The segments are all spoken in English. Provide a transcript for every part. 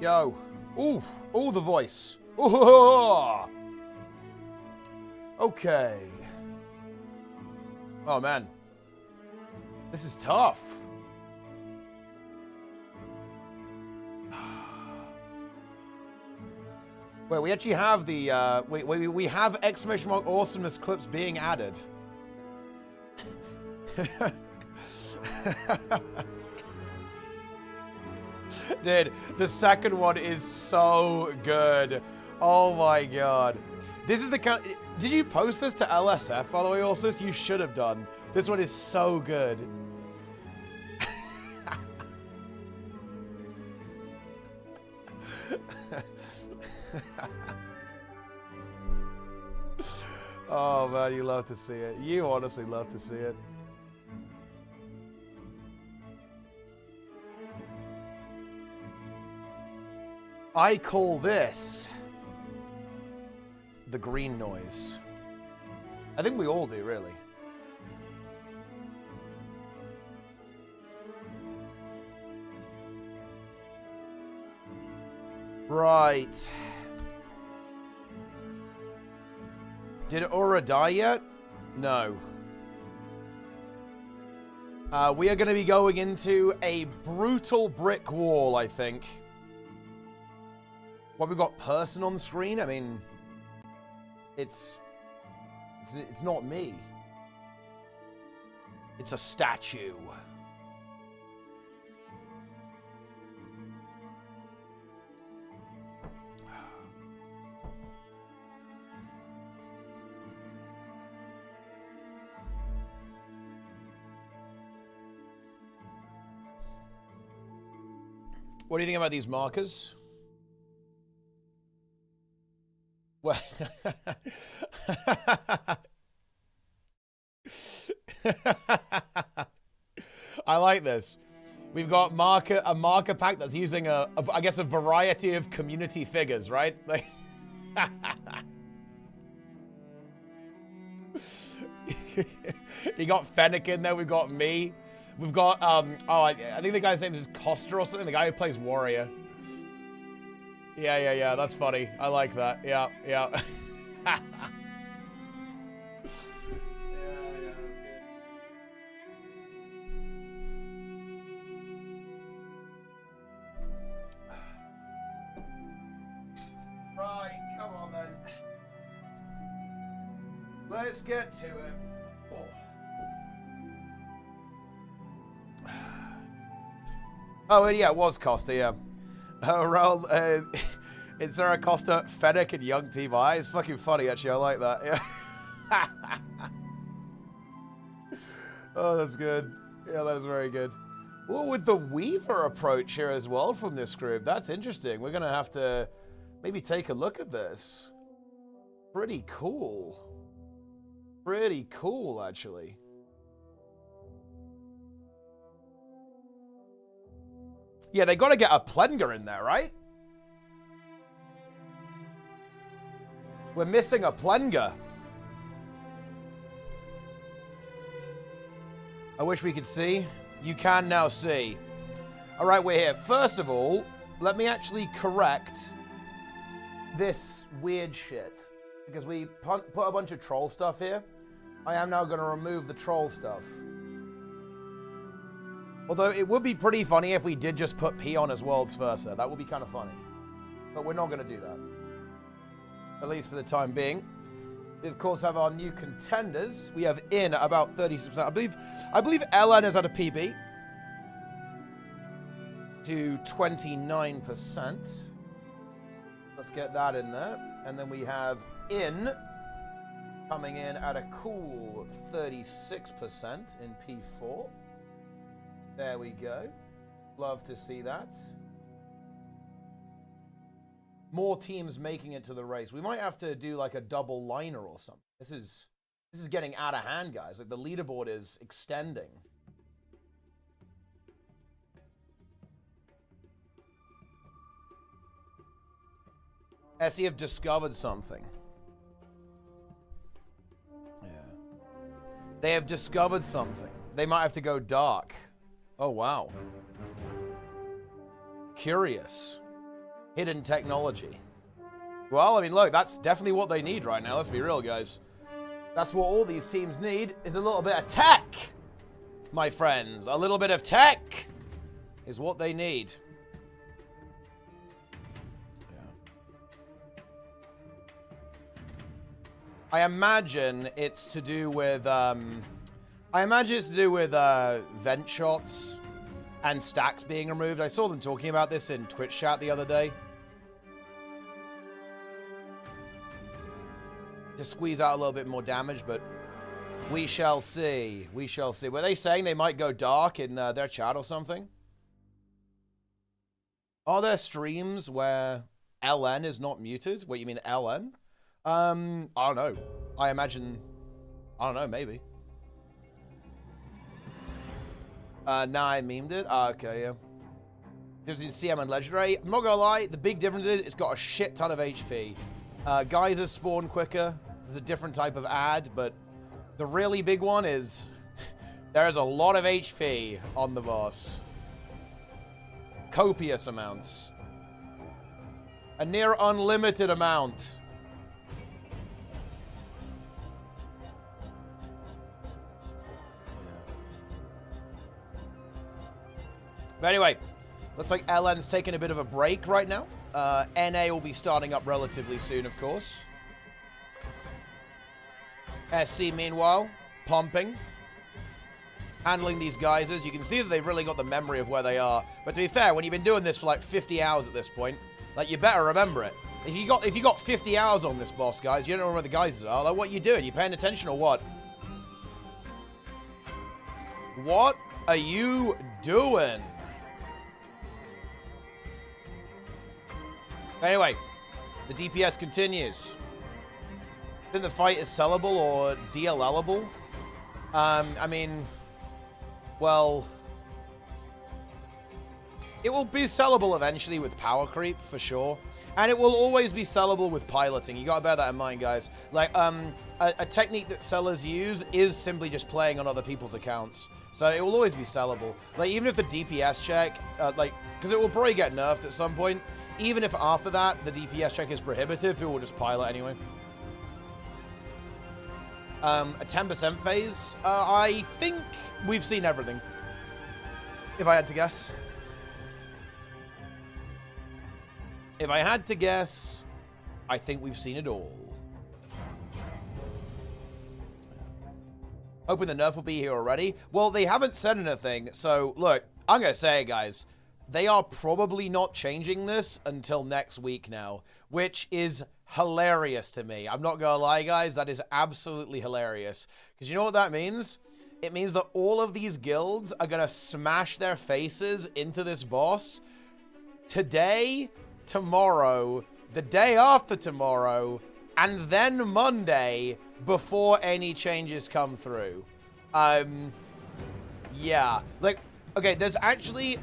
Yo. Ooh. Ooh, the voice. Ooh. Okay. Oh, man. This is tough. Wait, we actually have the, we have exclamation mark awesomeness clips being added. Dude, the second one is so good. Oh my god. This is the kind. Did you post this to LSF, by the way, also? You should have done. This one is so good. Oh man, you love to see it. You honestly love to see it. I call this the green noise. I think we all do, really. Right. Did URA die yet? No. We are going to be going into a brutal brick wall, I think. What, we've got person on the screen? I mean, it's not me. It's a statue. What do you think about these markers? Well, I like this. We've got a marker pack that's using I guess a variety of community figures, right? Like you got Fennec in there, we've got me. We've got I think the guy's name is Costa or something, the guy who plays Warrior. Yeah, that's funny. I like that. Yeah. Yeah, that's good. Right, come on then. Let's get to it. Oh, yeah, it was Costa, yeah. Around, it's Sarah Costa, Fennec, and Young Team I. It's fucking funny, actually. I like that. Yeah. Oh, that's good. Yeah, that is very good. Well, with the Weaver approach here as well from this group, that's interesting. We're going to have to maybe take a look at this. Pretty cool. Pretty cool, actually. Yeah, they got to get a Plenger in there, right? We're missing a Plenger. I wish we could see. You can now see. All right, we're here. First of all, let me actually correct this weird shit. Because we put a bunch of troll stuff here. I am now going to remove the troll stuff. Although it would be pretty funny if we did just put P on as world's first there. That would be kind of funny. But we're not going to do that. At least for the time being. We, of course, have our new contenders. We have in about 36%. I believe LN is at a PB. To 29%. Let's get that in there. And then we have in coming in at a cool 36% in P4. There we go. Love to see that. More teams making it to the race. We might have to do like a double liner or something. This is getting out of hand, guys. Like the leaderboard is extending. Essie have discovered something. Yeah. They have discovered something. They might have to go dark. Oh, wow. Curious. Hidden technology. Well, I mean, look, that's definitely what they need right now. Let's be real, guys. That's what all these teams need, is a little bit of tech, my friends. A little bit of tech is what they need. I imagine it's to do with, vent shots and stacks being removed. I saw them talking about this in Twitch chat the other day. To squeeze out a little bit more damage, but we shall see. We shall see. Were they saying they might go dark in their chat or something? Are there streams where LN is not muted? What, you mean LN? I don't know. I imagine... I don't know, maybe. Nah, I memed it. Okay, yeah. Difference between CM and Legendary. I'm not gonna lie, the big difference is it's got a shit ton of HP. Geysers spawn quicker. There's a different type of ad, but the really big one is there's a lot of HP on the boss. Copious amounts. A near unlimited amount. But anyway, looks like LN's taking a bit of a break right now. NA will be starting up relatively soon, of course. SC, meanwhile, pumping. Handling these geysers. You can see that they've really got the memory of where they are. But to be fair, when you've been doing this for like 50 hours at this point, like, you better remember it. If you got 50 hours on this boss, guys, you don't know where the geysers are. Like, what are you doing? You paying attention or what? What are you doing? Anyway, the DPS continues. I think the fight is sellable or DLLable. I mean, well, it will be sellable eventually with power creep, for sure. And it will always be sellable with piloting. You gotta bear that in mind, guys. Like, a technique that sellers use is simply just playing on other people's accounts. So it will always be sellable. Like, even if the DPS check, because it will probably get nerfed at some point. Even if after that, the DPS check is prohibitive, people will just pilot anyway. A 10% phase? I think we've seen everything. If I had to guess. If I had to guess, I think we've seen it all. Hoping the nerf will be here already. Well, they haven't said anything, so look, I'm going to say it, guys. They are probably not changing this until next week now, which is hilarious to me. I'm not going to lie, guys. That is absolutely hilarious. Because you know what that means? It means that all of these guilds are going to smash their faces into this boss today, tomorrow, the day after tomorrow, and then Monday before any changes come through. Yeah. Like, okay, there's actually...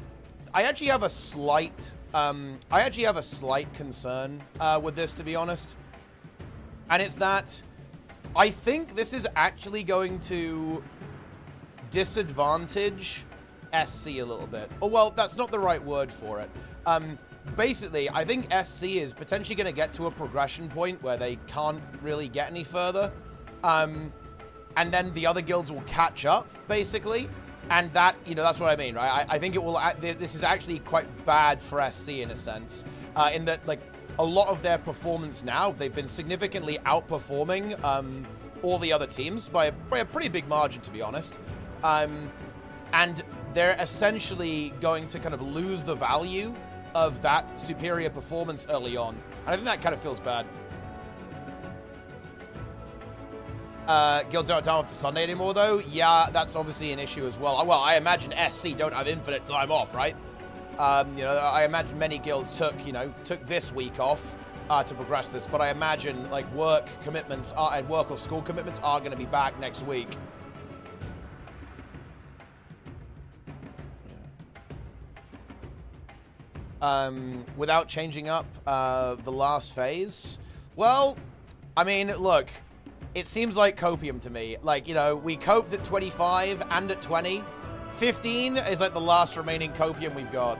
I actually have a slight concern with this, to be honest. And it's that I think this is actually going to disadvantage SC a little bit. Oh, well, that's not the right word for it. Basically, I think SC is potentially going to get to a progression point where they can't really get any further. And then the other guilds will catch up, basically. And that, you know, that's what I mean, right? I think it will, this is actually quite bad for SC in a sense. In that, like, a lot of their performance now, they've been significantly outperforming all the other teams by a pretty big margin, to be honest. And they're essentially going to kind of lose the value of that superior performance early on. And I think that kind of feels bad. Guilds don't have time off the Sunday anymore, though. Yeah, that's obviously an issue as well. Well, I imagine SC don't have infinite time off, right? You know, I imagine many guilds took this week off to progress this, but I imagine, like, work commitments and work or school commitments are going to be back next week. Without changing up the last phase? Well, I mean, look, it seems like copium to me. Like, you know, we coped at 25 and at 20. 15 is like the last remaining copium we've got.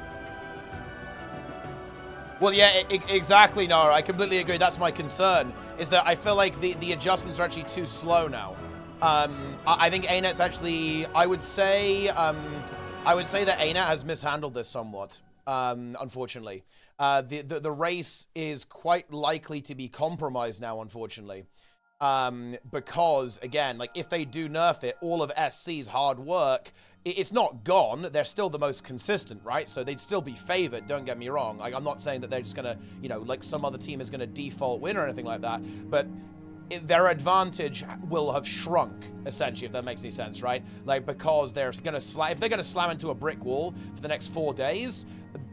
Well, yeah, exactly, Nara. I completely agree. That's my concern, is that I feel like the adjustments are actually too slow now. I think ArenaNet's actually, I would say that ArenaNet has mishandled this somewhat, unfortunately. The race is quite likely to be compromised now, unfortunately. Because, again, like, if they do nerf it, all of SC's hard work, it's not gone. They're still the most consistent, right? So they'd still be favored, don't get me wrong. Like, I'm not saying that they're just gonna, you know, like some other team is gonna default win or anything like that, but their advantage will have shrunk, essentially, if that makes any sense, right? Like, because they're gonna if they're gonna slam into a brick wall for the next 4 days,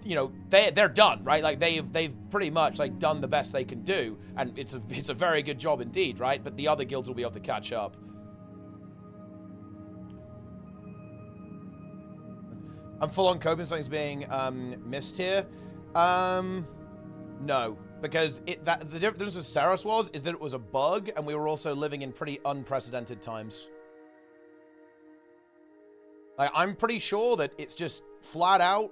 you know, they're done, right? Like, they've pretty much, like, done the best they can do, and it's a very good job indeed, right? But the other guilds will be able to catch up. I'm full on coping, something's being missed here. No, because the difference with Saros is that it was a bug, and we were also living in pretty unprecedented times. Like, I'm pretty sure that it's just flat out,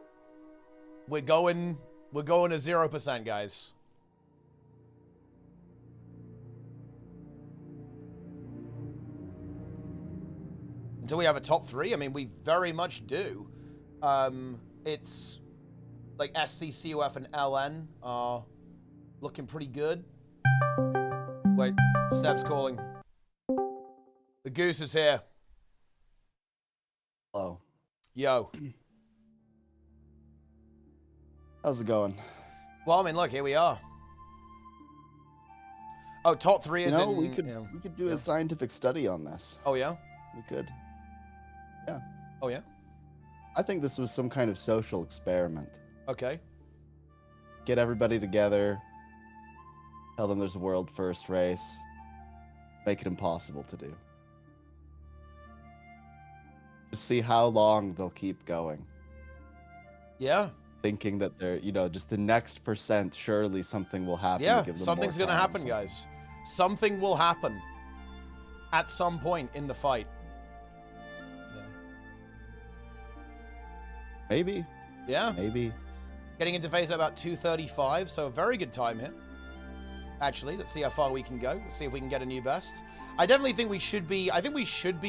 we're going to 0%, guys. Until we have a top 3, I mean, we very much do. It's like SC, COF, and LN are looking pretty good. Wait, Step's calling. The goose is here. Hello. Yo. How's it going? Well, I mean, look, here we are. Oh, top 3 is in... we could do a scientific study on this. Oh, yeah? We could. Yeah. Oh, yeah? I think this was some kind of social experiment. Okay. Get everybody together, tell them there's a world first race, make it impossible to do. Just see how long they'll keep going. Yeah. Thinking that they're, you know, just the next percent, surely something will happen. Yeah, to give them something's going to happen, guys. Something will happen at some point in the fight. Maybe. Yeah. Maybe. Getting into phase at about 2:35, so a very good time here. Actually, let's see how far we can go. Let's see if we can get a new best. I definitely think we should be,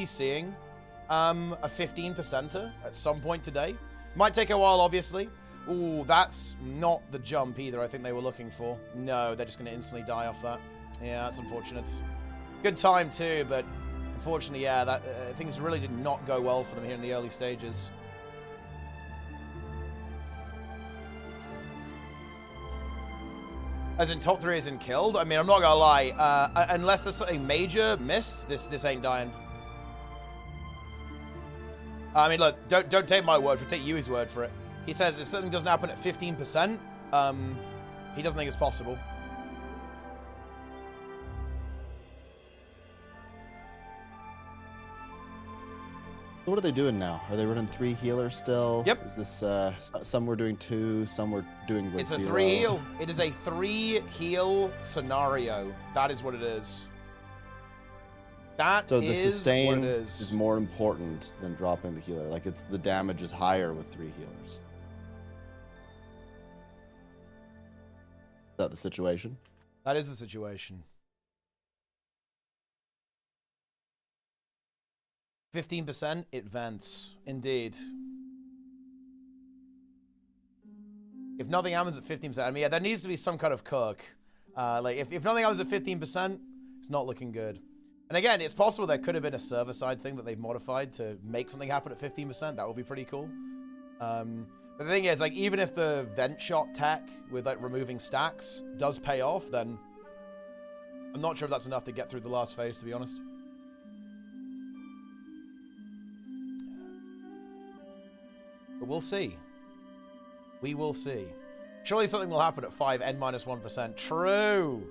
seeing a 15%er at some point today. Might take a while, obviously. Ooh, that's not the jump either I think they were looking for. No, they're just going to instantly die off that. Yeah, that's unfortunate. Good time too, but unfortunately, yeah, things really did not go well for them here in the early stages. As in top 3 isn't killed? I mean, I'm not gonna lie. Unless there's something major missed, this ain't dying. I mean, look, don't take my word for it. Take Yui's word for it. He says if something doesn't happen at 15%, he doesn't think it's possible. So what are they doing now? Are they running 3 healers still? Yep. Is this some were doing 2, some were doing with 0? It's a 3 heal. It is a 3 heal scenario. That is what it is. So the sustain what it is. Is more important than dropping the healer. Like the damage is higher with 3 healers. Is that the situation? That is the situation. 15%, it vents. Indeed. If nothing happens at 15%, I mean, yeah, there needs to be some kind of cook. Like, if nothing happens at 15%, it's not looking good. And again, it's possible there could have been a server-side thing that they've modified to make something happen at 15%. That would be pretty cool. But the thing is, like, even if the vent shot tech with, like, removing stacks does pay off, then I'm not sure if that's enough to get through the last phase, to be honest. But we'll see. We will see. Surely something will happen at 5 n-1%. True.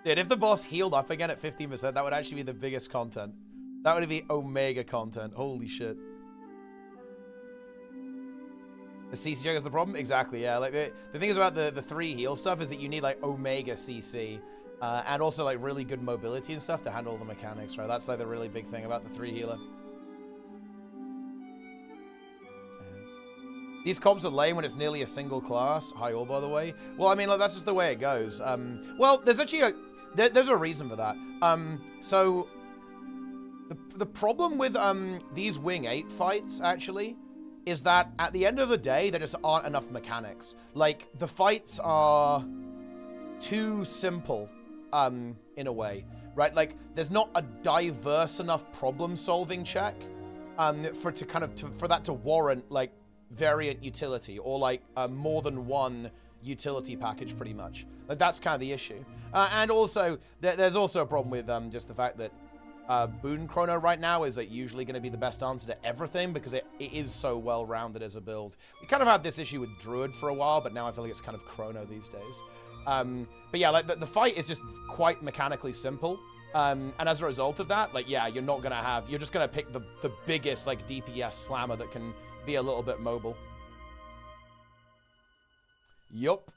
Dude, if the boss healed up again at 15%, that would actually be the biggest content. That would be Omega content. Holy shit. The CC jug is the problem? Exactly, yeah. Like the thing is about the 3 heal stuff is that you need like Omega CC. And also like really good mobility and stuff to handle the mechanics, right? That's like the really big thing about the 3 healer. These comps are lame when it's nearly a single class. Hi all, by the way. Well, I mean, like, that's just the way it goes. Well, there's actually there's a reason for that. So the problem with these Wing 8 fights, actually, is that at the end of the day, there just aren't enough mechanics. Like, the fights are too simple, in a way, right? Like, there's not a diverse enough problem-solving check for that to warrant, like, variant utility, or like more than one utility package, pretty much. Like, that's kind of the issue. And also, there's also a problem with just the fact that Boon Chrono right now is like usually going to be the best answer to everything, because it is so well-rounded as a build. We kind of had this issue with Druid for a while, but now I feel like it's kind of Chrono these days. But yeah, like the fight is just quite mechanically simple. And as a result of that, like, yeah, you're just going to pick the biggest, like, DPS slammer that can be a little bit mobile. Yup.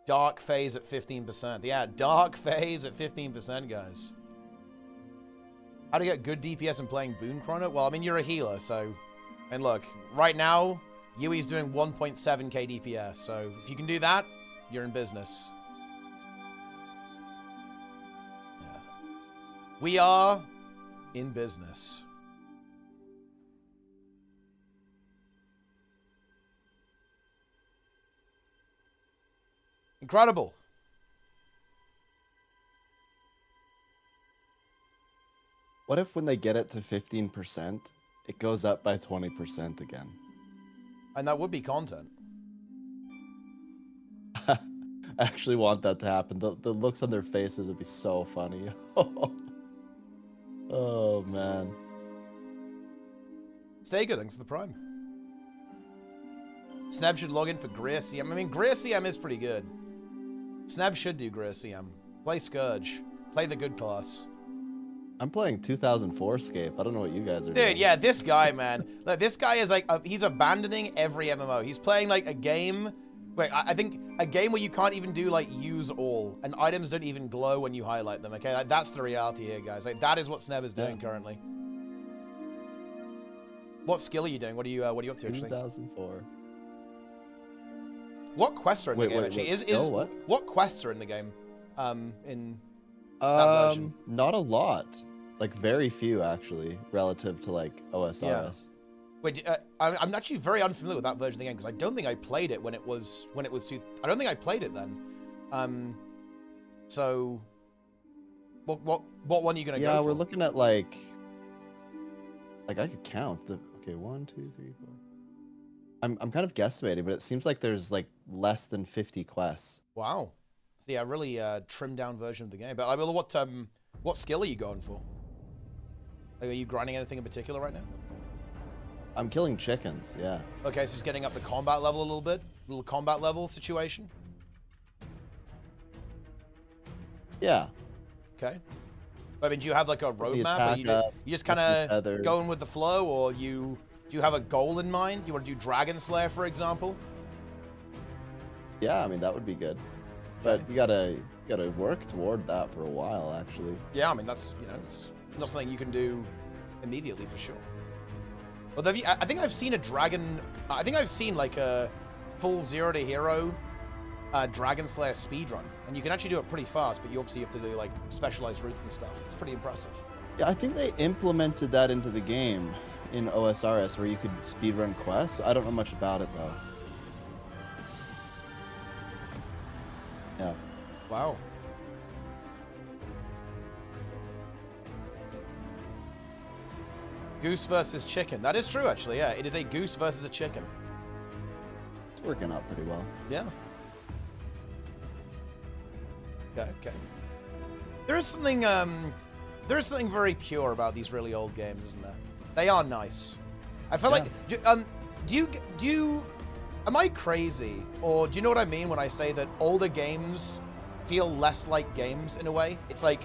Dark phase at 15%. Yeah, dark phase at 15%, guys. How to get good DPS in playing Boon Chrono? Well, I mean, you're a healer, so... And look, right now, Yui's doing 1.7k DPS, so if you can do that, you're in business. Yeah. We are in business. Incredible. What if when they get it to 15%, it goes up by 20% again? And that would be content. I actually want that to happen. The looks on their faces would be so funny. Oh, man. Stay good, thanks for the Prime. Sneb should log in for Greer CM. I mean, Greer CM is pretty good. Sneb should do Greer CM. Play Scourge. Play the good class. I'm playing 2004 Scape. I don't know what you guys are doing. Dude, yeah, this guy, man. Like, this guy is like, he's abandoning every MMO. He's playing like a game. Wait, I think a game where you can't even do like use all, and items don't even glow when you highlight them. Okay, like, that's the reality here, guys. Like, that is what Sneb is doing currently. What skill are you doing? What are you up to? Actually? 2004. What quests are in the game? Actually, what quests are in the game? In that version? Not a lot. Like, very few actually, relative to like OSRS. Yeah. Wait, I'm actually very unfamiliar with that version of the game, because I don't think I played it when it was I don't think I played it then. So what one are you gonna go for? Yeah, we're looking at like I could count the 1, 2, 3, 4. I'm kind of guesstimating, but it seems like there's like less than 50 quests. Wow. So yeah, really trimmed down version of the game. But I mean, what skill are you going for? Like, are you grinding anything in particular right now? I'm killing chickens, yeah. Okay, so just getting up the combat level a little bit? Little combat level situation? Yeah. Okay. I mean, do you have like a roadmap? Or you just kind of going with the flow, or do you have a goal in mind? You want to do Dragon Slayer, for example? Yeah, I mean, that would be good. But you gotta work toward that for a while, actually. Yeah, I mean, that's, it's not something you can do immediately, for sure. Well, I think I've seen like a full 0 to hero Dragon Slayer speedrun, and you can actually do it pretty fast, but you obviously have to do like specialized routes and stuff. It's pretty impressive. Yeah, I think they implemented that into the game in OSRS, where you could speedrun quests. I don't know much about it though. Yeah. Wow. Goose versus chicken. That is true, actually. Yeah, it is a goose versus a chicken. It's working out pretty well. Yeah. Okay. There is something very pure about these really old games, isn't there? They are nice. I feel like, am I crazy, or do you know what I mean when I say that older games feel less like games in a way? It's like,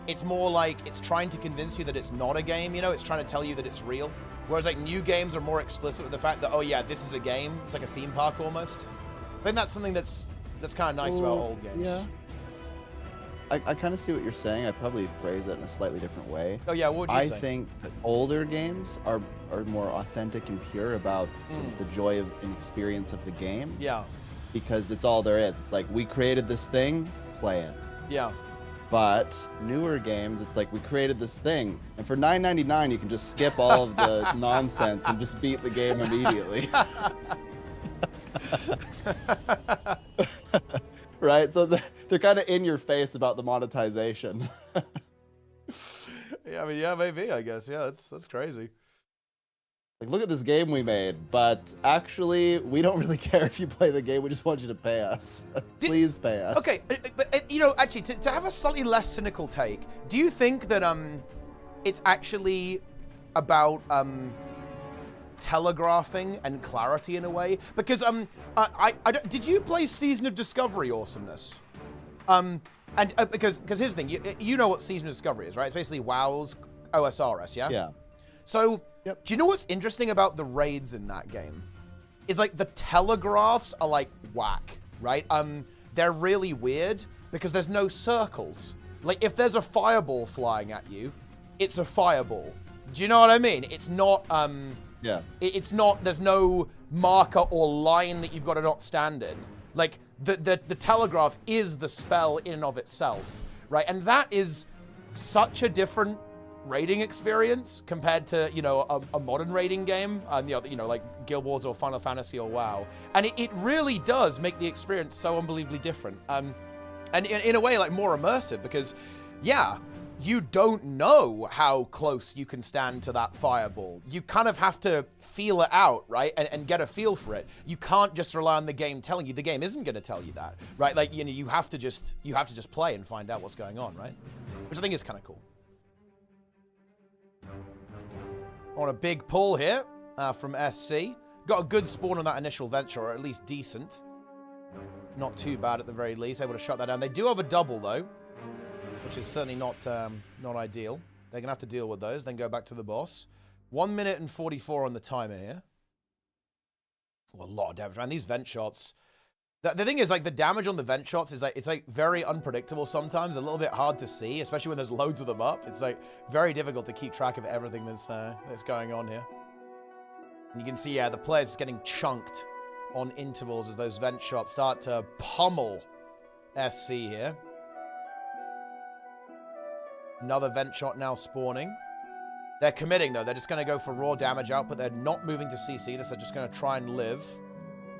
it's more like it's trying to convince you that it's not a game, it's trying to tell you that it's real. Whereas like new games are more explicit with the fact that, oh yeah, this is a game. It's like a theme park almost. I think that's something that's kind of nice about old games. Yeah. I kind of see what you're saying. I'd probably phrase it in a slightly different way. Oh yeah, what would you say? I think that older games are more authentic and pure about sort of the joy of and experience of the game. Yeah. Because it's all there is. It's like, we created this thing, play it. Yeah. But newer games, it's like, we created this thing, and for $9.99 you can just skip all of the nonsense and just beat the game immediately. Right? So they're kind of in your face about the monetization. Yeah, I mean, yeah, maybe, I guess. Yeah, that's crazy. Like, look at this game we made, but actually, we don't really care if you play the game. We just want you to pay us. Please pay us. Okay, but you know, actually, to have a slightly less cynical take, do you think that it's actually about telegraphing and clarity in a way? Because did you play Season of Discovery Awesomeness? Because here's the thing, you know what Season of Discovery is, right? It's basically WoW's OSRS, yeah? Yeah. So, Yep. Do you know what's interesting about the raids in that game? Is like the telegraphs are like whack, right? They're really weird because there's no circles. Like if there's a fireball flying at you, it's a fireball. Do you know what I mean? It's not, Yeah. It's not, there's no marker or line that you've got to not stand in. Like the telegraph is the spell in and of itself, right? And that is such a different raiding experience compared to, you know, a modern raiding game, you know, like Guild Wars or Final Fantasy or WoW. And it really does make the experience so unbelievably different. And in a way, like more immersive because, yeah, you don't know how close you can stand to that fireball. You kind of have to feel it out, right? And get a feel for it. You can't just rely on the game telling you. The game isn't going to tell you that, right? Like, you know, you have to just play and find out what's going on, right? Which I think is kind of cool. On a big pull here from SC. Got a good spawn on that initial venture, or at least decent. Not too bad at the very least. Able to shut that down. They do have a double, though, which is certainly not ideal. They're going to have to deal with those, then go back to the boss. 1 minute and 44 on the timer here. Well, a lot of damage, man. These vent shots. The thing is, like, the damage on the vent shots is like, it's like very unpredictable sometimes, a little bit hard to see, especially when there's loads of them up. It's like very difficult to keep track of everything that's going on here. And you can see, yeah, the player's getting chunked on intervals as those vent shots start to pummel SC here. Another vent shot now spawning. They're committing, though. They're just going to go for raw damage output. They're not moving to CC this. They're just going to try and live.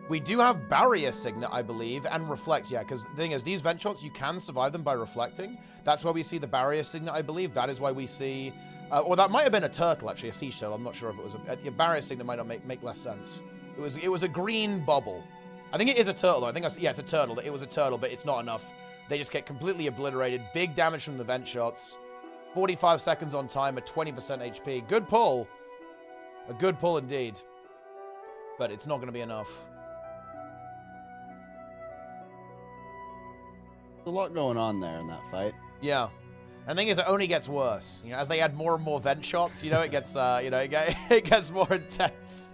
We do have Barrier Signet, I believe, and Reflect, yeah, because the thing is, these vent shots, you can survive them by reflecting. That's why we see the Barrier Signet, I believe. That is why we see... or that might have been a turtle, actually, a siege turtle. I'm not sure if it was a Barrier Signet might not make less sense. It was a green bubble. I think it is a turtle, though. I think yeah, it's a turtle. It was a turtle, but it's not enough. They just get completely obliterated. Big damage from the vent shots. 45 seconds on time at 20% HP. Good pull. A good pull indeed. But it's not going to be enough. There's a lot going on there in that fight. Yeah. And the thing is, it only gets worse. You know, as they add more and more vent shots, you know, it gets, you know, it gets more intense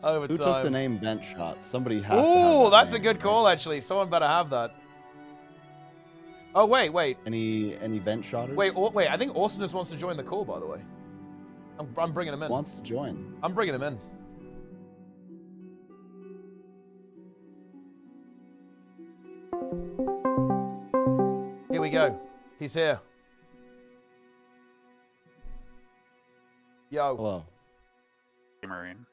over time. Who took the name Vent Shot? Somebody has to have Ooh, that's name, a good call, actually. Someone better have that. Oh, wait. Any vent shotters? Wait, I think Awesomeness wants to join the call, by the way. I'm bringing him in. Wants to join. I'm bringing him in. Here we go. He's here. Yo. Hello. Hey, Marine.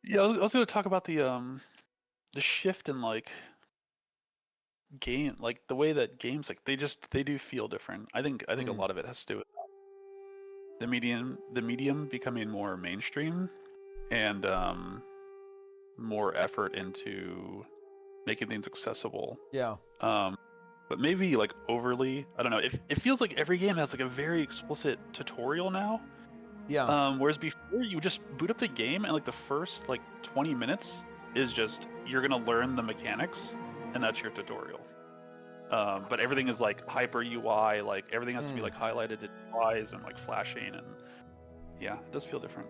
Yeah, I was going to talk about the shift in like game, like the way that games, like they do feel different. I think a lot of it has to do with the medium becoming more mainstream and more effort into making things accessible. Yeah. But maybe like overly, I don't know. It feels like every game has like a very explicit tutorial now. Yeah. Whereas before you just boot up the game and like the first like 20 minutes is just you're gonna learn the mechanics and that's your tutorial. But everything is like hyper UI, like everything has to be like highlighted in UIs and like flashing, and yeah, it does feel different.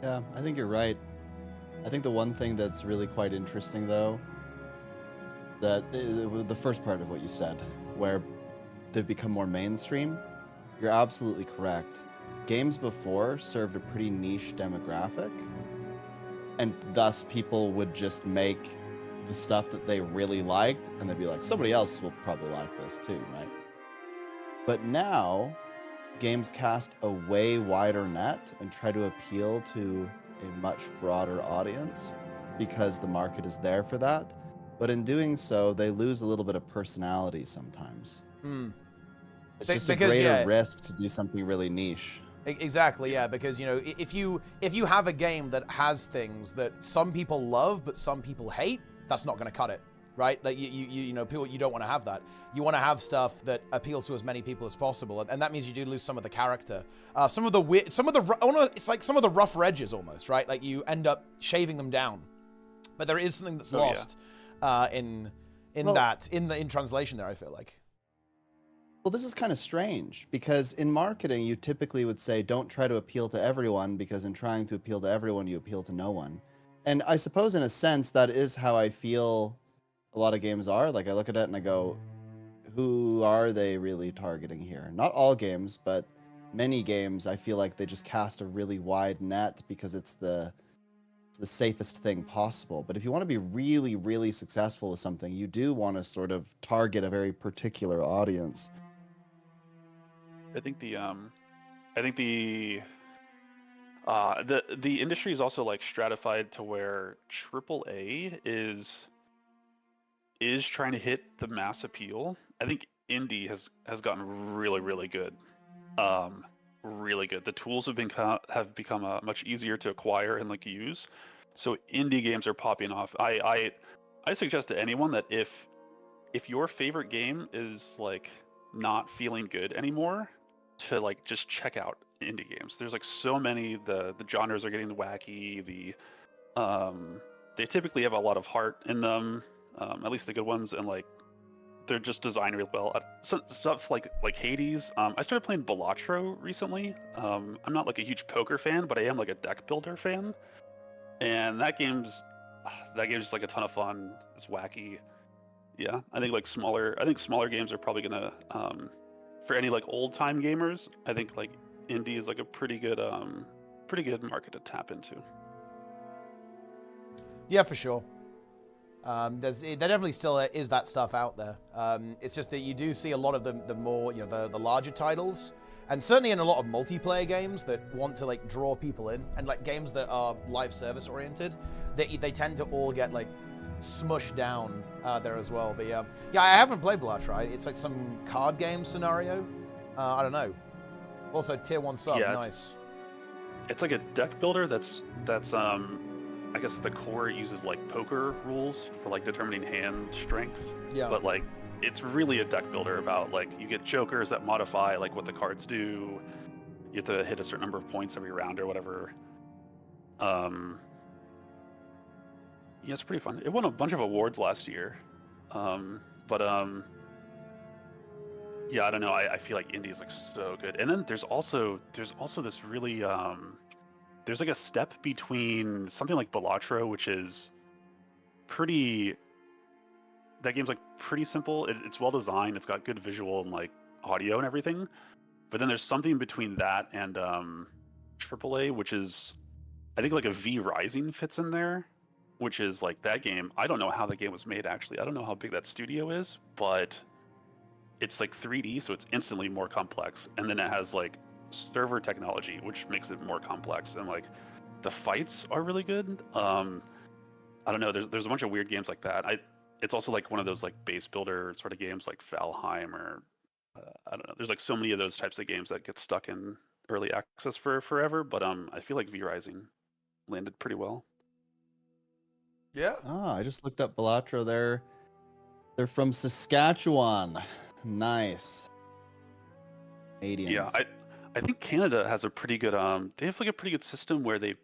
Yeah, I think you're right. I think the one thing that's really quite interesting though the first part of what you said, where they've become more mainstream. You're absolutely correct. Games before served a pretty niche demographic, and thus people would just make the stuff that they really liked, and they'd be like, somebody else will probably like this too, right? But now, games cast a way wider net and try to appeal to a much broader audience because the market is there for that. But in doing so, they lose a little bit of personality sometimes. It's just a greater risk to do something really niche. Exactly, yeah, because if you have a game that has things that some people love but some people hate, that's not going to cut it, right? Like people, you don't want to have that. You want to have stuff that appeals to as many people as possible, and that means you do lose some of the character, some of the it's like some of the rougher edges almost, right? Like you end up shaving them down, but there is something that's lost in translation there. I feel like. Well, this is kind of strange because in marketing, you typically would say, don't try to appeal to everyone, because in trying to appeal to everyone, you appeal to no one. And I suppose in a sense, that is how I feel a lot of games are. Like I look at it and I go, who are they really targeting here? Not all games, but many games, I feel like they just cast a really wide net because it's the safest thing possible. But if you want to be really, really successful with something, you do want to sort of target a very particular audience. I think the industry is also like stratified to where AAA is trying to hit the mass appeal. I think indie has gotten really, really good. Really good. The tools have become much easier to acquire and like use. So indie games are popping off. I suggest to anyone that if your favorite game is like not feeling good anymore, to like just check out indie games. There's like so many. The genres are getting wacky. They typically have a lot of heart in them, at least the good ones, and like they're just designed real well. Stuff like Hades. I started playing Balatro recently. I'm not like a huge poker fan, but I am like a deck builder fan, and that game's just like a ton of fun. It's wacky. Yeah, I think smaller games are probably gonna for any like old time gamers. I think like indie is like a pretty good market to tap into. Yeah, for sure. There definitely still is that stuff out there. It's just that you do see a lot of the more the larger titles, and certainly in a lot of multiplayer games that want to like draw people in, and like games that are live service oriented, they tend to all get like smushed down there as well. But yeah, I haven't played Balatro. It's like some card game scenario. I don't know. Also, tier 1 sub, yeah, nice. It's like a deck builder that's I guess the core uses like poker rules for like determining hand strength. Yeah. But like it's really a deck builder about like you get jokers that modify like what the cards do. You have to hit a certain number of points every round or whatever. Yeah, it's pretty fun. It won a bunch of awards last year. Yeah, I don't know. I feel like indie is like so good. And then there's also this really there's like a step between something like Balatro, which is that game's like pretty simple. It's well designed. It's got good visual and like audio and everything. But then there's something between that and AAA, which is I think like a V Rising fits in there, which is like that game. I don't know how the game was made actually. I don't know how big that studio is, but it's like 3D, so it's instantly more complex. And then it has like server technology, which makes it more complex. And like the fights are really good. I don't know. There's a bunch of weird games like that. It's also like one of those like base builder sort of games like Valheim or I don't know. There's like so many of those types of games that get stuck in early access for forever. But I feel like V Rising landed pretty well. Yeah. I just looked up Balatro. They're from Saskatchewan. Nice. Canadians. Yeah, I think Canada has a pretty good they have like a pretty good system where they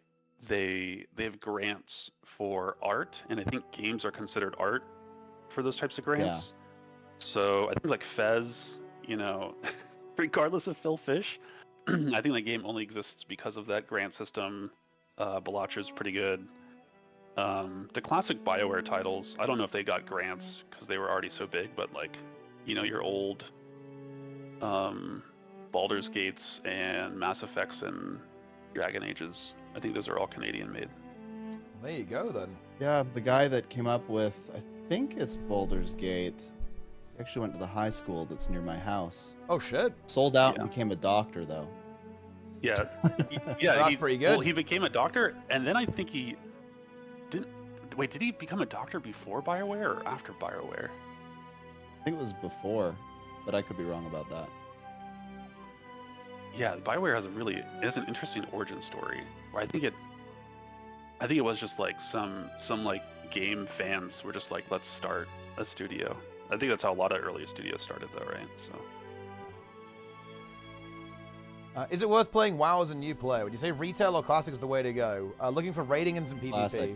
have grants for art, and I think games are considered art for those types of grants. Yeah. So I think like Fez, regardless of Phil Fish, I think the game only exists because of that grant system. Balatro is pretty good. The classic BioWare titles, I don't know if they got grants because they were already so big, but like, you know, your old Baldur's Gates and Mass Effects and Dragon Ages, I think those are all Canadian made. There you go then. Yeah, the guy that came up with, I think it's Baldur's Gate, he actually went to the high school that's near my house. Oh shit. Sold out Yeah. and became a doctor, though. Yeah, yeah, That's pretty good. Well, he became a doctor, and then I think he didn't. Wait, did he become a doctor before BioWare or after BioWare? I think it was before, but I could be wrong about that. Yeah, BioWare has an interesting origin story where I think it was just like some like game fans were just like, let's start a studio. I think that's how a lot of early studios started, though, right? So. Is it worth playing WoW as a new player? Would you say retail or classic is the way to go? Looking for rating and some PvP. Classic.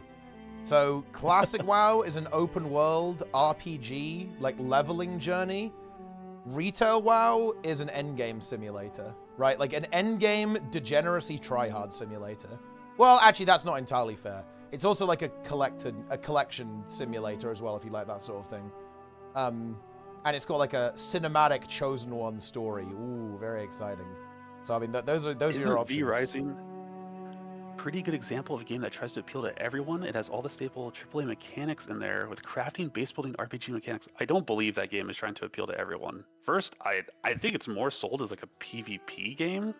So classic WoW is an open world RPG, like leveling journey. Retail WoW is an endgame simulator, right? Like an endgame degeneracy tryhard simulator. Well, actually, that's not entirely fair. It's also like a collection simulator as well, if you like that sort of thing. And it's got like a cinematic chosen one story. Ooh, very exciting. So I mean, those are your options. V-Rising, pretty good example of a game that tries to appeal to everyone. It has all the staple AAA mechanics in there with crafting, base building, RPG mechanics. I don't believe that game is trying to appeal to everyone. First, I think it's more sold as like a PvP game.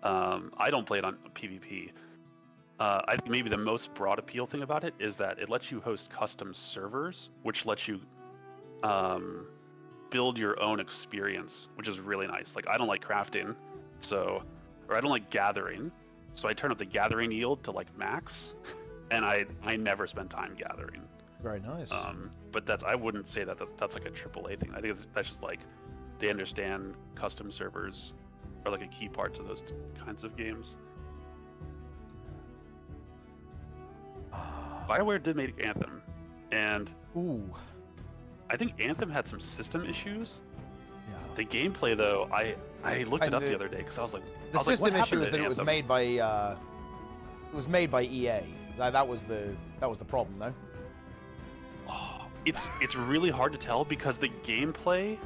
I don't play it on PvP. I think maybe the most broad appeal thing about it is that it lets you host custom servers, which lets you build your own experience, which is really nice. Like, I don't like crafting, or I don't like gathering, so I turn up the gathering yield to like max, and I never spend time gathering. Very nice. But I wouldn't say that's like a AAA thing. I think that's just like they understand custom servers are like a key part to those kinds of games. BioWare did make Anthem, and Ooh. I think Anthem had some system issues. Yeah. The gameplay, though, I looked it up the other day because I was like, The system what issue is happened that to it was Anthem? made by EA. That was the problem, though. Oh, it's really hard to tell because the gameplay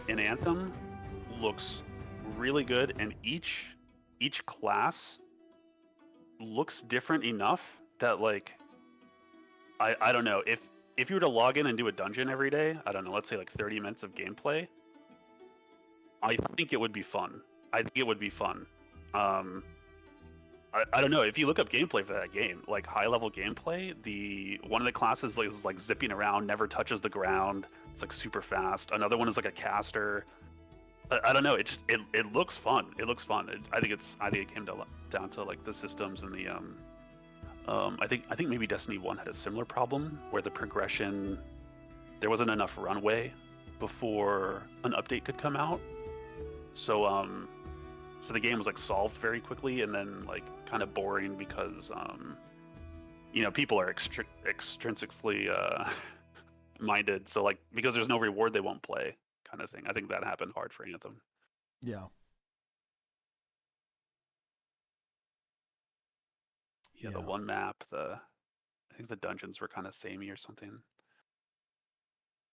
in Anthem looks really good, and each class looks different enough that like I don't know, if you were to log in and do a dungeon every day, I don't know, let's say like 30 minutes of gameplay, I think it would be fun. I don't know, if you look up gameplay for that game, like high level gameplay, one of the classes is like zipping around, never touches the ground, it's like super fast. Another one is like a caster. I don't know, it looks fun. It looks fun. I think it came down to like the systems and the I think maybe Destiny 1 had a similar problem where the progression, there wasn't enough runway before an update could come out. So the game was like solved very quickly and then like kind of boring because people are extrinsically minded. So like because there's no reward, they won't play, kind of thing. I think that happened hard for Anthem. Yeah. Yeah, the one map, I think the dungeons were kind of samey or something.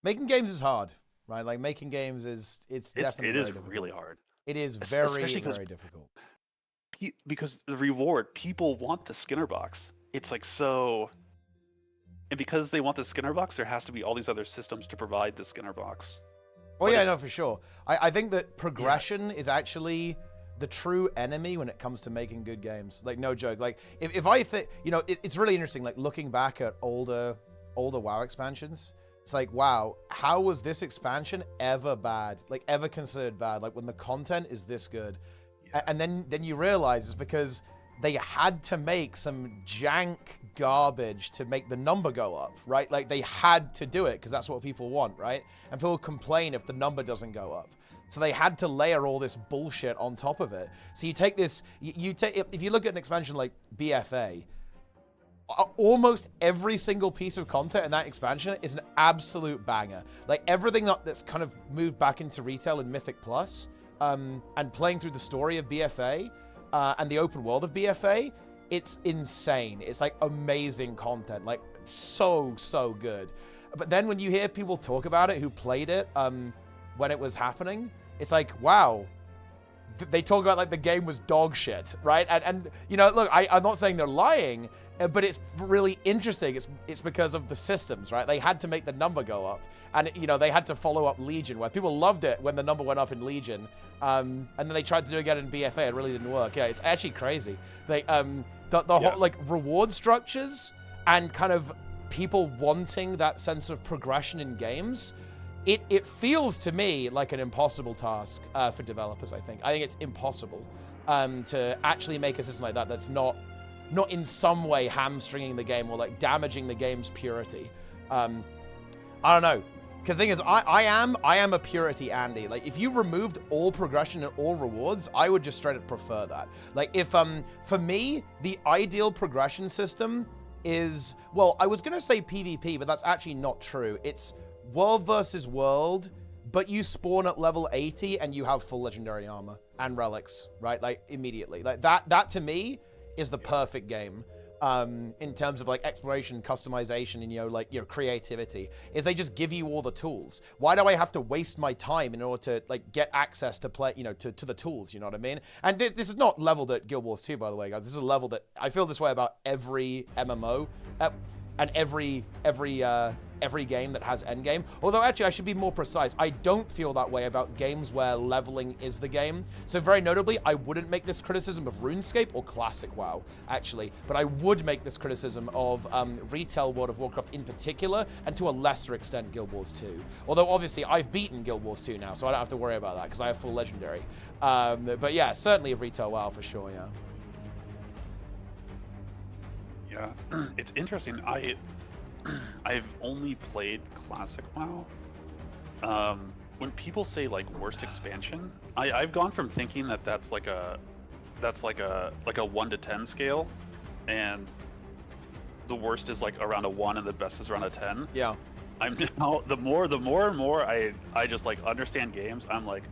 Making games is hard, right? Like making games it's definitely it very is difficult. really hard. It is very difficult. Because the reward, people want the Skinner box. It's like so, and because they want the Skinner box, there has to be all these other systems to provide the Skinner box. Oh yeah, no, for sure. I think that progression is actually the true enemy when it comes to making good games. Like, no joke. Like, if I think, it's really interesting, like, looking back at older WoW expansions, it's like, wow, how was this expansion ever bad? Like, ever considered bad? Like, when the content is this good. Yeah. And then you realize it's because they had to make some jank garbage to make the number go up, right? Like, they had to do it because that's what people want, right? And people complain if the number doesn't go up. So they had to layer all this bullshit on top of it. So you take this, if you look at an expansion like BFA, almost every single piece of content in that expansion is an absolute banger. Like everything that's kind of moved back into retail in Mythic Plus, and playing through the story of BFA, and the open world of BFA, it's insane. It's like amazing content, like so good. But then when you hear people talk about it who played it when it was happening, it's like, wow. They talk about like the game was dog shit, right? And you know, look, I'm not saying they're lying, but it's really interesting. It's because of the systems, right? They had to make the number go up, and you know, they had to follow up Legion, where people loved it when the number went up in Legion, and then they tried to do it again in BFA. It really didn't work. Yeah, it's actually crazy. They the whole like reward structures and kind of people wanting that sense of progression in games. It feels to me like an impossible task for developers, I think. I think it's impossible to actually make a system like that that's not in some way hamstringing the game or like damaging the game's purity. I don't know. Because the thing is, I am a purity Andy. Like, if you removed all progression and all rewards, I would just straight up prefer that. Like, if, for me, the ideal progression system is, well, I was going to say PvP, but that's actually not true. It's world versus world, but you spawn at level 80 and you have full legendary armor and relics, right? Like immediately. Like that to me is the perfect game. In terms of like exploration, customization, and like creativity, is they just give you all the tools. Why do I have to waste my time in order to like get access to play, to the tools? You know what I mean? And this is not leveled at Guild Wars 2, by the way, guys. This is a level that I feel this way about every MMO and every game that has endgame. Although actually I should be more precise. I don't feel that way about games where leveling is the game. So very notably, I wouldn't make this criticism of RuneScape or Classic WoW, actually. But I would make this criticism of retail World of Warcraft in particular, and to a lesser extent Guild Wars 2. Although obviously I've beaten Guild Wars 2 now, so I don't have to worry about that because I have full legendary. But yeah, certainly of retail WoW for sure, yeah. Yeah, it's interesting. I've only played Classic WoW. When people say like worst expansion, I've gone from thinking that that's like a 1 to 10 scale, and the worst is like around a 1 and the best is around a 10. Yeah. I'm now the more and more I just like understand games. I'm like,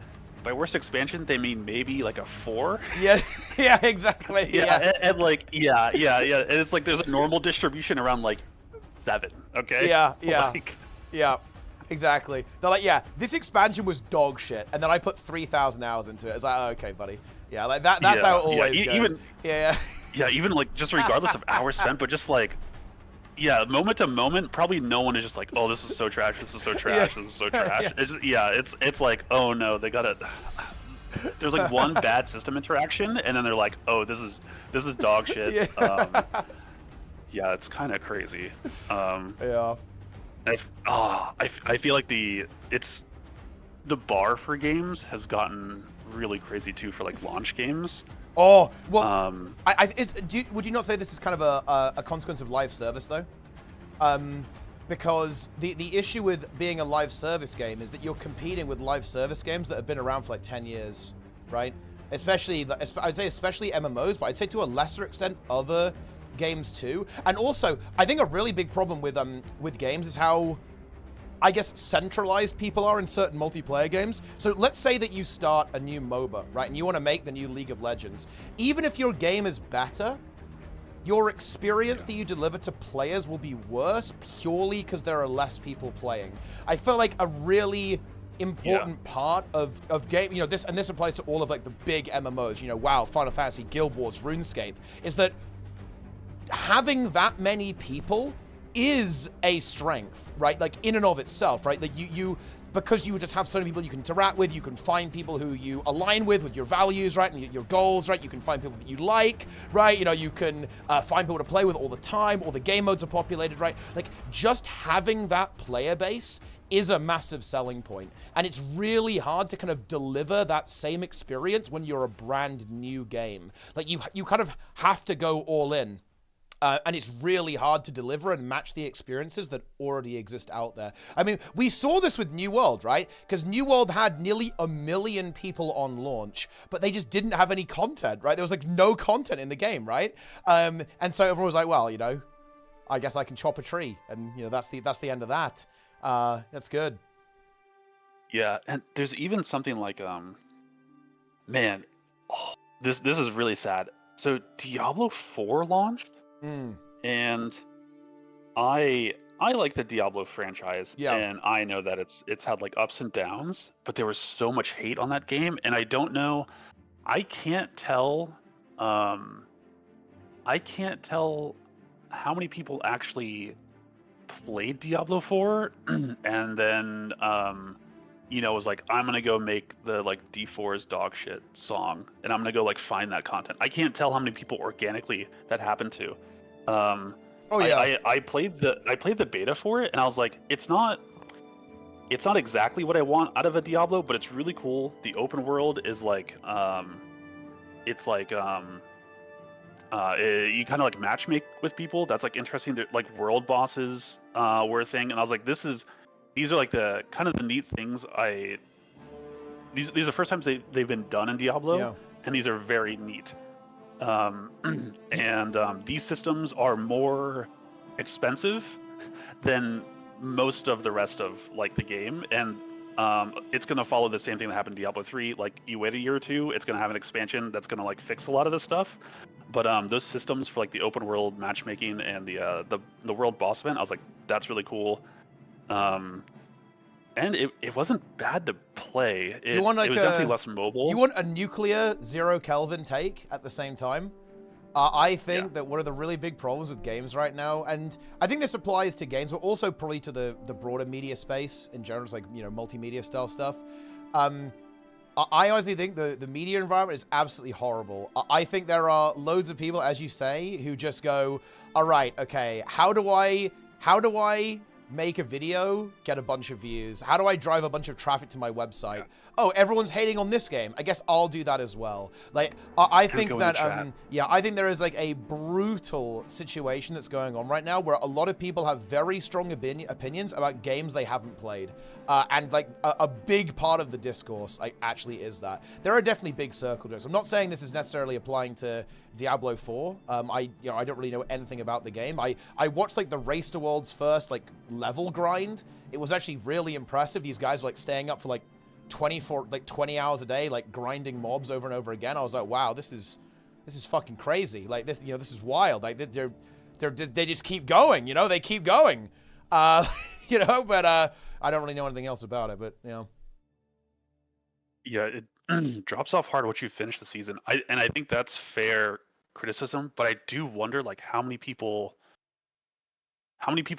by worst expansion they mean maybe like a 4. Yeah, yeah, exactly. Yeah. And like yeah. And it's like there's a normal distribution around like 7, okay? Yeah, like, yeah, exactly. They're like, yeah, this expansion was dog shit, and then I put 3,000 hours into it. It's like, oh, okay, buddy. Yeah, like that's how it always goes. Yeah, even like just regardless of hours spent, but just like, yeah, moment to moment, probably no one is just like, oh, this is so trash, this is so trash, this is so trash. It's like, oh no, they gotta. There's like one bad system interaction, and then they're like, oh, this is dog shit. Yeah, it's kind of crazy. Yeah. I feel like the bar for games has gotten really crazy too for like launch games. Oh well, would you not say this is kind of a consequence of live service though? Because the issue with being a live service game is that you're competing with live service games that have been around for like 10 years, right? Especially I'd say especially MMOs, but I'd say to a lesser extent other games too. And also, I think a really big problem with games is how, I guess, centralized people are in certain multiplayer games. So let's say that you start a new MOBA, right? And you want to make the new League of Legends. Even if your game is better, your experience that you deliver to players will be worse purely because there are less people playing. I feel like a really important part of game, this applies to all of like the big MMOs, WoW, Final Fantasy, Guild Wars, RuneScape, is that having that many people is a strength, right? Like in and of itself, right? That you because you just have so many people you can interact with, you can find people who you align with your values, right? And your goals, right? You can find people that you like, right? You can find people to play with all the time, all the game modes are populated, right? Like just having that player base is a massive selling point. And it's really hard to kind of deliver that same experience when you're a brand new game. Like you kind of have to go all in. And it's really hard to deliver and match the experiences that already exist out there. I mean, we saw this with New World, right? Because New World had nearly 1 million people on launch, but they just didn't have any content, right? There was like no content in the game, right? And so everyone was like, well, I guess I can chop a tree, and that's the end of that. That's good. Yeah, and there's even something like, man, this is really sad. So Diablo 4 launched, Mm. and I like the Diablo franchise, Yeah. and I know that it's had like ups and downs, but there was so much hate on that game, and I don't know. I can't tell. I can't tell how many people actually played Diablo 4 and then was like, I'm gonna go make the like D4's dog shit song, and I'm gonna go like find that content. I can't tell how many people organically that happened to. Oh yeah. I played the beta for it, and I was like, it's not exactly what I want out of a Diablo, but it's really cool. The open world is like it's like you kind of like matchmake with people. That's like interesting. Like world bosses were a thing, and I was like, these are like the kind of the neat things. These are the first times they've been done in Diablo, Yeah. and these are very neat. And these systems are more expensive than most of the rest of like the game, and it's gonna follow the same thing that happened in Diablo 3. Like you wait a year or two, it's gonna have an expansion that's gonna like fix a lot of this stuff. But those systems for like the open world matchmaking and the world boss event, I was like, that's really cool. And it wasn't bad to play. It was definitely less mobile. You want a nuclear 0 Kelvin take at the same time? I think that one of the really big problems with games right now, and I think this applies to games, but also probably to the broader media space in general, it's like, multimedia style stuff. I honestly think the media environment is absolutely horrible. I think there are loads of people, as you say, who just go, all right, okay, how do I make a video, get a bunch of views? How do I drive a bunch of traffic to my website? Oh, everyone's hating on this game. I guess I'll do that as well. Like, I think that, I think there is like a brutal situation that's going on right now where a lot of people have very strong opinions about games they haven't played. And like a big part of the discourse actually is that. There are definitely big circle jerks. I'm not saying this is necessarily applying to Diablo 4. I don't really know anything about the game. I watched like the Race to World's first like level grind. It was actually really impressive. These guys were like staying up for like 20 hours a day, like grinding mobs over and over again. I was like, wow, this is fucking crazy. Like this, this is wild. Like they just keep going, they keep going. But I don't really know anything else about it, but Yeah, it drops off hard once you finish the season. I think that's fair criticism, but I do wonder like how many people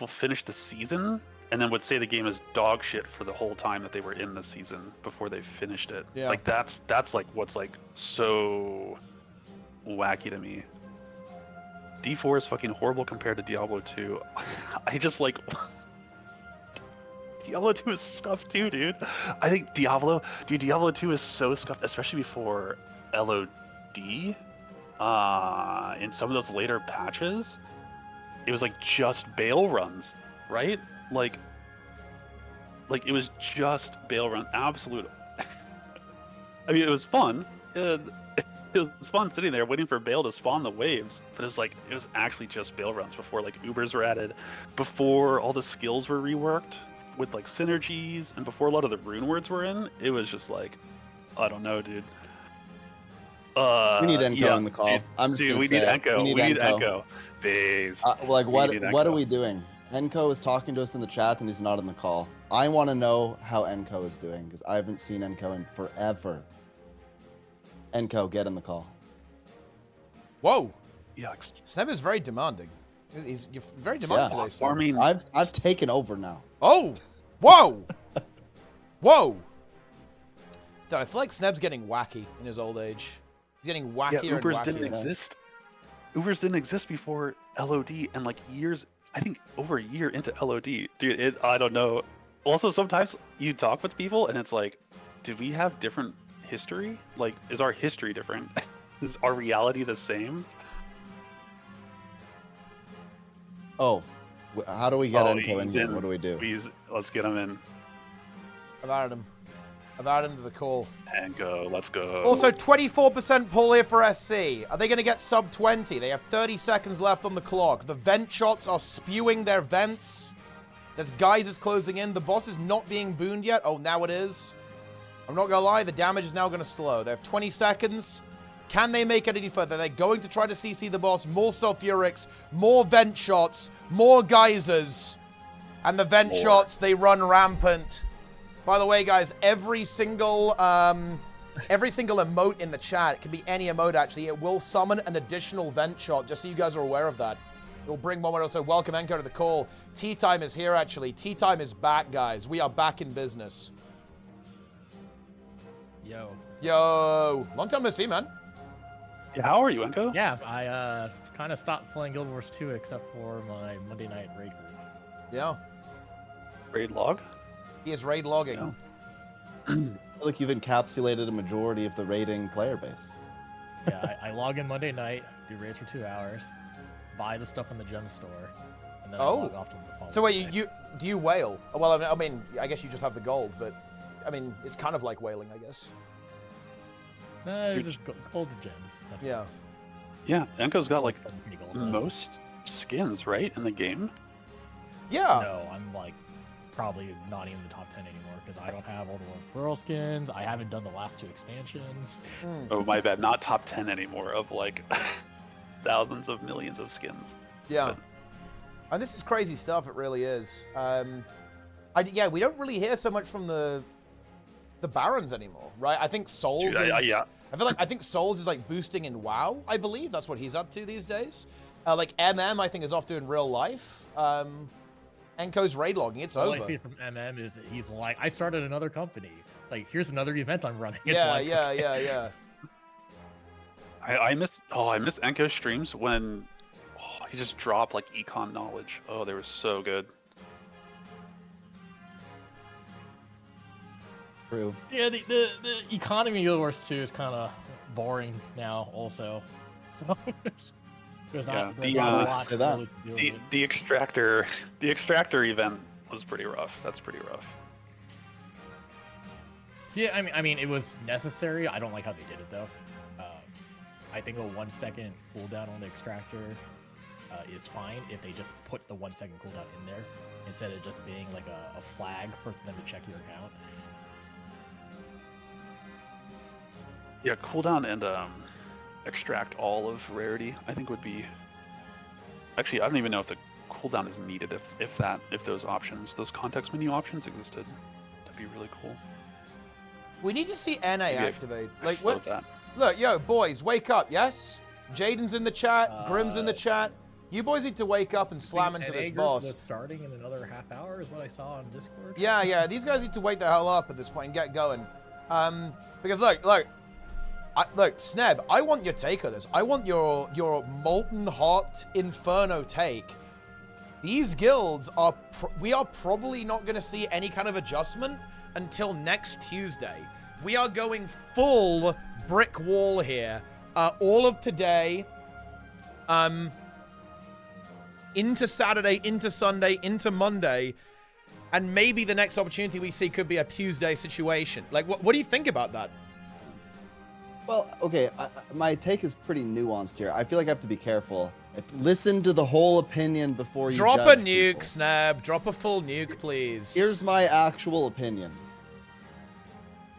finish the season and then would say the game is dog shit for the whole time that they were in the season before they finished it. Yeah. Like that's like what's like so wacky to me. D4 is fucking horrible compared to Diablo 2. I just like Diablo 2 is scuffed too, dude. I think Diablo 2 is so scuffed, especially before LOD. In some of those later patches, it was like just bail runs, right? Like it was just bail run, absolute. I mean, it was fun. It was fun sitting there waiting for bail to spawn the waves, but it was actually just bail runs before like Ubers were added, before all the skills were reworked with like synergies, and before a lot of the rune words were in. It was just like, I don't know, dude. We need Enko on the call. I'm just gonna say we need Enko. Phase. What are we doing? Enko is talking to us in the chat and he's not on the call. I want to know how Enko is doing because I haven't seen Enko in forever. Enko, get in the call. Whoa. Yucks. Sneb is very demanding. You're very demanding today, Sneb. I mean, I've taken over now. Oh! Whoa! Whoa! Dude, I feel like Sneb's getting wacky in his old age. He's getting wackier and wackier. Didn't exist. Ubers didn't exist before LOD, and like years, I think over a year into LOD. Dude, I don't know. Also, sometimes you talk with people and it's like, do we have different history? Like, is our history different? Is our reality the same? Oh, how do we get Enko in here? What do we do? Let's get him in. I've added him. I've added him to the call. Enko, let's go. Also, 24% pull here for SC. Are they going to get sub 20? They have 30 seconds left on the clock. The vent shots are spewing their vents. There's geysers closing in. The boss is not being booned yet. Oh, now it is. I'm not going to lie. The damage is now going to slow. They have 20 seconds. Can they make it any further? They're going to try to CC the boss. More sulfurics, more vent shots, more geysers. And the vent shots, they run rampant. By the way, guys, every single emote in the chat, it can be any emote actually, it will summon an additional vent shot, just so you guys are aware of that. It will bring one more. Also, welcome Enko to the call. Tea time is here actually. Tea time is back, guys. We are back in business. Yo. Yo. Long time no see, man. Yeah, how are you, Enko? Yeah, I kind of stopped playing Guild Wars 2 except for my Monday night raid group. Yeah. Raid log? He is raid logging. Yeah. I feel like you've encapsulated a majority of the raiding player base. Yeah, I log in Monday night, do raids for 2 hours, buy the stuff in the gem store, and then I log off to the following So wait, day. do you whale? Well, I mean, I guess you just have the gold, but I mean, it's kind of like whaling, I guess. Just gold to gems. Yeah. Yeah, Enko's got like Pretty gold, most skins, right, in the game? Yeah. No, I'm like probably not even in the top 10 anymore because I don't have all the referral skins. I haven't done the last 2 expansions. Oh, my bad. Not top 10 anymore of like thousands of millions of skins. Yeah. And this is crazy stuff. It really is. Yeah, we don't really hear so much from the Barons anymore, right? I think Souls Dude, is... I think Souls is like boosting in WoW, I believe. That's what he's up to these days. Like MM, I think, is off doing real life. Enko's raid logging. It's All over. I see from MM is he's like, I started another company. Like, here's another event I'm running. It's Yeah, like, yeah, okay. yeah. I miss Enko streams when he just dropped like econ knowledge. Oh, they were so good. True. Yeah, the economy of Guild Wars 2 is kind of boring now also. So there's not a lot say that. really to do with it. The extractor event was pretty rough. That's pretty rough. Yeah, I mean, it was necessary. I don't like how they did it though. I think a 1 second cooldown on the extractor is fine if they just put the 1 second cooldown in there instead of just being like a flag for them to check your account. Yeah, cooldown and extract all of rarity, I think would be. Actually, I don't even know if the cooldown is needed if those options, those context menu options existed. That'd be really cool. We need to see NA activate. Like, what? That. Look, yo, boys, wake up, yes? Jaden's in the chat. Grim's in the chat. You boys need to wake up and slam into this boss. Was starting in another half hour is what I saw on Discord. Yeah, these guys need to wake the hell up at this point and get going. Because look, Sneb, I want your take on this. I want your molten hot inferno take. These guilds are, we are probably not going to see any kind of adjustment until next Tuesday. We are going full brick wall here. All of today, into Saturday, into Sunday, into Monday, and maybe the next opportunity we see could be a Tuesday situation. Like, what do you think about that? Well, okay, my take is pretty nuanced here. I feel like I have to be careful. Listen to the whole opinion before you Drop a judge nuke, people. Snab. Drop a full nuke, please. Here's my actual opinion.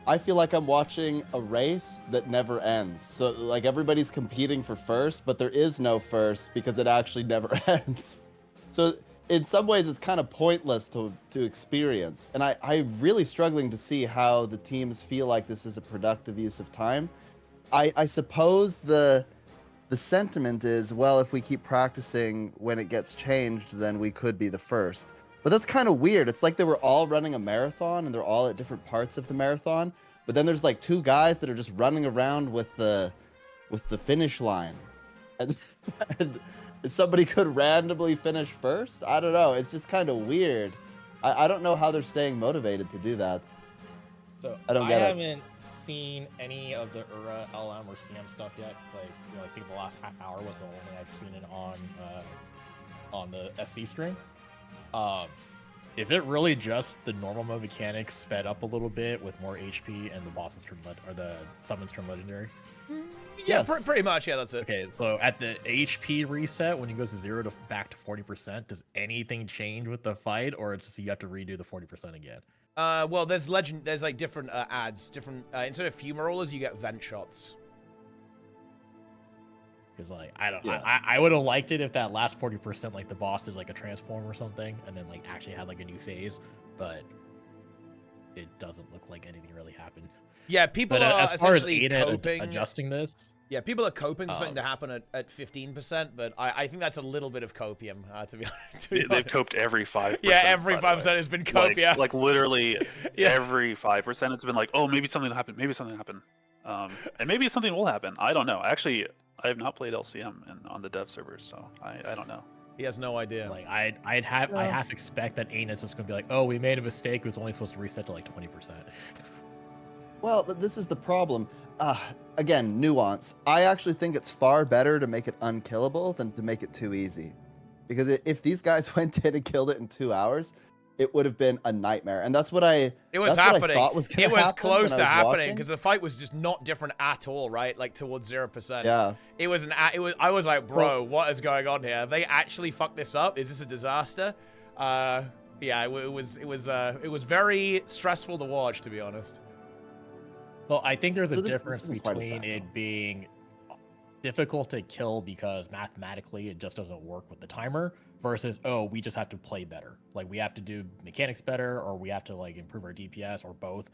I feel like I'm watching a race that never ends. So, like, everybody's competing for first, but there is no first because it actually never ends. So, in some ways, it's kind of pointless to experience. And I'm really struggling to see how the teams feel like this is a productive use of time. I suppose the sentiment is, well, if we keep practicing when it gets changed, then we could be the first. But that's kind of weird. It's like they were all running a marathon and they're all at different parts of the marathon. But then there's like 2 guys that are just running around with the finish line. And somebody could randomly finish first? I don't know. It's just kind of weird. I don't know how they're staying motivated to do that. So I don't get it. haven't seen any of the URA, LM, or CM stuff yet. Like, you know, I think the last half hour was the only I've seen it on the SC stream. Is it really just the normal mode mechanics sped up a little bit with more HP and the bosses turn or the summons turn legendary? Yeah, Yes. pretty much. Yeah, that's it. Okay, so at the HP reset, when it goes to 0 to back to 40%, does anything change with the fight, or it's just you have to redo the 40% again? Well, there's like different ads. Different instead of fumarolas, you get vent shots. Because like I don't, Yeah. I would have liked it if that last 40% like the boss did like a transform or something, and then like actually had like a new phase, but it doesn't look like anything really happened. Yeah, people But are as far as essentially ArenaNet coping. adjusting this, Yeah, people are coping for something to happen at 15%, but I think that's a little bit of copium, to be honest. They've coped every 5%. Yeah, every by the way. 5% has been copia. Like literally Yeah. every 5%, it's been like, oh, maybe something will happen. Maybe something will happen. And maybe something will happen. I don't know. Actually, I have not played LCM on the dev servers, so I don't know. He has no idea. like I half expect that ArenaNet's just gonna be like, oh, we made a mistake. It was only supposed to reset to like 20%. Well, but this is the problem. Again, nuance. I actually think it's far better to make it unkillable than to make it too easy. Because if these guys went in and killed it in 2 hours, it would have been a nightmare. And that's what I It was that's happening. What I thought was gonna It was happen close when to I was happening watching. because the fight was just not different at all, right? Like towards 0%. Yeah. It was I was like, bro, what is going on here? Have they actually fucked this up? Is this a disaster? Yeah, it was very stressful to watch, to be honest. Well, I think there's a So this difference isn't quite as between bad, it though. being difficult to kill because mathematically it just doesn't work with the timer versus, oh, we just have to play better. Like we have to do mechanics better, or we have to like improve our DPS, or both.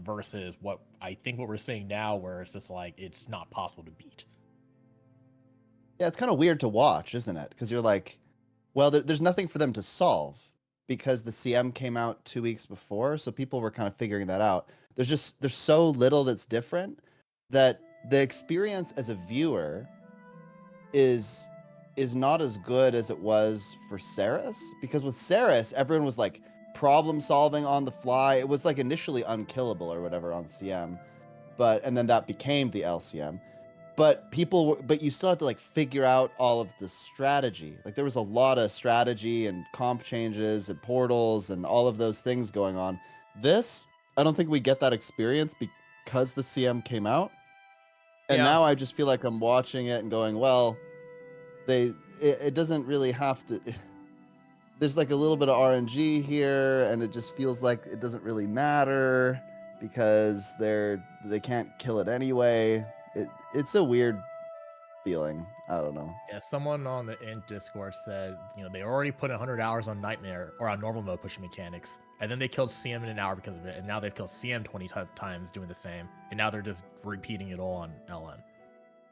Versus what I think what we're seeing now, where it's just like it's not possible to beat. Yeah, it's kind of weird to watch, isn't it? Because you're like, well, there's nothing for them to solve because the CM came out 2 weeks before, so people were kind of figuring that out. There's so little that's different that the experience as a viewer is not as good as it was for Saris, because with Saris everyone was like problem solving on the fly. It was like initially unkillable or whatever on CM, and then that became the LCM. But you still had to like figure out all of the strategy. Like there was a lot of strategy and comp changes and portals and all of those things going on. This, I don't think we get that experience because the CM came out. And now I just feel like I'm watching it and going, well, it doesn't really have to. There's like a little bit of RNG here, and it just feels like it doesn't really matter because they can't kill it anyway. It's a weird feeling. I don't know. Yeah, someone on the Discord said, they already put 100 hours on Nightmare or on normal mode pushing mechanics, and then they killed CM in an hour because of it, and now they've killed CM 20 times doing the same, and now they're just repeating it all on LN.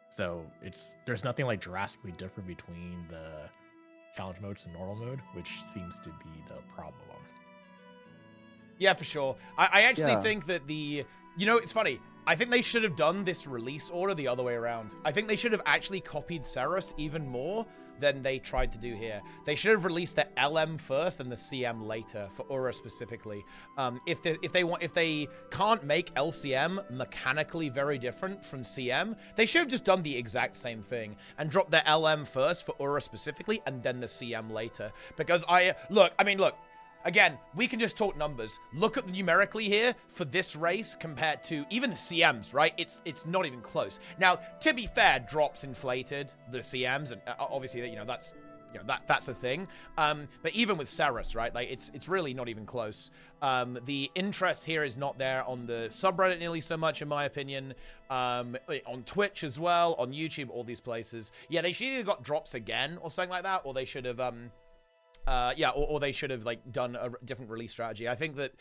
So there's nothing like drastically different between the challenge modes and normal mode, which seems to be the problem. Yeah, for sure. I actually think that it's funny. I think they should have done this release order the other way around. I think they should have actually copied Saros even more than they tried to do here. They should have released the LM first and the CM later for URA specifically. If they can't make LCM mechanically very different from CM, they should have just done the exact same thing and dropped the LM first for URA specifically and then the CM later. Because look. Again, we can just talk numbers. Look at numerically here for this race compared to even the CMs, right? It's not even close. Now, to be fair, drops inflated the CMs, and obviously, that's a thing. But even with Saris, right? Like it's really not even close. The interest here is not there on the subreddit nearly so much, in my opinion. On Twitch as well, on YouTube, all these places. Yeah, they should have got drops again or something like that, or they should have or they should have like done a different release strategy. I think that,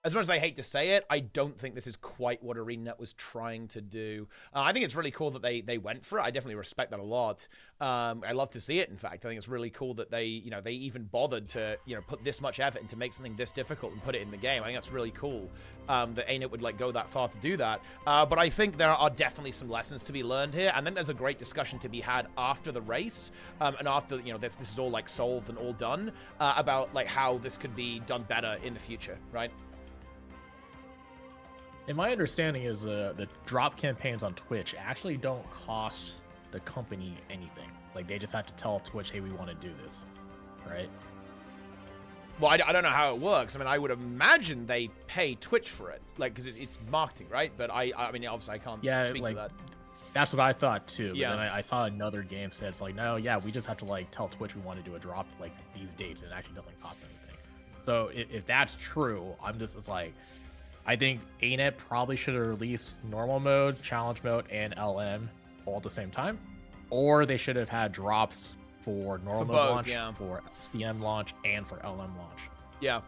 as much as I hate to say it, I don't think this is quite what ArenaNet was trying to do. I think it's really cool that they went for it. I definitely respect that a lot. I love to see it. In fact, I think it's really cool that they even bothered to put this much effort into make something this difficult and put it in the game. I think that's really cool that ArenaNet would like go that far to do that. But I think there are definitely some lessons to be learned here, and then there's a great discussion to be had after the race and after this is all like solved and all done about like how this could be done better in the future, right? And my understanding is the drop campaigns on Twitch actually don't cost the company anything. Like they just have to tell Twitch, hey, we want to do this, right? Well, I don't know how it works. I mean, I would imagine they pay Twitch for it, like because it's marketing, right? But I mean, obviously, I can't speak to that. That's what I thought too. But yeah. Then I saw another game said it's like, no, yeah, we just have to like tell Twitch we want to do a drop like these dates, and it actually doesn't cost anything. So if that's true, it's like, I think ArenaNet probably should have released normal mode, challenge mode, and LM all at the same time. or they should have had drops for normal For mode both, launch, yeah. for SPM launch, and for LM launch. Yeah.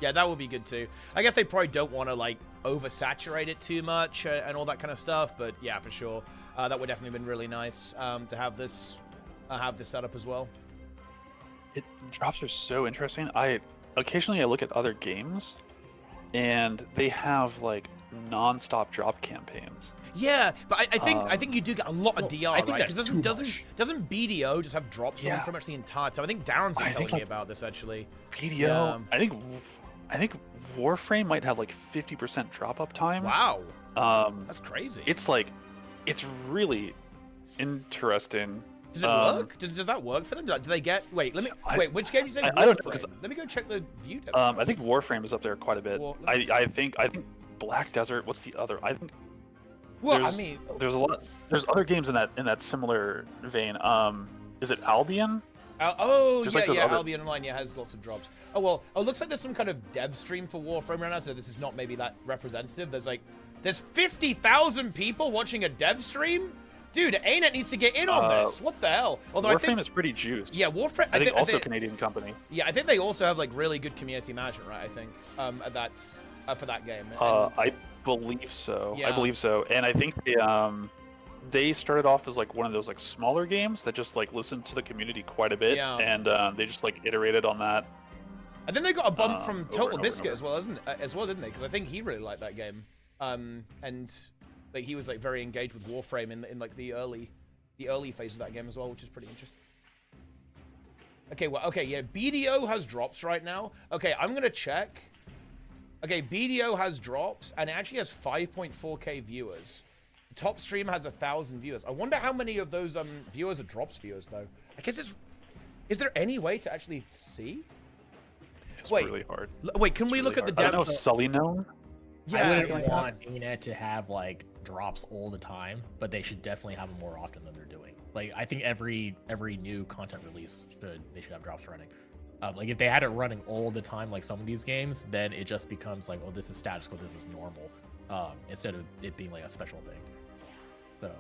Yeah, that would be good too. I guess they probably don't want to like oversaturate it too much and all that kind of stuff, but yeah, for sure. That would definitely have been really nice to have this set up as well. Drops are so interesting. Occasionally I look at other games, and they have like non-stop drop campaigns. Yeah, but I think you do get a lot of DR, I think right? Because that's too doesn't BDO just have drops on Yeah. pretty much the entire time? I think Darren's was I telling think, me like, about this actually. BDO. Yeah. I think Warframe might have like 50% drop up time. Wow, Um, that's crazy. it's really interesting. Does it work? Does that work for them? Do they get? Wait, which game did you say? I don't know, Warframe? Let me go check the view. I think Warframe is up there quite a bit. Well, I think Black Desert. What's the other? I think Well, I there's- mean, there's a lot. There's other games in that similar vein. Is it Albion? Just like those other- Albion Online has lots of drops. Oh well, it looks like there's some kind of dev stream for Warframe right now, so this is not maybe that representative. There's 50,000 people watching a dev stream. Dude, ArenaNet needs to get in on this. What the hell? Although Warframe I think, is pretty juiced. yeah, Warframe. I think also a Canadian company. Yeah, I think they also have like really good community management, right? I think for that game. I believe so. Yeah. I believe so. And I think they started off as like one of those like smaller games that just like listened to the community quite a bit, Yeah. and they just like iterated on that. I think they got a bump from over Total and over Biscuit and over. as well, didn't they? Because I think he really liked that game. And like he was like very engaged with Warframe in like the early phase of that game as well, which is pretty interesting. Okay, well, okay, yeah, BDO has drops right now. Okay, I'm gonna check. Okay, BDO has drops, and it actually has 5.4K viewers. The top stream has 1,000 viewers. I wonder how many of those viewers are drops viewers though. I guess is there any way to actually see? It's Wait. really hard. Wait, can It's we really look at the hard. I depth? don't know if Sully known. Yeah, I wouldn't like want ArenaNet to have like drops all the time, but they should definitely have them more often than they're doing. Like I think every new content release they should have drops running. Like if they had it running all the time, like some of these games, then it just becomes like, oh, this is status quo, this is normal, instead of it being like a special thing. So,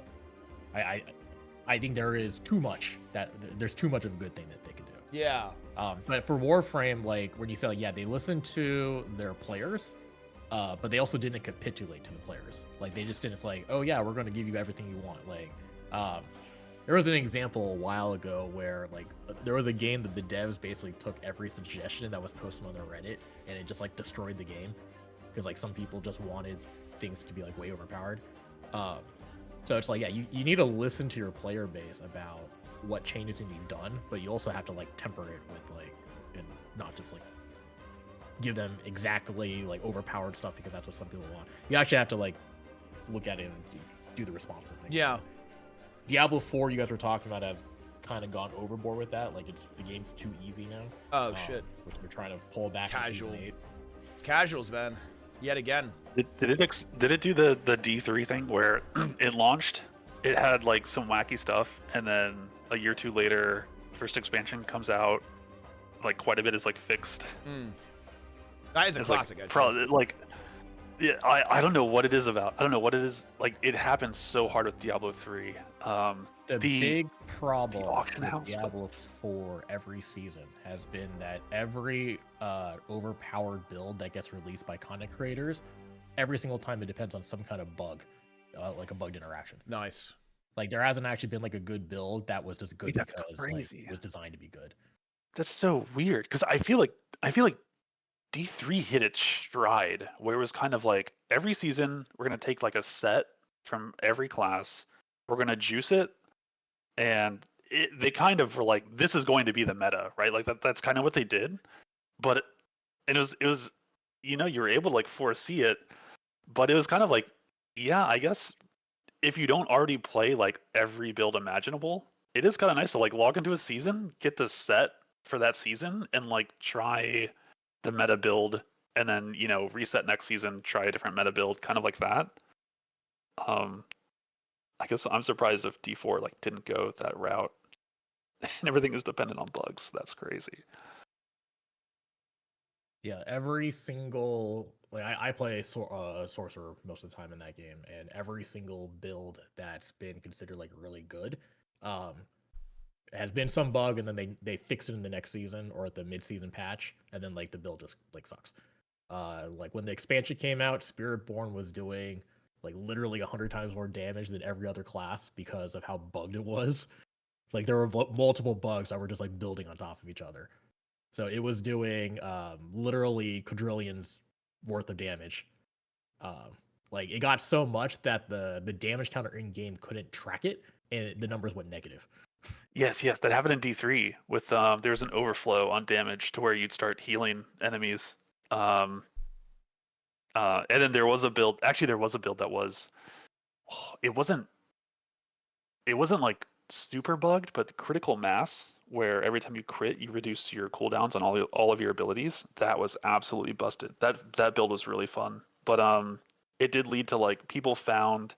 I think there's too much of a good thing that they could do. Yeah. But for Warframe, like when you say, like, yeah, they listened to their players, but they also didn't capitulate to the players. Like they just didn't like, oh yeah, we're going to give you everything you want. Like, there was an example a while ago where like there was a game that the devs basically took every suggestion that was posted on their Reddit and it just like destroyed the game because like some people just wanted things to be like way overpowered. So it's like, yeah, you need to listen to your player base about what changes need to be done, but you also have to like temper it with like, and not just like give them exactly like overpowered stuff because that's what some people want. You actually have to like look at it and do the responsible thing. Yeah. Diablo 4, you guys were talking about, has kind of gone overboard with that. Like the game's too easy now. Oh shit. Which they're trying to pull back. Casual. In Season 8. It's casuals, man. Yet again. Did it do the D3 thing where it launched? It had like some wacky stuff, and then a year or two later, first expansion comes out. Like quite a bit is like fixed. That is a It's classic. Like, actually. probably like, yeah, I don't know what it is about. I don't know what it is. Like it happens so hard with Diablo 3. The big problem auction with house, but- Diablo 4 every season has been that every overpowered build that gets released by content creators, every single time it depends on some kind of bug, like a bugged interaction. Nice. Like there hasn't actually been like a good build that was just good Wait, that's because like, crazy. it was designed to be good. That's so weird because I feel like D3 hit its stride where it was kind of like every season we're gonna take like a set from every class, we're gonna juice it, and they kind of were like, this is going to be the meta, right? Like that's kind of what they did, but it was you know, you were able to like foresee it, but it was kind of like, yeah, I guess if you don't already play like every build imaginable, it is kind of nice to like log into a season, get the set for that season, and like try the meta build, and then you know reset next season, try a different meta build, kind of like that. I guess I'm surprised if D4 like didn't go that route, and everything is dependent on bugs. That's crazy. Yeah, every single like I play sorcerer most of the time in that game, and every single build that's been considered like really good, has been some bug, and then they fix it in the next season or at the mid-season patch, and then like the build just like sucks. Like when the expansion came out, Spiritborn was doing like literally 100 times more damage than every other class because of how bugged it was. Like there were multiple bugs that were just like building on top of each other. So it was doing literally quadrillions worth of damage. Like it got so much that the damage counter in game couldn't track it, and the numbers went negative. Yes, that happened in D3 with there was an overflow on damage to where you'd start healing enemies. And then there was a build. Actually, there was a build that was. It wasn't like super bugged, but critical mass, where every time you crit, you reduce your cooldowns on all of your abilities. That was absolutely busted. That build was really fun, but it did lead to like people found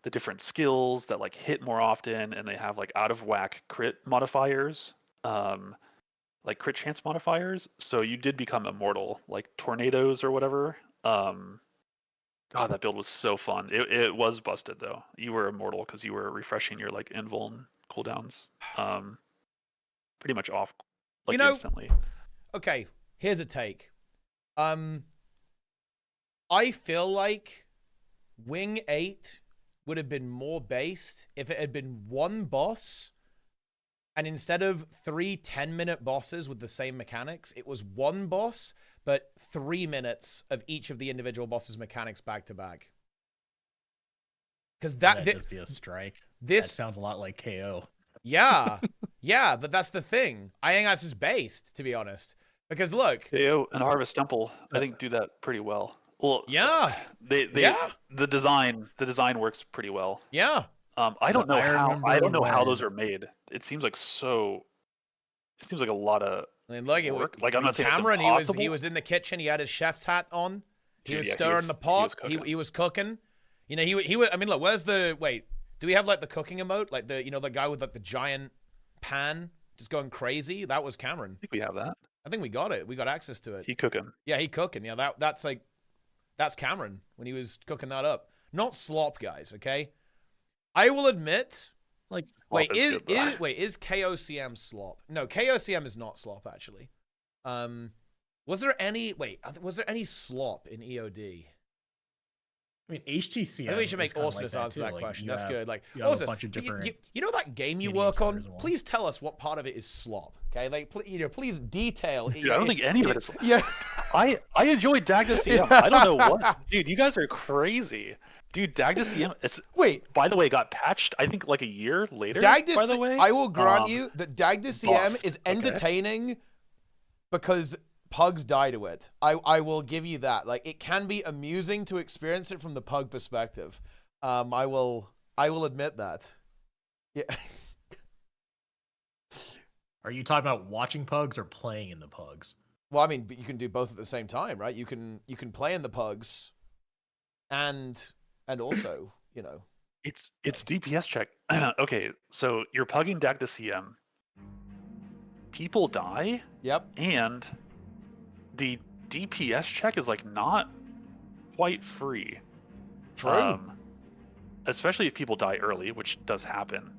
the different skills that like hit more often, and they have like out of whack crit modifiers, like crit chance modifiers. So you did become immortal, like tornadoes or whatever. God, that build was so fun. It was busted though. You were immortal because you were refreshing your like invuln cooldowns, pretty much off, like instantly. Okay, here's a take. I feel like Wing 8 would have been more based if it had been one boss, and instead of 3 10-minute bosses with the same mechanics, it was one boss, but 3 minutes of each of the individual bosses' mechanics back to back. Because that'd just be a strike. That sounds a lot like KO. Yeah, yeah, but that's the thing. I think that's just based, to be honest. Because look, KO and Harvest Temple, I think do that pretty well. Well, yeah, the design works pretty well. Yeah. I don't know how those are made. It seems like a lot of work. Like I'm not saying Cameron, he was in the kitchen. He had his chef's hat on. He was stirring the pot. He was cooking. You know, he was. I mean, look, where's the wait? Do we have like the cooking emote, like the the guy with like the giant pan just going crazy? That was Cameron. I think we have that. I think we got it. We got access to it. He cooking. Yeah, he cooking. Yeah, that's Cameron when he was cooking that up. Not slop, guys. Okay. I will admit, like, wait, is KOCM slop? No, KOCM is not slop, actually. Was there any slop in EOD? I mean, HTCM. I think we should make Orsinus answer that question. That's good. Like, you have a bunch of different. You know that game you work on? Please tell us what part of it is slop. Okay, like, please detail. Dude, I don't think any of it is. Yeah, I enjoyed DagdaCM. I don't know what, dude. You guys are crazy. Dude, DagdaCM. By the way, got patched. I think like a year later. By the way, I will grant you that DagdaCM is entertaining because pugs die to it. I will give you that. Like, it can be amusing to experience it from the pug perspective. I will admit that. Yeah. Are you talking about watching pugs or playing in the pugs? Well, I mean, you can do both at the same time, right? You can play in the pugs, and also, it's DPS check. Okay, so you're pugging DagdaCM. People die. Yep. And the DPS check is like not quite free. True. Especially if people die early, which does happen.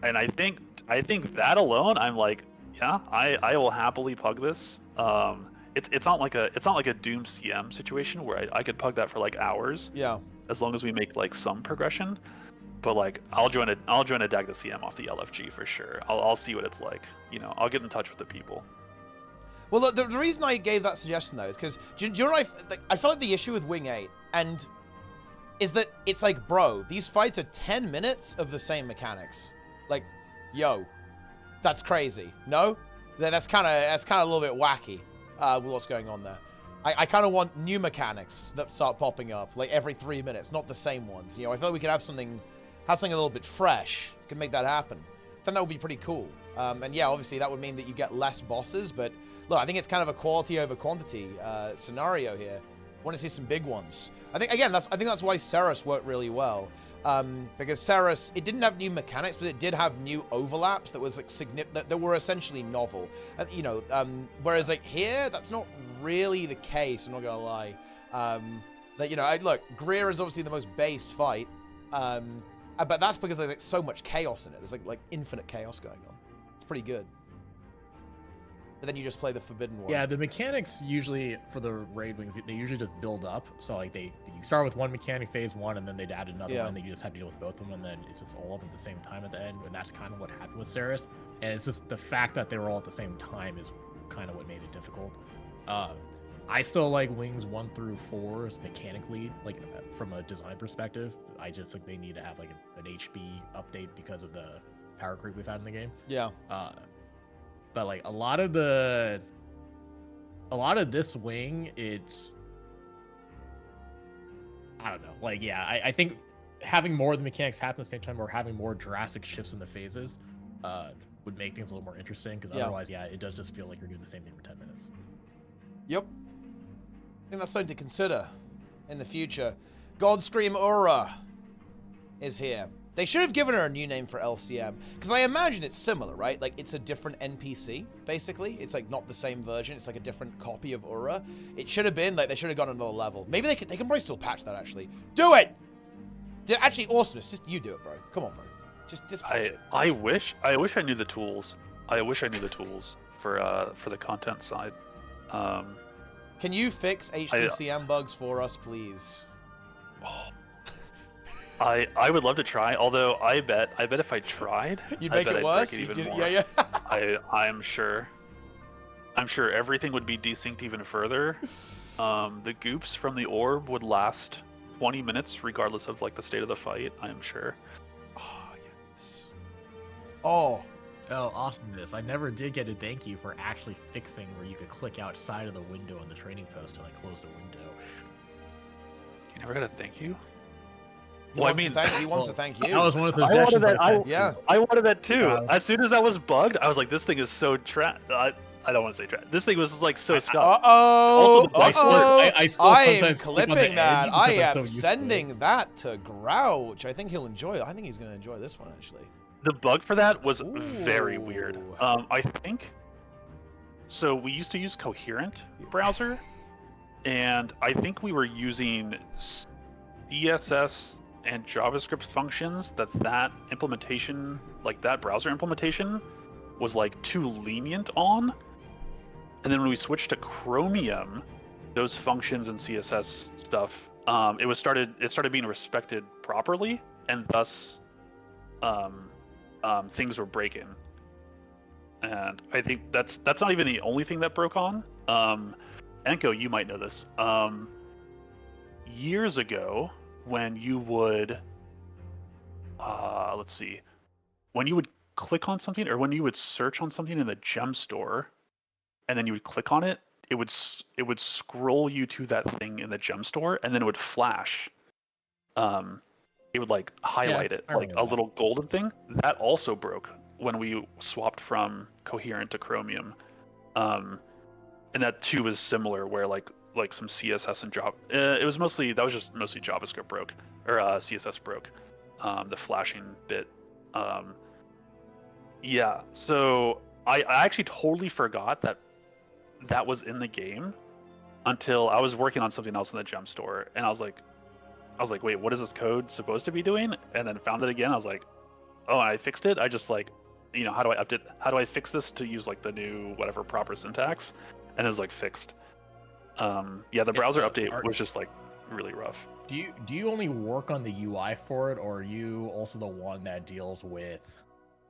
And I think that alone, I'm like, yeah, I will happily pug this. It's not like a Doom CM situation where I could pug that for like hours. Yeah. As long as we make like some progression. But like I'll join a DagdaCM off the LFG for sure. I'll see what it's like. I'll get in touch with the people. Well, look, the reason I gave that suggestion though is because do you know what I felt like the issue with Wing 8 and is that it's like, bro, these fights are 10 minutes of the same mechanics. Like, yo, that's crazy. No, that's kind of a little bit wacky with what's going on there. I kind of want new mechanics that start popping up like every 3 minutes, not the same ones. I feel like we could have something a little bit fresh. Could make that happen. I think that would be pretty cool. And yeah, obviously that would mean that you get less bosses, but look, I think it's kind of a quality over quantity scenario here. I want to see some big ones. I think that's why Ceres worked really well. Because Ceres, it didn't have new mechanics, but it did have new overlaps that was like that were essentially novel. Whereas like here, that's not really the case. I'm not gonna lie. That, you know, look, Greer is obviously the most based fight, but that's because there's like so much chaos in it. There's like infinite chaos going on. It's pretty good. But then you just play the forbidden one. Yeah, the mechanics usually for the raid wings, they usually just build up. So like you start with one mechanic phase 1, and then they'd add another one. Then you just have to deal with both of them, and then it's just all up at the same time at the end. And that's kind of what happened with Ceres. And it's just the fact that they were all at the same time is kind of what made it difficult. I still like wings 1 through 4 mechanically, like from a design perspective. I just think they need to have like an HB update because of the power creep we've had in the game. Yeah. But like a lot of this wing, it's, I don't know. Like, yeah, I think having more of the mechanics happen at the same time, or having more drastic shifts in the phases, would make things a little more interesting. Because otherwise, yeah, it does just feel like you're doing the same thing for 10 minutes. Yep. I think that's something to consider in the future. Godscream Aura is here. They should have given her a new name for LCM, because I imagine it's similar, right? Like, it's a different NPC, basically. It's, like, not the same version. It's, like, a different copy of Aura. It should have been, like, they should have gone another level. Maybe they can probably still patch that, actually. Do it! Actually, Awesomeness, just you do it, bro. Come on, bro. Just patch it. I wish I knew the tools. I wish I knew the tools for the content side. Can you fix HCCM bugs for us, please? I would love to try, although I bet if I tried, you'd make it worse. Break it even more. Yeah. I'm sure everything would be desynced even further. The goops from the orb would last 20 minutes, regardless of like the state of the fight. I'm sure. Oh yes. Oh, awesomeness! I never did get a thank you for actually fixing where you could click outside of the window on the training post to like close the window. You never got a thank you? He wants to thank you. That was one of the suggestions I sent. Yeah. I wanted that too. As soon as that was bugged, I was like, this thing is so I don't want to say trash. This thing was like so scuffed. I am clipping that. I am sending that to Grouch. I think he'll enjoy it. I think he's going to enjoy this one, actually. The bug for that was very weird. I think, so we used to use Coherent browser, and I think we were using CSS and JavaScript functions. That implementation, like that browser implementation, was like too lenient on. And then when we switched to Chromium, those functions and CSS stuff, it started being respected properly, and thus things were breaking. And I think that's not even the only thing that broke on. Enko, you might know this. Years ago, when you would, when you would click on something, or when you would search on something in the gem store, and then you would click on it, it would scroll you to that thing in the gem store, and then it would flash. It would like highlight it, like a little golden thing. That also broke when we swapped from Coherent to Chromium. And that too was similar, where like some CSS and Java. That was mostly JavaScript broke, or CSS broke, the flashing bit. Yeah, so I actually totally forgot that was in the game until I was working on something else in the gem store, and I was like, wait, what is this code supposed to be doing? And then found it again. I was like, oh, I fixed it. I just like, how do I update? How do I fix this to use like the new whatever proper syntax? And it was like fixed. The browser update was just like really rough. Do you only work on the UI for it, or are you also the one that deals with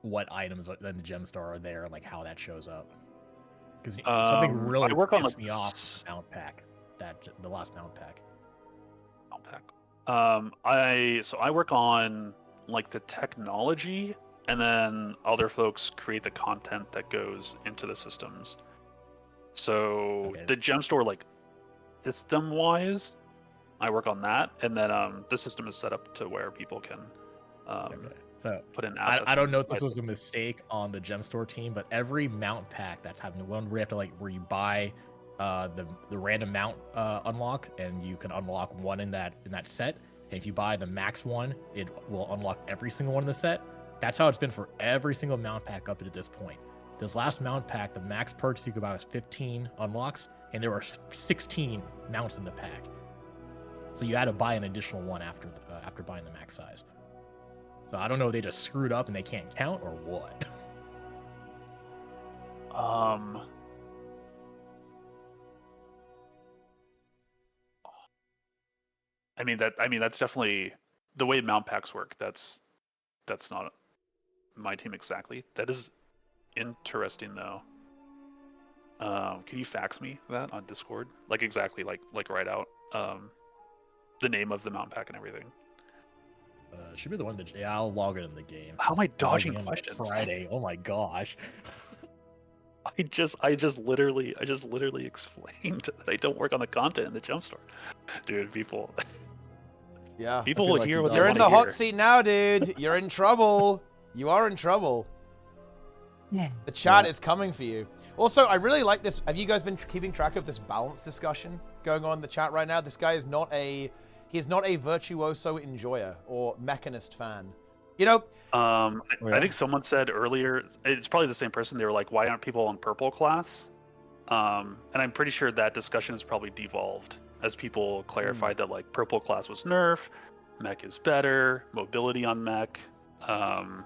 what items in the gem store are there and like how that shows up? Because something really pissed me off mount pack, the last mount pack. I work on like the technology, and then other folks create the content that goes into the systems. So the gem store, like system wise, I work on that, and then the system is set up to where people can so put in assets. I don't know if this was a mistake on the gem store team, but every mount pack that's having one where you have to where you buy the random mount unlock, and you can unlock one in that set, and if you buy the max one, it will unlock every single one in the set. That's how it's been for every single mount pack up to this point. This last mount pack, the max purchase you could buy was 15 unlocks, and there were 16 mounts in the pack. So you had to buy an additional one after buying the max size. So I don't know if they just screwed up and they can't count or what. I mean that's definitely the way mount packs work. That's not my team exactly. That is interesting though. Can you fax me that on Discord? Like exactly, like write out the name of the mount pack and everything. Should be the one that I'll log it in the game. How am I dodging Logging in questions? Friday. Oh my gosh. I just literally explained that I don't work on the content in the Jumpstart. Dude, people. Yeah. People will hear what they You're in want the to hot hear. seat now, dude. You're in trouble. You are in trouble. The chat is coming for you. Also, I really like this. Have you guys been keeping track of this balance discussion going on in the chat right now? This guy is not a virtuoso enjoyer or mechanist fan. You know, I think someone said earlier, it's probably the same person. They were like, "Why aren't people on purple class?" And I'm pretty sure that discussion has probably devolved as people clarified that like purple class was nerf, mech is better, mobility on mech. I'm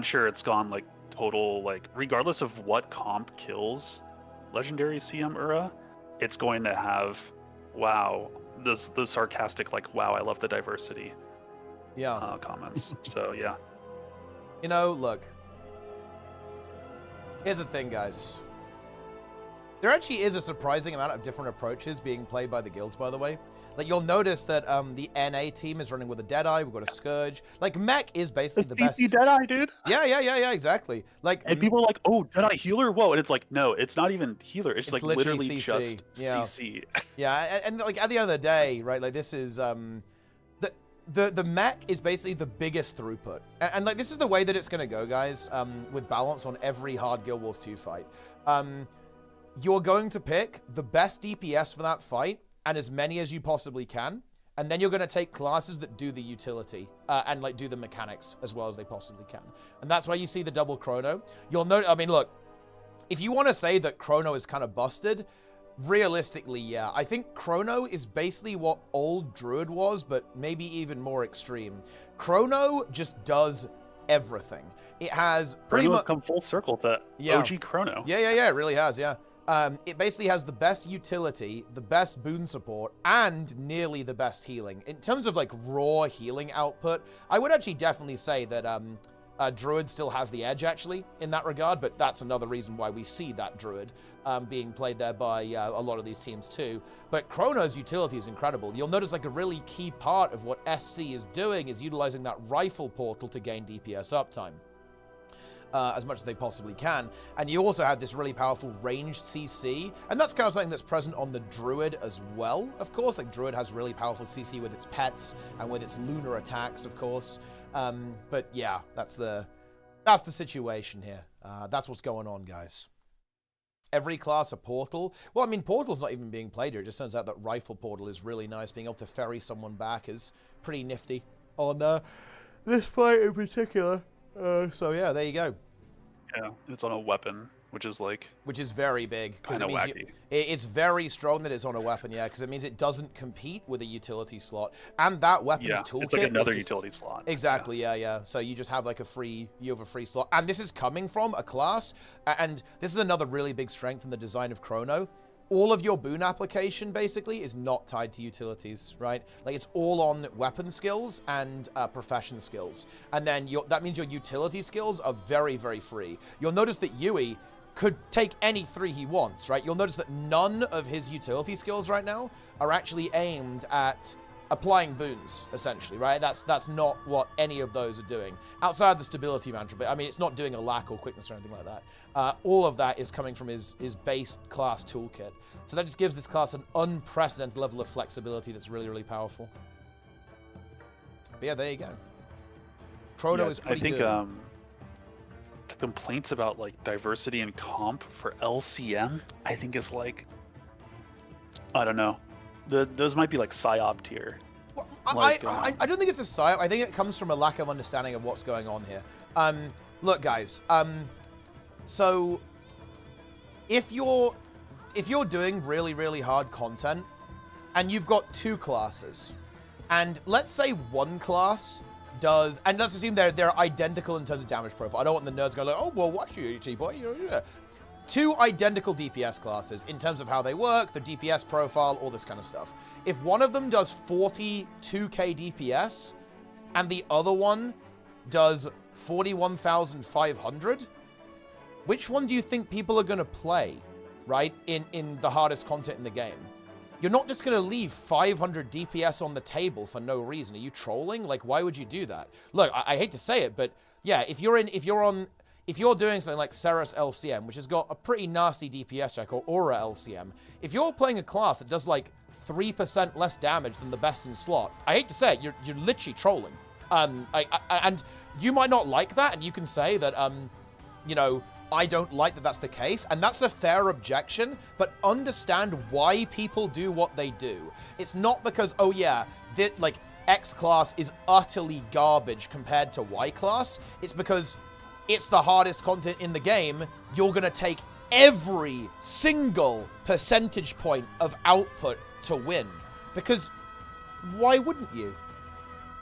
sure it's gone like total like regardless of what comp kills legendary CM URA, it's going to have the sarcastic like wow, I love the diversity. Yeah. Comments. So yeah. You know, look. Here's the thing, guys. There actually is a surprising amount of different approaches being played by the guilds, by the way. Like, you'll notice that the NA team is running with a Deadeye. We've got a Scourge. Like, mech is basically the best. Deadeye, dude. Yeah, exactly. Like, and people are like, oh, Deadeye healer? Whoa. And it's like, no, it's not even healer. It's like literally CC. just Yeah. CC. Yeah, and like, at the end of the day, right, like, this is, the mech is basically the biggest throughput. And like, this is the way that it's going to go, guys, with balance on every hard Guild Wars 2 fight. You're going to pick the best DPS for that fight, and as many as you possibly can, and then you're going to take classes that do the utility and like do the mechanics as well as they possibly can. And that's why you see the double chrono. You'll note, I mean, look, if you want to say that chrono is kind of busted, realistically, yeah. I think chrono is basically what old druid was, but maybe even more extreme. Chrono just does everything. It has pretty much come full circle to OG chrono. Yeah, it really has, yeah. It basically has the best utility, the best boon support, and nearly the best healing. In terms of like raw healing output, I would actually definitely say that Druid still has the edge actually in that regard, but that's another reason why we see that Druid being played there by a lot of these teams too. But Chrono's utility is incredible. You'll notice like a really key part of what SC is doing is utilizing that rifle portal to gain DPS uptime. As much as they possibly can. And you also have this really powerful ranged CC, and that's kind of something that's present on the Druid as well, of course. Like, Druid has really powerful CC with its pets and with its lunar attacks, of course. But yeah, that's the situation here. That's what's going on, guys. Every class a portal. Well, I mean, portal's not even being played here. It just turns out that rifle portal is really nice. Being able to ferry someone back is pretty nifty on this fight in particular. So yeah, there you go. Yeah, it's on a weapon, which is very big because it means it's very strong that it's on a weapon, yeah, because it means it doesn't compete with a utility slot, and that weapon's toolkit it's like another utility slot. Exactly, yeah. So you just have like a free slot, and this is coming from a class, and this is another really big strength in the design of Chrono. All of your boon application, basically, is not tied to utilities, right? Like, it's all on weapon skills and profession skills. And then that means your utility skills are very, very free. You'll notice that Yui could take any 3 he wants, right? You'll notice that none of his utility skills right now are actually aimed at applying boons, essentially, right? That's not what any of those are doing. Outside the stability mantra, but I mean, it's not doing a lack or quickness or anything like that. All of that is coming from his base class toolkit. So that just gives this class an unprecedented level of flexibility that's really, really powerful. But yeah, there you go. Chrono is pretty good. I think the complaints about like diversity and comp for LCM, I think is like, I don't know. Those might be like psyop tier. Well, I don't think it's a psyop. I think it comes from a lack of understanding of what's going on here. Look, guys. So if you're doing really, really hard content, and you've got 2 classes, and let's say one class does, and let's assume they're identical in terms of damage profile. I don't want the nerds going like, oh, well, watch you, T-boy. 2 identical DPS classes in terms of how they work, the DPS profile, all this kind of stuff. If one of them does 42k DPS, and the other one does 41,500, which one do you think people are going to play, right, in the hardest content in the game? You're not just going to leave 500 DPS on the table for no reason. Are you trolling? Like, why would you do that? Look, I hate to say it, but yeah, if you're doing something like Ceres LCM, which has got a pretty nasty DPS check, or Aura LCM, if you're playing a class that does like 3% less damage than the best in slot, I hate to say it, you're literally trolling. And you might not like that, and you can say that, you know, I don't like that that's the case, and that's a fair objection, but understand why people do what they do. It's not because, oh yeah, like, X class is utterly garbage compared to Y class. It's because it's the hardest content in the game. You're going to take every single percentage point of output to win. Because why wouldn't you?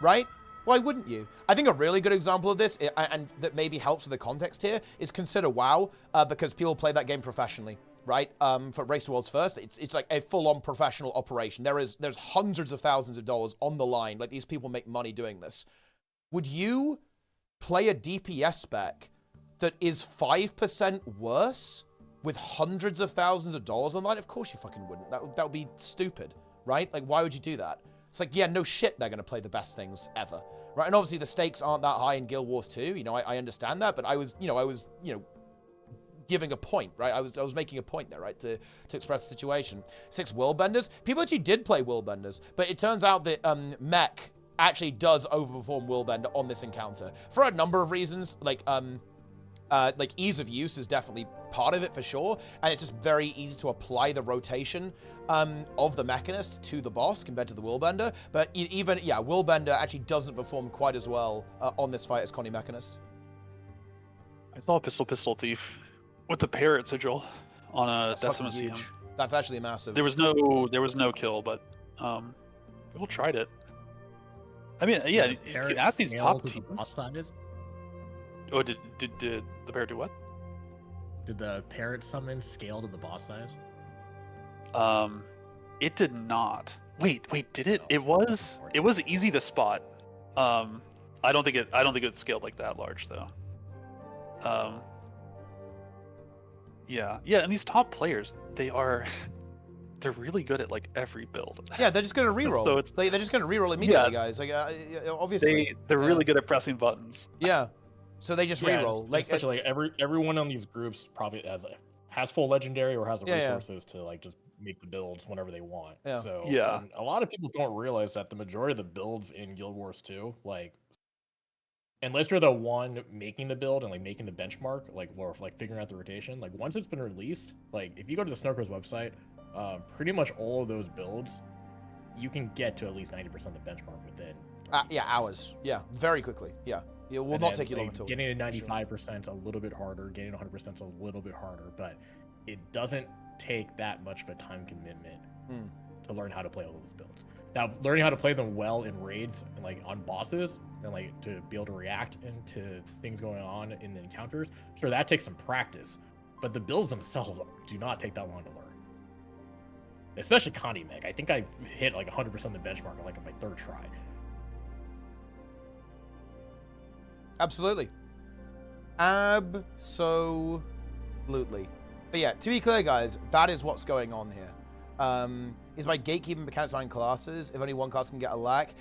Right? Why wouldn't you? I think a really good example of this, and that maybe helps with the context here, is consider WoW, because people play that game professionally, right? For Race to Worlds First, it's like a full-on professional operation. There's hundreds of thousands of dollars on the line. Like, these people make money doing this. Would you play a DPS spec that is 5% worse with hundreds of thousands of dollars online? Of course you fucking wouldn't. That would be stupid, right? Like, why would you do that? It's like, yeah, no shit they're going to play the best things ever, right? And obviously the stakes aren't that high in Guild Wars 2. You know, I understand that, but I was giving a point, right? I was making a point there, right? To express the situation. 6 Willbenders. People actually did play Willbenders, but it turns out that Mech actually does overperform Willbender on this encounter for a number of reasons. Like ease of use is definitely part of it for sure, and it's just very easy to apply the rotation of the Mechanist to the boss compared to the Willbender. But even, yeah, Willbender actually doesn't perform quite as well on this fight as Connie Mechanist. I saw a Pistol Thief with the Parrot Sigil on a That's Decimus fucking CM. huge. That's actually massive. There was no kill, but people tried it. I mean, yeah, if you ask these top teams. Oh, did the Parrot do what? Did the Parrot summon scale to the boss size? It did not. Wait, did it? It was easy to spot. I don't think it scaled like that large though. Yeah, and these top players, they're really good at like every build. Yeah, they're just gonna reroll. So they're just gonna reroll immediately, guys. Like, obviously, they're really good at pressing buttons. Yeah, so they just reroll. Like, especially everyone on these groups probably has full legendary or has the resources to like just make the builds whenever they want. Yeah. So yeah, a lot of people don't realize that the majority of the builds in Guild Wars 2, like, unless you're the one making the build and like making the benchmark, like, or like figuring out the rotation, like once it's been released, like if you go to the Snowcrow's website, pretty much all of those builds, you can get to at least 90% of the benchmark within. Hours. Yeah, very quickly. Yeah, it will not take you long at all. Getting to 95% a little bit harder, getting to 100% a little bit harder, but it doesn't take that much of a time commitment to learn how to play all those builds. Now, learning how to play them well in raids and like on bosses and like to be able to react into things going on in the encounters, sure, that takes some practice, but the builds themselves do not take that long to learn. Especially Connie Meg. I think I hit like 100% of the benchmark on like on my 3rd try. Absolutely. Absolutely. But yeah, to be clear, guys, that is what's going on here. Is by gatekeeping mechanics behind classes, if only one class can get a lack.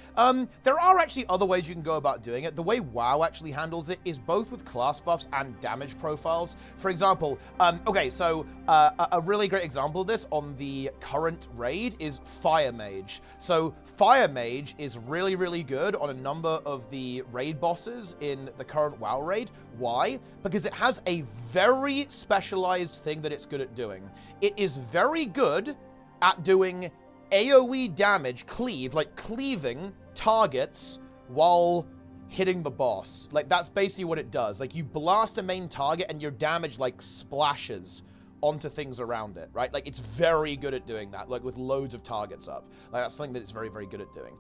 There are actually other ways you can go about doing it. The way WoW actually handles it is both with class buffs and damage profiles. For example, okay, so a really great example of this on the current raid is Fire Mage. So Fire Mage is really, really good on a number of the raid bosses in the current WoW raid. Why? Because it has a very specialized thing that it's good at doing. It is very good at doing AoE damage, cleaving targets while hitting the boss. Like, that's basically what it does. Like, you blast a main target and your damage, like, splashes onto things around it, right? Like, it's very good at doing that, like with loads of targets up. Like, that's something that it's very, very good at doing.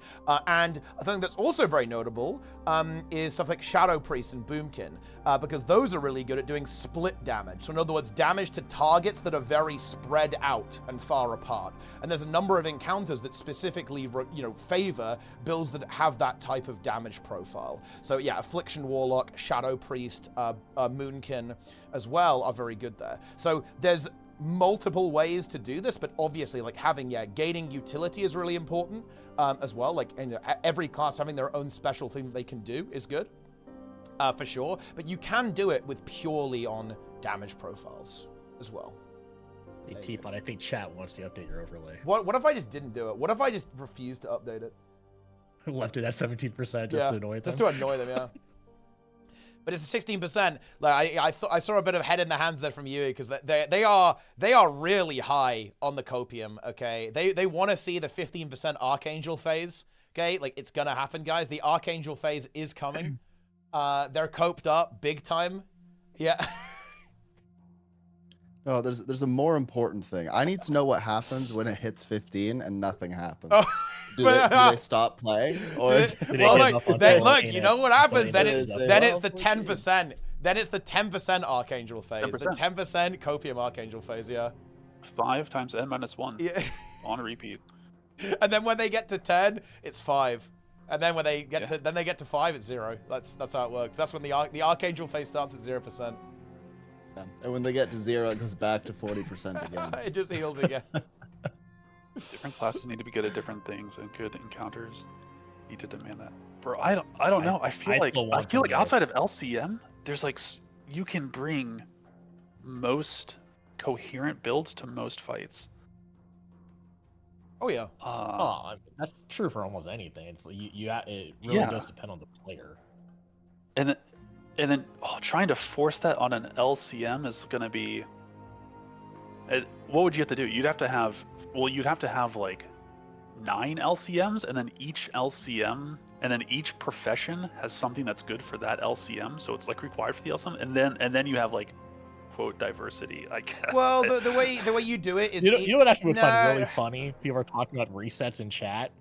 And a thing that's also very notable is stuff like Shadow Priest and Boomkin, because those are really good at doing split damage. So in other words, damage to targets that are very spread out and far apart. And there's a number of encounters that specifically, favor builds that have that type of damage profile. So yeah, Affliction Warlock, Shadow Priest, Moonkin as well are very good there. So there's multiple ways to do this, but obviously, like, gaining utility is really important as well. Like, every class having their own special thing that they can do is good, for sure. But you can do it with purely on damage profiles as well. Hey, Teapot, I think chat wants to update your overlay. What if I just didn't do it? What if I just refused to update it? Left it at 17% just to annoy them? Just to annoy them, yeah. But it's a 16%. Like, I saw a bit of head in the hands there from you, because they are really high on the copium. Okay, they want to see the 15% Archangel phase. Okay, like, it's gonna happen, guys. The Archangel phase is coming. They're coped up big time. Yeah. No, there's a more important thing. I need to know what happens when it hits 15 and nothing happens. Oh. Do they stop playing? Or Well, look, you know what happens? Then it's the 10%. Then it's the 10% Archangel phase. 10%. The 10% Copium Archangel phase, yeah. 5 times n-1. Yeah. On repeat. And then when they get to 10, it's 5. And then when they get to 5, it's 0. That's how it works. That's when the Archangel phase starts at 0%. And when they get to 0, it goes back to 40% again. It just heals again. Different classes need to be good at different things, and good encounters need to demand that. Bro, I don't know. I feel like outside of LCM, there's like, you can bring most coherent builds to most fights. Oh yeah. That's true for almost anything. It's like it really does depend on the player. And then trying to force that on an LCM is going to be. What would you have to do? You'd have to have like 9 LCMs, and then each LCM, and then each profession has something that's good for that LCM. So it's like required for the LCM, and then you have like, quote, diversity, I guess. Well, the way you do it is you know what actually would find really funny? People are talking about resets in chat.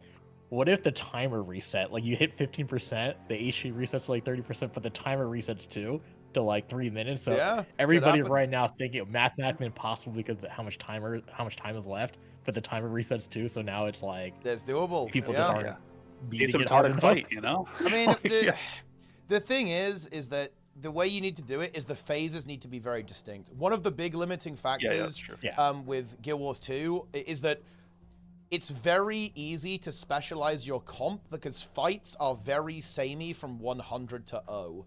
What if the timer reset? Like, you hit 15%, the HP resets to like 30%, but the timer resets too to like 3 minutes. So everybody right now thinking mathematically impossible because of how much time is left, but the timer resets too. So now it's like that's doable. People just aren't beating it hard and fight, you know. I mean, the thing is that the way you need to do it is the phases need to be very distinct. One of the big limiting factors with Guild Wars 2 is that it's very easy to specialize your comp because fights are very samey from 100 to 0.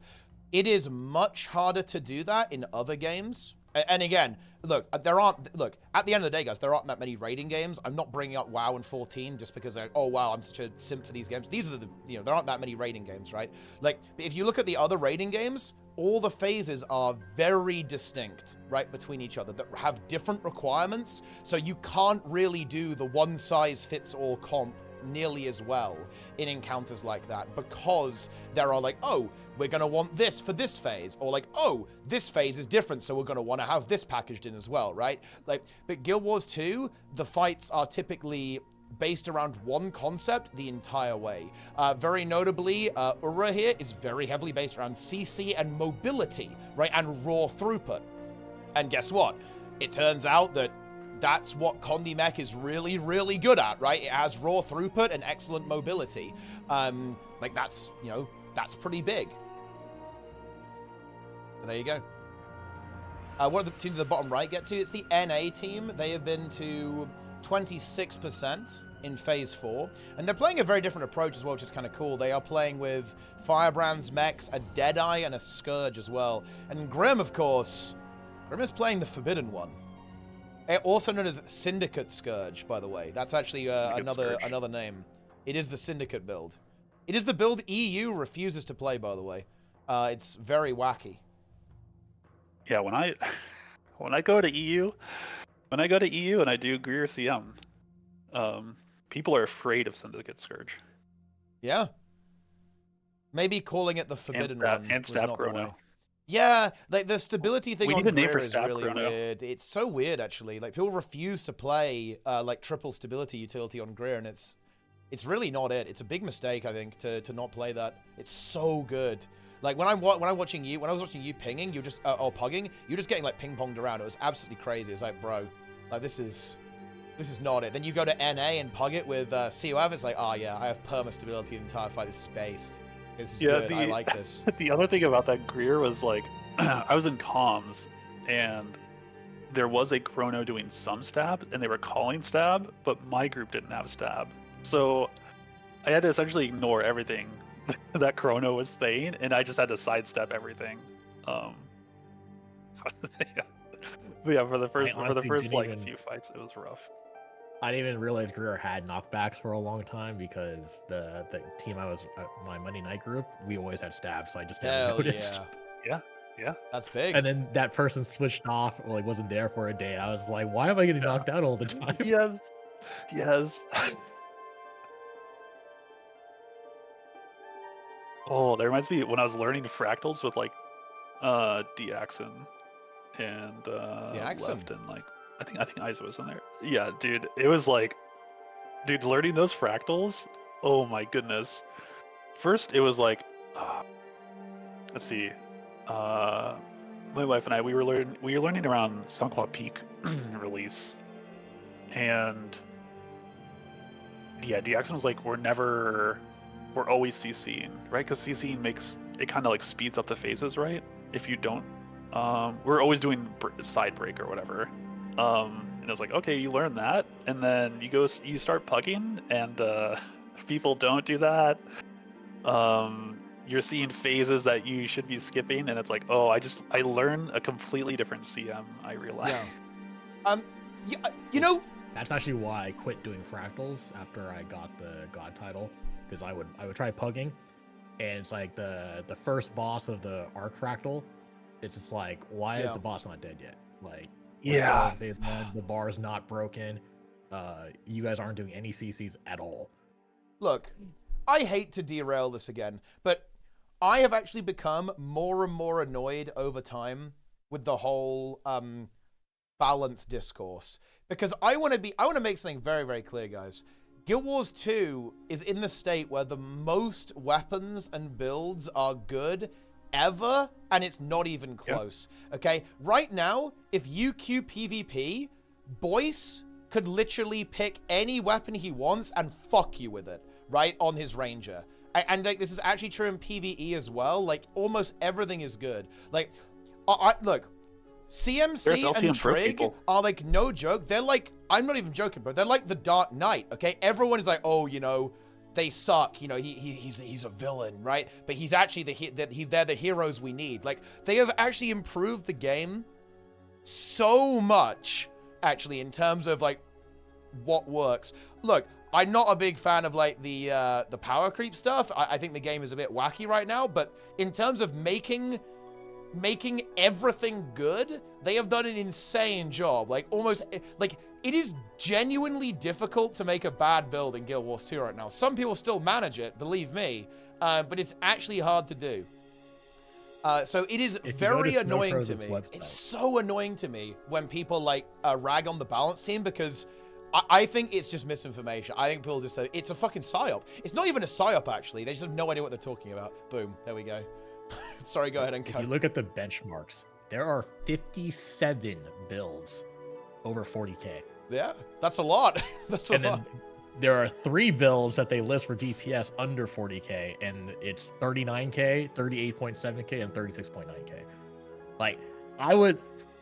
It is much harder to do that in other games. And again, look, at the end of the day, guys, there aren't that many raiding games. I'm not bringing up WoW and 14 just because, oh, wow, I'm such a simp for these games. These are there aren't that many raiding games, right? Like, if you look at the other raiding games, all the phases are very distinct, right, between each other that have different requirements. So you can't really do the one-size-fits-all comp nearly as well in encounters like that, because there are like, oh, we're going to want this for this phase, or like, oh, this phase is different, so we're going to want to have this packaged in as well, right? Like, but Guild Wars 2, the fights are typically based around one concept the entire way. Very notably, URA here is very heavily based around CC and mobility, right, and raw throughput. And guess what? It turns out that that's what Condi Mech is really, really good at, right? It has raw throughput and excellent mobility. Like, that's, that's pretty big. But there you go. What did the team to the bottom right get to? It's the NA team. They have been to 26% in Phase 4. And they're playing a very different approach as well, which is kind of cool. They are playing with Firebrand's mechs, a Deadeye, and a Scourge as well. And Grim, of course, Grim is playing the Forbidden One. Also known as Syndicate Scourge, by the way. That's actually another name. It is the Syndicate build. It is the build EU refuses to play, by the way. It's very wacky. Yeah, when I go to EU, and I do Greer CM, people are afraid of Syndicate Scourge. Yeah. Maybe calling it the Forbidden One and was not the way. Yeah, like the stability thing We on need a name Greer for is stab really chrono. weird. It's so weird, actually. Like, people refuse to play like triple stability utility on Greer, and it's really not it. It's a big mistake, I think, to not play that. It's so good. Like when I was watching you pinging, you just or pugging, you're just getting like ping ponged around. It was absolutely crazy. It's like, bro, like this is not it. Then you go to NA and pug it with COF. It's like, oh yeah, I have perma stability the entire fight. This is spaced. This is good. I like this. The other thing about that Greer was like, I was in comms, and there was a chrono doing some stab, and they were calling stab, but my group didn't have stab. So I had to essentially ignore everything that chrono was saying, and I just had to sidestep everything. Yeah. But yeah, for the first like few fights, it was rough. I didn't even realize Greer had knockbacks for a long time because the team I was my Monday night group, we always had stabs, so I just never noticed. Yeah, that's big. And then that person switched off or like wasn't there for a day. I was like, why am I getting knocked out all the time? Yes. Oh, that reminds me when I was learning fractals with like Daxon and Left and like I think Isa was in there. Yeah, dude, it was like, dude, learning those fractals. Oh my goodness. First, it was like, let's see, my wife and I we were learning around Sunqua Peak release, and yeah, Daxon was like, we're always CCing, right? Because CCing makes it kind of like speeds up the phases, right? If you don't, we're always doing side break or whatever. And I was like, okay, you learn that, and then you start pugging, and people don't do that. You're seeing phases that you should be skipping, and it's like, oh, I learn a completely different CM. I realize. Yeah. You know, that's actually why I quit doing fractals after I got the god title, because I would try pugging, and it's like the first boss of the arc fractal. It's just like, why is the boss not dead yet? Like, yeah, the bar is not broken. You guys aren't doing any CCs at all. Look, I hate to derail this again, but I have actually become more and more annoyed over time with the whole balance discourse, because I want to make something very, very clear, guys. Guild Wars 2 is in the state where the most weapons and builds are good ever, and it's not even close. Yep. Okay, right now, if you queue PvP, Boyce could literally pick any weapon he wants and fuck you with it, right, on his Ranger. And like, this is actually true in PvE as well. Like, almost everything is good. Like, look, CMC and Trig are like, no joke. They're like, I'm not even joking, bro. They're like the Dark Knight, okay? Everyone is like, oh, you know, they suck. You know, he's a villain, right? But he's actually they're the heroes we need. Like, they have actually improved the game so much, actually, in terms of like what works. Look, I'm not a big fan of like the power creep stuff. I think the game is a bit wacky right now, but in terms of making everything good, they have done an insane job. Like, almost, like, it is genuinely difficult to make a bad build in Guild Wars 2 right now. Some people still manage it, believe me, but it's actually hard to do. So it is very annoying to me. It's so annoying to me when people like rag on the balance team, because I think it's just misinformation. I think people just say it's a fucking psyop. It's not even a psyop, actually. They just have no idea what they're talking about. Boom, there we go. Sorry, go ahead and cut. If you look at the benchmarks, there are 57 builds over 40k. Yeah, that's a lot. That's a lot. Then there are 3 builds that they list for DPS under 40k, and it's 39k, 38.7k, and 36.9k. Like, I would,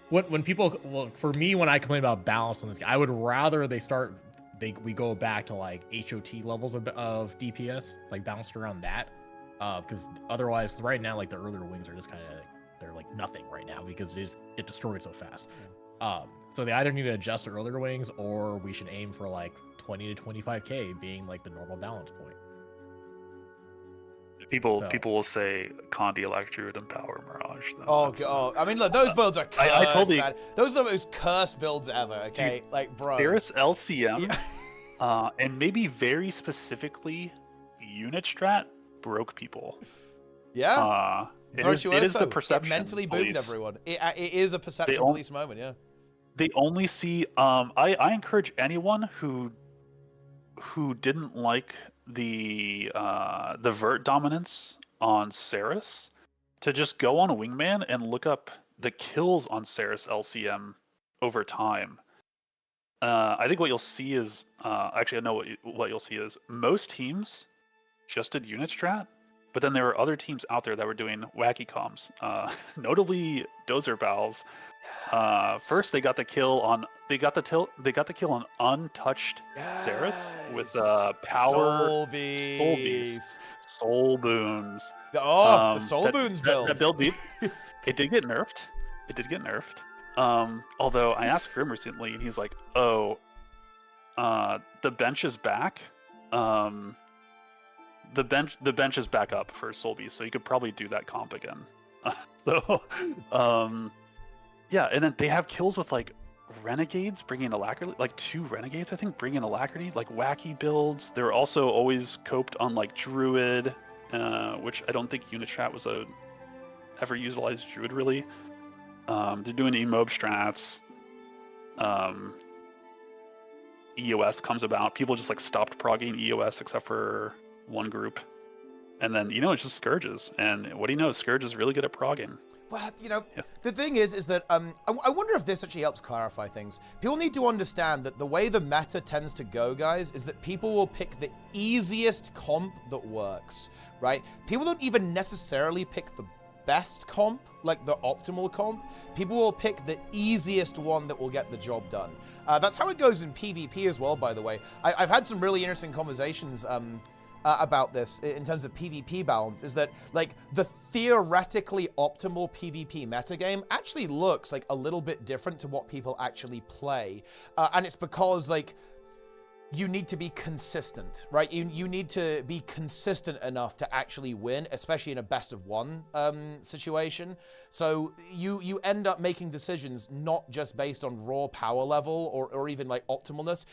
when people, well, for me, when I complain about balance on this, I would rather we go back to like HOT levels of DPS, like balanced around that. Because otherwise, right now, like the earlier wings are just kind of, they're like nothing right now because it get destroyed so fast. So they either need to adjust earlier wings, or we should aim for like 20 to 25k being like the normal balance point. People will say Condi, Electrude, and Power Mirage. Oh god! I mean, look, those builds are cursed. I told you, those are the most cursed builds ever. Okay, dude, like, bro. There's LCM, and maybe very specifically unit strat broke people. Yeah. It is the Virtuoso. perception. It mentally boomed police. everyone. It is a perception police moment, yeah. They only see. I encourage anyone who didn't like the vert dominance on Saris to just go on a Wingman and look up the kills on Saris LCM over time. I think what you'll see is actually I know what you'll see is most teams just did unit strat, but then there were other teams out there that were doing wacky comms. Notably Dozer Bowels. First they got the kill on kill on untouched Saris with power Soul Beast. Soul Boons. Oh, the Soul Boons build. That build it did get nerfed. Although I asked Grim recently and he's like, oh, the bench is back. The bench is back up for Soul Beast, so you could probably do that comp again. So yeah, and then they have kills with like Renegades bringing Alacrity, like 2 Renegades I think bringing Alacrity, like wacky builds. They're also always coped on like Druid, which I don't think Unitrat was ever utilized Druid really. They're doing emob strats. EOS comes about. People just like stopped progging EOS except for one group. And then, it's just Scourges. And what do you know? Scourge is really good at progging. Well, the thing is that I wonder if this actually helps clarify things. People need to understand that the way the meta tends to go, guys, is that people will pick the easiest comp that works, right? People don't even necessarily pick the best comp, like the optimal comp. People will pick the easiest one that will get the job done. That's how it goes in PvP as well, by the way. I've had some really interesting conversations about this in terms of PvP balance, is that like the theoretically optimal PvP metagame actually looks like a little bit different to what people actually play. And it's because like you need to be consistent, right? You need to be consistent enough to actually win, especially in a best of one situation. So you end up making decisions not just based on raw power level or even like optimalness.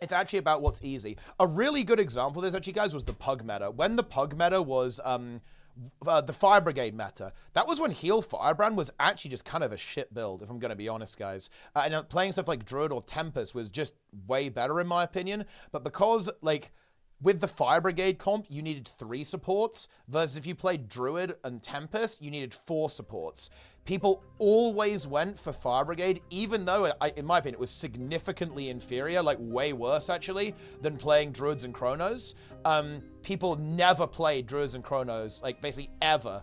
It's actually about what's easy. A really good example of this, actually, guys, was the Pug meta. When the Pug meta was the Fire Brigade meta, that was when Heal Firebrand was actually just kind of a shit build, if I'm going to be honest, guys. And playing stuff like Druid or Tempest was just way better, in my opinion. But because, like, with the Fire Brigade comp, you needed 3 supports, versus if you played Druid and Tempest, you needed 4 supports. People always went for Fire Brigade, even though, in my opinion, it was significantly inferior, like way worse, actually, than playing Druids and Chronos. People never played Druids and Chronos, like, basically ever,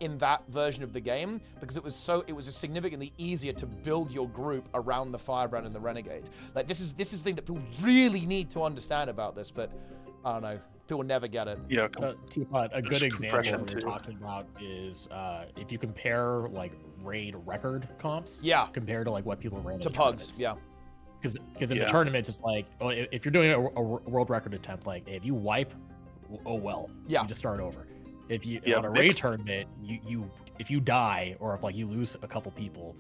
in that version of the game, because it was just significantly easier to build your group around the Firebrand and the Renegade. Like, this is the thing that people really need to understand about this, but I don't know. People never get it. Yeah. Teapot, a good example of what we're talking about is if you compare like raid record comps, compared to like what people ran to Pugs, because in the tournament it's like, if you're doing a world record attempt, like if you wipe, oh well, you just start over. If you on a raid tournament, if you die or if like you lose a couple people,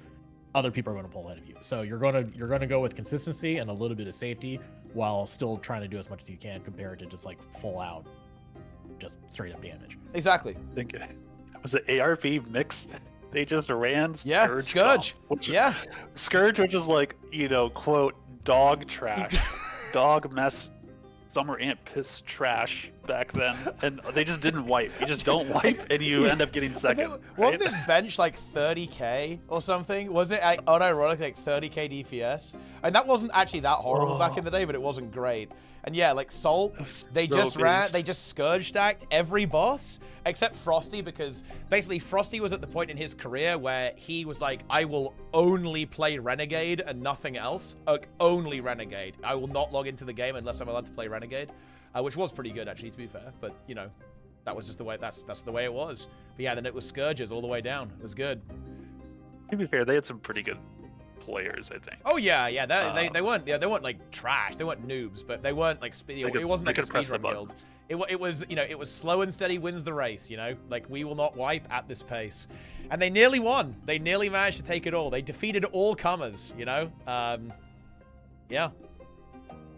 other people are going to pull ahead of you. So you're gonna go with consistency and a little bit of safety while still trying to do as much as you can compared to just like full out, just straight up damage. Exactly. I think was it ARV mixed? They just ran Scourge. Scourge, which is like quote dog trash, dog mess, summer ant piss trash back then, and they just didn't wipe. You just don't wipe, and you end up getting second. Wasn't this bench like 30k or something? Was it unironically like 30k DPS? And that wasn't actually that horrible back in the day, but it wasn't great. And yeah, like Salt, they just Scourge stacked every boss except Frosty, because basically Frosty was at the point in his career where he was like, I will only play Renegade and nothing else. Only Renegade. I will not log into the game unless I'm allowed to play Renegade, which was pretty good actually, to be fair. But that was just the way. That's the way it was. But yeah, then it was Scourges all the way down. It was good. To be fair, they had some pretty good players, I think. Oh yeah. They weren't like trash. They weren't noobs, but they weren't like it wasn't like a speedrun build. It was it was slow and steady wins the race. Like we will not wipe at this pace, and they nearly won. They nearly managed to take it all. They defeated all comers. Yeah, it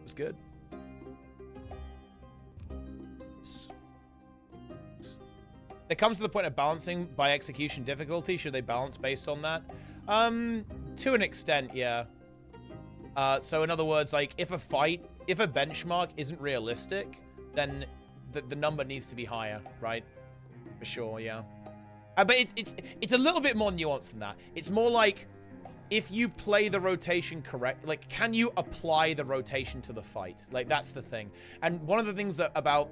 was good. it comes to the point of balancing by execution difficulty. Should they balance based on that? To an extent, yeah. So in other words, like if a benchmark isn't realistic, then the number needs to be higher, right? For sure, yeah. But it's a little bit more nuanced than that. It's more like if you play the rotation correct, like can you apply the rotation to the fight? Like that's the thing. And one of the things that about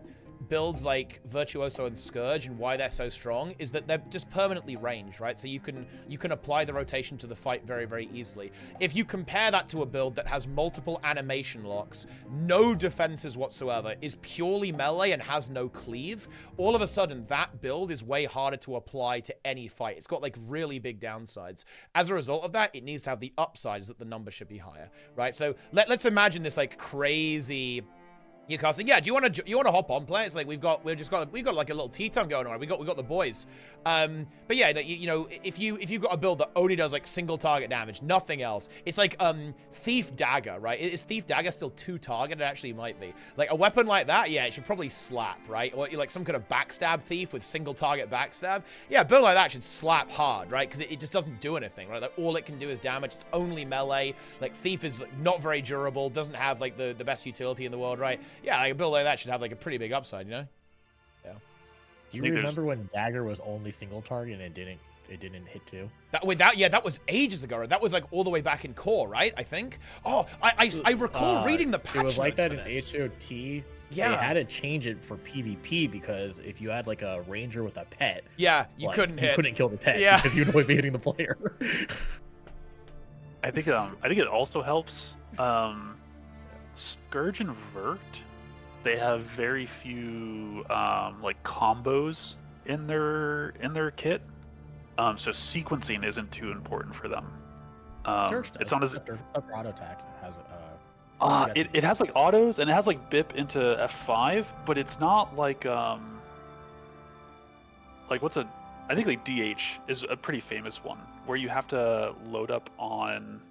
builds like Virtuoso and Scourge and why they're so strong is that they're just permanently ranged, right? So you can apply the rotation to the fight very, very easily. If you compare that to a build that has multiple animation locks, no defenses whatsoever, is purely melee and has no cleave, all of a sudden that build is way harder to apply to any fight. It's got like really big downsides. As a result of that, it needs to have the upsides that the number should be higher, right? So let's imagine this like crazy you're casting. Yeah, do you want to hop on, play? It's like we've got like a little tea time going on. We got the boys. But yeah, you know, if you've got a build that only does like single target damage, nothing else. It's like Thief Dagger, right? Is Thief Dagger still 2 target? It actually might be. Like a weapon like that, yeah, it should probably slap, right? Or like some kind of backstab thief with single target backstab. Yeah, a build like that should slap hard, right? Because it just doesn't do anything, right? Like all it can do is damage. It's only melee. Like Thief is not very durable. Doesn't have like the best utility in the world, right? Yeah, like a build like that should have like a pretty big upside, you know? Yeah. Do you remember when Dagger was only single target and it didn't hit 2? That was ages ago. That was like all the way back in core, right? I think. Oh, I recall reading the patch notes. It was like that in this. HOT. Yeah. They had to change it for PvP because if you had like a ranger with a pet, yeah, you couldn't kill the pet. Yeah, because you'd always be hitting the player. I think it also helps. Scourge and Vert, they have very few like combos in their kit, so sequencing isn't too important for them. It's not as auto attack has it has like autos and it has like BIP into F5, but it's not like what's a I think like DH is a pretty famous one where you have to load up on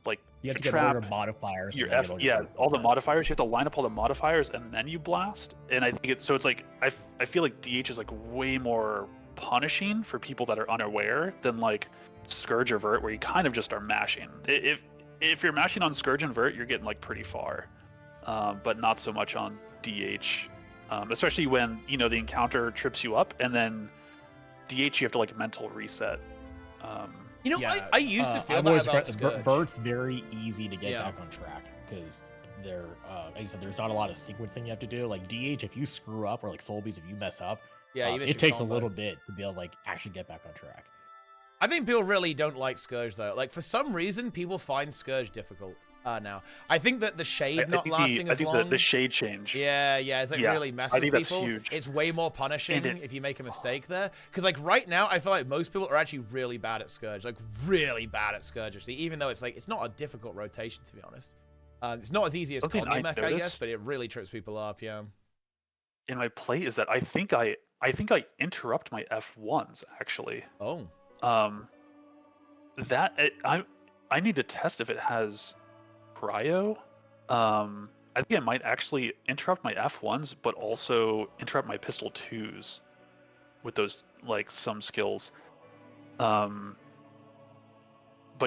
like you have to get all your modifiers. All the modifiers. You have to line up all the modifiers and then you blast. And I think it's like I feel like DH is like way more punishing for people that are unaware than like Scourge or Vert, where you kind of just are mashing. If you're mashing on Scourge and Vert, you're getting like pretty far, but not so much on DH, especially when the encounter trips you up and then DH you have to like mental reset. I used to feel that about Scourge. Vert's very easy to get back on track because like you said, there's not a lot of sequencing you have to do. Like DH, if you screw up, or like Soul Beast, if you mess up, it takes a little bit to be able to like actually get back on track. I think people really don't like Scourge though. Like for some reason, people find Scourge difficult now. I think that the shade not lasting as long. I think the shade change. Yeah, it's like really messing with people. That's huge. It's way more punishing if you make a mistake there. Because like right now, I feel like most people are actually really bad at Scourge. Like really bad at Scourge, actually. Even though it's like it's not a difficult rotation, to be honest. It's not as easy as Conny Mech, I guess, but it really trips people up. Yeah. In my play is that I think I interrupt my F1s actually. Oh. I need to test if it has cryo. I think I might actually interrupt my F1s, but also interrupt my pistol 2s with those like some skills. But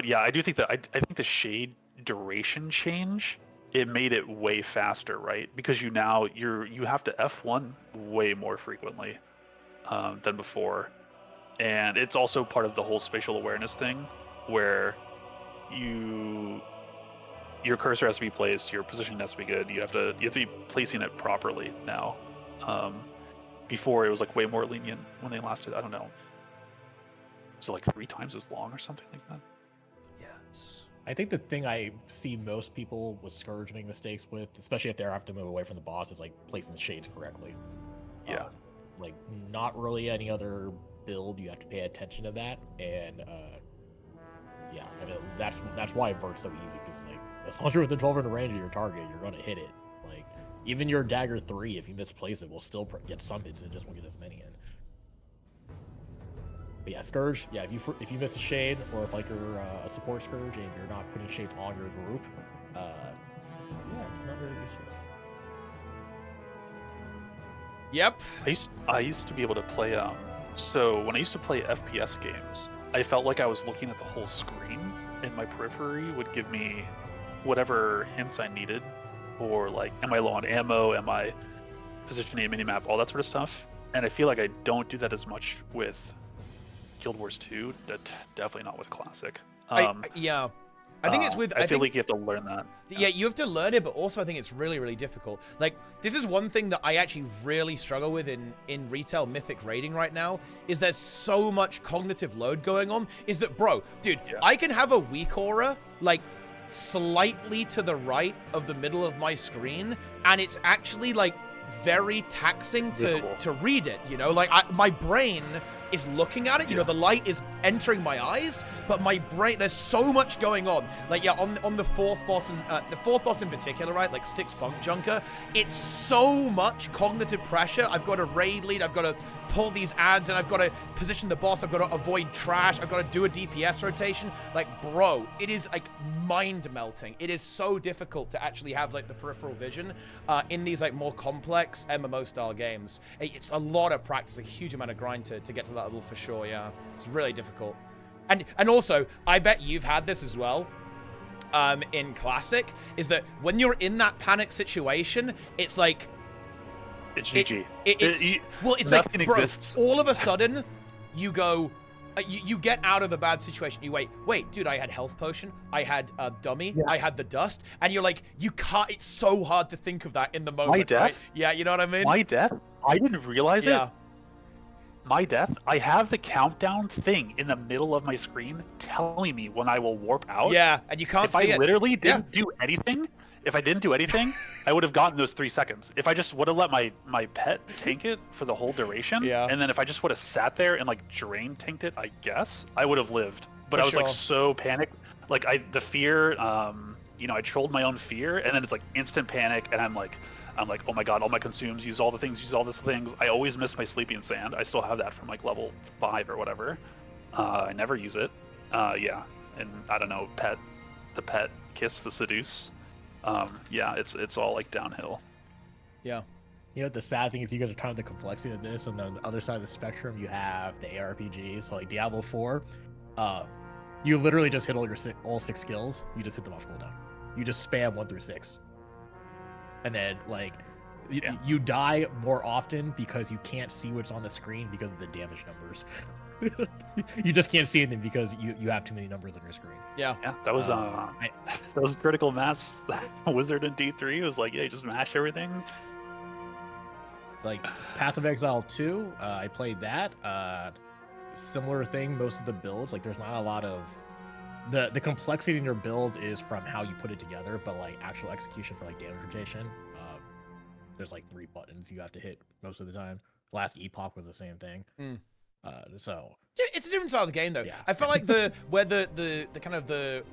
yeah, I do think that I think the shade duration change, it made it way faster, right? Because you have to F1 way more frequently than before. And it's also part of the whole spatial awareness thing where your cursor has to be placed, your position has to be good, you have to be placing it properly now. Before it was like way more lenient when they lasted, I don't know, so like 3 times as long or something like that. Yes. I think the thing I see most people with Scourge make mistakes with, especially if they have to move away from the boss, is like placing the shades correctly. Yeah. Like not really any other build you have to pay attention to that, and I mean that's why Vert's so easy, because like as long as you're within 1200 range of your target, you're gonna hit it. Like even your Dagger 3, if you misplace it, will still get some hits and just won't get as many in. But yeah, Scourge, if you miss a shade, or if like you're a support Scourge and you're not putting shades on your group, it's not very useful. Yep. I used to be able to play so when I used to play FPS games, I felt like I was looking at the whole screen, and my periphery would give me whatever hints I needed, or like, am I low on ammo, am I positioning a minimap, all that sort of stuff. And I feel like I don't do that as much with Guild Wars 2, definitely not with Classic. Yeah. I think it's with... I feel like you have to learn that. Yeah, you have to learn it, but also I think it's really, really difficult. Like, this is one thing that I actually really struggle with in retail Mythic raiding right now, is there's so much cognitive load going on, is that, bro, dude, I can have a weak aura, like, slightly to the right of the middle of my screen, and it's actually, like, very taxing to read it, you know? Like, my brain is looking at it, you know, the light is entering my eyes, but my brain, there's so much going on. Like, yeah, on the fourth boss, and the fourth boss in particular, right, like Styx Bunk Junker, it's so much cognitive pressure. I've got to raid lead, I've got to pull these ads, and I've got to position the boss, I've got to avoid trash, I've got to do a DPS rotation. Like, bro, it is, like, mind-melting. It is so difficult to actually have, like, the peripheral vision in these, like, more complex MMO-style games. It's a lot of practice, a huge amount of grind to get to that level for sure, yeah. It's really difficult. And also, I bet you've had this as well in Classic, is that when you're in that panic situation, it's like... It's GG. Well, it's like, bro, exists. All of a sudden, you go... you get out of the bad situation. You wait, dude, I had health potion, I had a dummy, I had the dust, and you're like, you can't, it's so hard to think of that in the moment, My death? Right? Yeah, you know what I mean? My death? I didn't realize it. My death, I have the countdown thing in the middle of my screen telling me when I will warp out. Yeah, and you can't see it. If I literally didn't do anything, I would have gotten those 3 seconds. If I just would have let my pet tank it for the whole duration, and then if I just would have sat there and like drain tanked it, I guess, I would have lived. But I was like so panicked. Like the fear, you know, I trolled my own fear, and then it's like instant panic, and I'm like, oh my god, all my consumes, use all the things, use all these things. I always miss my sleeping sand. I still have that from like level 5 or whatever. I never use it. Yeah, and I don't know, the pet, kiss, the seduce. Yeah, it's all like downhill. Yeah. You know, the sad thing is you guys are talking about the complexity of this, and then on the other side of the spectrum, you have the ARPGs, so like Diablo 4. You literally just hit all 6 skills. You just hit them off cooldown. You just spam 1 through 6. And then, like, you die more often because you can't see what's on the screen because of the damage numbers. You just can't see anything because you have too many numbers on your screen. Yeah. Yeah, that was those critical mass Wizard in D3 was like, yeah, just mash everything. It's like Path of Exile 2, I played that. Similar thing, most of the builds, like there's not a lot of the complexity in your build is from how you put it together, but like actual execution for like damage rotation, there's like 3 buttons you have to hit most of the time. Last Epoch was the same thing. So it's a different style of the game though. Yeah. I felt like the kind of the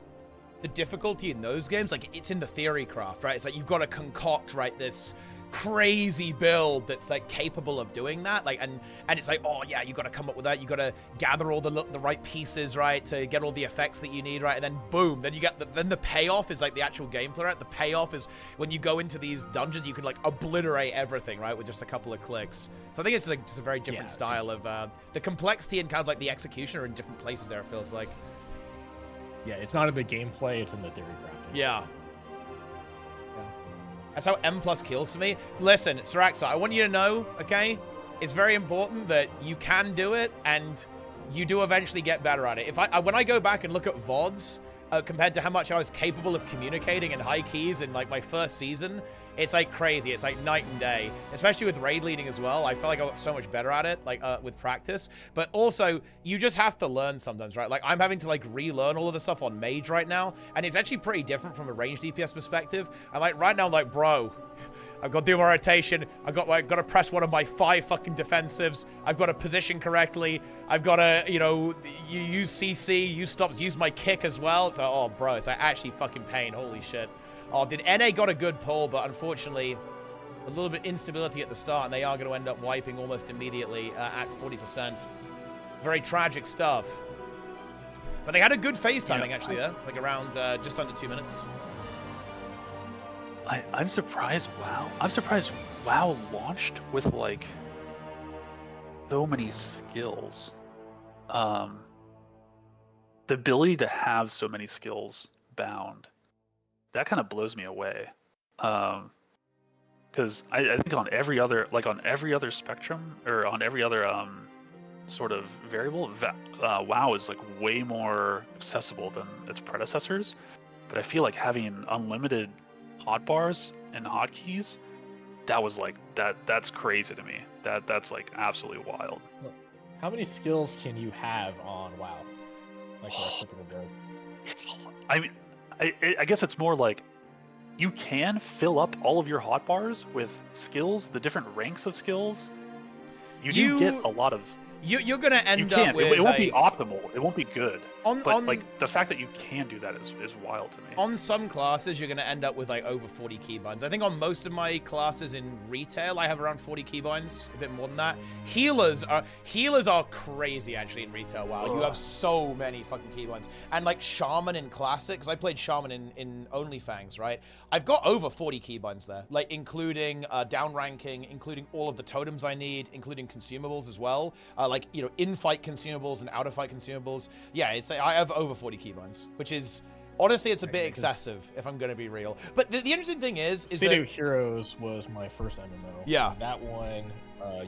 difficulty in those games, like it's in the theory craft, right? It's like you've got to concoct, right, this crazy build that's like capable of doing that, like, and it's like, oh yeah, you got to come up with that, you got to gather all the right pieces, right, to get all the effects that you need, right, and then boom, then you get then the payoff is like the actual gameplay, right? The payoff is when you go into these dungeons, you can like obliterate everything, right, with just a couple of clicks. So I think it's like just a very different style of the complexity and kind of like the execution are in different places there, it feels like. Yeah, it's not in the gameplay, it's in the theory crafting. Yeah. That's how M+ kills for me. Listen, Siraxa, I want you to know, okay? It's very important that you can do it, and you do eventually get better at it. When I go back and look at VODs, compared to how much I was capable of communicating in high keys in like my first season, it's like crazy. It's like night and day, especially with raid leading as well. I felt like I got so much better at it, like with practice. But also, you just have to learn sometimes, right? Like I'm having to like relearn all of the stuff on Mage right now, and it's actually pretty different from a range DPS perspective. And like right now, I'm like, bro, I've got to do my rotation. I've got to press one of my 5 fucking defensives. I've got to position correctly. I've got to, you know, use CC, use stops, use my kick as well. It's like, oh, bro, it's like actually fucking pain. Holy shit. Oh, did NA got a good pull, but unfortunately, a little bit instability at the start, and they are going to end up wiping almost immediately at 40%. Very tragic stuff. But they had a good phase timing, actually, there. Like around just under 2 minutes. I'm surprised. Wow. I'm surprised WoW launched with like so many skills. The ability to have so many skills bound, that kind of blows me away. Because I think on every other spectrum, or on every other sort of variable, WoW is like way more accessible than its predecessors. But I feel like having unlimited hotbars and hotkeys, that was like that's crazy to me. That's like absolutely wild. How many skills can you have on WoW? Like a typical build? It's, I mean, I guess it's more like you can fill up all of your hotbars with skills, the different ranks of skills. You do get a lot of. You're gonna end up with. It won't be optimal. It won't be good. But like the fact that you can do that is wild to me. On some classes, you're gonna end up with like over 40 keybinds. I think on most of my classes in retail, I have around 40 keybinds, a bit more than that. Healers are crazy actually in retail. Wow, you have so many fucking keybinds. And like Shaman in Classic, because I played Shaman in OnlyFangs, right? I've got over 40 keybinds there, like including down ranking, including all of the totems I need, including consumables as well. Like, you know, in-fight consumables and out-of-fight consumables. Yeah, I have over 40 keybinds, which is, honestly, it's a bit excessive, if I'm going to be real. But the interesting thing is City of Heroes was my first MMO. Yeah. That one,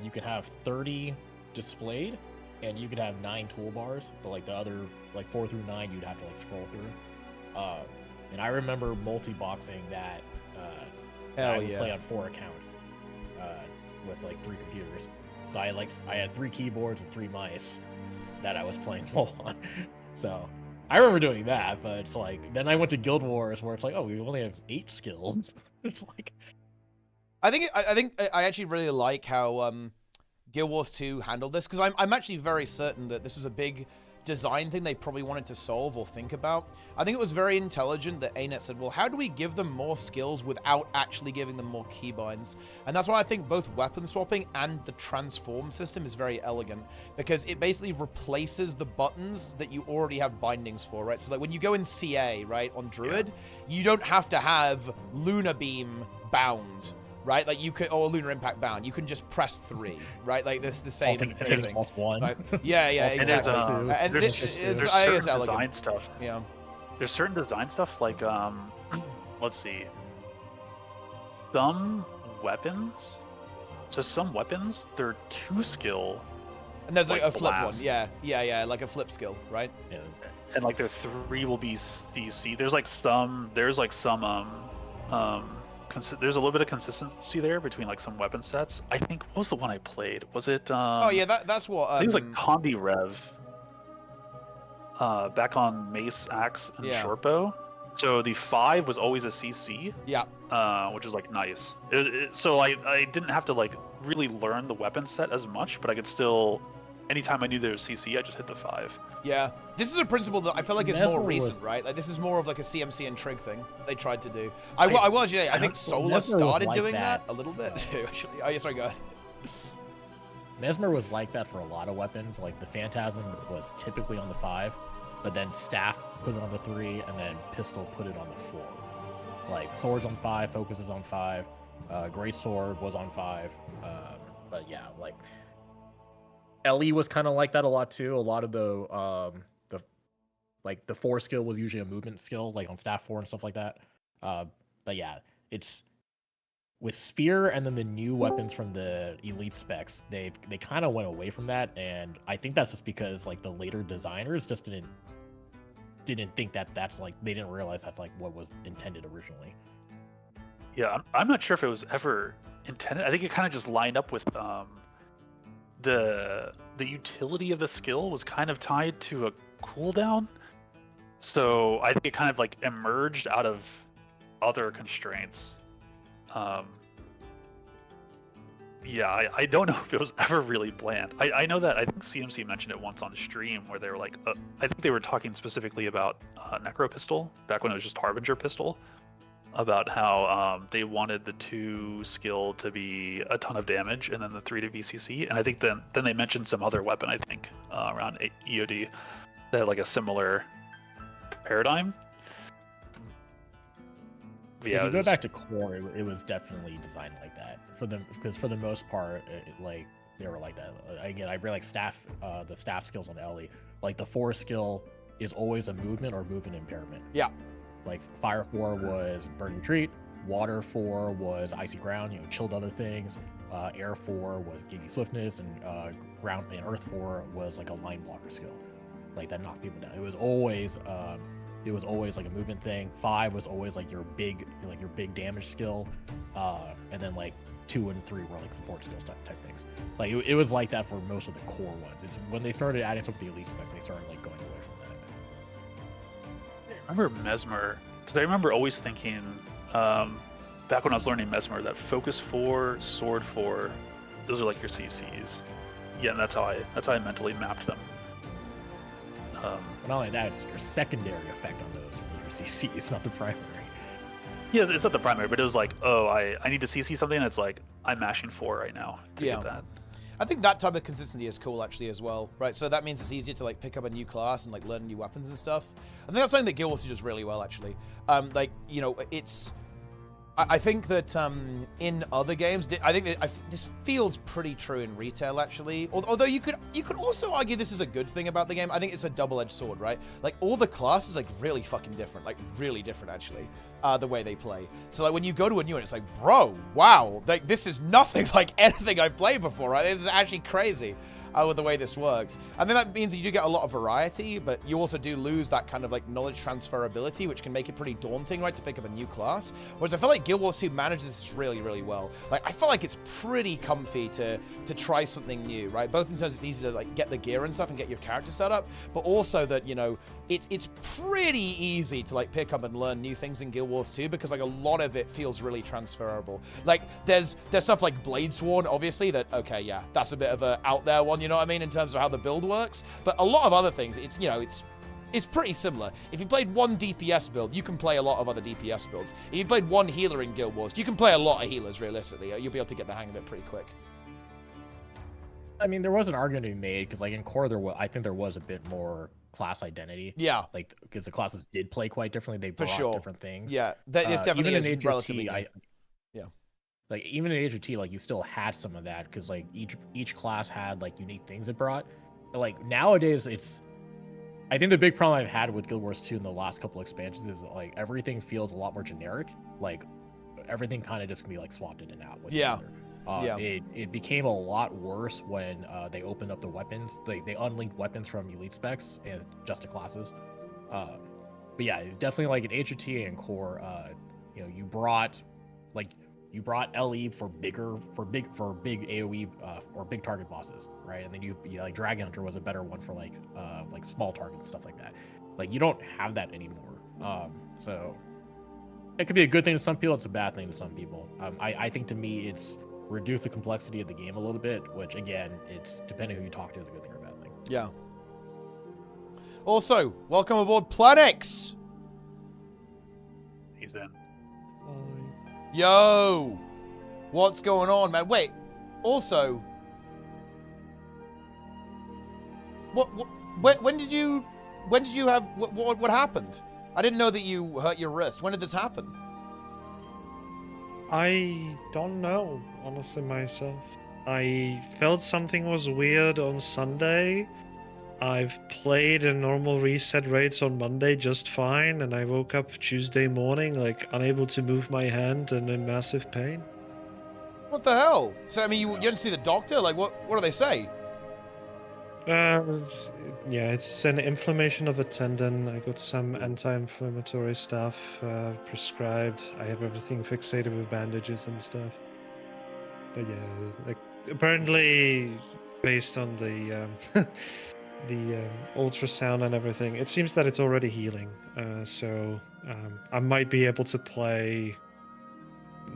you can have 30 displayed, and you could have 9 toolbars, but like the other, like 4 through 9, you'd have to like scroll through. And I remember multi-boxing that. I would play on 4 accounts with like 3 computers. So I had 3 keyboards and 3 mice that I was playing all on. So I remember doing that, but it's like then I went to Guild Wars where it's like, oh, we only have 8 skills. It's like I think I actually really like how Guild Wars 2 handled this, because I'm actually very certain that this was a big design thing they probably wanted to solve or think about. I think it was very intelligent that ArenaNet said, well, how do we give them more skills without actually giving them more keybinds? And that's why I think both weapon swapping and the transform system is very elegant, because it basically replaces the buttons that you already have bindings for, right? So like when you go in CA, right, on Druid, you don't have to have Lunar Beam bound, right? Like you could, or Lunar Impact bound. You can just press 3, right? Like this the same thing. Alt-1. Right? Yeah, exactly. And there's certain design stuff. Yeah. There's certain design stuff like let's see. Some weapons. So some weapons, they're 2 skill. And there's like a flip blast. one. Yeah, like a flip skill, right? Yeah. And like their 3 will be DC. There's some there's a little bit of consistency there between like some weapon sets. I think, what was the one I played? Was it oh yeah, that's what I think it was like Condi Rev. Back on Mace, Axe, and Shortbow. So the 5 was always a CC. Yeah. Which is like nice. So I didn't have to like really learn the weapon set as much, but I could still, anytime I knew there was CC, I just hit the 5. Yeah, this is a principle that I feel like is more recent, right? Like this is more of like a CMC and Trig thing that they tried to do. I think Solar started like doing that a little bit too, actually. Oh, yeah, sorry, go ahead. Mesmer was like that for a lot of weapons. Like the Phantasm was typically on the 5, but then Staff put it on the 3, and then Pistol put it on the 4. Like Sword's on 5, Focus is on 5, Great Sword was on 5. But yeah, like Ellie was kind of like that a lot too. A lot of the 4 skill was usually a movement skill, like on Staff 4 and stuff like that. But yeah, it's with Spear and then the new weapons from the Elite specs, they kind of went away from that, and I think that's just because like the later designers just didn't think that's like, they didn't realize that's like what was intended originally. Yeah, I'm not sure if it was ever intended. I think it kind of just lined up with the utility of the skill was kind of tied to a cooldown. So I think it kind of like emerged out of other constraints. Yeah, I don't know if it was ever really planned. I know that I think CMC mentioned it once on stream where they were like, I think they were talking specifically about Necro Pistol, back when it was just Harbinger Pistol, about how they wanted the 2 skill to be a ton of damage and then the 3 to be CC. And I think then they mentioned some other weapon, I think, around EOD that had like a similar paradigm. yeah, if you it go is- back to core, it was definitely designed like that for them, because for the most part, like they were like that. Again, I really like staff, the staff skills on Ellie. Like the force skill is always a movement or movement impairment. Yeah. Like fire 4 was burn retreat, water 4 was icy ground, chilled other things. Air 4 was giddy swiftness, and ground and earth 4 was like a line blocker skill, like that knocked people down. It was always like a movement thing. 5 was always like your big damage skill, and then like 2 and 3 were like support skills type things. Like it was like that for most of the core ones. It's when they started adding some of the elite specs, they started like going away from that. I remember Mesmer, because I remember always thinking, back when I was learning Mesmer, that Focus 4, Sword 4, those are like your CCs. Yeah, and that's how I mentally mapped them. But not only that, it's your secondary effect on those are your CC. It's not the primary. Yeah, it's not the primary, but it was like, oh, I need to CC something, and it's like, I'm mashing 4 right now to get that. I think that type of consistency is cool actually as well, right? So that means it's easier to like pick up a new class and like learn new weapons and stuff. I think that's something that Guild Wars does really well actually. It's I think that in other games, I think that this feels pretty true in retail actually. Although you could also argue this is a good thing about the game. I think it's a double-edged sword, right? Like all the classes like really fucking different, like really different actually, the way they play. So like when you go to a new one, it's like, bro, wow, like this is nothing like anything I've played before, right? This is actually crazy. With the way this works. And then that means that you do get a lot of variety, but you also do lose that kind of like knowledge transferability, which can make it pretty daunting, right, to pick up a new class. Whereas I feel like Guild Wars 2 manages this really, really well. Like, I feel like it's pretty comfy to try something new, right? Both in terms it's easy to like get the gear and stuff and get your character set up, but also that, it's pretty easy to like pick up and learn new things in Guild Wars 2 because like a lot of it feels really transferable. Like there's stuff like Bladesworn, obviously, that, okay, yeah, that's a bit of a out there one, you know what I mean, in terms of how the build works. But a lot of other things, it's pretty similar. If you played one DPS build, you can play a lot of other DPS builds. If you played one healer in Guild Wars, you can play a lot of healers, realistically. You'll be able to get the hang of it pretty quick. I mean, there was an argument to be made, because like in core, I think there was a bit more class identity. Yeah. Like, because the classes did play quite differently. They brought different things. Yeah, that is definitely even in relatively HOT, yeah. Like even in HOT, like you still had some of that, because like each class had like unique things it brought. But like nowadays, I think the big problem I've had with Guild Wars 2 in the last couple expansions is like everything feels a lot more generic. Like everything kind of just can be like swapped in and out with each other. It became a lot worse when they opened up the weapons. They unlinked weapons from elite specs and just to classes. But yeah, definitely like in HOT and core, you brought LE for big AoE or big target bosses, right? And then you like Dragon Hunter was a better one for like small targets, stuff like that. Like you don't have that anymore. So it could be a good thing to some people, it's a bad thing to some people. I think to me it's reduced the complexity of the game a little bit, which again, it's depending who you talk to is a good thing or a bad thing. Yeah. Also, welcome aboard Planix. He's in. Yo, what's going on, man? Wait, also, when did you have what happened? I didn't know that you hurt your wrist. When did this happen? I don't know, honestly, myself. I felt something was weird on Sunday. I've played in normal reset rates on Monday just fine, and I woke up Tuesday morning, like, unable to move my hand and in massive pain. What the hell? So, I mean, you didn't see the doctor? Like, what do they say? Yeah, it's an inflammation of a tendon. I got some anti-inflammatory stuff prescribed. I have everything fixated with bandages and stuff. But yeah, like, apparently, based on the the ultrasound and everything, it seems that it's already healing. So I might be able to play,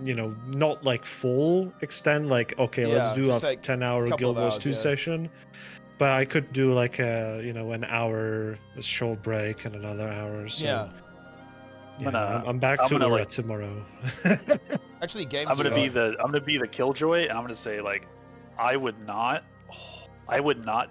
not like full extent, like, okay, let's do a like 10-hour Guild Wars 2 session. But I could do like an hour short break and another hour. So, yeah. I'm back to URA tomorrow. Actually, games. I'm gonna be the killjoy, and I'm gonna say like, I would not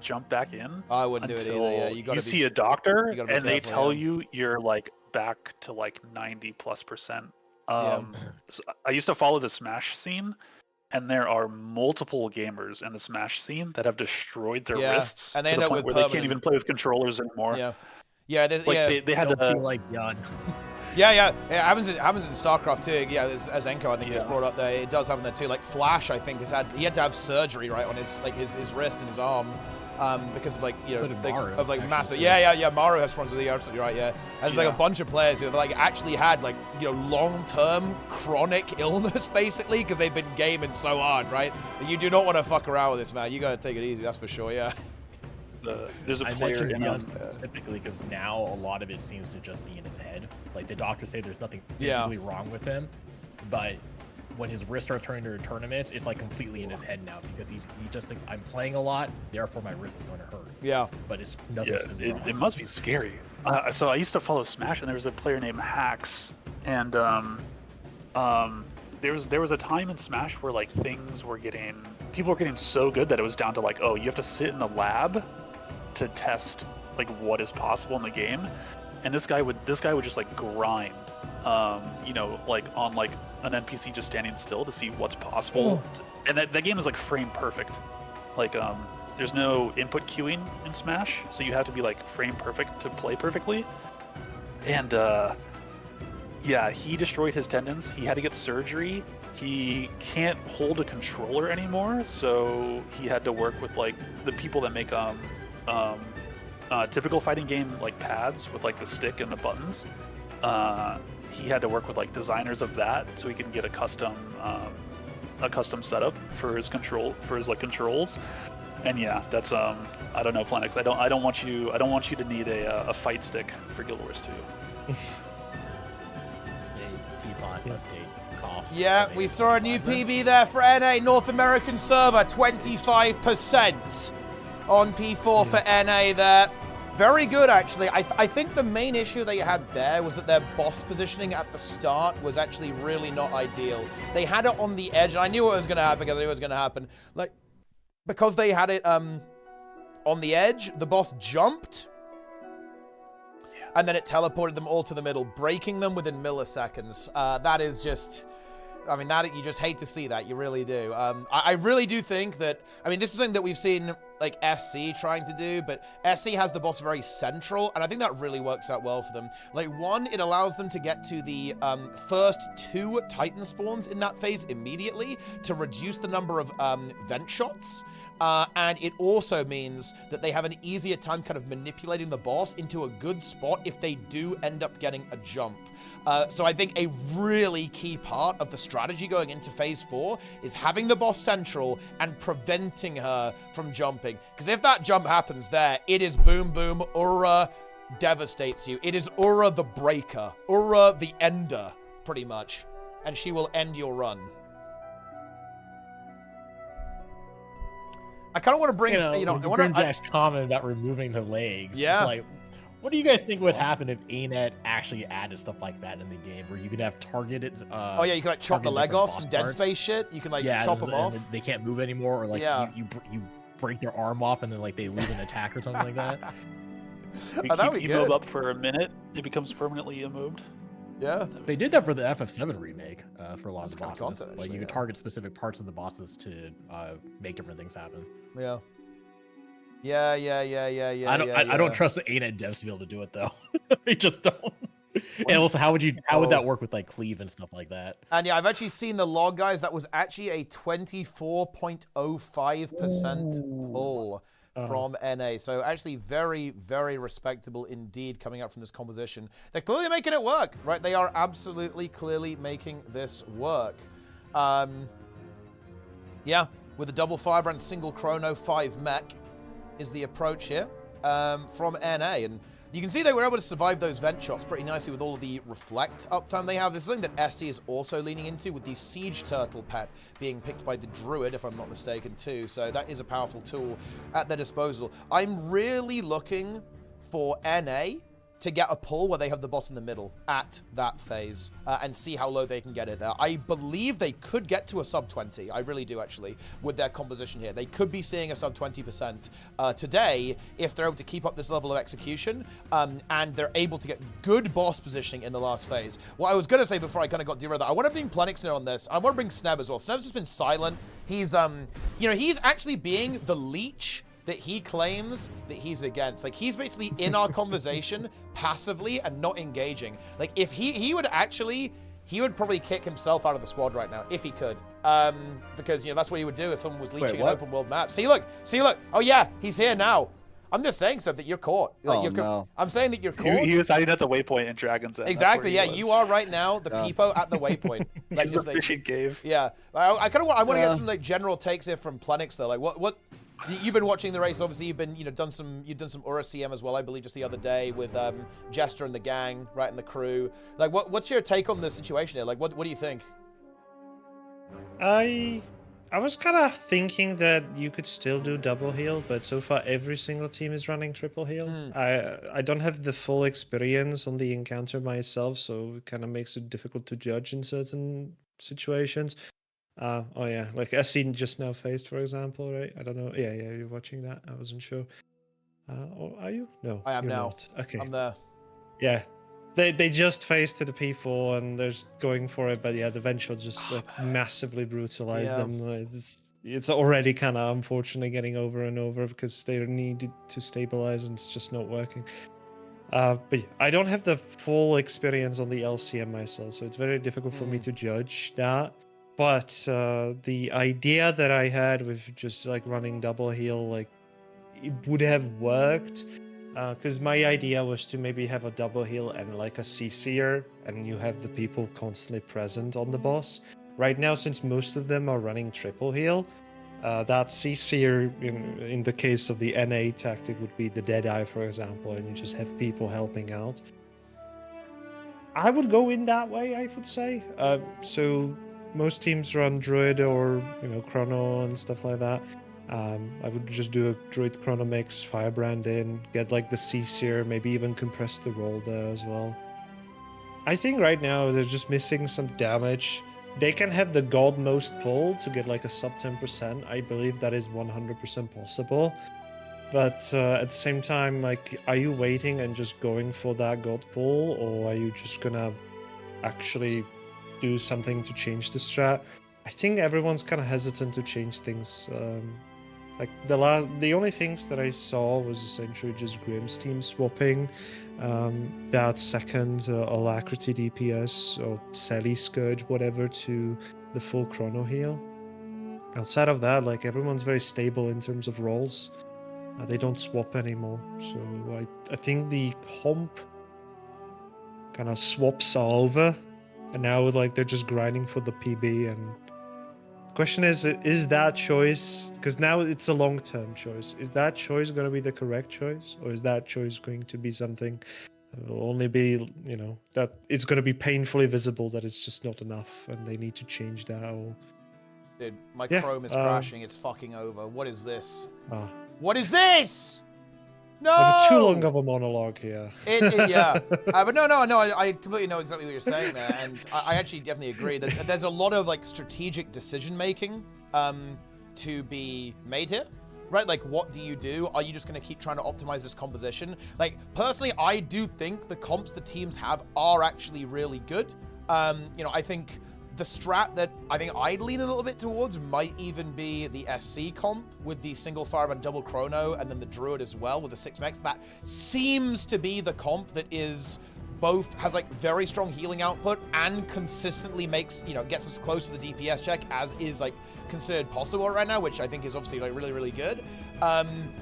jump back in. I wouldn't do it either. Yeah, you see a doctor, and they tell you you're like back to like 90+% So I used to follow the Smash scene, and there are multiple gamers in the Smash scene that have destroyed their wrists and they to end the up point with where they can't even play with controllers anymore. Yeah, Like they had Don't to. feel like young. Yeah, it happens in StarCraft too. Yeah, as Enko I think was brought up there, it does happen there too. Like Flash, I think he had to have surgery right on his wrist and his arm, because of like massive. Yeah. Mario has problems with it. You're absolutely right. Yeah, and there's like a bunch of players who have like actually had like long-term chronic illness basically because they've been gaming so hard, right? You do not want to fuck around with this, man. You gotta take it easy. That's for sure. Yeah. There's a player in specifically because now a lot of it seems to just be in his head. Like the doctors say there's nothing physically wrong with him, but when his wrists start turning to tournaments, it's like completely in his head now because he just thinks I'm playing a lot, therefore my wrist is going to hurt. Yeah, but it's nothing. It must be scary. So I used to follow Smash, and there was a player named Hacks, and there was a time in Smash where like people were getting so good that it was down to like, oh, you have to sit in the lab to test like what is possible in the game, and this guy would just like grind, like on like an NPC just standing still to see what's possible, and that game is like frame perfect. Like there's no input queuing in Smash, so you have to be like frame perfect to play perfectly, and he destroyed his tendons. He had to get surgery. He can't hold a controller anymore, so he had to work with like the people that make typical fighting game like pads with like the stick and the buttons. He had to work with like designers of that so he can get a custom setup for his controls. And yeah, that's I don't know, Planix. I don't want you to need a fight stick for Guild Wars 2. Teapot update. Yeah, we saw a new PB there for NA North American server, 25% on P4 for NA there. Very good, actually. I think the main issue they had there was that their boss positioning at the start was actually really not ideal. They had it on the edge, and I knew what was going to happen because I knew it was going to happen. Like, because they had it on the edge, the boss jumped, and then it teleported them all to the middle, breaking them within milliseconds. That is just... I mean, you just hate to see that. You really do. I really do think that... I mean, this is something that we've seen, like, SC trying to do, but SC has the boss very central, and I think that really works out well for them. Like, one, it allows them to get to the first 2 Titan spawns in that phase immediately to reduce the number of vent shots. And it also means that they have an easier time kind of manipulating the boss into a good spot if they do end up getting a jump. So I think a really key part of the strategy going into phase 4 is having the boss central and preventing her from jumping. Because if that jump happens there, it is boom, boom, URA devastates you. It is URA the breaker, URA the ender, pretty much. And she will end your run. I kind of want to bring, Jack's comment about removing the legs. Yeah. It's like, what do you guys think would happen if ArenaNet actually added stuff like that in the game, where you could have targeted? Oh yeah, you can like chop the leg off, some dead space shit. You can like chop them off. They can't move anymore, or like you break their arm off, and then like they lose an attack or something like that. That'd be good. Move up for a minute, it becomes permanently immoved. Yeah, they did that for the FF7 remake for a lot of the bosses. Content, like you could target specific parts of the bosses to make different things happen. Yeah. I don't trust the ArenaNet devs to be able to do it though. They just don't. And also, how would that work with like cleave and stuff like that? And yeah, I've actually seen the log, guys. That was actually a 24.05% pull from NA. So actually very, very respectable indeed coming up from this composition. They're clearly making it work, right? They are absolutely clearly making this work. Yeah, with a double firebrand, single chrono, 5 mech is the approach here from NA. And you can see they were able to survive those vent shots pretty nicely with all of the reflect uptime they have. This is something that SC is also leaning into with the Siege Turtle pet being picked by the Druid, if I'm not mistaken, too. So that is a powerful tool at their disposal. I'm really looking for NA to get a pull where they have the boss in the middle at that phase and see how low they can get it there. I believe they could get to a sub 20. I really do, actually, with their composition here. They could be seeing a sub 20% today if they're able to keep up this level of execution and they're able to get good boss positioning in the last phase. What I was going to say before I kind of got derailed, I want to bring Plenix in on this. I want to bring Sneb as well. Sneb's just been silent. He's, you know, he's actually being the leech that he claims that he's against. Like, he's basically in our conversation passively and not engaging. Like, if he would actually, he would probably kick himself out of the squad right now, if he could. Because, you know, that's what he would do if someone was leeching an open world map. See, look. Oh, yeah, he's here now. I'm just saying stuff that you're caught. Like, no. I'm saying that you're caught. He was hiding at the waypoint in Dragon's Den. Exactly, yeah, you are right now, the peepo at the waypoint. Like, just like, fishing cave. Yeah, I kind of want to get some like general takes here from Plenix though. Like, what you've been watching the race? Obviously, you've been done some URA CM as well, I believe, just the other day with Jester and the gang, right, and the crew. Like, what's your take on the situation here? Like, what do you think? I was kind of thinking that you could still do double heal, but so far every single team is running triple heal. I don't have the full experience on the encounter myself, so it kind of makes it difficult to judge in certain situations. Oh yeah, like SC just now faced, for example, right? I don't know. Yeah, you're watching that. I wasn't sure. Or are you? No, I am you're now. not. Okay. I'm there. Yeah. They just faced to the P4 and they're going for it, but yeah, the Vengeful just like massively brutalized them. It's already kind of unfortunate getting over and over because they needed to stabilize and it's just not working. But yeah, I don't have the full experience on the LCM myself, so it's very difficult for me to judge that. But the idea that I had with just like running double heal, like it would have worked. Because my idea was to maybe have a double heal and like a CC'er, and you have the people constantly present on the boss. Right now, since most of them are running triple heal, that CC'er, in the case of the NA tactic, would be the Deadeye, for example, and you just have people helping out. I would go in that way, I would say. So most teams run Druid or Chrono and stuff like that. I would just do a Druid Chrono mix, Firebrand in, get like the CC'er, maybe even compress the roll there as well. I think right now they're just missing some damage. They can have the God most pull to get like a sub 10%. I believe that is 100% possible. But at the same time, like, are you waiting and just going for that God pull, or are you just gonna actually do something to change the strat? I think everyone's kind of hesitant to change things. Like the only things that I saw was essentially just Grimm's team swapping that second Alacrity DPS or Sally Scourge, whatever, to the full Chrono heal. Outside of that, like, everyone's very stable in terms of roles. They don't swap anymore. So I think the comp kind of swaps are over, and now like they're just grinding for the PB. And question is that choice, because now it's a long-term choice, is that choice going to be the correct choice, or is that choice going to be something that will only be, that it's going to be painfully visible that it's just not enough and they need to change that? Or... Dude, my Chrome is crashing. It's fucking over. What is this? What is this? No! I have too long of a monologue here. Yeah. But no, I completely know exactly what you're saying there, and I actually definitely agree. There's a lot of, like, strategic decision-making to be made here, right? Like, what do you do? Are you just going to keep trying to optimize this composition? Like, personally, I do think the comps the teams have are actually really good. I think the strat that I think I'd lean a little bit towards might even be the SC comp with the single fire and double chrono, and then the Druid as well with the 6 mechs. That seems to be the comp that is both has like very strong healing output and consistently makes, gets us close to the DPS check as is like considered possible right now, which I think is obviously like really, really good.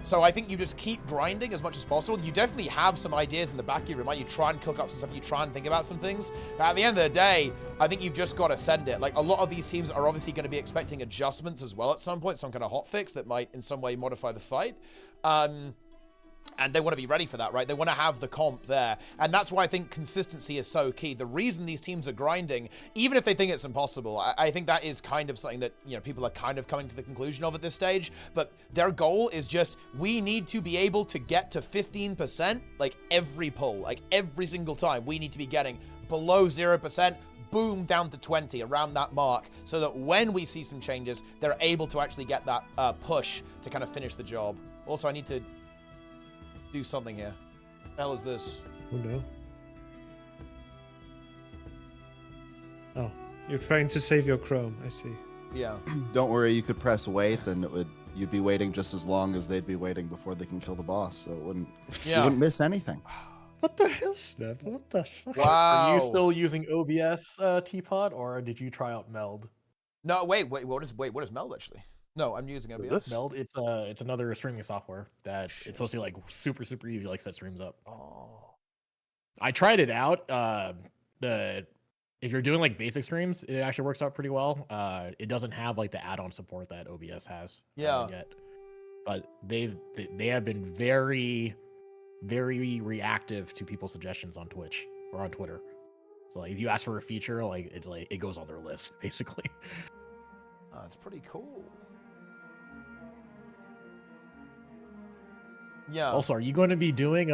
So I think you just keep grinding as much as possible. You definitely have some ideas in the back of your mind. You try and cook up some stuff. You try and think about some things. But at the end of the day, I think you've just got to send it. Like, a lot of these teams are obviously going to be expecting adjustments as well at some point, some kind of hotfix that might in some way modify the fight. And they want to be ready for that, right? They want to have the comp there. And that's why I think consistency is so key. The reason these teams are grinding, even if they think it's impossible, I think that is kind of something that, you know, people are kind of coming to the conclusion of at this stage. But their goal is just, we need to be able to get to 15%, like every pull, like every single time. We need to be getting below 0%, boom, down to 20, around that mark, so that when we see some changes, they're able to actually get that push to kind of finish the job. Also, I need to do something here. What the hell is this? Oh no. Oh, you're trying to save your Chrome, I see. Yeah. Don't worry, you could press wait, and you'd be waiting just as long as they'd be waiting before they can kill the boss. So you wouldn't miss anything. What the hell, Snap? What the fuck? Wow. Are you still using OBS, Teapot, or did you try out Meld? No, wait, what is Meld actually? No, I'm using OBS. Meld, it's another streaming software that it's supposed to be like super easy, like set streams up. Oh. I tried it out. If you're doing like basic streams, it actually works out pretty well. It doesn't have like the add-on support that OBS has yet, but they have been very reactive to people's suggestions on Twitch or on Twitter. So like if you ask for a feature, like it goes on their list basically. Oh, that's pretty cool. Yeah. Also, are you going to be doing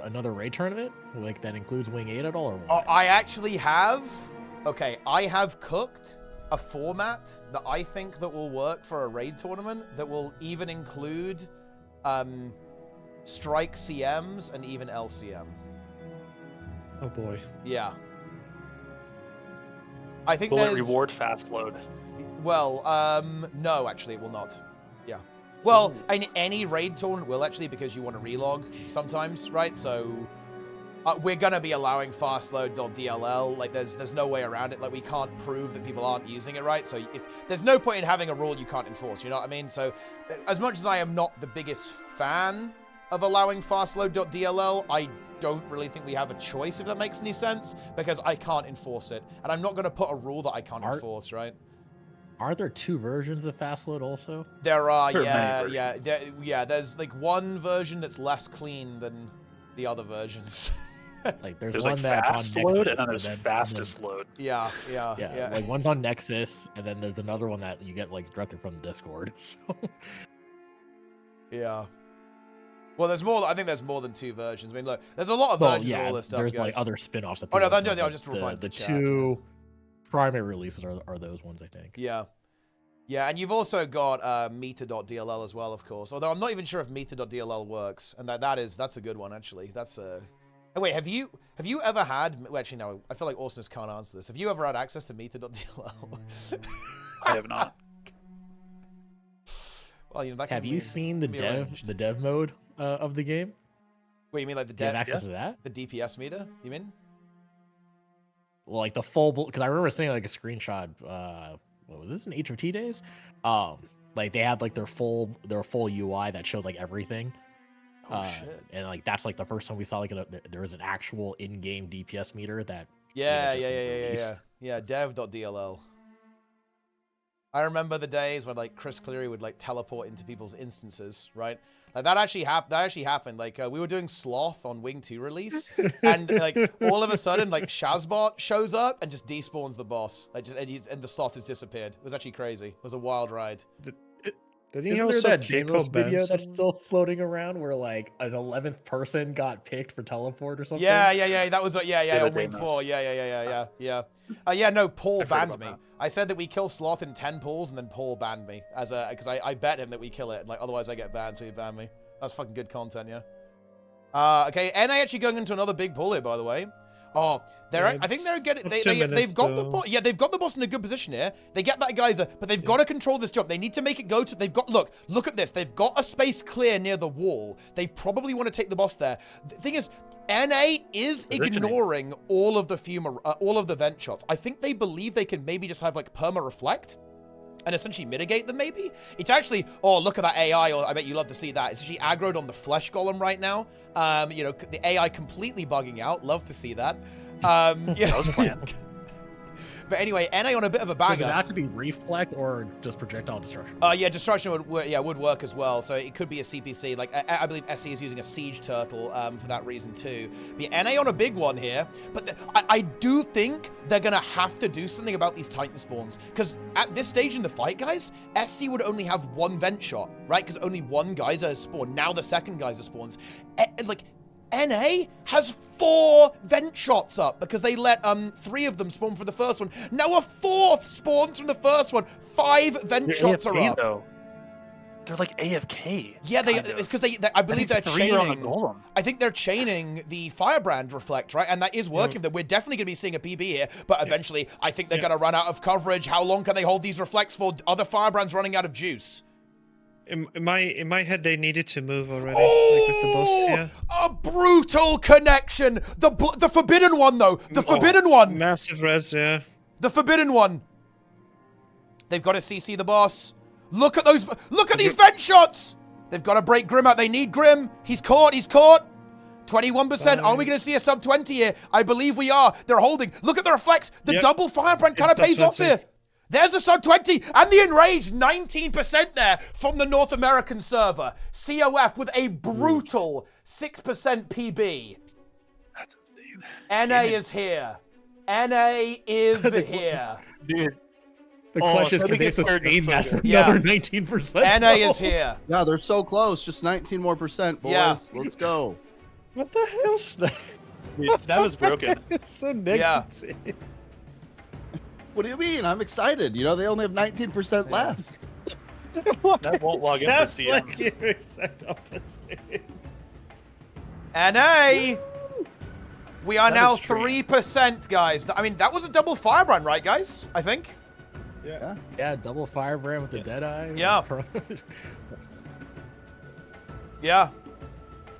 another raid tournament like that includes Wing 8 at all, or what? I actually have. Okay, I have cooked a format that I think that will work for a raid tournament that will even include strike CMs and even LCM. Oh boy. Yeah. I think Will it there's... reward fast load? Well, no, actually, it will not. Yeah. Well, any raid tournament will actually, because you want to relog sometimes, right? So we're gonna be allowing fastload.dll. Like, there's no way around it. Like, we can't prove that people aren't using it, right? So if there's no point in having a rule you can't enforce. You know what I mean? So as much as I am not the biggest fan of allowing fastload.dll, I don't really think we have a choice, if that makes any sense, because I can't enforce it, and I'm not gonna put a rule that I can't enforce, right? Are there two versions of fastload also? There are, There are yeah. There's like one version that's less clean than the other versions. Like there's one like that's fast on load, Nexus, and then there's fastest load. Yeah. Like one's on Nexus, and then there's another one that you get like directly from Discord. So. Yeah. Well, there's more. I think there's more than two versions. I mean, look, there's a lot of versions of all this stuff. There's guys. like other spin-offs. Oh no, I'll just reply to the chat. two primary releases are those ones, I think. Yeah. Yeah, and you've also got meta.dll as well, of course. Although I'm not even sure if meta.dll works, and that's a good one actually. That's a. Oh, wait, have you ever had? Well, actually, no. I feel like Austinus can't answer this. Have you ever had access to meta.dll? I have not. Well, you know, that have you seen the dev mode of the game? Wait, you mean like the Do you have access to that? The DPS meter? You mean? Well, like the full, because I remember seeing like a screenshot. What was this in HOT days? Like they had like their full UI that showed like everything. Oh shit! And like that's like the first time we saw like there was an actual in-game DPS meter that. Yeah. Dev.dll. I remember the days when like Chris Cleary would like teleport into people's instances, right? Like that actually happened. Like we were doing Sloth on Wing 2 release, and like all of a sudden like Shazbot shows up and just despawns the boss. Like and the Sloth has disappeared. It was actually crazy. It was a wild ride. Did he Isn't also there that kick demo off video Benson? that's still floating around where like an 11th person got picked for teleport or something? Yeah. That was on Wing Demos. 4. Yeah. No, Paul I've heard banned about me. that. I said that we kill Sloth in 10 pulls, and then Paul banned me because I bet him that we kill it, and like otherwise I get banned, so he banned me. That's fucking good content, yeah. Okay, NA actually going into another big pull here, by the way. Oh, I think they're getting. They've got the boss. Yeah, they've got the boss in a good position here. They get that geyser, but they've got to control this jump. They need to make it go to. They've got. Look at this. They've got a space clear near the wall. They probably want to take the boss there. The thing is, NA is ignoring all of the vent shots. I think they believe they can maybe just have like perma reflect and essentially mitigate them, maybe? It's actually, oh, look at that AI, I bet you love to see that. It's actually aggroed on the Flesh Golem right now. You know, the AI completely bugging out. Love to see that. Yeah. That was planned. But anyway, NA on a bit of a Does it banger. have to be reflect or just projectile destruction? Yeah, destruction would work as well. So it could be a CPC. Like I believe SC is using a siege turtle for that reason too. But yeah, NA on a big one here. But I do think they're gonna have to do something about these Titan spawns, because at this stage in the fight, guys, SC would only have one vent shot, right? Because only one geyser has spawned. Now the second geyser spawns. Like, NA has 4 vent shots up because they let 3 of them spawn for the first one. Now a 4th spawns from the first one. 5 vent shots AFK, are up. Though. They're like AFK. Yeah, it's because I believe they're chaining. I think they're chaining the Firebrand Reflect, right? And that is working. That we're definitely going to be seeing a PB here, but eventually I think they're going to run out of coverage. How long can they hold these Reflects for? Other Firebrands running out of juice. In my head, they needed to move already. Like with the boss here. A brutal connection. The forbidden one, though. The forbidden one. Massive res, yeah. The forbidden one. They've got to CC the boss. Look at those. Look at these vent shots. They've got to break Grim out. They need Grim. He's caught. He's caught. 21%. Are we going to see a sub 20 here? I believe we are. They're holding. Look at the reflex. The double Firebrand kind of pays off here. There's the sub 20 and the enraged 19% there from the North American server. COF with a brutal 6% PB. That's insane. NA is here. NA is here. Dude. The question is, can they sustain that for another 19%? NA is here. Yeah, they're so close. Just 19% more, boys. Yeah. Let's go. What the hell, Snap? Dude, Snap is broken. It's so negative. What do you mean? I'm excited. You know, they only have 19% left. That won't log in for Sounds CMs. like you're exact opposite. NA! We are That now is true. 3%, guys. I mean, that was a double Firebrand, right, guys? I think. Yeah, double Firebrand with the Deadeye. Yeah. Yeah.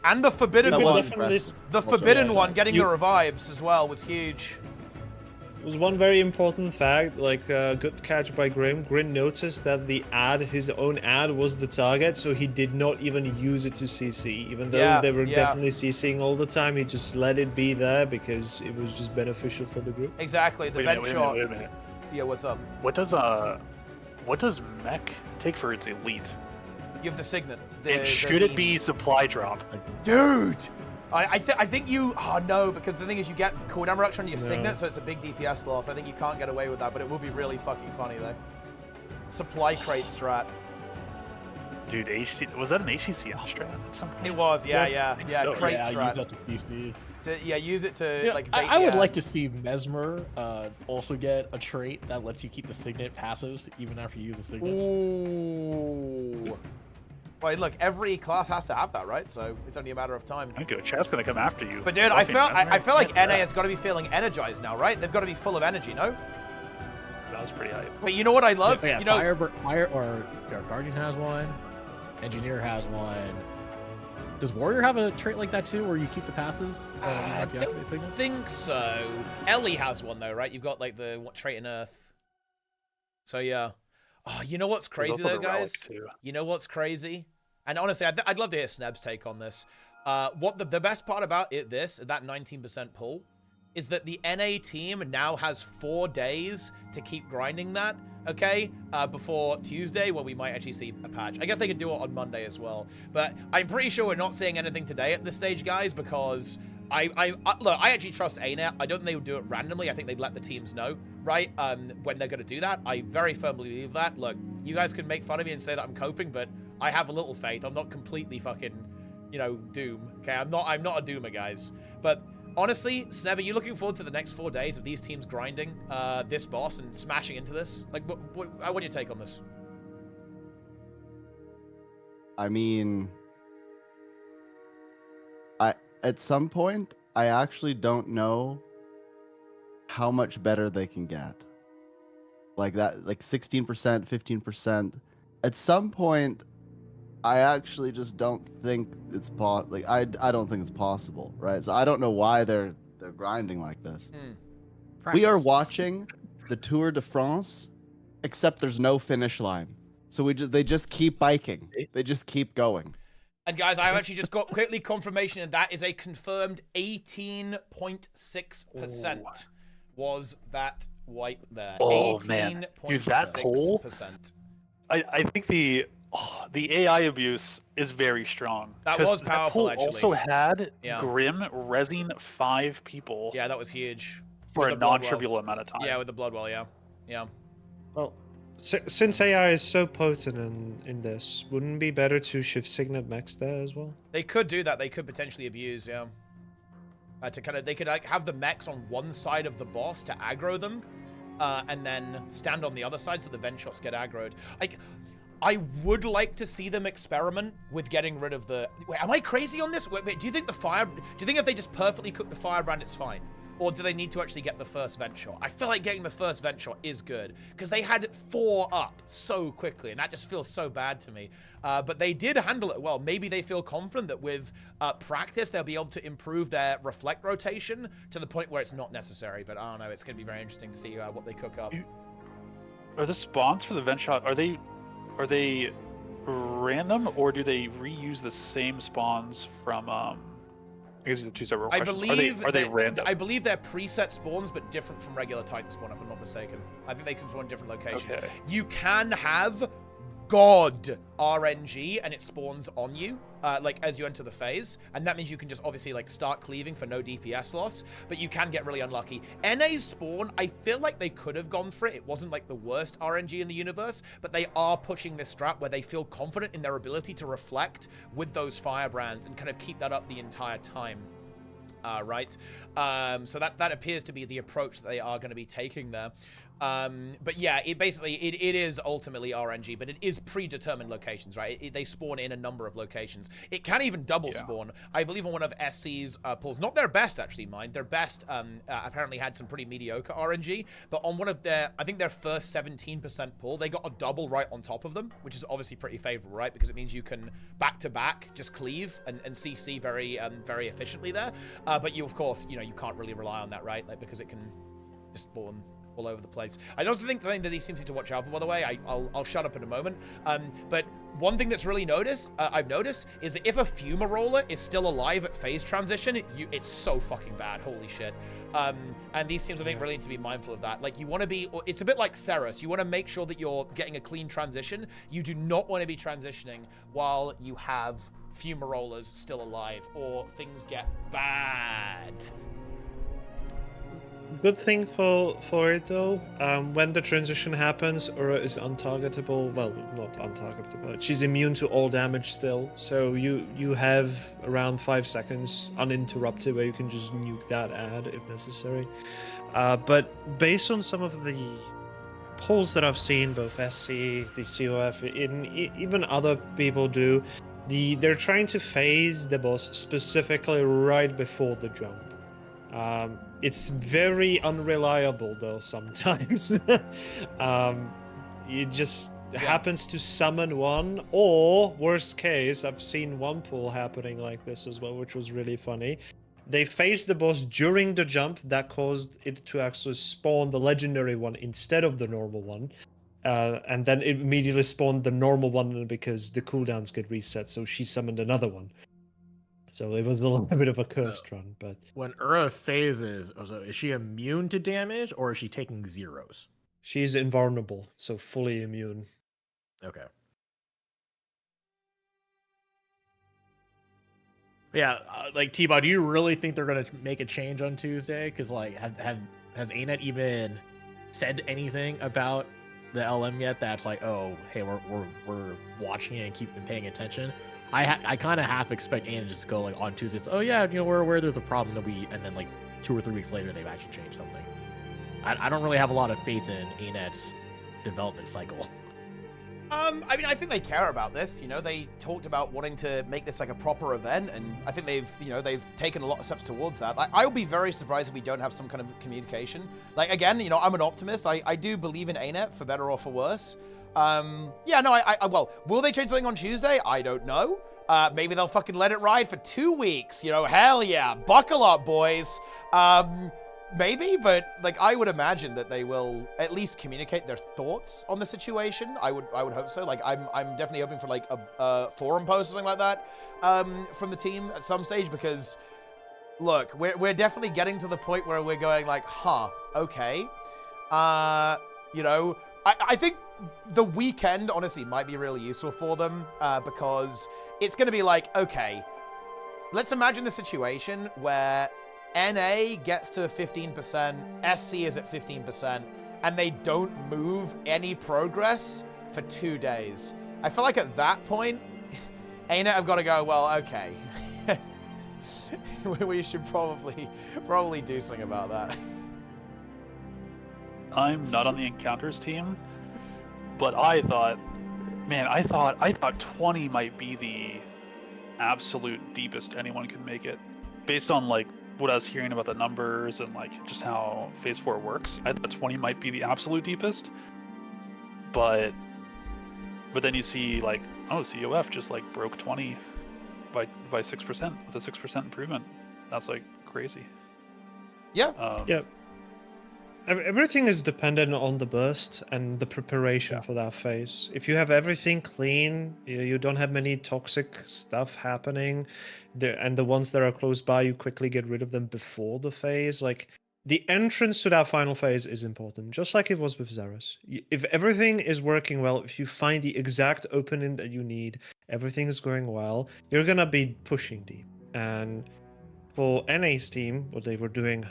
And the forbidden That was one. impressive. The Watch forbidden out. one getting the revives as well was huge. There was one very important fact, like good catch by Grim. Grim noticed that his own ad was the target, so he did not even use it to CC. Even though they were definitely CCing all the time, he just let it be there because it was just beneficial for the group. Exactly, the Wait a vent minute, shot. wait a minute. Yeah, what's up? What does mech take for its elite? You have the signet. And should it be supply drop? Dude! I think you... Oh, no, because the thing is you get cooldown reduction on your signet, so it's a big DPS loss. I think you can't get away with that, but it will be really fucking funny, though. Supply crate strat. Dude, was that an HCC strat at some point? It was, yeah, so. crate Yeah, strat. use that to feast. Use it to, Yeah, like, bait I would the like to ads. see Mesmer also get a trait that lets you keep the signet passives even after you use the signets. Ooh. Well, look, every class has to have that, right? So it's only a matter of time. I think chat's gonna come after you. But dude, I feel like Yeah, NA has got to be feeling energized now, right? They've got to be full of energy, no? That was pretty hype. But you know what I love? Yeah, you know, Guardian has one. Engineer has one. Does Warrior have a trait like that too, where you keep the passives? I after you activate don't signets? think so. Ellie has one though, right? You've got like the trait in Earth. So yeah. Oh, you know what's crazy though, guys? You know what's crazy? And honestly, I'd love to hear Sneb's take on this. The best part about that 19% pull, is that the NA team now has 4 days to keep grinding that, okay? Before Tuesday, when we might actually see a patch. I guess they could do it on Monday as well. But I'm pretty sure we're not seeing anything today at this stage, guys, because look, I actually trust ArenaNet. I don't think they would do it randomly. I think they'd let the teams know, right? When they're going to do that. I very firmly believe that. Look, you guys can make fun of me and say that I'm coping, but I have a little faith. I'm not completely fucking, you know, doom. Okay, I'm not a doomer, guys. But honestly, Sneb, are you looking forward to the next 4 days of these teams grinding this boss and smashing into this? Like, what's your take on this? I mean, at some point, I actually don't know how much better they can get. Like that, like 16%, 15%. At some point, I actually just don't think it's I don't think it's possible, right? So I don't know why they're grinding like this. We are watching the Tour de France, except there's no finish line. So they just keep biking. They just keep going. And guys, I've actually just got quickly confirmation that that is a confirmed 18.6% was that wipe there. Oh man, dude, that poll. 18.6%. I think the AI abuse is very strong. That was 'cause powerful, poll actually. also had Yeah. Grim resing 5 people Yeah, that was huge. for With a the Bloodwell. non-trivial amount of time. Yeah, with the Bloodwell, yeah. Yeah. Well, since AI is so potent in this, wouldn't it be better to shift Signet Max there as well? They could do that. They could potentially abuse, yeah. To kind of, they could like have the mechs on one side of the boss to aggro them, and then stand on the other side so the vent shots get aggroed. I would like to see them experiment with getting rid of the... Wait, am I crazy on this? Wait, do you think if they just perfectly cook the firebrand, it's fine? Or do they need to actually get the first vent shot? I feel like getting the first vent shot is good, because they had 4 up so quickly, and that just feels so bad to me. But they did handle it well. Maybe they feel confident that with practice, they'll be able to improve their reflect rotation to the point where it's not necessary. But I don't know, it's going to be very interesting to see what they cook up. Are the spawns for the vent shot, are they random, or do they reuse the same spawns from I guess these are 2 separate I questions. believe are they random? I believe they're preset spawns, but different from regular Titan spawn, if I'm not mistaken. I think they can spawn in different locations. Okay. You can have God RNG, and it spawns on you, like as you enter the phase, and that means you can just obviously like start cleaving for no DPS loss, but you can get really unlucky. NA's spawn, I feel like they could have gone for it. It wasn't like the worst RNG in the universe, but they are pushing this strat where they feel confident in their ability to reflect with those firebrands and kind of keep that up the entire time. Right? So that appears to be the approach that they are going to be taking there. But yeah, it is ultimately RNG, but it is predetermined locations, right? They spawn in a number of locations. It can even double spawn. I believe on one of SC's pulls, not their best actually, mind. Their best apparently had some pretty mediocre RNG, but on one of their, I think their first 17% pull, they got a double right on top of them, which is obviously pretty favorable, right? Because it means you can back to back just cleave and CC very efficiently there. But you, of course, you can't really rely on that, right? Like, because it can just spawn all over the place. I also think something that these teams need to watch out for, by the way. I'll shut up in a moment. But one thing that's really I've noticed is that if a Fumaroller is still alive at phase transition, it's so fucking bad. Holy shit. And these teams, I think, really need to be mindful of that. Like, you want to be, it's a bit like Ceres. You want to make sure that you're getting a clean transition. You do not want to be transitioning while you have Fumarollers still alive, or things get bad. Good thing for it though, when the transition happens, Ura is untargetable. Well, not untargetable. She's immune to all damage still. So you have around 5 seconds uninterrupted where you can just nuke that ad if necessary. But based on some of the polls that I've seen, both SC, the COF, even other people do, they're trying to phase the boss specifically right before the jump. It's very unreliable though sometimes. It just happens to summon one, or worst case, I've seen one pull happening like this as well, which was really funny. They phased the boss during the jump, that caused it to actually spawn the legendary one instead of the normal one. And then it immediately spawned the normal one because the cooldowns get reset, so she summoned another one. So it was a little bit of a cursed run, but... When Ura phases, is she immune to damage, or is she taking zeros? She's invulnerable, so fully immune. Okay. Yeah, like, T-Bot, do you really think they're going to make a change on Tuesday? Because, like, has ArenaNet even said anything about the LM yet that's like, oh, hey, we're watching it and keep paying attention? I kind of half expect ArenaNet to just go like on Tuesdays. Oh yeah, we're aware there's a problem and then like 2 or 3 weeks later they've actually changed something. I don't really have a lot of faith in ArenaNet's development cycle. I mean, I think they care about this. They talked about wanting to make this like a proper event, and I think they've taken a lot of steps towards that. Like, I would be very surprised if we don't have some kind of communication. Like, again, I'm an optimist. I do believe in ArenaNet, for better or for worse. Yeah, no, well, will they change something on Tuesday? I don't know. Maybe they'll fucking let it ride for 2 weeks. Hell yeah, buckle up, boys. Maybe, but like, I would imagine that they will at least communicate their thoughts on the situation. I would hope so. Like, I'm definitely hoping for like a forum post or something like that from the team at some stage, because look, we're definitely getting to the point where we're going like, huh, okay. You know, I think the weekend, honestly, might be really useful for them because it's going to be like, okay, let's imagine the situation where NA gets to 15%, SC is at 15%, and they don't move any progress for 2 days. I feel like at that point, ArenaNet have got to go, well, okay. We should probably do something about that. I'm not on the encounters team, but I thought 20 might be the absolute deepest anyone could make it, based on like what I was hearing about the numbers and like just how Phase 4 works. I thought 20 might be the absolute deepest, but then you see like, oh, COF just like broke 20 by 6% with a 6% improvement. That's like crazy. Yeah. Yeah. Everything is dependent on the burst and the preparation for that phase. If you have everything clean, you don't have many toxic stuff happening, and the ones that are close by, you quickly get rid of them before the phase. Like, the entrance to that final phase is important, just like it was with Xeris. If everything is working well, if you find the exact opening that you need, everything is going well, you're gonna be pushing deep. And for NA's team, what they were doing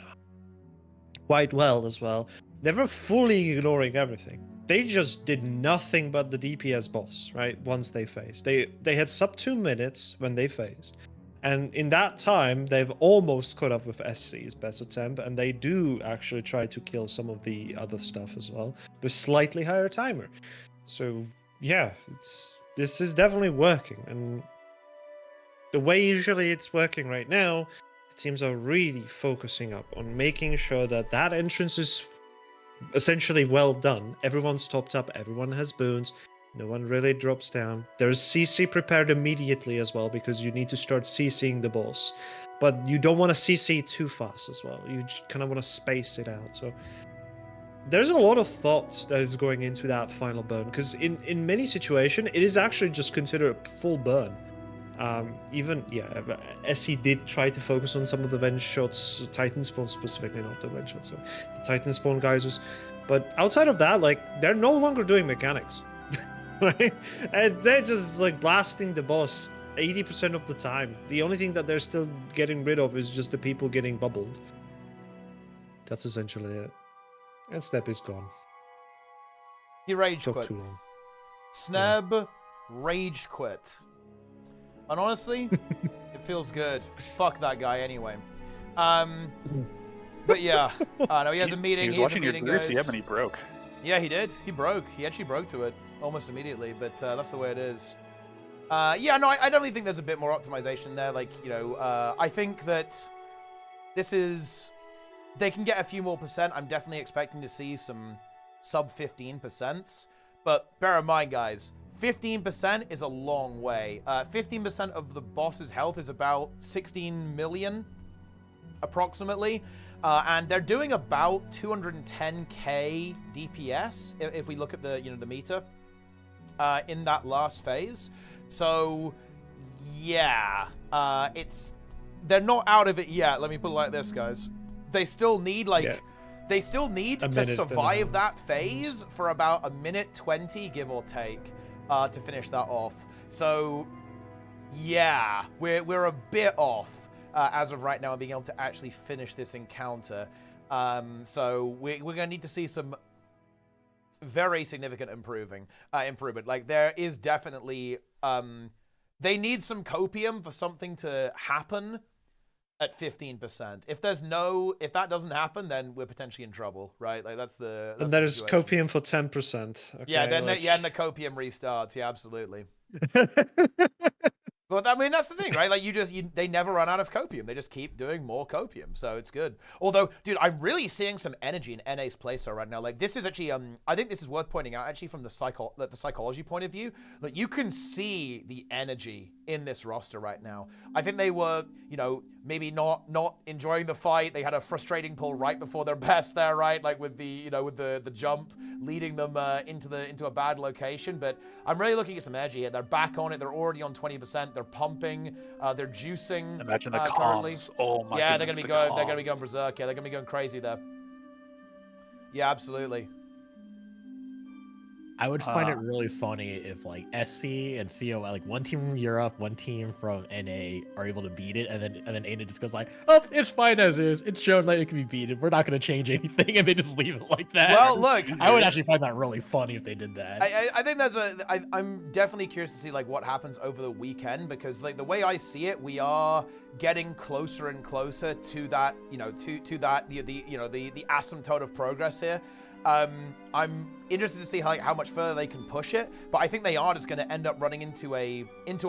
quite well as well, they were fully ignoring everything. They just did nothing but the DPS boss, right? Once they phased. They had sub 2 minutes when they phased. And in that time, they've almost caught up with SC's best attempt, and they do actually try to kill some of the other stuff as well, with slightly higher timer. So yeah, this is definitely working. And the way usually it's working right now, teams are really focusing up on making sure that that entrance is essentially well done. Everyone's topped up, everyone has boons, no one really drops down. There's CC prepared immediately as well, because you need to start CCing the boss. But you don't want to CC too fast as well. You kind of want to space it out. So there's a lot of thoughts that is going into that final burn, because in many situations, it is actually just considered a full burn. SC did try to focus on some of the venge shots, Titan spawn specifically, not the venge shots, so the Titan spawn geysers. But outside of that, like, they're no longer doing mechanics, right? And they're just like blasting the boss 80% of the time. The only thing that they're still getting rid of is just the people getting bubbled. That's essentially it. And Snap is gone. He rage Took quit. too long. Sneb rage quit. And honestly, it feels good. Fuck that guy anyway. But yeah, no, he has a meeting. He was has watching a meeting, your guys. and he broke. Yeah, he did. He broke. He actually broke to it almost immediately, but that's the way it is. Yeah, no, I definitely think there's a bit more optimization there. Like, you know, I think that this is... They can get a few more percent. I'm definitely expecting to see some sub 15%. But bear in mind, guys, 15% is a long way. 15% of the boss's health is about 16 million, approximately. And they're doing about 210k DPS if we look at the, you know, the meter in that last phase. So yeah, they're not out of it yet. Let me put it like this, guys. They still need they still need to survive that phase for about a minute 20, give or take, to finish that off. So yeah, we're a bit off as of right now on being able to actually finish this encounter. So we're going to need to see some very significant improvement. Like, there is definitely they need some copium for something to happen at 15%. If that doesn't happen, then we're potentially in trouble, right? Like, that's the and there is copium for 10%. Okay, yeah, then like... and the copium restarts. Yeah, absolutely. But I mean, that's the thing, right? Like, they never run out of copium. They just keep doing more copium, so it's good. Although, dude, I'm really seeing some energy in NA's playstyle right now. Like, this is actually, I think this is worth pointing out, actually, from the psychology point of view. Like, you can see the energy in this roster right now. I think they were, you know, maybe not enjoying the fight. They had a frustrating pull right before their best there, right? Like, with the, you know, with the jump leading them into a bad location. But I'm really looking at some energy here. They're back on it. They're already on 20%. They're pumping. They're juicing. Imagine the currently. comms. Oh my yeah, goodness, they're gonna be going berserk. Yeah, they're gonna be going crazy there. Yeah, absolutely. I would find it really funny if like SC and COL, like one team from Europe, one team from NA are able to beat it, and then ANA just goes like, "Oh, it's fine as is. It's shown that it can be beaten. We're not going to change anything," and they just leave it like that. Well, look, I would actually find that really funny if they did that. I think I'm definitely curious to see like what happens over the weekend, because like the way I see it, we are getting closer and closer to that, to that the asymptote of progress here. I'm interested to see how much further they can push it, but I think they are just going to end up running into a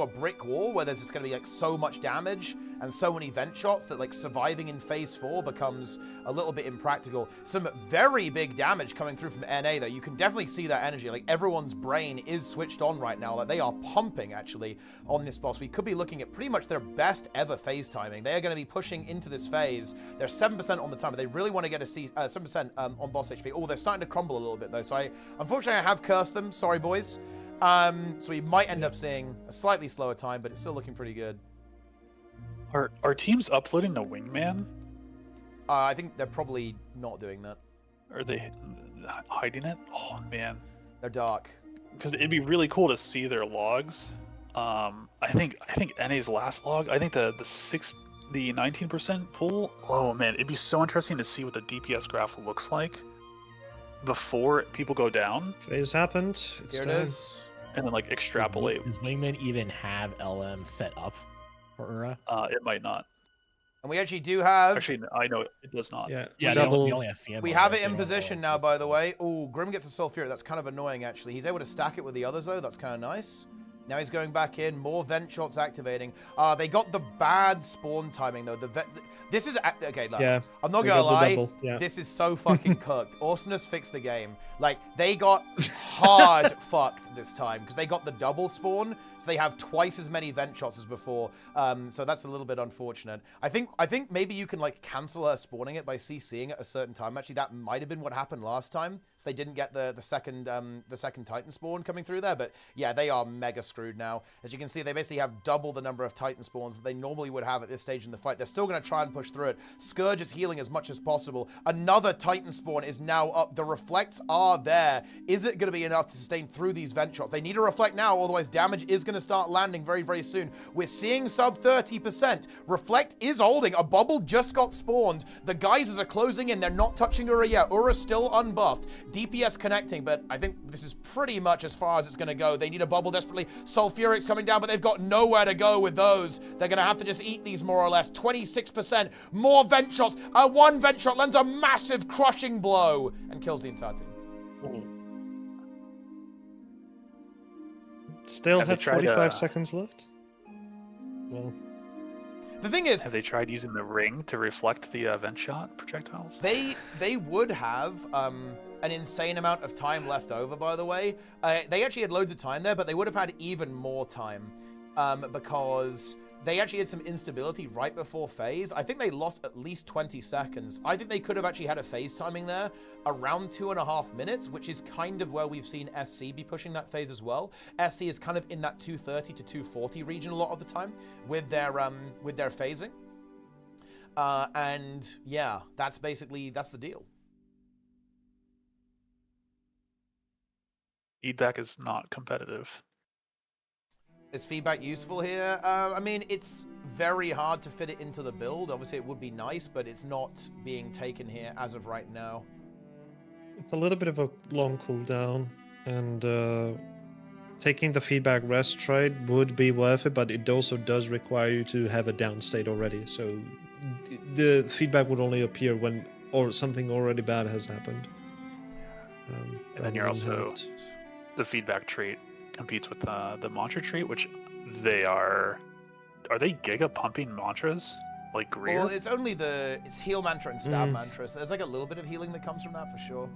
brick wall where there's just going to be like so much damage and so many vent shots that like surviving in phase 4 becomes a little bit impractical. Some very big damage coming through from NA though. You can definitely see that energy. Like everyone's brain is switched on right now. Like they are pumping actually on this boss. We could be looking at pretty much their best ever phase timing. They are going to be pushing into this phase. They're 7% on the time, but they really want to get a 7% on boss HP. Oh, they're starting to crumble a little bit though. So unfortunately, I have cursed them. Sorry, boys. So we might end up seeing a slightly slower time, but it's still looking pretty good. Are teams uploading the wingman? I think they're probably not doing that. Are they hiding it? Oh man, They're dark. because it'd be really cool to see their logs. I think NA's last log. I think the 19% pull. Oh man, it'd be so interesting to see what the DPS graph looks like before people go down, Phase happened. It's Here it done. is. and then like extrapolate. Does Wingman even have LM set up for URA? It might not. And we actually do have... Actually, I know it does not. Yeah, Yeah, double. they only have CM. We have it in position now, by the way. Oh, Grim gets a Sulfuric. That's kind of annoying, actually. He's able to stack it with the others, though. That's kind of nice. Now he's going back in. More vent shots activating. They got the bad spawn timing, though. This is... Okay, look. Yeah, I'm not we going to got the lie. double, yeah. This is so fucking cooked. Awesomeness fixed the game. Like, they got hard fucked this time because they got the double spawn. So they have twice as many vent shots as before. So that's a little bit unfortunate. I think maybe you can, like, cancel her spawning it by CCing at a certain time. Actually, that might have been what happened last time. So they didn't get the second Titan spawn coming through there. But, yeah, they are mega screwed now. As you can see, they basically have double the number of Titan spawns that they normally would have at this stage in the fight. They're still going to try and push through it. Scourge is healing as much as possible. Another Titan spawn is now up. The reflects are there. Is it going to be enough to sustain through these vent shots? They need to reflect now, otherwise damage is going to start landing very, very soon. We're seeing sub 30%. Reflect is holding. A bubble just got spawned. The geysers are closing in. They're not touching Ura yet. Ura's still unbuffed. DPS connecting, but I think this is pretty much as far as it's going to go. They need a bubble desperately. Sulfuric's coming down, but they've got nowhere to go with those. They're going to have to just eat these more or less. 26%. More vent shots. One vent shot lands a massive crushing blow and kills the entire team. Ooh. Still Have they have tried, 45 seconds left. Well, The thing is, Have they tried using the ring to reflect the vent shot projectiles? they would have an insane amount of time left over, by the way. They actually had loads of time there, but they would have had even more time because they actually had some instability right before phase. I think they lost at least 20 seconds. I think they could have actually had a phase timing there around 2.5 minutes, which is kind of where we've seen SC be pushing that phase as well. SC is kind of in that 230 to 240 region a lot of the time with their phasing. And yeah, that's the deal. Feedback is not competitive. Is feedback useful here? I mean, it's very hard to fit it into the build. Obviously, it would be nice, but it's not being taken here as of right now. it's a little bit of a long cooldown, and taking the feedback rest trade would be worth it, but it also does require you to have a down state already. So the feedback would only appear when something already bad has happened. And then you're also the feedback trait competes with the mantra trait, which are they giga pumping mantras like Greer? Well, it's heal mantra and stab mantra, so there's like a little bit of healing that comes from that for sure.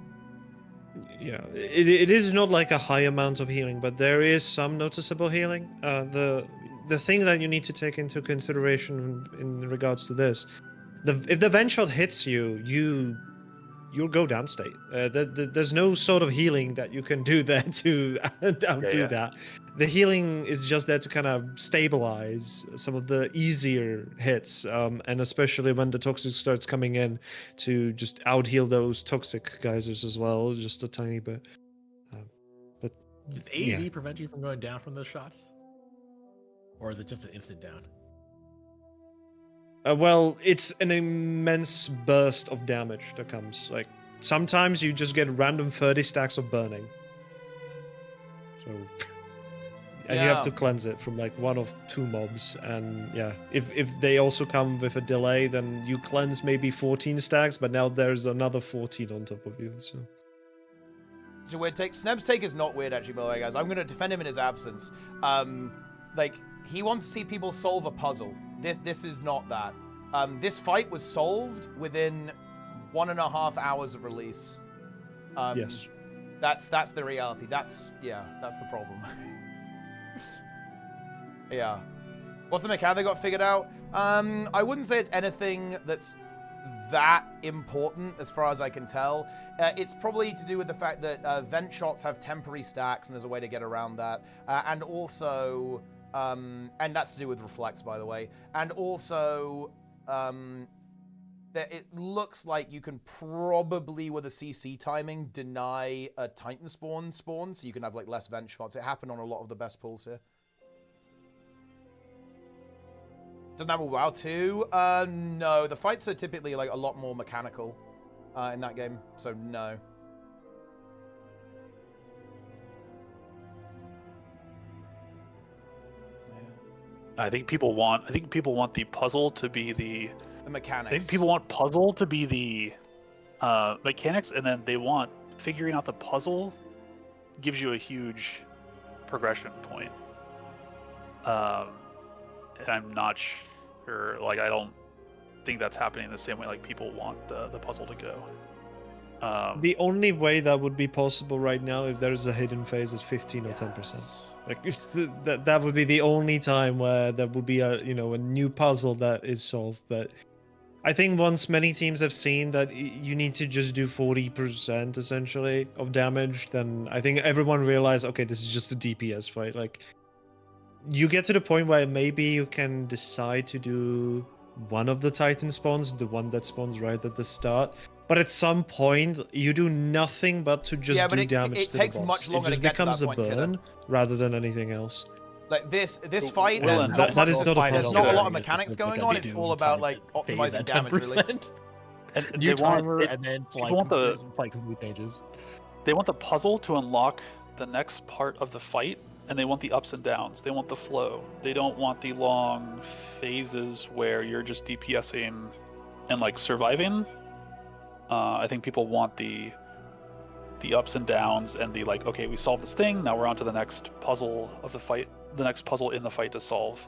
Yeah, it is not like a high amount of healing, but there is some noticeable healing. The thing that you need to take into consideration in regards to this, if the vent shot hits you, you'll go down state. There's no sort of healing that you can do there to outdo that. the healing is just there to kind of stabilize some of the easier hits, and especially when the toxic starts coming in, to just out heal those toxic geysers as well, just a tiny bit. But Does AED prevent you from going down from those shots, or is it just an instant down? Well, it's an immense burst of damage that comes. Like sometimes you just get random 30 stacks of burning. So. And you have to cleanse it from like 1 of 2 mobs, and yeah, if they also come with a delay, then you cleanse maybe 14 stacks, but now there's another 14 on top of you. So it's a weird take. Sneb's take is not weird actually, by the way, guys. I'm gonna defend him in his absence. Like he wants to see people solve a puzzle. This is not that. This fight was solved within 1.5 hours of release. yes, that's the reality. That's the problem. Yeah. What's the mechanic they got figured out? I wouldn't say it's anything that's that important as far as I can tell. It's probably to do with the fact that vent shots have temporary stacks and there's a way to get around that. And also, and that's to do with reflects, by the way. And also, it looks like you can probably, with a CC timing, deny a Titan spawn, so you can have like less vent shots. It happened on a lot of the best pulls here. Doesn't that with WoW 2? No. The fights are typically like a lot more mechanical in that game, so no. I think people want the puzzle to be the mechanics. I think people want puzzle to be the mechanics, and then they want figuring out the puzzle gives you a huge progression point. And I'm not sure, like, I don't think that's happening the same way like people want the puzzle to go. The only way that would be possible right now if there's a hidden phase at 15 or 10%. Like that would be the only time where there would be a new puzzle that is solved. But I think once many teams have seen that you need to just do 40% essentially of damage, then I think everyone realized, okay, this is just a DPS fight. Like, you get to the point where maybe you can decide to do one of the Titan spawns, the one that spawns right at the start. But at some point, you do nothing but to just do damage it to takes the boss. much longer it just to get becomes to that a point, burn rather than anything else. Like this fight, Well, that is not a there's puzzle. not a lot of mechanics going on. It's all about like optimizing damage, really. And New they want timer, it, and then people want the complete pages. They want the puzzle to unlock the next part of the fight, and they want the ups and downs. They want the flow. They don't want the long phases where you're just DPSing and like surviving. I think people want the ups and downs and the like, okay, we solved this thing, now we're on to the next puzzle of the fight, the next puzzle in the fight to solve.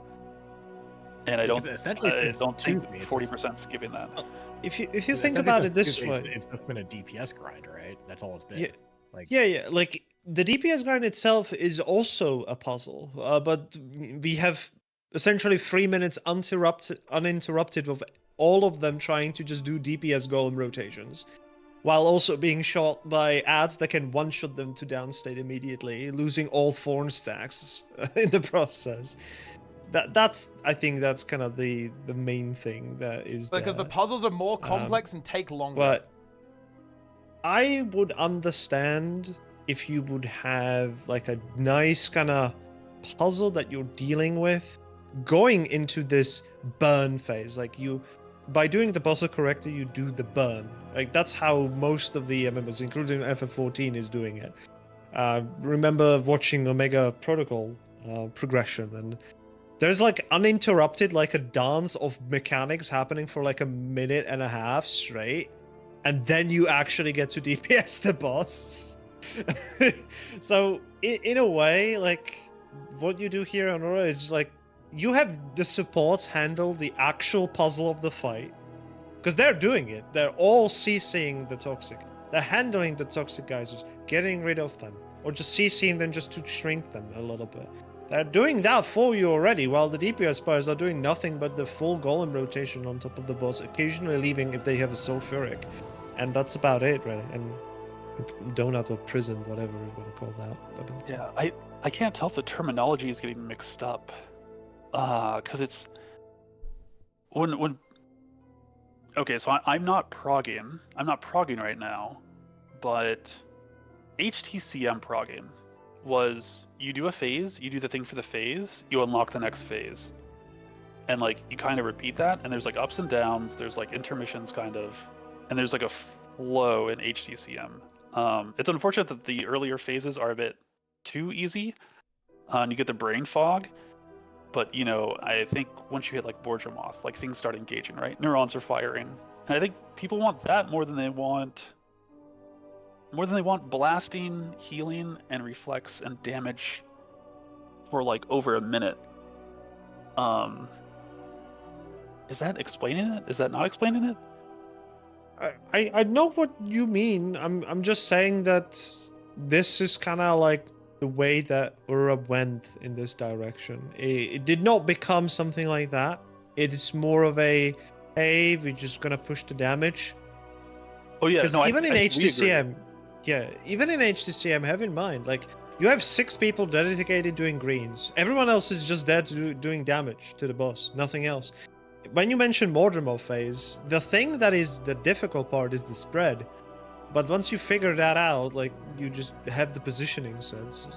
And I don't think 40% is giving that. If you think about it this way, it's just been a DPS grind, right? That's all it's been. Yeah, like like the DPS grind itself is also a puzzle, but we have essentially 3 minutes uninterrupted of all of them trying to just do DPS golem rotations, while also being shot by ads that can one-shot them to downstate immediately, losing all thorn stacks in the process. I think that's kind of the main thing that is because the puzzles are more complex and take longer. But I would understand if you would have like a nice kind of puzzle that you're dealing with going into this burn phase. Like, by doing the puzzle correctly, you do the burn. Like, that's how most of the MMOs, including FF14, is doing it. Remember watching Omega Protocol progression, and there's like uninterrupted, like a dance of mechanics happening for like 1.5 minutes straight, and then you actually get to DPS the boss. So in a way, like, what you do here on Aura is like, you have the supports handle the actual puzzle of the fight, because they're doing it. They're all CCing the toxic. They're handling the toxic geysers, getting rid of them, or just CCing them just to shrink them a little bit. They're doing that for you already, while the DPS players are doing nothing but the full golem rotation on top of the boss, occasionally leaving if they have a sulfuric. And that's about it, really. And donut or prison, whatever you want to call that. Yeah, I can't tell if the terminology is getting mixed up, because it's when. Okay, so I'm not progging. I'm not progging right now, but HTCM progging was you do a phase, you do the thing for the phase, you unlock the next phase, and like you kind of repeat that. And there's like ups and downs. There's like intermissions, kind of, and there's like a flow in HTCM. It's unfortunate that the earlier phases are a bit too easy, and you get the brain fog. But I think once you hit like Borjamoth, like things start engaging, right? Neurons are firing, and I think people want that more than they want blasting, healing, and reflex and damage for like over a minute. Is that explaining it? Is that not explaining it? I know what you mean. I'm just saying that this is kind of like the way that URA went in this direction. It did not become something like that. It is more of a, hey, we're just gonna push the damage. Oh yeah, Because no, even in we agree. HTCM, even in HTCM, have in mind, like, you have 6 people dedicated doing greens. Everyone else is just there to doing damage to the boss, nothing else. When you mention Mordremov phase, the thing that is the difficult part is the spread. But once you figure that out, like, you just have the positioning sense.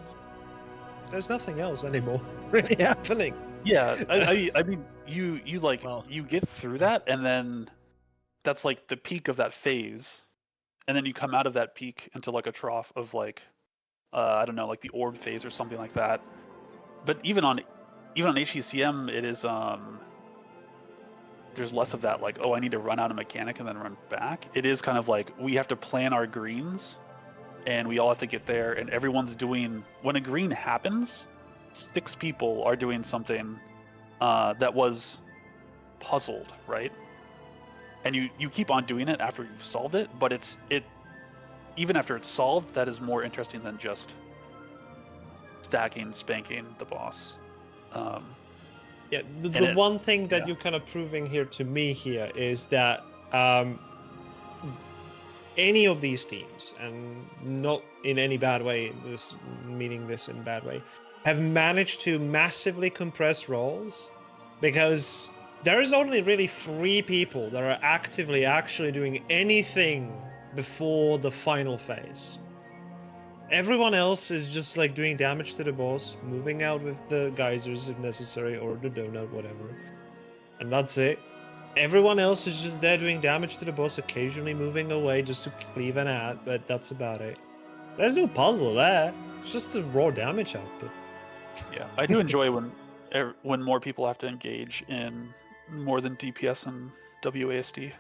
There's nothing else anymore really happening. Yeah, I mean, you like Well- you get through that, and then that's like the peak of that phase, and then you come out of that peak into like a trough of like, I don't know, like the orb phase or something like that. But even on HCCM, it is there's less of that, like, oh, I need to run out of mechanic and then run back. It is kind of like we have to plan our greens, and we all have to get there, and everyone's doing, when a green happens, 6 people are doing something that was puzzled, right? And you keep on doing it after you've solved it, but it even after it's solved, that is more interesting than just stacking, spanking the boss. Yeah, the one thing that you're kind of proving here to me here is that any of these teams, and not in any bad way, meaning this in a bad way, have managed to massively compress roles, because there is only really 3 people that are actively actually doing anything before the final phase. Everyone else is just like doing damage to the boss, moving out with the geysers if necessary, or the donut, whatever. And that's it. Everyone else is just there doing damage to the boss, occasionally moving away just to cleave an ad, but that's about it. There's no puzzle there. It's just a raw damage output. Yeah, I do enjoy when more people have to engage in more than DPS and WASD.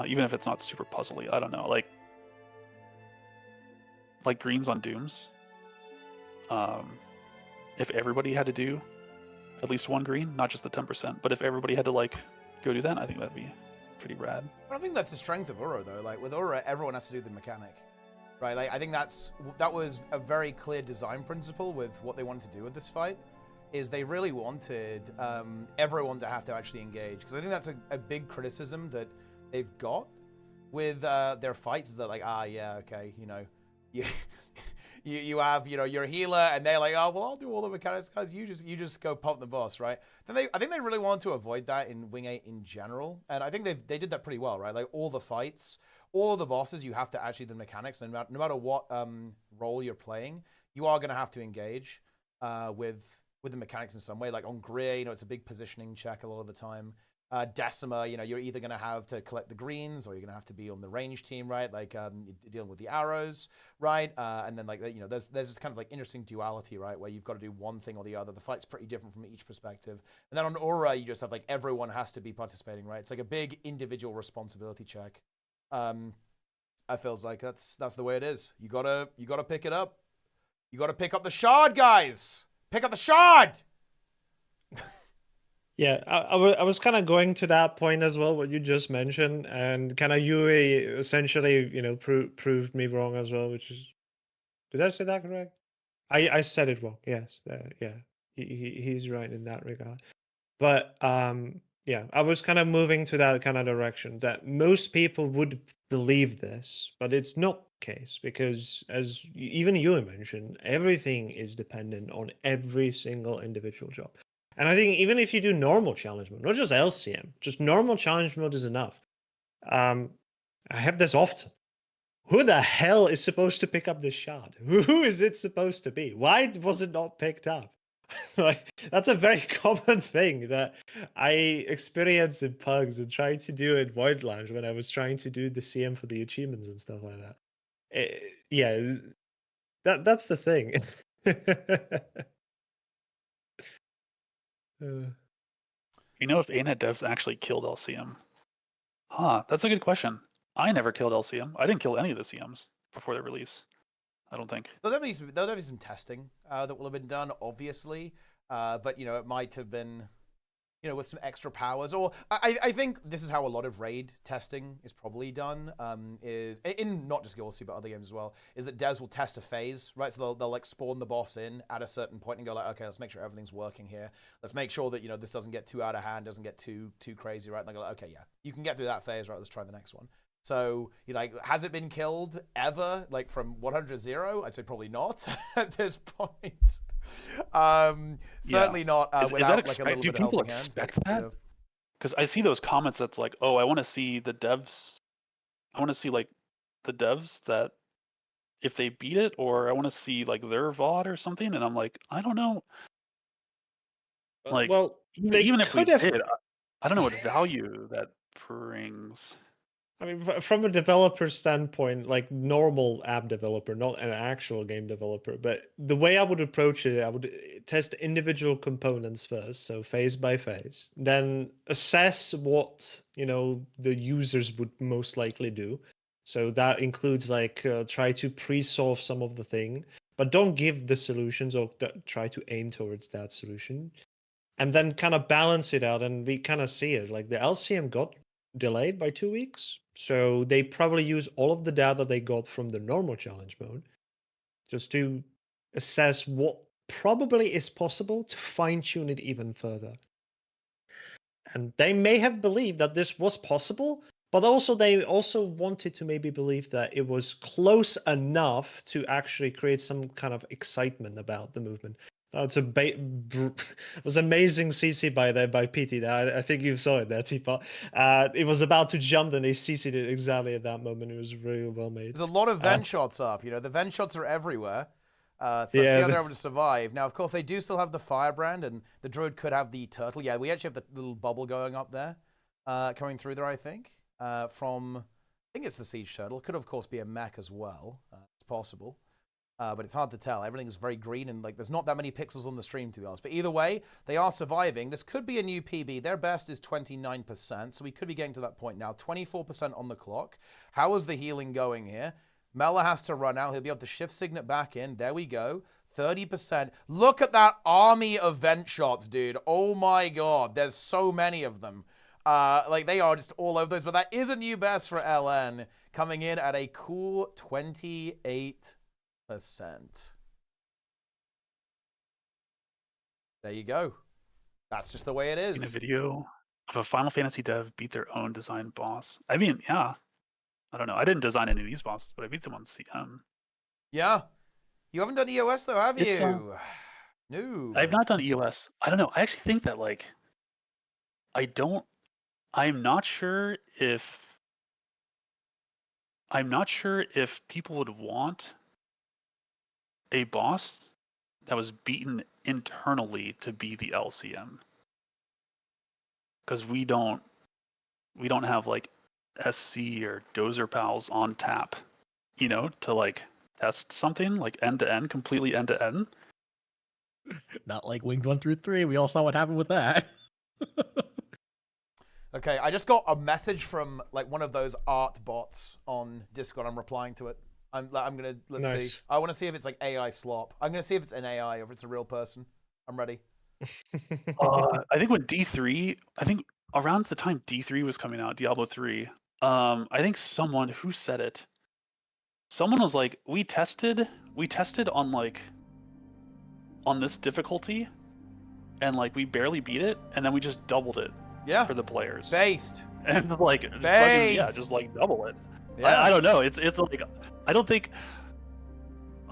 Even if it's not super puzzly, I don't know, like greens on dooms. If everybody had to do at least 1 green, not just the 10%, but if everybody had to like go do that, I think that'd be pretty rad. I think that's the strength of URA though. Like with URA, everyone has to do the mechanic, right? Like I think that was a very clear design principle with what they wanted to do with this fight. Is they really wanted everyone to have to actually engage, because I think that's a big criticism that they've got with their fights, is that like, yeah, okay, you have your healer, and they're like, oh well, I'll do all the mechanics, guys. You just go pump the boss, right? Then I think they really wanted to avoid that in Wing 8 in general, and I think they did that pretty well, right? Like all the fights, all the bosses, you have to actually do the mechanics, and no matter what role you're playing, you are going to have to engage with the mechanics in some way. Like on Greer, it's a big positioning check a lot of the time. Decima, you're either going to have to collect the greens, or you're going to have to be on the range team, right? Like dealing with the arrows, right? And then like there's this kind of like interesting duality, right, where you've got to do one thing or the other. The fight's pretty different from each perspective. And then on Aura, you just have like everyone has to be participating, right? It's like a big individual responsibility check. I feels like that's the way it is. You gotta pick it up. You gotta pick up the shard, guys. Pick up the shard. Yeah, I was kind of going to that point as well, what you just mentioned, and kind of UA essentially, proved me wrong as well, which is, did I say that correct? I said it wrong. Yes, yeah, he's right in that regard. But yeah, I was kind of moving to that kind of direction that most people would believe this, but it's not the case because, as even you mentioned, everything is dependent on every single individual job. And I think even if you do normal challenge mode, not just LCM, just normal challenge mode is enough. I have this often. Who the hell is supposed to pick up this shard? Who is it supposed to be? Why was it not picked up? Like, that's a very common thing that I experience in pugs and trying to do in Void Lounge when I was trying to do the CM for the achievements and stuff like that. Yeah, that's the thing. You know if ArenaNet devs actually killed LCM? Huh, that's a good question. I never killed LCM. I didn't kill any of the CMs before their release. I don't think. There'll definitely be some testing that will have been done, obviously. But, you know, it might have been, you know, with some extra powers. Or I think this is how a lot of raid testing is probably done, is in not just gw2, but other games as well, is that devs will test a phase, right? So they'll like spawn the boss in at a certain point and go like, okay, let's make sure everything's working here. Let's make sure that, you know, this doesn't get too out of hand, doesn't get too crazy, right? And they go like, okay, yeah, you can get through that phase, right? Let's try the next one. So, you know, like, has it been killed ever, like from 100 to 0? I'd say probably not at this point. Certainly not without like a little do bit of people helping hand. expect that? Because I see those comments that's like, oh, I want to see the devs. I want to see like the devs that if they beat it, or I want to see like their VOD or something. And I'm like, I don't know. Like, well, even if we could have. did, I don't know what value that brings. I mean, from a developer standpoint, like normal app developer, not an actual game developer, but the way I would approach it, I would test individual components first, so phase by phase, then assess what, you know, the users would most likely do. So that includes like try to pre-solve some of the thing, but don't give the solutions or try to aim towards that solution. And then kind of balance it out, and we kind of see it. Like the LCM got delayed by 2 weeks. So they probably use all of the data they got from the normal challenge mode just to assess what probably is possible to fine tune it even further. And they may have believed that this was possible, but also they also wanted to maybe believe that it was close enough to actually create some kind of excitement about the movement. That's it was amazing CC by PT. I think you saw it there, Teapot. It was about to jump, and they CC'd it exactly at that moment. It was really well made. There's a lot of vent shots up. You know, the vent shots are everywhere. So let's see how they're able to survive. Now, of course, they do still have the firebrand, and the druid could have the turtle. Yeah, we actually have the little bubble going up there, coming through there, I think. I think it's the siege turtle. It could, of course, be a mech as well. It's possible. But it's hard to tell. Everything's very green, and like there's not that many pixels on the stream, to be honest. But either way, they are surviving. This could be a new PB. Their best is 29%, so we could be getting to that point now. 24% on the clock. How is the healing going here? Mela has to run out. He'll be able to shift Signet back in. There we go. 30%. Look at that army of vent shots, dude. Oh my god. There's so many of them. Like, they are just all over those. But that is a new best for LN, coming in at a cool 28%. There you go. That's just the way it is. In a video of a Final Fantasy dev beat their own design boss. I mean, yeah. I don't know. I didn't design any of these bosses, but I beat them on CM. Yeah. You haven't done EOS though, have you? No. I've not done EOS. I don't know. I actually think that like I'm not sure if people would want a boss that was beaten internally to be the LCM. Because we don't have like SC or Dozer Pals on tap, you know, to like test something like end to end, completely end to end. Not like Wings 1 through 3. We all saw what happened with that. Okay, I just got a message from like one of those art bots on Discord. I'm replying to it. Let's Nice. see. I want to see if it's like AI slop. I'm gonna see if it's an AI or if it's a real person. I'm ready. I think when D3, I think around the time D3 was coming out, Diablo 3, I think someone who said it. Someone was like, we tested on like on this difficulty, and like we barely beat it, and then we just doubled it Yeah. for the players. Based. And like, fucking, yeah, just like double it. Yeah. I don't know. It's like, I don't think.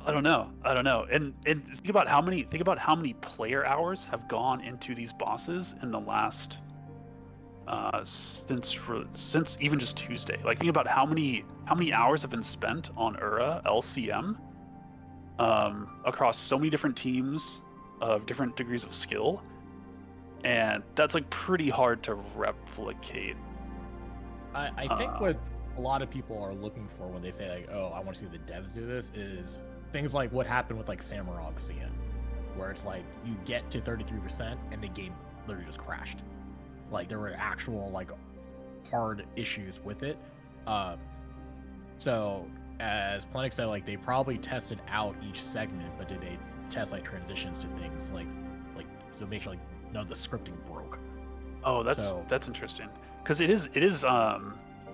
I don't know. And think about how many player hours have gone into these bosses in the last since even just Tuesday. Like, think about how many hours have been spent on URA LCM across so many different teams of different degrees of skill, and that's like pretty hard to replicate. I think what a lot of people are looking for when they say like, oh, I want to see the devs do this, is things like what happened with like Samurog CM, where it's like you get to 33% and the game literally just crashed. Like there were actual like hard issues with it. So as Plenix said, like they probably tested out each segment, but did they test like transitions to things like to make sure like none of the scripting broke? Oh, that's interesting, because it is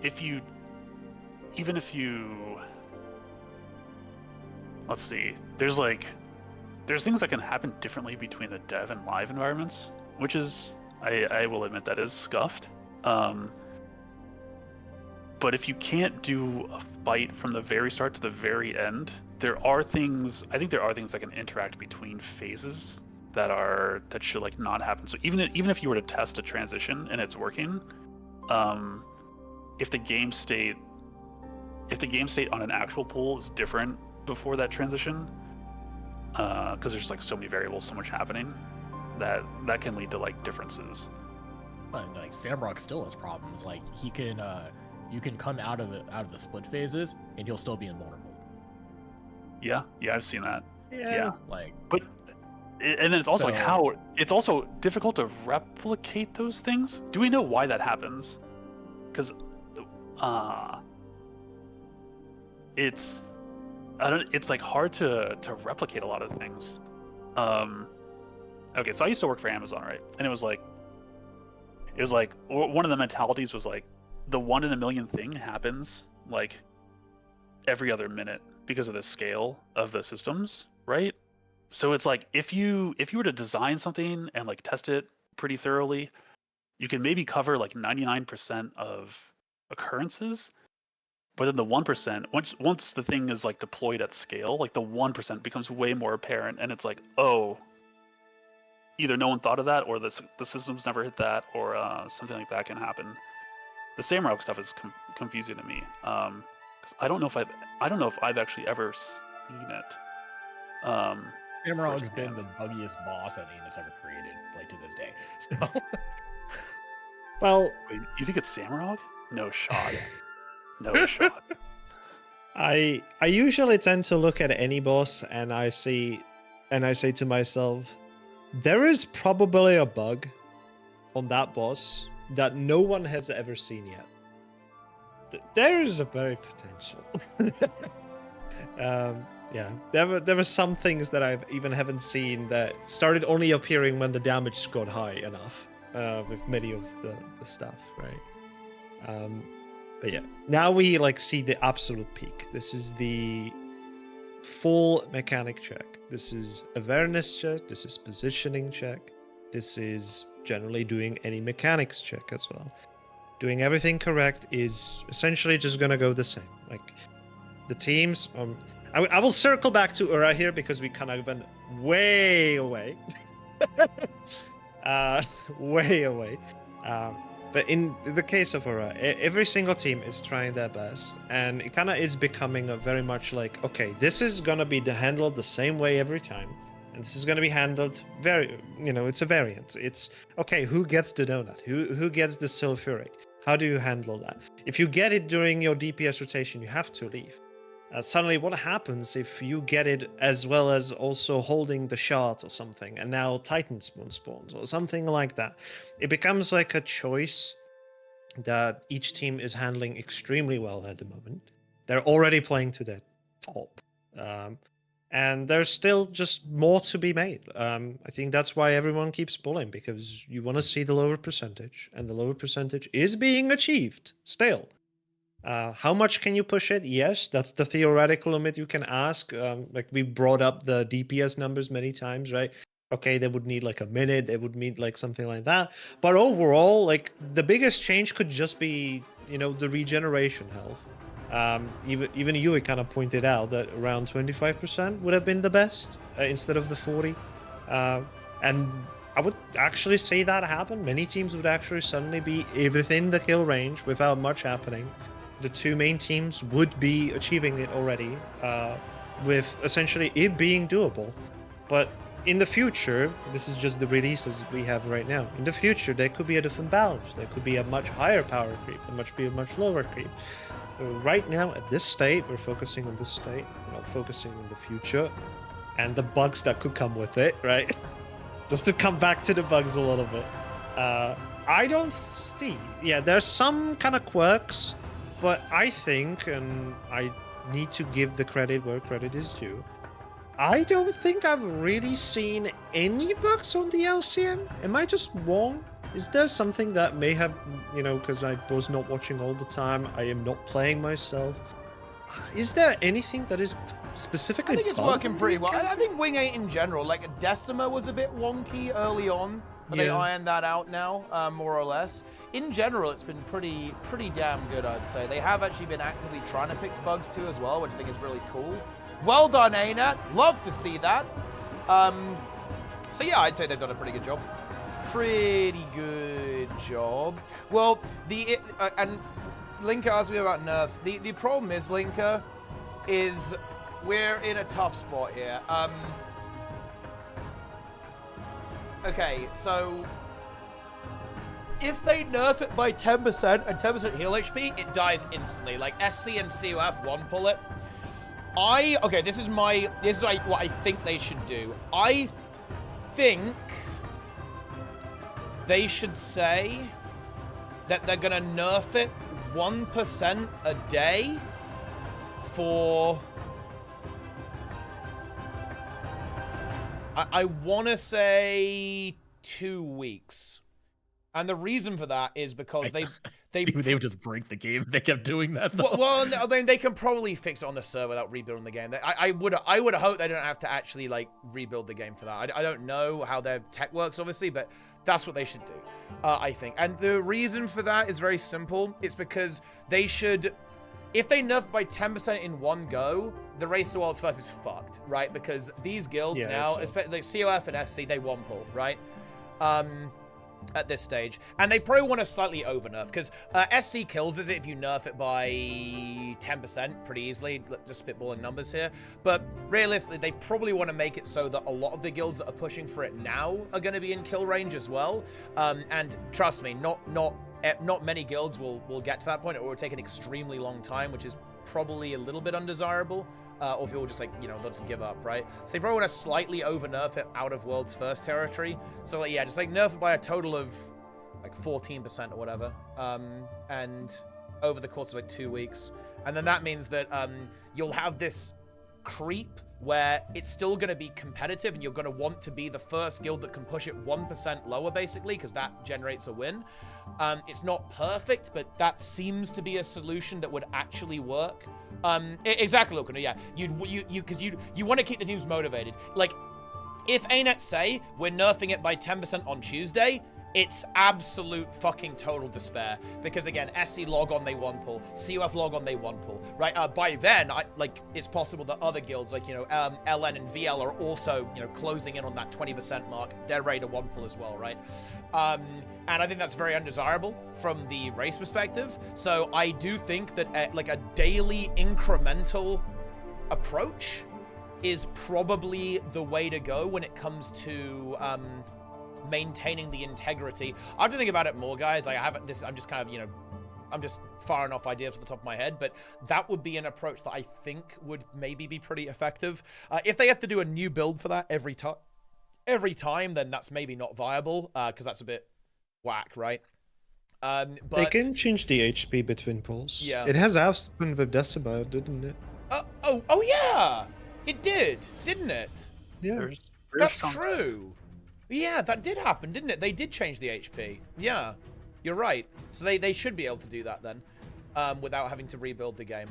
if you let's see, there's things that can happen differently between the dev and live environments, which is, I will admit, that is scuffed. But if you can't do a fight from the very start to the very end, I think there are things that can interact between phases that should like not happen. So even if you were to test a transition and it's working, if the game state on an actual pool is different before that transition, because there's like so many variables, so much happening, that can lead to like differences. But like Samrock still has problems. Like he can, you can come out of the split phases and he'll still be invulnerable. Yeah, I've seen that. Yeah. Like, but and then it's also like how it's also difficult to replicate those things. Do we know why that happens? Because it's like hard to replicate a lot of things. Okay, so I used to work for Amazon, right? And it was like one of the mentalities was like the 1 in a million thing happens like every other minute because of the scale of the systems, right? So it's like if you were to design something and like test it pretty thoroughly, you can maybe cover like 99% of occurrences. But then the 1%, once the thing is like deployed at scale, like the 1% becomes way more apparent, and it's like, oh, either no one thought of that, or the systems never hit that, or something like that can happen. The Samurok stuff is confusing to me. 'Cause I don't know if I've actually ever seen it. Samurog's been the buggiest boss any that's ever created, like to this day. So. Well, Wait, you think it's Samurog? No shot. No shot. I usually tend to look at any boss and I say to myself, there is probably a bug on that boss that no one has ever seen yet. There is a very potential. Yeah, there were some things that I even haven't seen that started only appearing when the damage got high enough with many of the stuff, right? But yeah, now we like see the absolute peak. This is the full mechanic check. This is awareness check. This is positioning check. This is generally doing any mechanics check as well. Doing everything correct is essentially just gonna go the same. Like the teams, I will circle back to URA here because we kind of went way away. Way away. But in the case of URA, every single team is trying their best, and it kind of is becoming a very much like, okay, this is gonna be handled the same way every time, and this is gonna be handled it's a variant. It's okay, who gets the donut? Who gets the sulfuric? How do you handle that? If you get it during your DPS rotation, you have to leave. Suddenly, what happens if you get it as well as also holding the shard or something, and now Titan spawns or something like that? It becomes like a choice that each team is handling extremely well at the moment. They're already playing to their top. And there's still just more to be made. I think that's why everyone keeps pulling, because you want to see the lower percentage, and the lower percentage is being achieved still. How much can you push it? Yes, that's the theoretical limit you can ask. Like we brought up the DPS numbers many times, right? okay, they would need like a minute, they would need like something like that. But overall, like the biggest change could just be, the regeneration health. Even you kind of pointed out that around 25% would have been the best instead of the 40. And I would actually say that happened. Many teams would actually suddenly be within the kill range without much happening. The two main teams would be achieving it already, with essentially it being doable. But in the future, this is just the releases we have right now. In the future, there could be a different balance. There could be a much higher power creep, a much lower creep. So right now, at this state, we're focusing on this state. We're not focusing on the future and the bugs that could come with it, right? Just to come back to the bugs a little bit. I don't see... Yeah, there's some kind of quirks, but I think, and I need to give the credit where credit is due, I don't think I've really seen any bugs on the LCN. Am I just wrong? Is there something that may have, because I was not watching all the time, I am not playing myself. Is there anything that is specifically I think it's bugged working in pretty the well. I account? think Wing 8 in general, like Decima was a bit wonky early on, but they Yeah. ironed that out now, more or less. In general, it's been pretty damn good, I'd say. They have actually been actively trying to fix bugs too as well, which I think is really cool. Well done, ArenaNet. Love to see that. So yeah, I'd say they've done a pretty good job. Pretty good job. Well, and Linker asked me about nerfs. The problem is, Linker, is we're in a tough spot here. Okay, so if they nerf it by 10% and 10% heal HP, it dies instantly. Like SC and COF one pull it. Okay, this is like what I think they should do. I think they should say that they're gonna nerf it 1% a day for, I want to say 2 weeks. And the reason for that is because they would just break the game if they kept doing that, though. well, I mean, they can probably fix it on the server without rebuilding the game. I would hope they don't have to actually like rebuild the game for that. I don't know how their tech works, obviously, but that's what they should do, I think. And the reason for that is very simple. It's because they should, if they nerf by 10% in one go, the Race to Worlds first is fucked, right? Because these guilds now, especially like COF and SC, they one pull, right? At this stage, and they probably want to slightly over nerf, because SC kills it if you nerf it by 10% pretty easily, just spitballing numbers here, but realistically they probably want to make it so that a lot of the guilds that are pushing for it now are going to be in kill range as well, and trust me, not many guilds will get to that point. It will take an extremely long time, which is probably a little bit undesirable. Or people just like, they'll just give up, right? So they probably want to slightly over nerf it out of World's First territory. So like, yeah, just like nerf it by a total of like 14% or whatever. And over the course of like 2 weeks. And then that means that you'll have this creep where it's still going to be competitive and you're going to want to be the first guild that can push it 1% lower, basically, because that generates a win. It's not perfect, but that seems to be a solution that would actually work. Exactly, Lukano, yeah. Because you want to keep the teams motivated. Like, if ArenaNet say we're nerfing it by 10% on Tuesday, it's absolute fucking total despair. Because again, SC log on, they one pull. COF log on, they one pull. Right? By then, it's possible that other guilds, like, LN and VL are also, closing in on that 20% mark. They're ready to one pull as well, right? And I think that's very undesirable from the race perspective. So I do think that like a daily incremental approach is probably the way to go when it comes to maintaining the integrity. I have to think about it more, guys. I'm just kind of, I'm just firing off ideas off the top of my head, but that would be an approach that I think would maybe be pretty effective. If they have to do a new build for that every time, then that's maybe not viable, because that's a bit whack, right? But they can change the HP between pulls. Yeah. It has happened with Decima, didn't it? Oh yeah! It did, didn't it? Yeah. That's true. Yeah, that did happen, didn't it? They did change the HP. Yeah, you're right. So they should be able to do that then, without having to rebuild the game.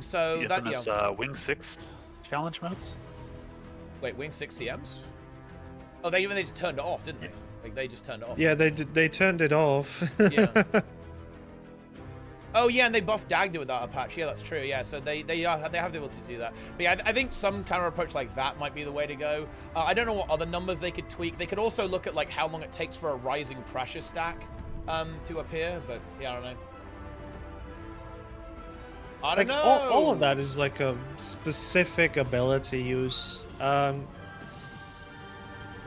So you that, Wing 6 challenge modes. Wait, Wing 6 CMs? Oh, they just turned it off, didn't they? Like they just turned it off. Yeah, they turned it off. Yeah. Oh yeah, and they buffed Dagda with that patch. Yeah, that's true. Yeah, so they have the ability to do that. But yeah, I think some counter approach like that might be the way to go. I don't know what other numbers they could tweak. They could also look at like how long it takes for a rising pressure stack to appear. But yeah, I don't know. I don't know. All of that is like a specific ability use.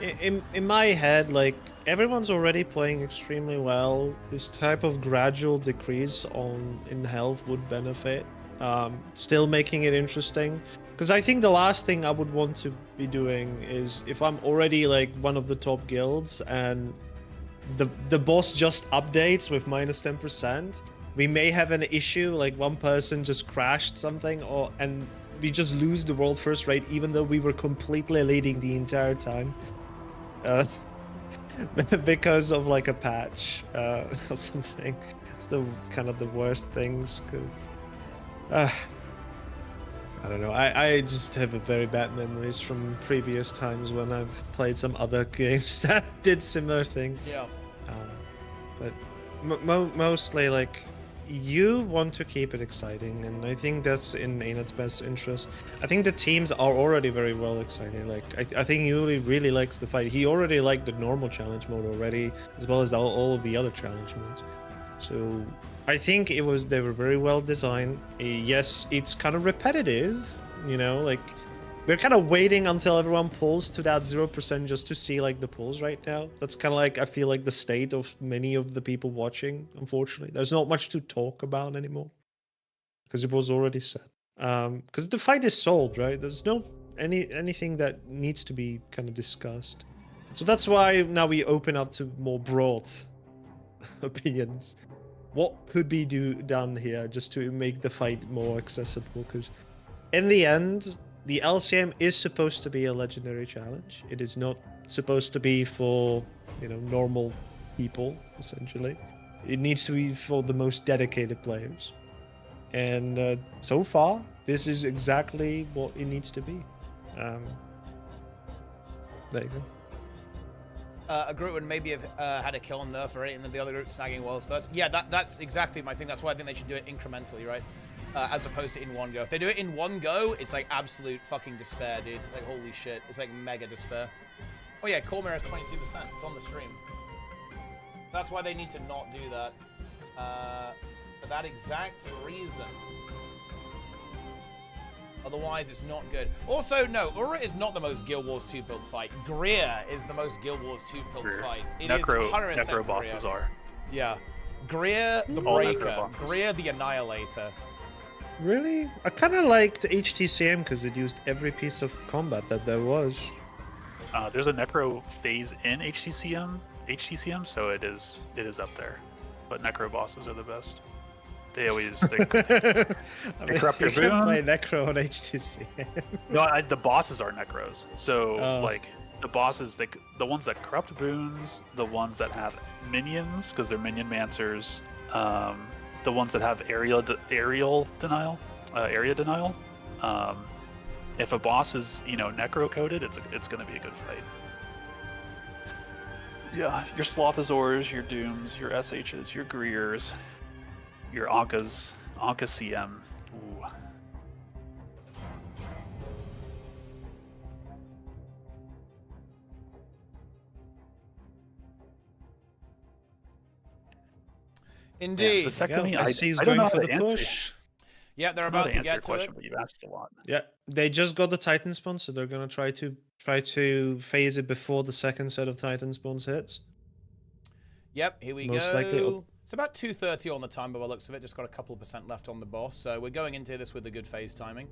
In my head, like everyone's already playing extremely well. This type of gradual decrease in health would benefit. Still making it interesting, because I think the last thing I would want to be doing is if I'm already like one of the top guilds and the boss just updates with minus 10%. We may have an issue, like one person just crashed something, and we just lose the world first rate, even though we were completely leading the entire time, because of like a patch or something. It's the kind of the worst things. I don't know. I just have a very bad memories from previous times when I've played some other games that did similar things. Yeah. But mostly like. You want to keep it exciting, and I think that's in ArenaNet's best interest. I think the teams are already very well excited. Like I think Yuri really likes the fight. He already liked the normal challenge mode already, as well as all of the other challenge modes. So I think they were very well designed. Yes, it's kind of repetitive, you know, like we're kind of waiting until everyone pulls to that 0% just to see like the pulls right now. That's kind of like, I feel like the state of many of the people watching, unfortunately. There's not much to talk about anymore because it was already set. Because the fight is sold, right? There's no anything that needs to be kind of discussed. So that's why now we open up to more broad opinions. What could be done here just to make the fight more accessible? Because in the end, the LCM is supposed to be a legendary challenge. It is not supposed to be for, you know, normal people, essentially. It needs to be for the most dedicated players. And so far, this is exactly what it needs to be. There you go. A group would maybe have had a kill on nerf already, and then the other group snagging walls first. Yeah, that's exactly my thing. That's why I think they should do it incrementally, right? As opposed to in one go. If they do it in one go, it's like absolute fucking despair, dude. Like, holy shit. It's like mega despair. Oh yeah, Cormier has 22%. It's on the stream. That's why they need to not do that. For that exact reason. Otherwise, it's not good. Also, no, URA is not the most Guild Wars 2 build fight. Greer is the most Guild Wars 2 build fight. It is 100% Necro bosses Greer. are. Yeah. Greer the Breaker. Greer the Annihilator. Really? I kind of liked HTCM because it used every piece of combat that there was. There's a Necro phase in HTCM, so it is up there. But Necro bosses are the best. They always they corrupt your you can boon. play Necro on HTCM. No, the bosses are Necros. So like the bosses, the ones that corrupt boons, the ones that have minions because they're minion mancers. The ones that have area denial. If a boss is, you know, necro coded, it's going to be a good fight. Yeah, your Slothazors, your Dooms, your SHs, your Greers, your Ankas, Anka CM. Ooh. Indeed. Yeah, vasectomy, I see he's I don't going know for how the to answer. push. Yeah, they're I don't know about to answer your get to question, it. but you've asked a lot. Yeah, they just got the Titan spawn, so they're gonna try to phase it before the second set of Titan spawns hits. Yep, here we Most go. likely. It's about 2:30 on the time by the looks of it. Just got a couple of % left on the boss, so we're going into this with a good phase timing.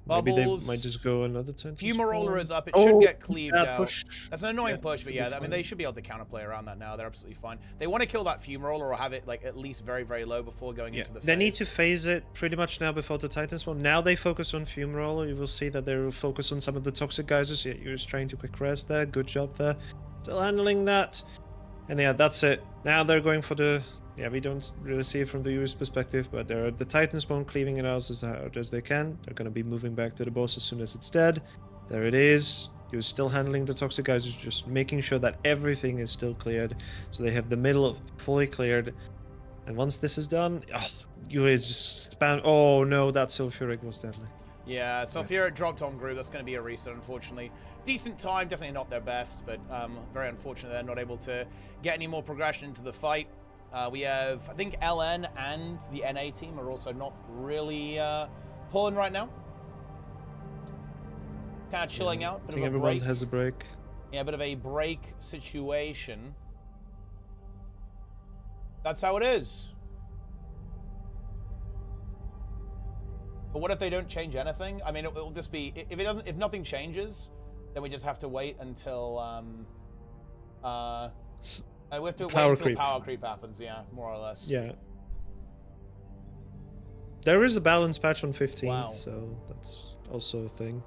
Maybe Bubbles. they might just go another Titan Fumarola spawn. is up. It should get cleaved out. Push. That's an annoying push, but should be yeah, I mean, fine. they should be able to counterplay around that now. They're absolutely fine. They want to kill that Fumarola or have it like at least very, very low before going into the phase. They need to phase it pretty much now before the Titan spawn. Now they focus on Fumarola. You will see that they will focus on some of the toxic geysers. Yeah, you're just trying to quick res there. Good job there. Still handling that. And yeah, that's it. Now they're going for the... Yeah, we don't really see it from the viewer's perspective, but they're the Titan spawn cleaving it out as hard as they can. They're going to be moving back to the boss as soon as it's dead. There it is. You're still handling the toxic guys, just making sure that everything is still cleared, so they have the middle fully cleared. And once this is done, URA is just spam. Oh no, that sulfuric was deadly. Yeah, sulfuric dropped on group. That's going to be a reset, unfortunately. Decent time, definitely not their best, but very unfortunate they're not able to get any more progression into the fight. We have, I think, LN and the NA team are also not really pulling right now. Kind of chilling out. I think everyone has a break. Yeah, a bit of a break situation. That's how it is. But what if they don't change anything? I mean, it'll just be, if nothing changes, then we just have to wait until we have to wait until power creep happens. Yeah, more or less. Yeah. There is a balance patch on 15th, Wow. so that's also a thing.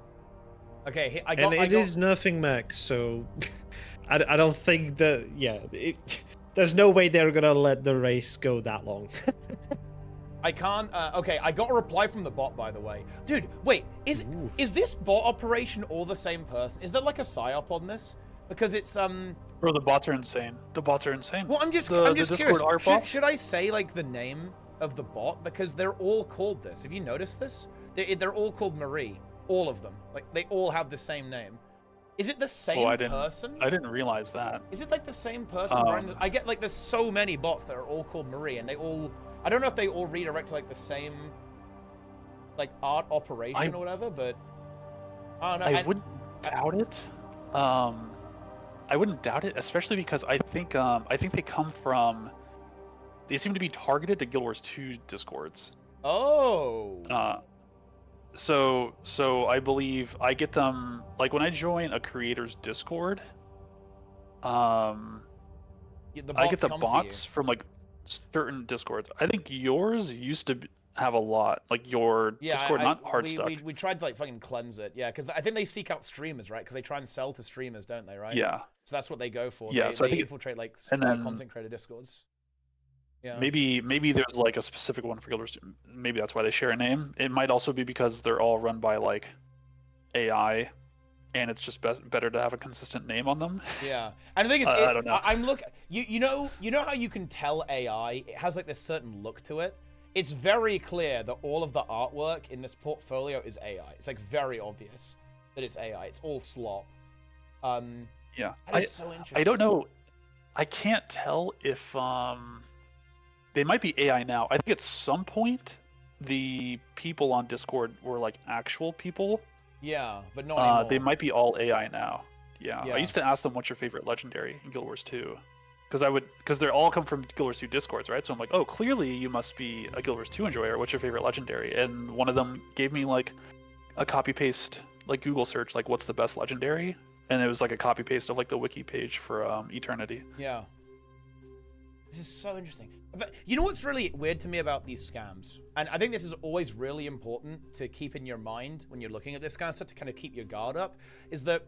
Okay, it is nerfing max, so I don't think that. Yeah, there's no way they're gonna let the race go that long. I can't. Okay, I got a reply from the bot, by the way. Dude, wait, is this bot operation all the same person? Is there like a psyop on this? Because it's Bro, the bots are insane. The bots are insane. Well, I'm just curious. Should I say like the name of the bot, because they're all called this? Have you noticed this? They're all called Marie. All of them. Like they all have the same name. Is it the same person? I didn't realize that. Is it like the same person? I get like there's so many bots that are all called Marie, and they all. I don't know if they all redirect to like the same, like art operation or whatever, but I don't know. I wouldn't doubt it. I wouldn't doubt it, especially because I think they come from. They seem to be targeted to Guild Wars 2 discords. Oh. So I believe I get them like when I join a creator's Discord. I get the bots from like certain discords. I think yours used to have a lot, like your Discord, not Hardstuck. We tried to like fucking cleanse it, yeah, because I think they seek out streamers, right? Because they try and sell to streamers, don't they? Right? Yeah. So that's what they go for. Yeah. They infiltrate like content creator discords. Yeah. Maybe there's like a specific one for Guild Wars 2. Maybe that's why they share a name. It might also be because they're all run by like AI, and it's just better to have a consistent name on them. Yeah, and the thing is, I don't know. I'm looking. You know how you can tell AI? It has like this certain look to it. It's very clear that all of the artwork in this portfolio is AI. It's like very obvious that it's AI. It's all slop. Yeah, that is so interesting. I don't know. I can't tell if they might be AI now. I think at some point the people on Discord were like actual people. Yeah, but not anymore. They might be all AI now. Yeah. I used to ask them, what's your favorite legendary in Guild Wars 2? Because they all come from Guild Wars 2 Discords, right? So I'm like, oh, clearly you must be a Guild Wars 2 enjoyer. What's your favorite legendary? And one of them gave me like a copy paste, like Google search, like what's the best legendary? And it was like a copy paste of like the wiki page for Eternity. Yeah. This is so interesting. But you know what's really weird to me about these scams? And I think this is always really important to keep in your mind when you're looking at this kind of stuff, to kind of keep your guard up, is that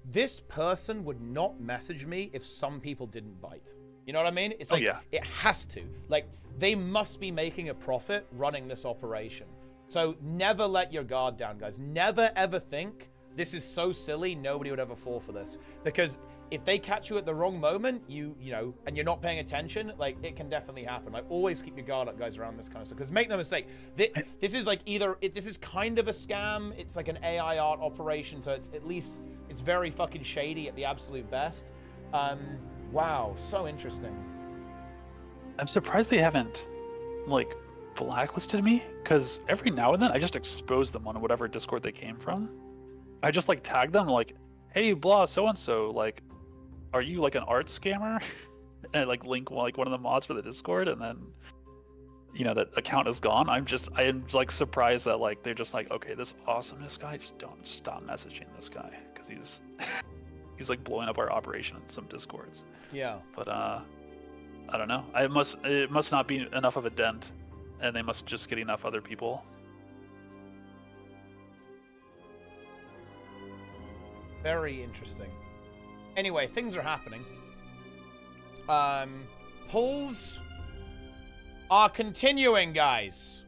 this person would not message me if some people didn't bite. You know what I mean? It's like, it has to. Like, they must be making a profit running this operation. So never let your guard down, guys. Never ever think this is so silly, nobody would ever fall for this. Because if they catch you at the wrong moment, you know, and you're not paying attention, like, it can definitely happen. Like, always keep your guard up, guys, around this kind of stuff. Because make no mistake, this is like this is kind of a scam. It's like an AI art operation, so it's at least, it's very fucking shady at the absolute best. Wow, so interesting. I'm surprised they haven't, like, blacklisted me, because every now and then I just expose them on whatever Discord they came from. I just, like, tag them, like, hey, blah, so-and-so, like, are you, like, an art scammer? And, like, link, like, one of the mods for the Discord, and then, you know, that account is gone. I am, like, surprised that, like, they're just like, okay, this awesomeness guy, just stop messaging this guy, because he's, like, blowing up our operation in some Discords. Yeah. But, I don't know. It must not be enough of a dent, and they must just get enough other people. Very interesting. Anyway, things are happening. Pulls are continuing, guys.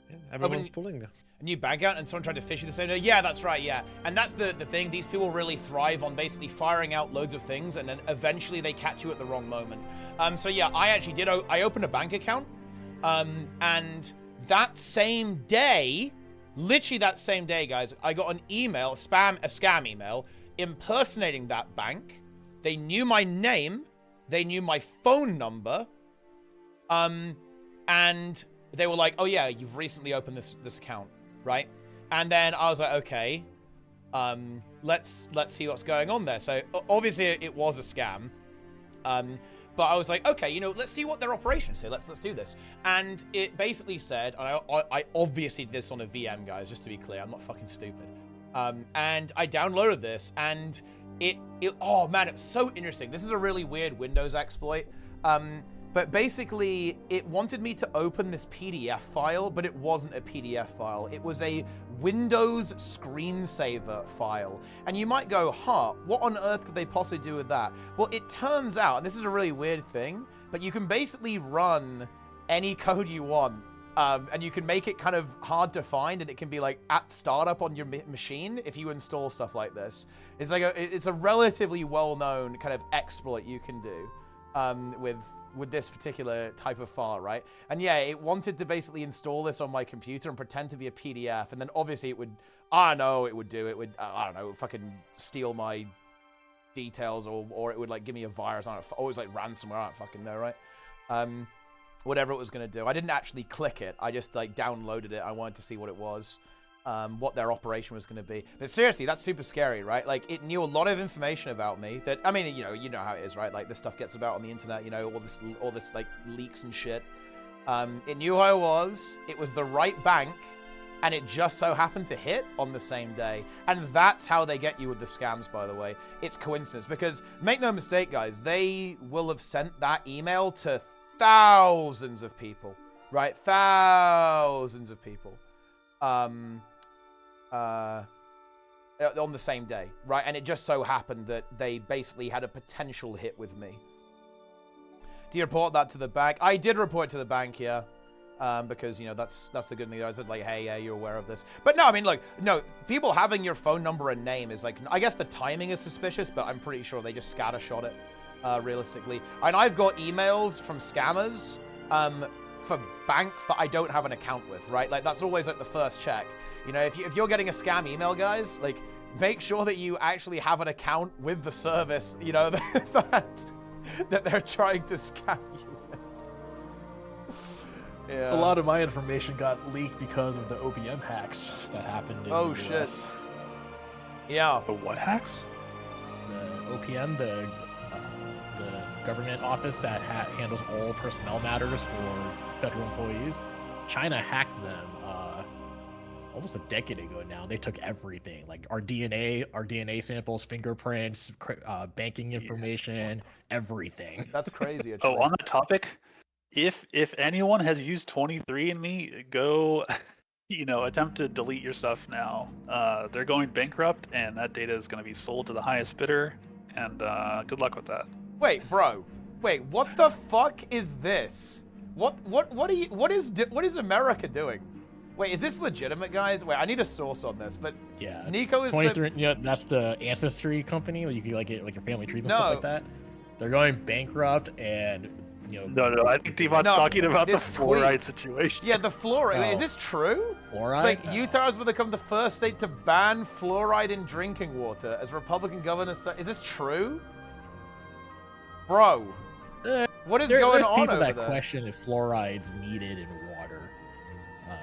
Yeah, everyone's pulling. a new bank account, and someone tried to phish you the same day. Yeah, that's right, yeah. And that's the thing. These people really thrive on basically firing out loads of things, and then eventually they catch you at the wrong moment. So yeah, I actually did. I opened a bank account, and that same day, literally that same day, guys, I got an email, a scam email, impersonating that bank. They knew my name, they knew my phone number, and they were like, "Oh yeah, you've recently opened this account." Right? And then I was like, okay, let's see what's going on there. So obviously it was a scam. But I was like, okay, let's see what their operation is here. Let's do this. And it basically said, I obviously did this on a VM, guys, just to be clear. I'm not fucking stupid. And I downloaded this, and oh man, it's so interesting. This is a really weird Windows exploit. But basically, it wanted me to open this PDF file, but it wasn't a PDF file. It was a Windows screensaver file. And you might go, huh, what on earth could they possibly do with that? Well, it turns out, and this is a really weird thing, but you can basically run any code you want. And you can make it kind of hard to find, and it can be like at startup on your machine if you install stuff like this. It's like it's a relatively well-known kind of exploit you can do with this particular type of file, right? And yeah, it wanted to basically install this on my computer and pretend to be a PDF, and then obviously it would, I don't know, it would fucking steal my details, or it would like give me a virus, I don't know, always like ransomware, I don't fucking know, right? Whatever it was gonna do. I didn't actually click it, I just like downloaded it, I wanted to see what it was. What their operation was going to be. But seriously, that's super scary, right? Like, it knew a lot of information about me that, I mean, you know how it is, right? Like, this stuff gets about on the internet, all this like, leaks and shit. It knew who I was, it was the right bank, and it just so happened to hit on the same day. And that's how they get you with the scams, by the way. It's coincidence, because, make no mistake, guys, they will have sent that email to thousands of people, right? Thousands of people. On the same day, right? And it just so happened that they basically had a potential hit with me. Do you report that to the bank? I did report to the bank, yeah. Because, that's the good thing. I said, like, hey, yeah, you're aware of this. But no, I mean, look, no, people having your phone number and name is, like, I guess the timing is suspicious, but I'm pretty sure they just scattershot it, realistically. And I've got emails from scammers, for banks that I don't have an account with, right? Like, that's always, like, the first check. If you're getting a scam email, guys, like, make sure that you actually have an account with the service, that they're trying to scam you with. Yeah. A lot of my information got leaked because of the OPM hacks that happened in the US. Shit. Yeah. The what hacks? The OPM, the government office that handles all personnel matters for federal employees. China hacked them almost a decade ago now. They took everything, like our DNA samples, fingerprints, banking information, everything. That's crazy. Actually. Oh, on that topic, if anyone has used 23andMe, go, attempt to delete your stuff now. They're going bankrupt, and that data is going to be sold to the highest bidder. And good luck with that. Wait, bro. Wait, what the fuck is this? What is America doing? Wait, is this legitimate, guys? Wait, I need a source on this, but yeah, Nico is 23. That's the ancestry company. You can get like your family tree and stuff like that. They're going bankrupt, and No, I think Devon's talking about the fluoride situation. Yeah, the fluoride. Wait, is this true? Fluoride? Like, Utah has become the first state to ban fluoride in drinking water, as Republican governors say. Is this true? Bro, what is going on people over that there? question if fluoride's needed in water,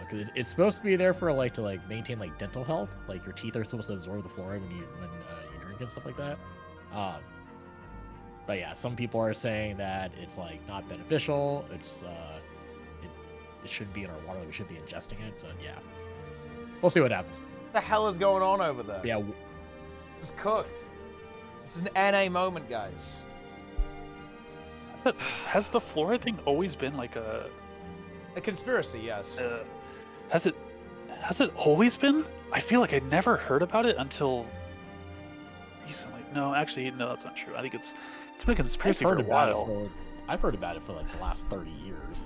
because it's supposed to be there for to maintain dental health. Like, your teeth are supposed to absorb the fluoride when you drink and stuff like that. But yeah, some people are saying that it's not beneficial. It's it shouldn't be in our water. We should be ingesting it. So yeah, we'll see what happens. What the hell is going on over there? Yeah, it's cooked. This is an NA moment, guys. Has the fluoride thing always been a conspiracy? Yes. Has it always been? I feel like I never heard about it until recently. No, actually, no, that's not true. I think it's been a conspiracy for a while. I've heard about it for the last 30 years.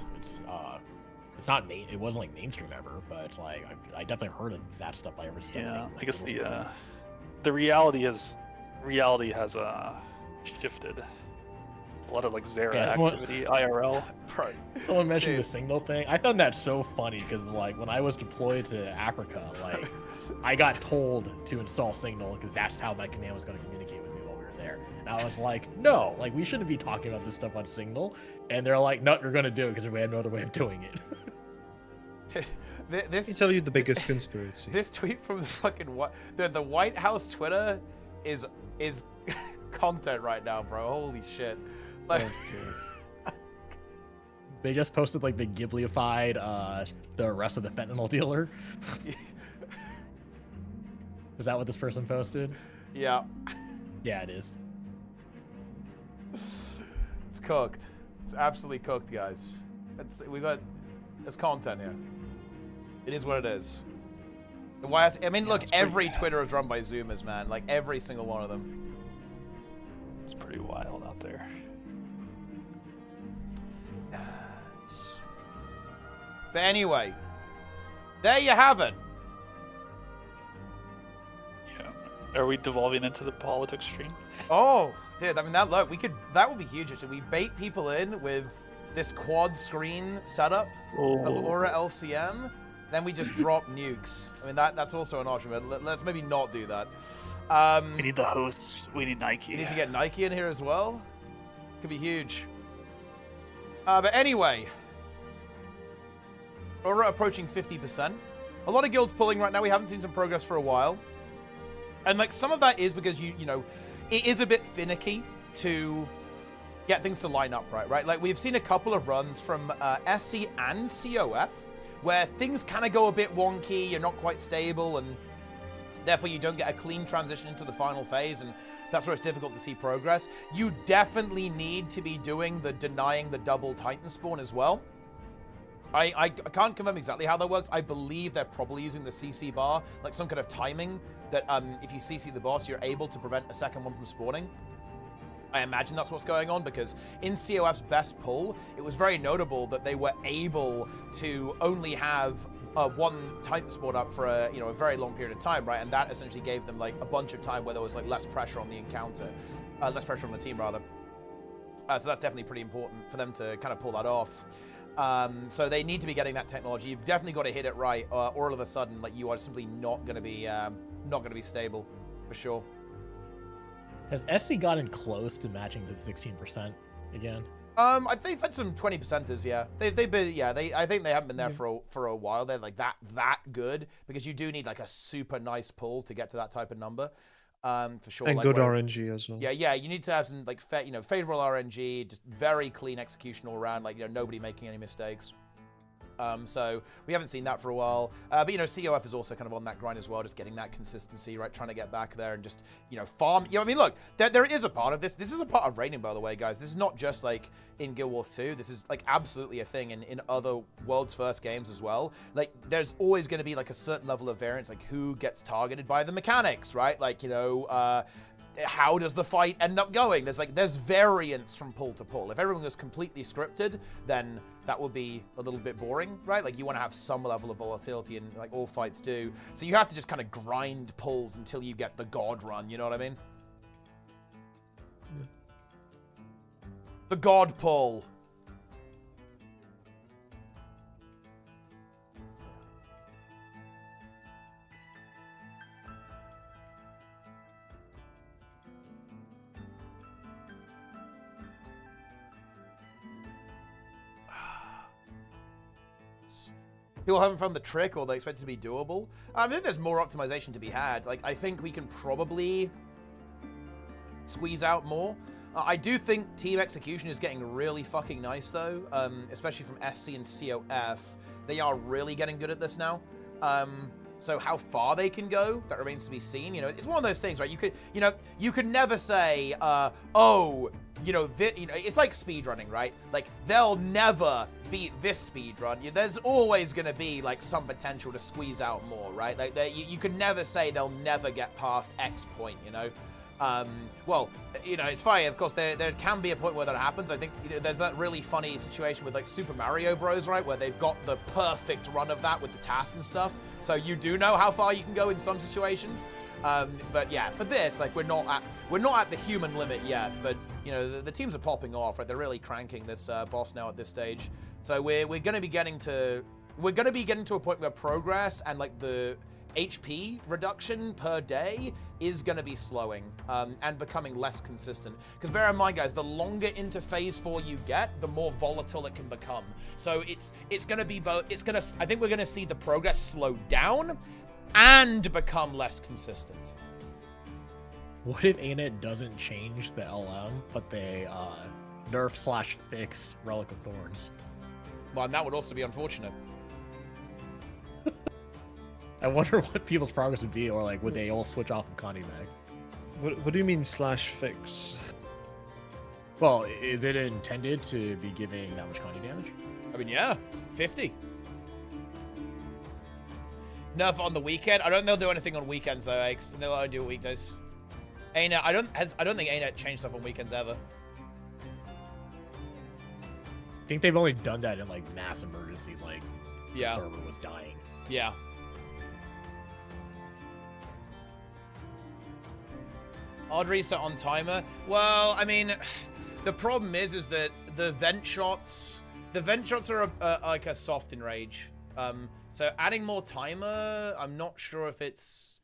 It's it's not it wasn't like mainstream ever, but it's like I definitely heard of that stuff by ever since. Yeah, I guess the reality has shifted. A lot of like Zera activity, IRL. Bro, someone mentioned the signal thing. I found that so funny because like when I was deployed to Africa, like I got told to install Signal because that's how my command was going to communicate with me while we were there. And I was like, no, like we shouldn't be talking about this stuff on Signal. And they're like, no, you're going to do it because we have no other way of doing it. Let me tell you the biggest conspiracy. This tweet from the fucking the White House Twitter is content right now, bro. Holy shit. Like, they just posted like the Ghibliified the arrest of the fentanyl dealer. Is that what this person posted? Yeah. Yeah, it is. It's cooked. It's absolutely cooked, guys. There's content here. It is what it is. I mean, look, every Twitter is run by Zoomers, man. Like every single one of them. It's pretty wild out there. But anyway, there you have it. Yeah. Are we devolving into the politics stream? Oh, dude, I mean, that would be huge. Actually, we bait people in with this quad screen setup of Aura LCM, then we just drop nukes. I mean, that's also an option, but let's maybe not do that. We need the hosts. We need Nike. We need to get Nike in here as well. Could be huge. But anyway, Aura approaching 50%. A lot of guilds pulling right now. We haven't seen some progress for a while. And like some of that is because you know, it is a bit finicky to get things to line up right? Like we've seen a couple of runs from SC and COF where things kind of go a bit wonky, you're not quite stable, and therefore you don't get a clean transition into the final phase, and that's where it's difficult to see progress. You definitely need to be doing the denying the double Titan spawn as well. I can't confirm exactly how that works. I believe they're probably using the CC bar, like some kind of timing that if you CC the boss, you're able to prevent a second one from spawning. I imagine that's what's going on, because in COF's best pull, it was very notable that they were able to only have one Titan spawn up for a very long period of time, right? And that essentially gave them like a bunch of time where there was like less pressure on the encounter, less pressure on the team rather. So that's definitely pretty important for them to kind of pull that off. So they need to be getting that technology. You've definitely got to hit it right, or all of a sudden, like you are simply not going to be stable, for sure. Has SC gotten close to matching the 16% again? I think they've had some 20%ers, yeah. They've been, yeah. I think they haven't been there for a while. They're like that good, because you do need like a super nice pull to get to that type of number, for sure. And like, good RNG as well. Yeah. You need to have some like favorable RNG, just very clean execution all around. Like nobody making any mistakes. So we haven't seen that for a while, but COF is also kind of on that grind as well, just getting that consistency, right? Trying to get back there and just farm. I mean, look, there is a part of this. This is a part of raiding, by the way, guys. This is not just like in Guild Wars 2. This is like absolutely a thing in other World's First games as well. Like there's always going to be like a certain level of variance, like who gets targeted by the mechanics, right? Like how does the fight end up going? There's variance from pull to pull. If everyone was completely scripted, then that would be a little bit boring, right? Like you want to have some level of volatility, and like all fights do. So you have to just kind of grind pulls until you get the God run, you know what I mean? Yeah. The God pull. People haven't found the trick, or they expect it to be doable. I think there's more optimization to be had. Like, I think we can probably squeeze out more. I do think team execution is getting really fucking nice, though, especially from SC and COF. They are really getting good at this now. So how far they can go, that remains to be seen. It's one of those things, right? You could never say, it's like speedrunning, right? Like, they'll never beat this speedrun. There's always going to be, like, some potential to squeeze out more, right? Like, you could never say they'll never get past X point, Well, it's funny. Of course, there can be a point where that happens. I think there's that really funny situation with like Super Mario Bros, right, where they've got the perfect run of that with the tasks and stuff. So you do know how far you can go in some situations. But yeah, for this, like we're not at the human limit yet. But the teams are popping off, right? They're really cranking this boss now at this stage. So we're going to be getting to a point where progress and like the HP reduction per day is going to be slowing and becoming less consistent. Because bear in mind, guys, the longer into phase 4 you get, the more volatile it can become. So it's going to be both. I think we're going to see the progress slow down and become less consistent. What if ArenaNet doesn't change the LM, but they nerf/fix Relic of Thorns? Well, and that would also be unfortunate. I wonder what people's progress would be, or like, would they all switch off of Conti Mag? What do you mean /fix? Well, is it intended to be giving that much Conti damage? I mean, yeah, 50. Nerf on the weekend. I don't think they'll do anything on weekends though, Eggs. They'll only do it weekdays. ArenaNet, I don't think ArenaNet changed stuff on weekends ever. I think they've only done that in like mass emergencies, like yeah. the server was dying. Yeah. Odd reset on timer. Well, I mean, the problem is that the vent shots are like a soft enrage. So adding more timer, I'm not sure if it's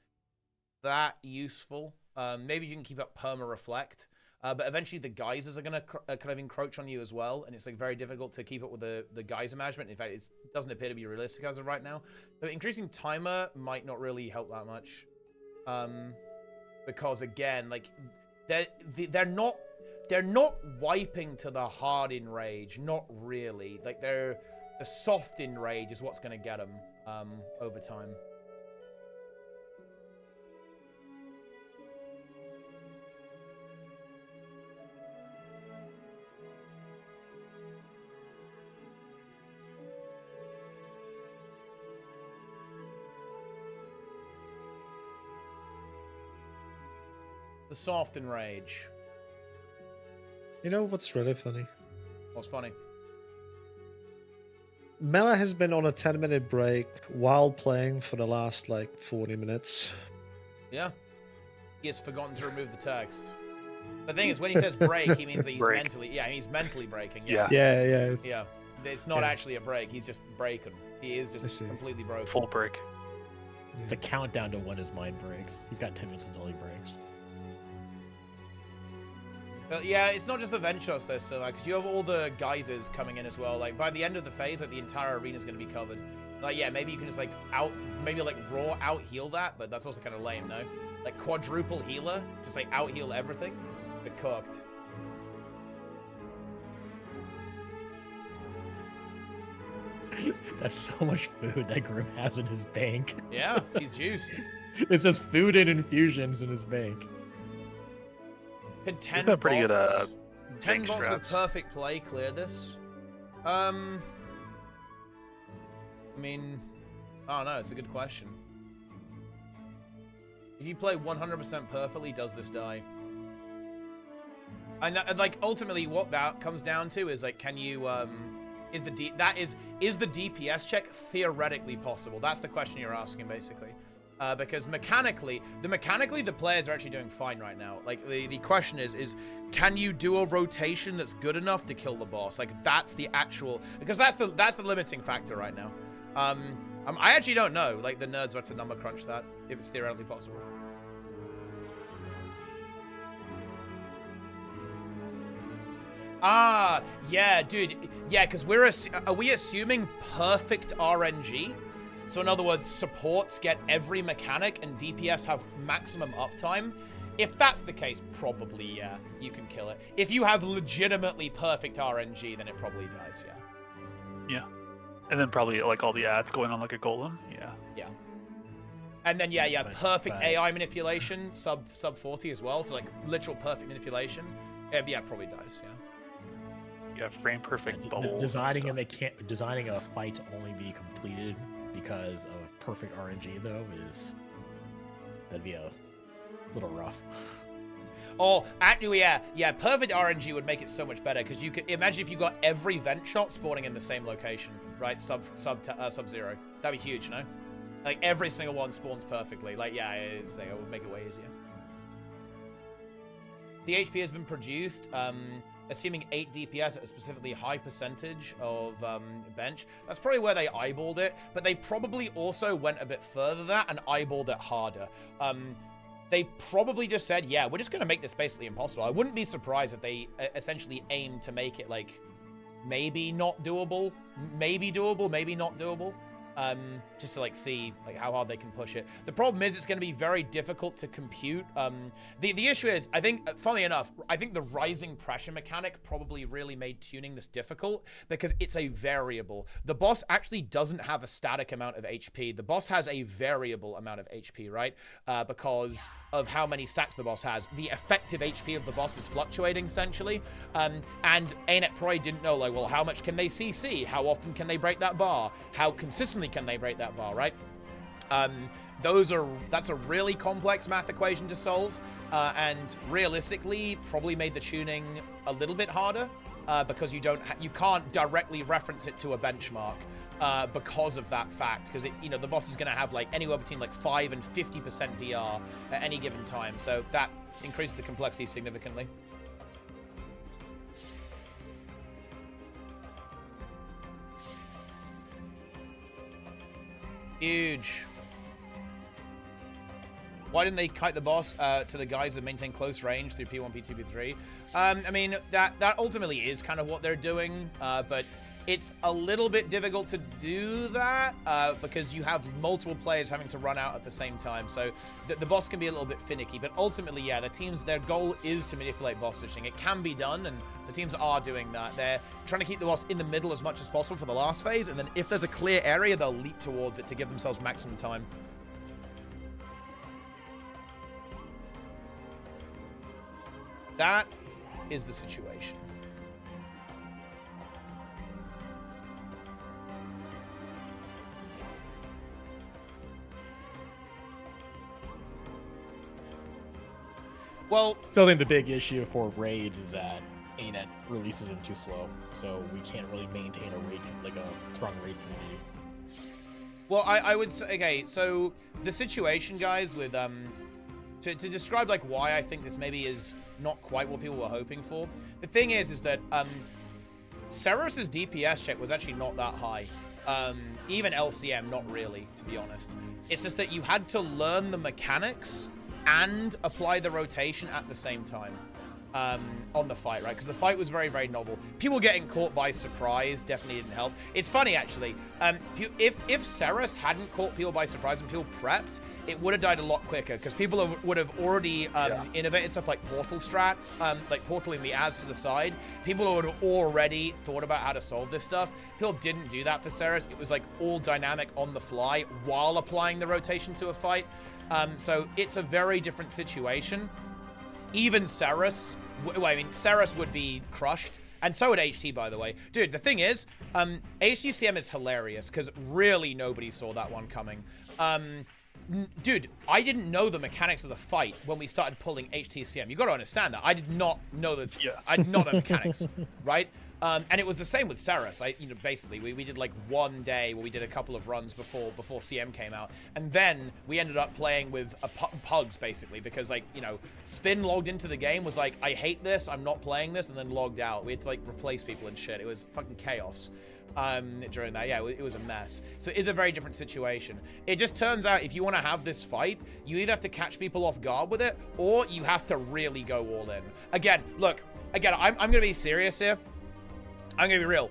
that useful. Maybe you can keep up perma reflect, but eventually the geysers are gonna kind of encroach on you as well, and it's like very difficult to keep up with the geyser management. In fact, it doesn't appear to be realistic as of right now. So increasing timer might not really help that much. Because again, like they're not wiping to the hard enrage, not really. Like the soft enrage is what's going to get them over time. The soft enrage. You know what's really funny? What's funny? Mela has been on a 10-minute break while playing for the last, like, 40 minutes. Yeah. He has forgotten to remove the text. The thing is, when he says break, he means that he's mentally breaking. Yeah. Yeah. It's not actually a break. He's just breaking. He is just completely broken. Full break. The countdown to when his mind breaks. He's got 10 minutes until he breaks. But yeah, it's not just the vent shots though, so because you have all the geysers coming in as well. Like by the end of the phase, like the entire arena is going to be covered. Like yeah, maybe you can just like raw out heal that, but that's also kind of lame, no? Like quadruple healer, just like out heal everything. They're cooked. That's so much food that Grim has in his bank. Yeah, he's juiced. It's just food and infusions in his bank. Could 10 bots, pretty good, 10 bots with perfect play clear this? I mean, I don't know. It's a good question. If you play 100% perfectly, does this die? And like ultimately, what that comes down to is like, can you is the DPS check theoretically possible? That's the question you're asking, basically. Because mechanically, the players are actually doing fine right now. Like the question is can you do a rotation that's good enough to kill the boss? Like that's the actual, because that's the limiting factor right now. I actually don't know. Like the nerds are to number crunch that if it's theoretically possible. Ah, yeah, dude. Yeah, because are we assuming perfect RNG? So in other words, supports get every mechanic and DPS have maximum uptime. If that's the case, probably, yeah, you can kill it. If you have legitimately perfect RNG, then it probably dies, yeah. Yeah. And then probably like all the ads going on like a golem, yeah. Yeah. And then, yeah, perfect AI manipulation, sub 40 as well, so like literal perfect manipulation. Yeah, it probably dies, yeah. Yeah, frame perfect bubbles. Designing a fight to only be completed because of perfect RNG though that'd be a little rough. Or actually, yeah, perfect RNG would make it so much better because you could imagine if you got every vent shot spawning in the same location, right? Sub-zero. That'd be huge, no? Like every single one spawns perfectly. Like, yeah, it would make it way easier. The HP has been produced, assuming 8 DPS at a specifically high percentage of bench. That's probably where they eyeballed it, but they probably also went a bit further than that and eyeballed it harder. They probably just said, yeah, we're just going to make this basically impossible. I wouldn't be surprised if they essentially aimed to make it, like, maybe not doable, maybe doable, maybe not doable. Just to like see like how hard they can push it. The problem is it's going to be very difficult to compute. The issue is, I think, funnily enough, I think the rising pressure mechanic probably really made tuning this difficult because it's a variable. The boss actually doesn't have a static amount of HP. The boss has a variable amount of HP, right? Because of how many stacks the boss has. The effective HP of the boss is fluctuating essentially. And ArenaNet probably didn't know, like, well, how much can they CC? How often can they break that bar? How consistently can they break that bar, right? That's a really complex math equation to solve, and realistically probably made the tuning a little bit harder because you can't directly reference it to a benchmark because of that fact, because the boss is going to have like anywhere between like 5 and 50% DR at any given time, so that increases the complexity significantly. Huge. Why didn't they kite the boss to the guys that maintain close range through P1, P2, P3? I mean, that ultimately is kind of what they're doing, but it's a little bit difficult to do that because you have multiple players having to run out at the same time. So the boss can be a little bit finicky, but ultimately, yeah, their goal is to manipulate boss switching. It can be done, and the teams are doing that. They're trying to keep the boss in the middle as much as possible for the last phase, and then if there's a clear area, they'll leap towards it to give themselves maximum time. That is the situation. Well, so I think the big issue for raids is that ArenaNet releases them too slow, so we can't really maintain a raid, like a strong raid community. Well, I would say, okay, so the situation, guys, with to describe like why I think this maybe is not quite what people were hoping for. The thing is that Cerberus's DPS check was actually not that high. Even LCM, not really, to be honest. It's just that you had to learn the mechanics and apply the rotation at the same time on the fight, right? Because the fight was very, very novel. People getting caught by surprise definitely didn't help. It's funny, actually. If Cerberus hadn't caught people by surprise and people prepped, it would have died a lot quicker because people would have already innovated stuff like portal strat, like portaling the ads to the side. People would have already thought about how to solve this stuff. People didn't do that for Cerberus. It was like all dynamic on the fly while applying the rotation to a fight. So it's a very different situation. Even Cerberus, well, I mean, Cerberus would be crushed. And so would HT, by the way. Dude, the thing is, HTCM is hilarious because really nobody saw that one coming. Dude, I didn't know the mechanics of the fight when we started pulling HTCM. You got to understand that. I did not know the I did not know the mechanics, right? And it was the same with Cerberus. Basically, we did like one day where we did a couple of runs before CM came out, and then we ended up playing with pugs basically because Spin logged into the game, was like, I hate this, I'm not playing this, and then logged out. We had to like replace people and shit. It was fucking chaos. During that, yeah, it was a mess. So it is a very different situation. It just turns out if you want to have this fight, you either have to catch people off guard with it, or you have to really go all in. Again, look, I'm going to be serious here. I'm going to be real.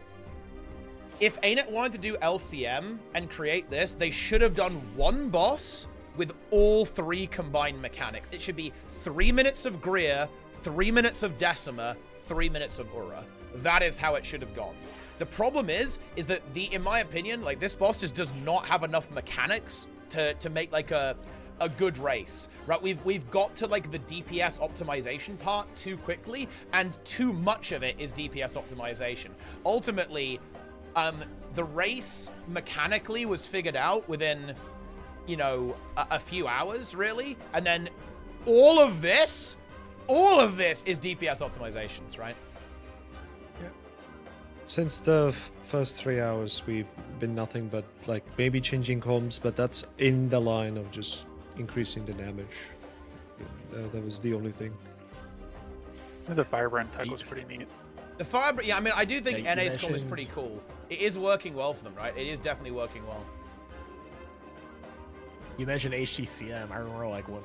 If ArenaNet wanted to do LCM and create this, they should have done one boss with all 3 combined mechanics. It should be 3 minutes of Greer, 3 minutes of Decima, 3 minutes of URA. That is how it should have gone. The problem is that in my opinion, like this boss just does not have enough mechanics to make like a good race, right? We've got to like the DPS optimization part too quickly, and too much of it is DPS optimization. Ultimately, the race mechanically was figured out within, a few hours, really, and then all of this all of this is DPS optimizations, right? Since the first 3 hours, we've been nothing but like maybe changing comms, but that's in the line of just increasing the damage. That was the only thing. The Firebrand tech was pretty neat. The Firebrand, yeah, I mean, I do think Yeah, you NA's comm is pretty cool. It is working well for them, right? It is definitely working well. You mentioned HTCM. I remember like when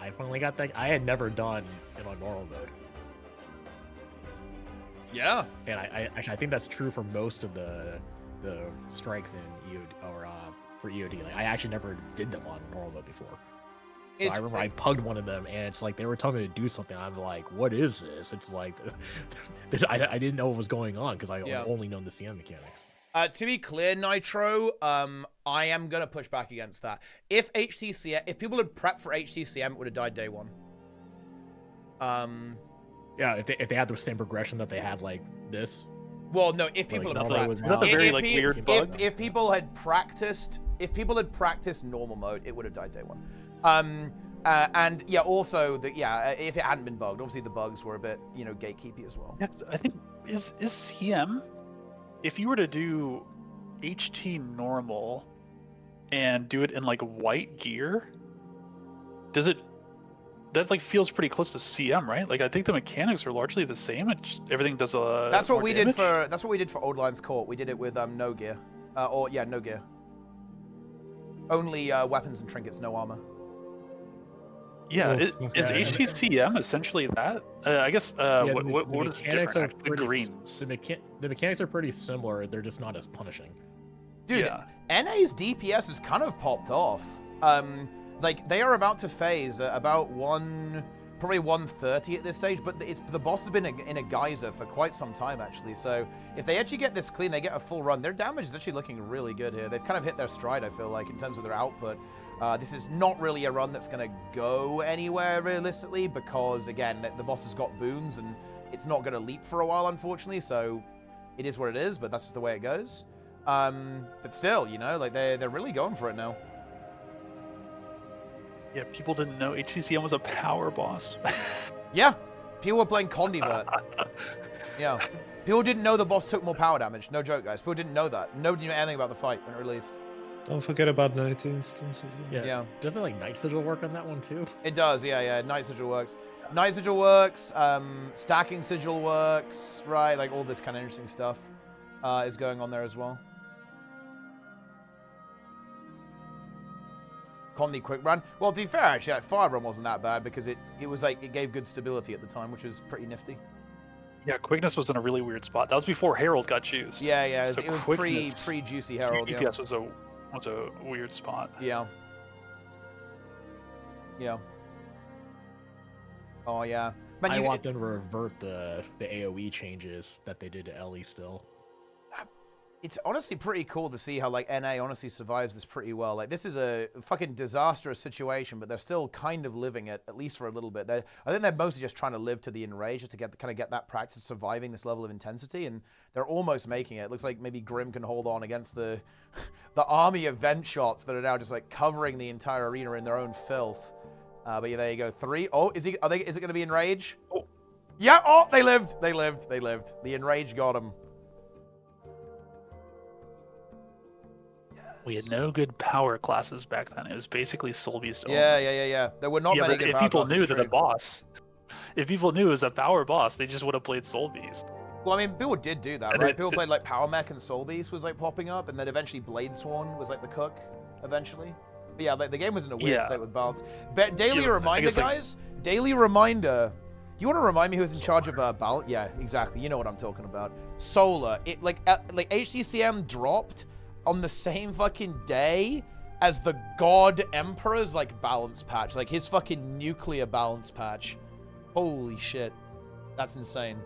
I finally got that, I had never done it on normal mode. Yeah. And I actually I think that's true for most of the strikes in EOD or for EOD. Like I actually never did them on normal mode before. So I remember I pugged one of them, and it's like they were telling me to do something. I'm like, "What is this?" It's like I didn't know what was going on because I only known the CM mechanics. To be clear, Nitro, I am gonna push back against that. If people had prepped for HTCM, it would have died day one. Yeah, if they had the same progression that they had like this. Well, no, if people had That was a prepped, very like weird bug. if people had practiced normal mode, it would have died day one. And yeah, also if it hadn't been bugged, obviously the bugs were a bit, gatekeepy as well. Yeah, I think is CM. If you were to do HT normal and do it in like white gear, does it? That like feels pretty close to CM, right? Like I think the mechanics are largely the same. It just, everything does a. That's what more we damage. did for. That's what we did for Old Lines Court. We did it with no gear, no gear. Only weapons and trinkets, no armor. Yeah, Oh, is okay. HTCM essentially that? I guess. What is mechanics different? are The pretty greens. the mechanics are pretty similar. They're just not as punishing. Dude, Yeah. NA's DPS has kind of popped off. Like they are about to phase at about probably 130 at this stage, but the boss has been in a geyser for quite some time actually. So if they actually get this clean, they get a full run. Their damage is actually looking really good here. They've kind of hit their stride, I feel like, in terms of their output. This is not really a run that's going to go anywhere realistically because, again, the boss has got boons and it's not going to leap for a while, unfortunately. So it is what it is, but that's just the way it goes. But still, like they're really going for it now. Yeah, people didn't know HTCM was a power boss. Yeah, people were playing Condivert. Yeah, people didn't know the boss took more power damage. No joke, guys. People didn't know that. Nobody knew anything about the fight when it released. Don't forget about Night Instance as well. Yeah. Doesn't like Night Sigil work on that one too? It does, yeah. Night Sigil works. Night Sigil works. Stacking Sigil works. Right, like all this kind of interesting stuff is going on there as well. Condi quick run. Well, to be fair, actually, that fire run wasn't that bad because it was like it gave good stability at the time, which was pretty nifty. Yeah, quickness was in a really weird spot. That was before Herald got used. Yeah. So it was quickness- pre Juicy Herald. Yeah. DPS was a weird spot. Yeah. Oh yeah. Man, I want them to revert the AoE changes that they did to Ellie still. It's honestly pretty cool to see how like NA honestly survives this pretty well. Like this is a fucking disastrous situation, but they're still kind of living it, at least for a little bit. I think they're mostly just trying to live to the enrage, just to get that practice surviving this level of intensity, and they're almost making it. It looks like maybe Grim can hold on against the army of vent shots that are now just like covering the entire arena in their own filth. But yeah, there you go. 3. Oh, is it going to be enrage? Oh. Yeah. Oh, they lived. The enrage got them. We had no good power classes back then. It was basically Soul Beast. Yeah. There were not many but good if power people classes, knew that true. a boss, if people knew it was a power boss, they just would have played Soul Beast. Well, I mean, people did do that, And right? People played like Power Mech and Soul Beast was like popping up, and then eventually Blade Sworn was like the cook, eventually. But yeah, like the game was in a weird state with balance. But daily Yeah, I reminder, guess, like- guys. Daily reminder. You want to remind me who's in charge of balance? Yeah, exactly. You know what I'm talking about. Solar. It like HTCM dropped on the same fucking day as the God Emperor's like balance patch, like his fucking nuclear balance patch. Holy shit, that's insane.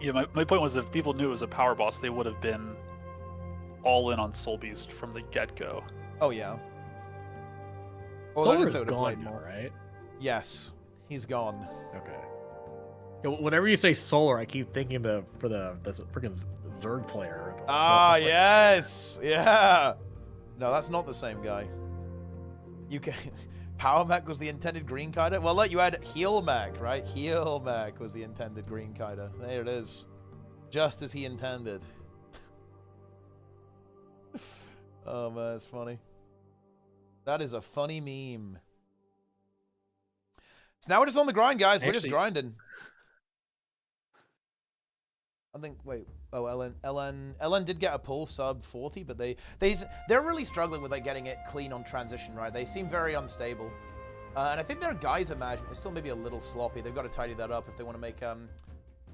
Yeah, my point was if people knew it was a power boss, they would have been all in on Soul Beast from the get-go. Oh yeah. Well, Solar's they would've played gone now, more. right? Yes, he's gone. Okay. Yeah, whenever you say Solar, I keep thinking for the freaking Zerg player. Ah, yes, yeah. No, that's not the same guy. You can Power Mech was the intended green kiter? Well, look, you had Heal Mech, right? Heal Mech was the intended green kiter. There it is. Just as he intended. Oh, man, it's funny. That is a funny meme. So now we're just on the grind, guys. We're just grinding. I think, wait, oh, Ellen did get a pull sub 40, but they're really struggling with like getting it clean on transition, right? They seem very unstable. And I think their geyser management is still maybe a little sloppy. They've got to tidy that up if they want to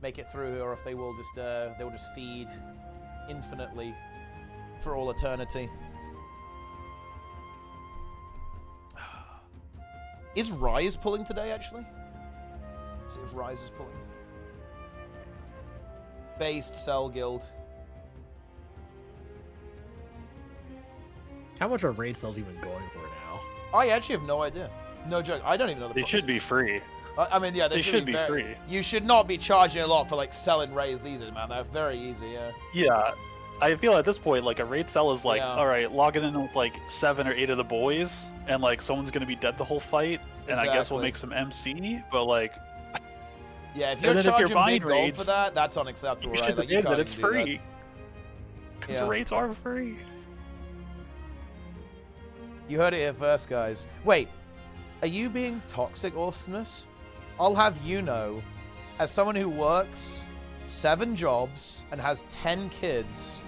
make it through, or if they will just feed infinitely for all eternity. Is Rise pulling today, actually? Let's see if Rise is pulling. Based Cell Guild. How much are raid cells even going for now? I actually have no idea. No joke. I don't even know the They should be free. I mean, yeah, they should be free. You should not be charging a lot for like selling raids these days, man. They're very easy, yeah. Yeah. I feel at this point, like, a raid cell is like, all right, logging in with like 7 or 8 of the boys, and like someone's gonna be dead the whole fight, and I guess we'll make some MC, but like, yeah, if you're charging big gold for that, that's unacceptable, right? Like, you can't it's free. Because the raids are free. You heard it here first, guys. Wait, are you being toxic, Awesomeness? I'll have you know, as someone who works 7 jobs and has 10 kids,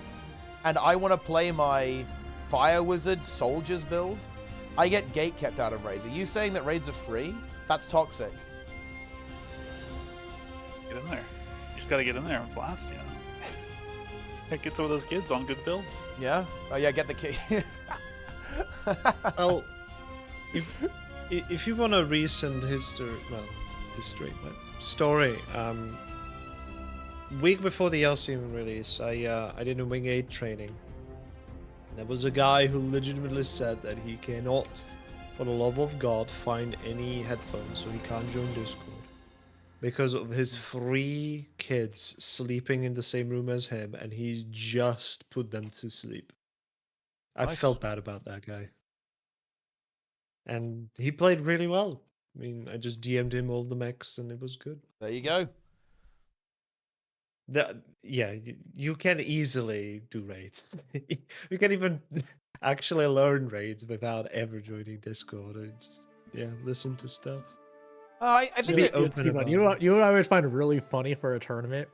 and I want to play my Fire Wizard Soldiers build, I get gate kept out of raids. Are you saying that raids are free? That's toxic. Get in there. You just gotta get in there and blast, you know. Get some of those kids on good builds. Yeah? Oh yeah, get the key. Well, if you want a recent story, week before the LCM release, I did a Wing 8 training. There was a guy who legitimately said that he cannot, for the love of God, find any headphones, so he can't join Discord. Because of his 3 kids sleeping in the same room as him, and he just put them to sleep. I felt bad about that guy. And he played really well. I mean, I just DM'd him all the mechs, and it was good. There you go. Yeah, you can easily do raids. You can even actually learn raids without ever joining Discord and just listen to stuff. I think be open you know what I always find really funny for a tournament?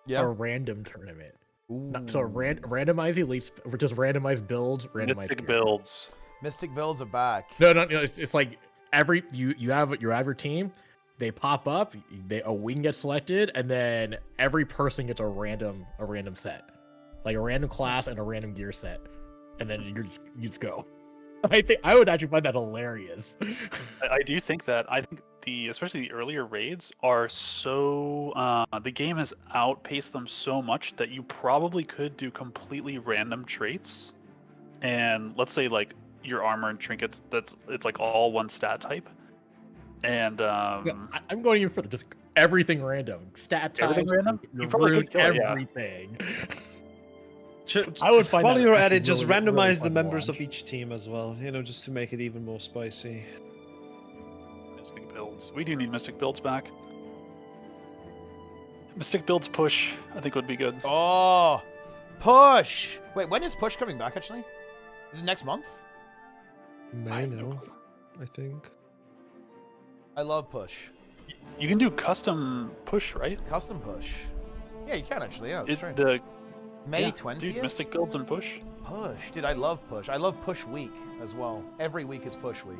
Yeah. A random tournament. So randomize elites, or just randomize builds, randomize Mystic builds. Mystic builds are back. No, it's like every you have your team. They pop up, a wing gets selected, and then every person gets a random set, like a random class and a random gear set, and then you just go. I would actually find that hilarious. I do think that. I think especially the earlier raids are so the game has outpaced them so much that you probably could do completely random traits, and let's say like your armor and trinkets, it's like all one stat type. And I'm going in for just everything random. Stat types, everything random. You probably could everything. I would find while you're at it, just randomize the members of each team as well. You know, just to make it even more spicy. Mystic builds. We do need mystic builds back. Mystic builds push, I think, would be good. Oh, push! Wait, when is push coming back? Actually, is it next month? May now, I think. I love push. You can do custom push, right? Custom push. Yeah, you can actually. Yeah, that's true. May 20th? Dude, mystic builds and push. Push. Dude, I love push. I love push week as well. Every week is push week.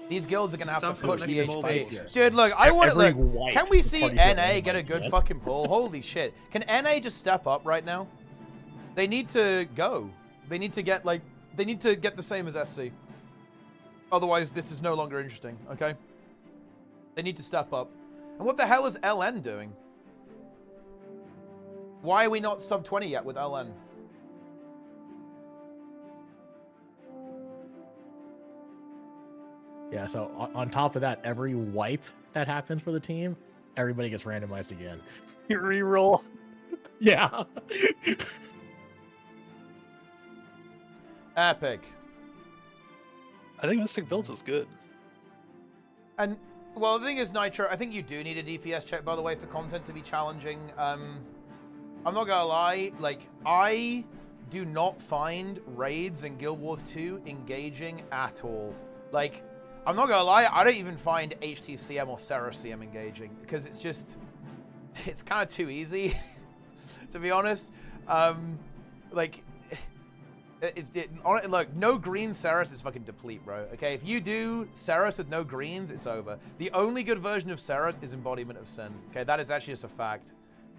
These guilds are going to have to push the HP. Dude, look, I want to look. Can we see NA get a good fucking pull? Holy shit. Can NA just step up right now? They need to go. They need to get the same as SC. Otherwise, this is no longer interesting, okay? They need to step up. And what the hell is LN doing? Why are we not sub 20 yet with LN? Yeah, so on top of that, every wipe that happens for the team, everybody gets randomized again. You reroll. Yeah. Epic. I think Mystic Builds is good. And well, the thing is, Nitro, I think you do need a DPS check, by the way, for content to be challenging. I'm not gonna lie, like, I do not find raids in Guild Wars 2 engaging at all. Like, I'm not gonna lie, I don't even find HTCM or CM engaging, because it's just, it's kind of too easy, to be honest. Like, look, no green Ceres is fucking deplete, bro. Okay, if you do Ceres with no greens, it's over. The only good version of Ceres is Embodiment of Sin. Okay, that is actually just a fact.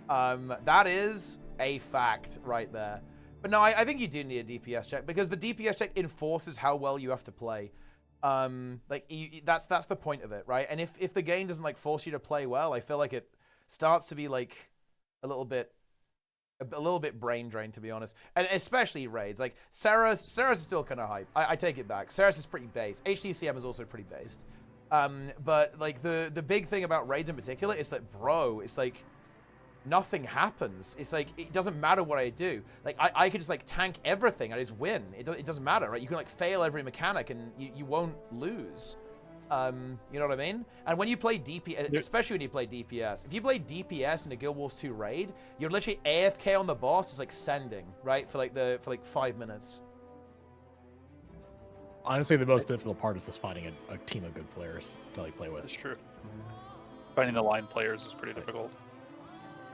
That is a fact right there. But no, I think you do need a DPS check, because the DPS check enforces how well you have to play. Like, that's the point of it, right? And if the game doesn't like force you to play well, I feel like it starts to be like a little bit brain drained, to be honest. And especially raids. Like, Ceres is still kind of hype. I take it back. Ceres is pretty based. HTCM is also pretty based. But like the big thing about raids in particular is that, bro, it's like nothing happens. It's like, it doesn't matter what I do. Like, I could just like tank everything. I just win. It doesn't matter, right? You can like fail every mechanic and you won't lose. You know what I mean? And when you play DPS, especially when you play DPS, if you play DPS in a Guild Wars 2 raid, you're literally AFK on the boss, just like sending, right? For like 5 minutes. Honestly, the most difficult part is just finding a team of good players to like play with. That's true. Finding the line players is pretty difficult.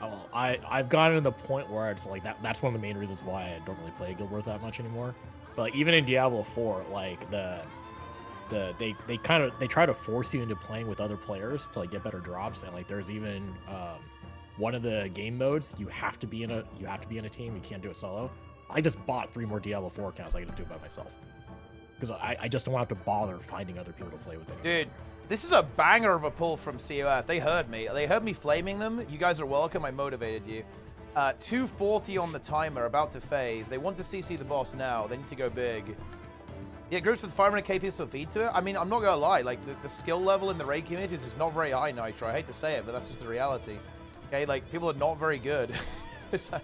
Well, I've gotten to the point where it's like that's one of the main reasons why I don't really play Guild Wars that much anymore. But like, even in Diablo 4, like they try to force you into playing with other players to like get better drops, and like there's even one of the game modes you have to be in a team. You can't do it solo. I just bought 3 more Diablo 4 accounts. I can just do it by myself because I just don't have to bother finding other people to play with anymore. Dude, this is a banger of a pull from COF. They heard me. They heard me flaming them. You guys are welcome. I motivated you. 240 on the timer, about to phase. They want to CC the boss now. They need to go big. Yeah, groups with 500 KP still feed to it. I mean, I'm not gonna lie. Like, the skill level in the raid communities is not very high, Nitro. I hate to say it, but that's just the reality. Okay, like, people are not very good. So,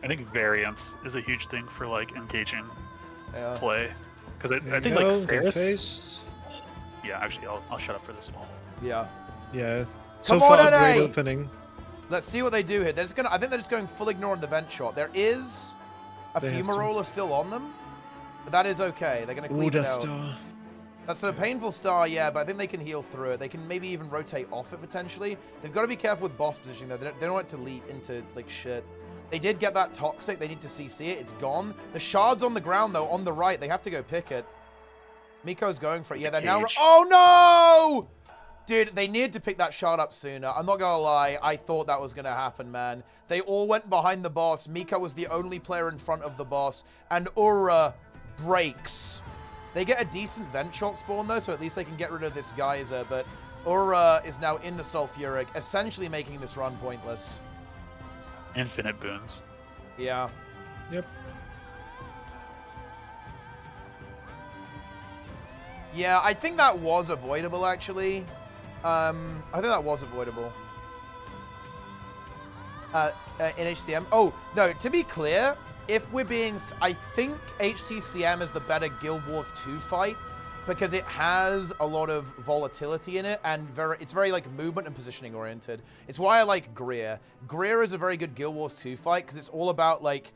I think variance is a huge thing for like engaging yeah. play, because I think Go, like get Ceres. faced. Yeah, actually, I'll shut up for this one. Yeah. Yeah. So Come on, far, NA! great opening. Let's see what they do here. They're just gonna. I think they're just going full ignore on the vent shot. There is a They have to. fumarola still on them, but that is okay. They're gonna Ooh, clean it that out. star. That's a painful star, yeah, but I think they can heal through it. They can maybe even rotate off it potentially. They've got to be careful with boss positioning though. They don't want it to leap into like shit. They did get that toxic. They need to CC it. It's gone. The shard's on the ground though, on the right. They have to go pick it. Miko's going for it. Yeah, they're now. Oh no! Dude, they needed to pick that shard up sooner. I'm not gonna lie. I thought that was gonna happen, man. They all went behind the boss. Miko was the only player in front of the boss, and URA breaks. They get a decent vent shot spawn though, so at least they can get rid of this geyser. But URA is now in the sulfuric, essentially making this run pointless. Infinite boons. Yeah. Yep. Yeah, I think that was avoidable, actually. I think that was avoidable. In HCM. Oh, no, to be clear, if we're being... I think HTCM is the better Guild Wars 2 fight, because it has a lot of volatility in it, and it's very, like, movement and positioning oriented. It's why I like Greer. Greer is a very good Guild Wars 2 fight, because it's all about, like,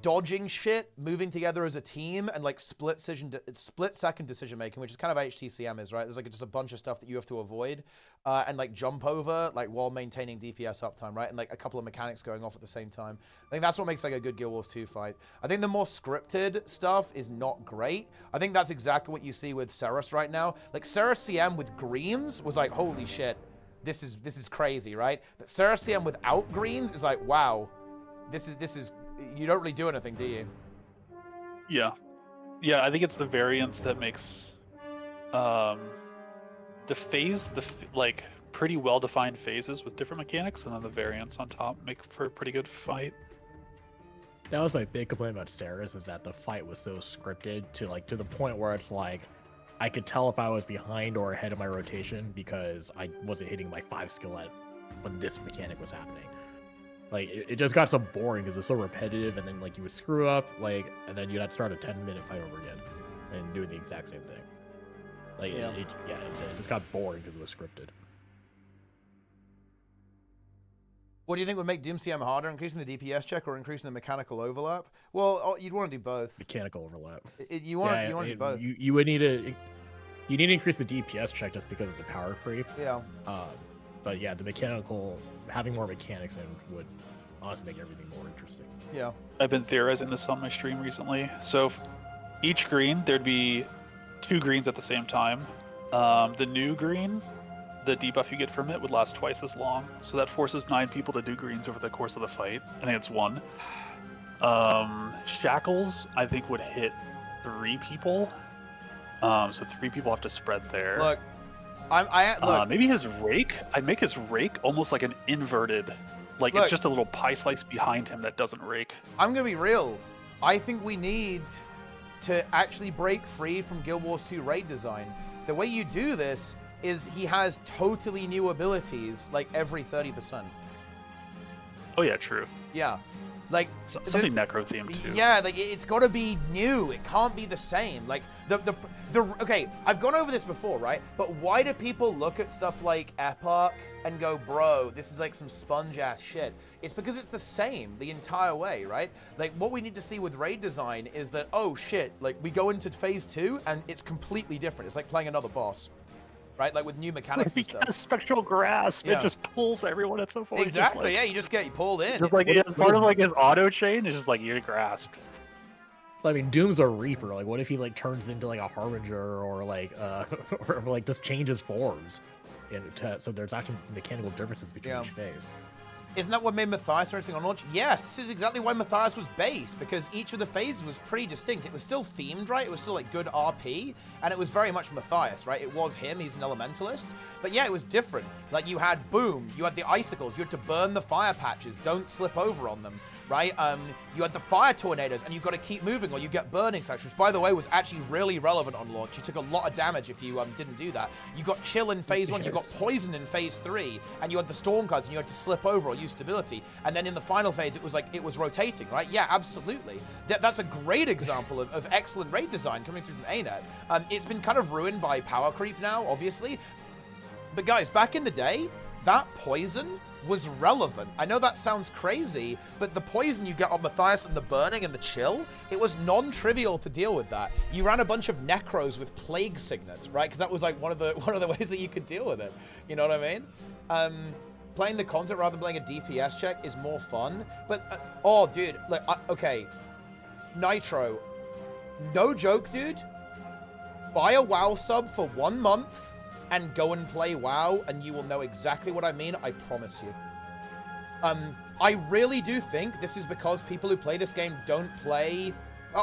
dodging shit, moving together as a team, and like split-second decision making, which is kind of how HTCM is, right? There's like just a bunch of stuff that you have to avoid and like jump over, like while maintaining DPS uptime, right? And like a couple of mechanics going off at the same time. I think that's what makes like a good Guild Wars 2 fight. I think the more scripted stuff is not great. I think that's exactly what you see with Ceres right now. Like Ceres CM with greens was like, holy shit, this is crazy, right? But Ceres CM without greens is like, wow, this is you don't really do anything, do you? Yeah, I think it's the variance that makes the phase, like pretty well-defined phases with different mechanics, and then the variance on top make for a pretty good fight. That was my big complaint about Ceres, is that the fight was so scripted to the point where it's like I could tell if I was behind or ahead of my rotation because I wasn't hitting my 5 skill at when this mechanic was happening. Like, it just got so boring because it's so repetitive, and then, like, you would screw up, like, and then you'd have to start a 10-minute fight over again and doing the exact same thing. Like, Yeah. it just got boring because it was scripted. What do you think would make DMCM harder, increasing the DPS check or increasing the mechanical overlap? Well, you'd want to do both. Mechanical overlap. You want to do both. You would need to. You need to increase the DPS check just because of the power creep. Yeah. But yeah, the mechanical, having more mechanics in would honestly make everything more interesting. Yeah. I've been theorizing this on my stream recently. So each green, there'd be 2 greens at the same time. The new green, the debuff you get from it would last twice as long. So that forces 9 people to do greens over the course of the fight. I think it's 1. Shackles, I think, would hit 3 people. So 3 people have to spread there. Look, look. Maybe his rake. I'd make his rake almost like an inverted, like Look. it's just a little pie slice behind him that doesn't rake. I'm gonna be real. I think we need to actually break free from Guild Wars 2 raid design. The way you do this is he has totally new abilities like every 30%. Oh yeah, true. Yeah. Like Something necro themed too. Yeah, like it's got to be new. It can't be the same. Like the okay, I've gone over this before, right? But why do people look at stuff like Epoch and go, "Bro, this is like some sponge ass shit"? It's because it's the same the entire way, right? Like what we need to see with raid design is that, oh shit, like we go into phase 2 and it's completely different. It's like playing another boss. Right, like with new mechanics and stuff. Spectral grasp, Yeah. it just pulls everyone at some point. Exactly, yeah, you just get pulled in. Just like it's part of like his auto chain. It's just like you're grasped. So, I mean, Doom's a Reaper. Like, what if he like turns into like a Harbinger or like or like just changes forms? So there's actually mechanical differences between Yeah. each phase. Isn't that what made Matthias racing on launch? Yes, this is exactly why Matthias was based, because each of the phases was pretty distinct. It was still themed, right? It was still like good RP, and it was very much Matthias, right? It was him, he's an elementalist. But yeah, it was different. Like you had boom, you had the icicles, you had to burn the fire patches, don't slip over on them, right? You had the fire tornadoes, and you've got to keep moving or you get burning sections, which by the way was actually really relevant on launch. You took a lot of damage if you didn't do that. You got chill in phase 1, you got poison in phase 3, and you had the storm cards and you had to slip over or use stability. And then in the final phase, it was like, it was rotating, right? Yeah, absolutely. That's a great example of excellent raid design coming through from ArenaNet. It's been kind of ruined by power creep now, obviously. But guys, back in the day, that poison was relevant. I know that sounds crazy, but the poison you get on Matthias and the burning and the chill, it was non-trivial to deal with that. You ran a bunch of necros with plague signets, right? Because that was like one of the ways that you could deal with it. You know what I mean? Playing the content rather than playing a DPS check is more fun. But oh, dude, like okay, Nitro, no joke, dude. Buy a WoW sub for 1 month and go and play WoW, and you will know exactly what I mean. I promise you. I really do think this is because people who play this game don't play,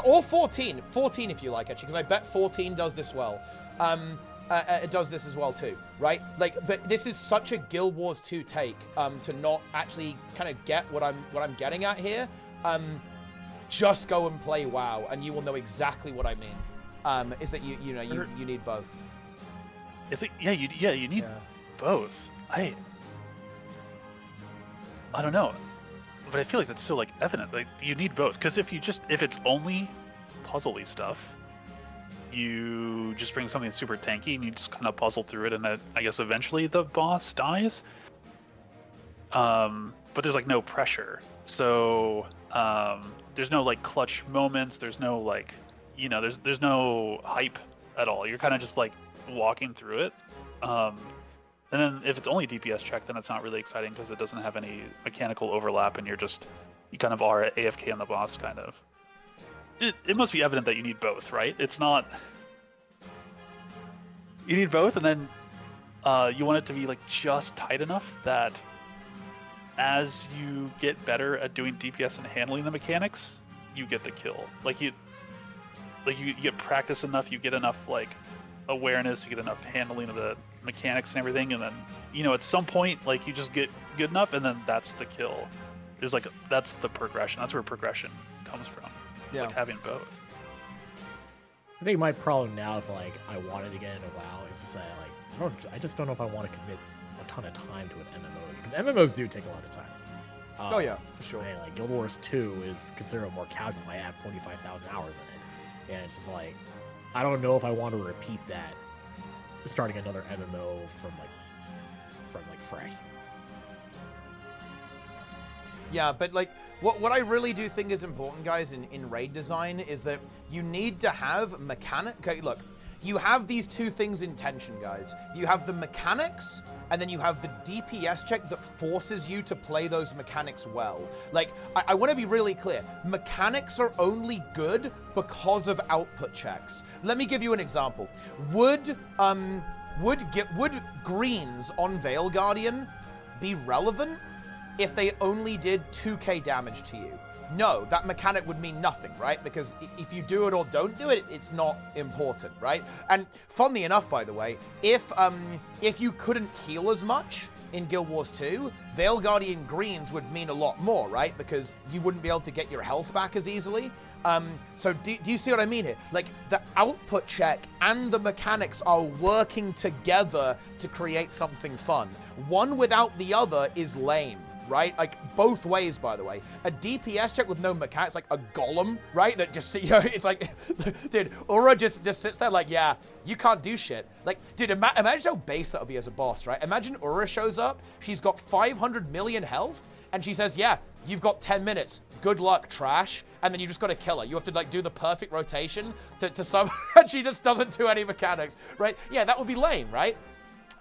or 14 if you like, actually, because I bet 14 does this well. It does this as well too, right? Like, but this is such a Guild Wars 2 take to not actually kind of get what I'm getting at here. Just go and play WoW, and you will know exactly what I mean. Is that you need both. You need both. I don't know, but I feel like that's so like evident. Like you need both, because if it's only puzzly stuff, you just bring something super tanky and you just kind of puzzle through it, and then I guess eventually the boss dies. But there's like no pressure, so there's no like clutch moments. There's no like, there's no hype at all. You're kind of just like walking through it. And then if it's only DPS check, then it's not really exciting because it doesn't have any mechanical overlap, and you kind of are AFK on the boss, kind of. It must be evident that you need both, right? It's not... You need both, and then you want it to be like just tight enough that as you get better at doing DPS and handling the mechanics, you get the kill. You get practice enough, you get enough like awareness, you get enough handling of the mechanics and everything, and then at some point like you just get good enough, and then that's the kill. That's the progression. That's where progression comes from. Yeah. Like having both. I think my problem now, if like I wanted to get into WoW, is to say like I just don't know if I want to commit a ton of time to an MMO, because MMOs do take a lot of time. Oh yeah, for sure. And like Guild Wars 2 is considered more casual. I have 45,000 hours in it, and it's just like I don't know if I want to repeat that starting another MMO from fresh. Yeah, but like what I really do think is important, guys, in raid design is that you need to have mechanic. Okay, look, you have these two things in tension, guys. You have the mechanics, and then you have the DPS check that forces you to play those mechanics well. Like, I want to be really clear. Mechanics are only good because of output checks. Let me give you an example. Would greens on Veil Guardian be relevant if they only did 2k damage to you? No, that mechanic would mean nothing, right? Because if you do it or don't do it, it's not important, right? And funnily enough, by the way, if you couldn't heal as much in Guild Wars 2, Veil Guardian greens would mean a lot more, right? Because you wouldn't be able to get your health back as easily. So do you see what I mean here? Like, the output check and the mechanics are working together to create something fun. One without the other is lame, right? Like, both ways, by the way. A DPS check with no mechanics, like a golem, right? That just, you know, it's like, dude, Ura just sits there like, yeah, you can't do shit. Like, dude, imagine how base that would be as a boss, right? Imagine Ura shows up, she's got 500 million health, and she says, yeah, you've got 10 minutes. Good luck, trash. And then you just got to kill her. You have to, like, do the perfect rotation to some, and she just doesn't do any mechanics, right? Yeah, that would be lame, right?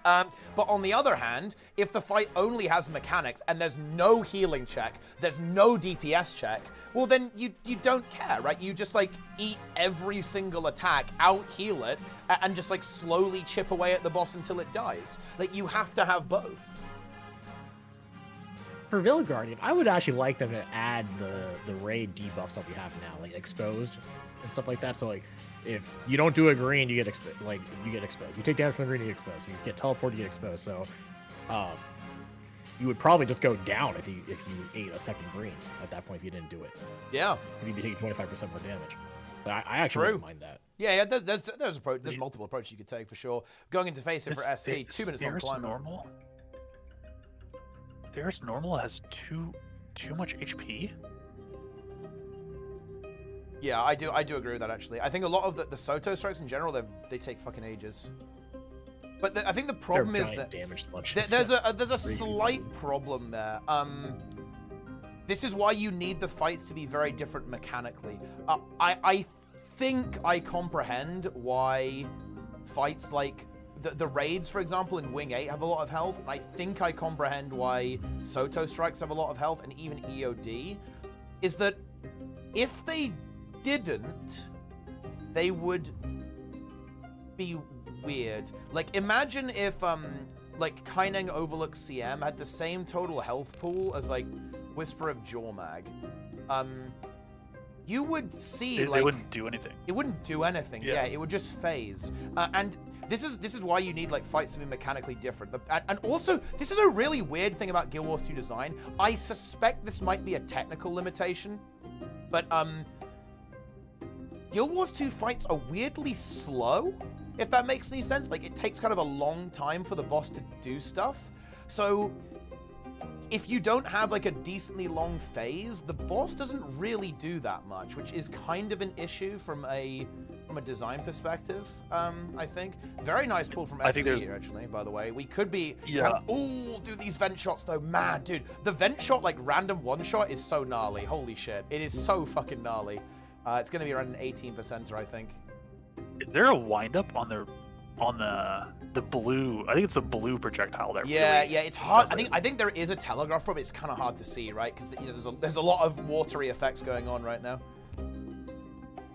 But on the other hand, if the fight only has mechanics and there's no healing check, there's no DPS check, well, then you don't care, right? You just, like, eat every single attack, out-heal it, and just, like, slowly chip away at the boss until it dies. Like, you have to have both. For Veil Guardian, I would actually like them to add the raid debuffs that we have now, like exposed and stuff like that. So like, if you don't do a green, you get exposed. You take damage from the green, you get exposed. You get teleported, you get exposed. So, you would probably just go down if you ate a second green at that point if you didn't do it. Yeah, because you'd be taking 25% more damage. But I actually wouldn't mind that. Yeah. There's multiple approaches you could take for sure. Going into face it for SC, 2 minutes on climber. Normal. There's normal has too much HP. Yeah, I do agree with that, actually. I think a lot of the Soto strikes in general, they take fucking ages. But I think the problem is that there's a slight problem there. This is why you need the fights to be very different mechanically. I think I comprehend why fights like the raids, for example, in Wing 8 have a lot of health. And I think I comprehend why Soto strikes have a lot of health, and even EOD. Is that if they didn't, they would be weird. Like, imagine if like Kaineng Overlook CM had the same total health pool as like Whisper of Jormag. You would see they wouldn't do anything. It wouldn't do anything. Yeah, it would just phase. And this is why you need like fights to be mechanically different. And also, this is a really weird thing about Guild Wars 2 design. I suspect this might be a technical limitation, but Guild Wars 2 fights are weirdly slow, if that makes any sense. Like, it takes kind of a long time for the boss to do stuff. So if you don't have like a decently long phase, the boss doesn't really do that much, which is kind of an issue from a design perspective. I think very nice pull from SC here, actually. By the way, we could be oh, dude, these vent shots though, man, dude, the vent shot, like random one shot, is so gnarly. Holy shit, it is so fucking gnarly. It's gonna be around an 18%, I think. Is there a windup on the blue? I think it's the blue projectile there. Yeah, it's hard. I think there is a telegraph for it, but it's kind of hard to see, right? Because there's a lot of watery effects going on right now.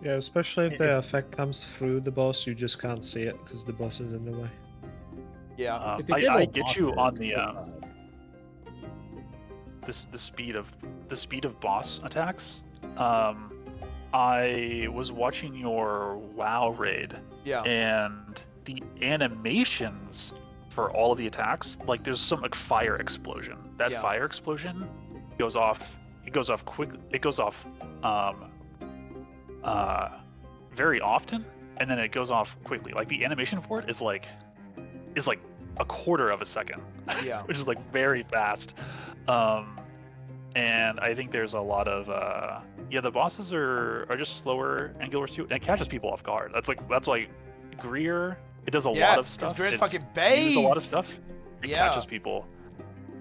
Yeah, especially if the effect comes through the boss, you just can't see it because the boss is in the way. Yeah, I get you on the the speed of boss attacks. I was watching your WoW raid, and the animations for all of the attacks, like there's some like fire explosion. That fire explosion goes off. It goes off quickly. It goes off very often, and then it goes off quickly. Like the animation for it is like a quarter of a second. Yeah, which is like very fast. And I think there's a lot of the bosses are just slower in Guild Wars 2, and it catches people off guard. That's why Greer It does a Yeah, lot of 'cause stuff. Greer's It fucking uses a lot of based. stuff. It Yeah. catches people.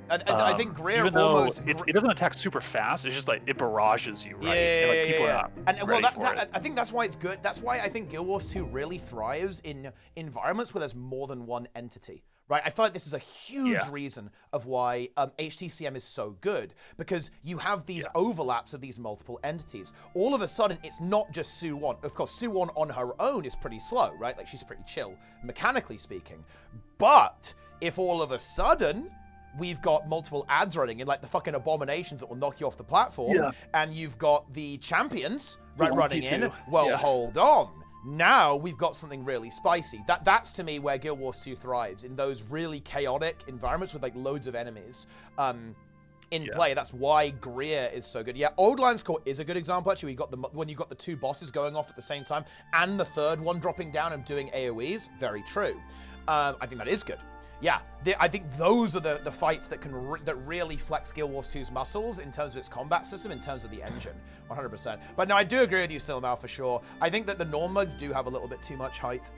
I think Greer even though almost. it doesn't attack super fast, it's just like it barrages you, right? Yeah, and like people are yeah. not And well, ready for it. I think that's why it's good. That's why I think Guild Wars 2 really thrives in environments where there's more than one entity. Right, I feel like this is a huge reason of why HTCM is so good, because you have these overlaps of these multiple entities. All of a sudden, it's not just Sue 1. Of course, Sue 1 on her own is pretty slow, right? Like, she's pretty chill, mechanically speaking. But if all of a sudden we've got multiple ads running in, like the fucking abominations that will knock you off the platform, and you've got the champions running in, well, hold on. Now we've got something really spicy. That's to me where Guild Wars 2 thrives, in those really chaotic environments with like loads of enemies in play. That's why Greer is so good. Yeah, Old Lions Court is a good example actually. When you got the two bosses going off at the same time and the third one dropping down and doing AoEs. Very true. I think that is good. Yeah, I think those are the fights that that really flex Guild Wars 2's muscles in terms of its combat system, in terms of the engine, 100%. But no, I do agree with you, Silmal, for sure. I think that the norm modes do have a little bit too much height.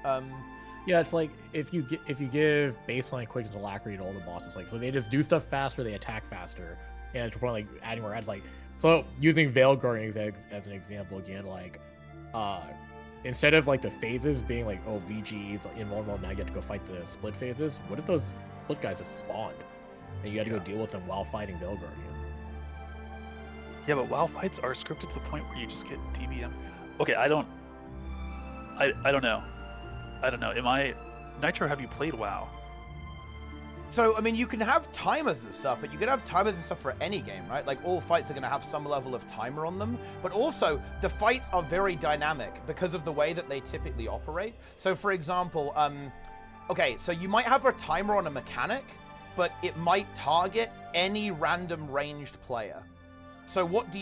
Yeah, it's like if you give baseline quickness and alacrity to all the bosses, like so they just do stuff faster, they attack faster, and to point like adding more adds, like so using Veil Guardian as an example again, like instead of like the phases being like, oh, VG's invulnerable, now you have to go fight the split phases. What if those split guys just spawned and you had to go deal with them while fighting Veil Guardian? Yeah, but WoW fights are scripted to the point where you just get DBM. Okay, I don't know. Nitro, have you played WoW? So, I mean, you can have timers and stuff, but you can have timers and stuff for any game, right? Like, all fights are going to have some level of timer on them. But also, the fights are very dynamic because of the way that they typically operate. So, for example, okay, so you might have a timer on a mechanic, but it might target any random ranged player. So what do?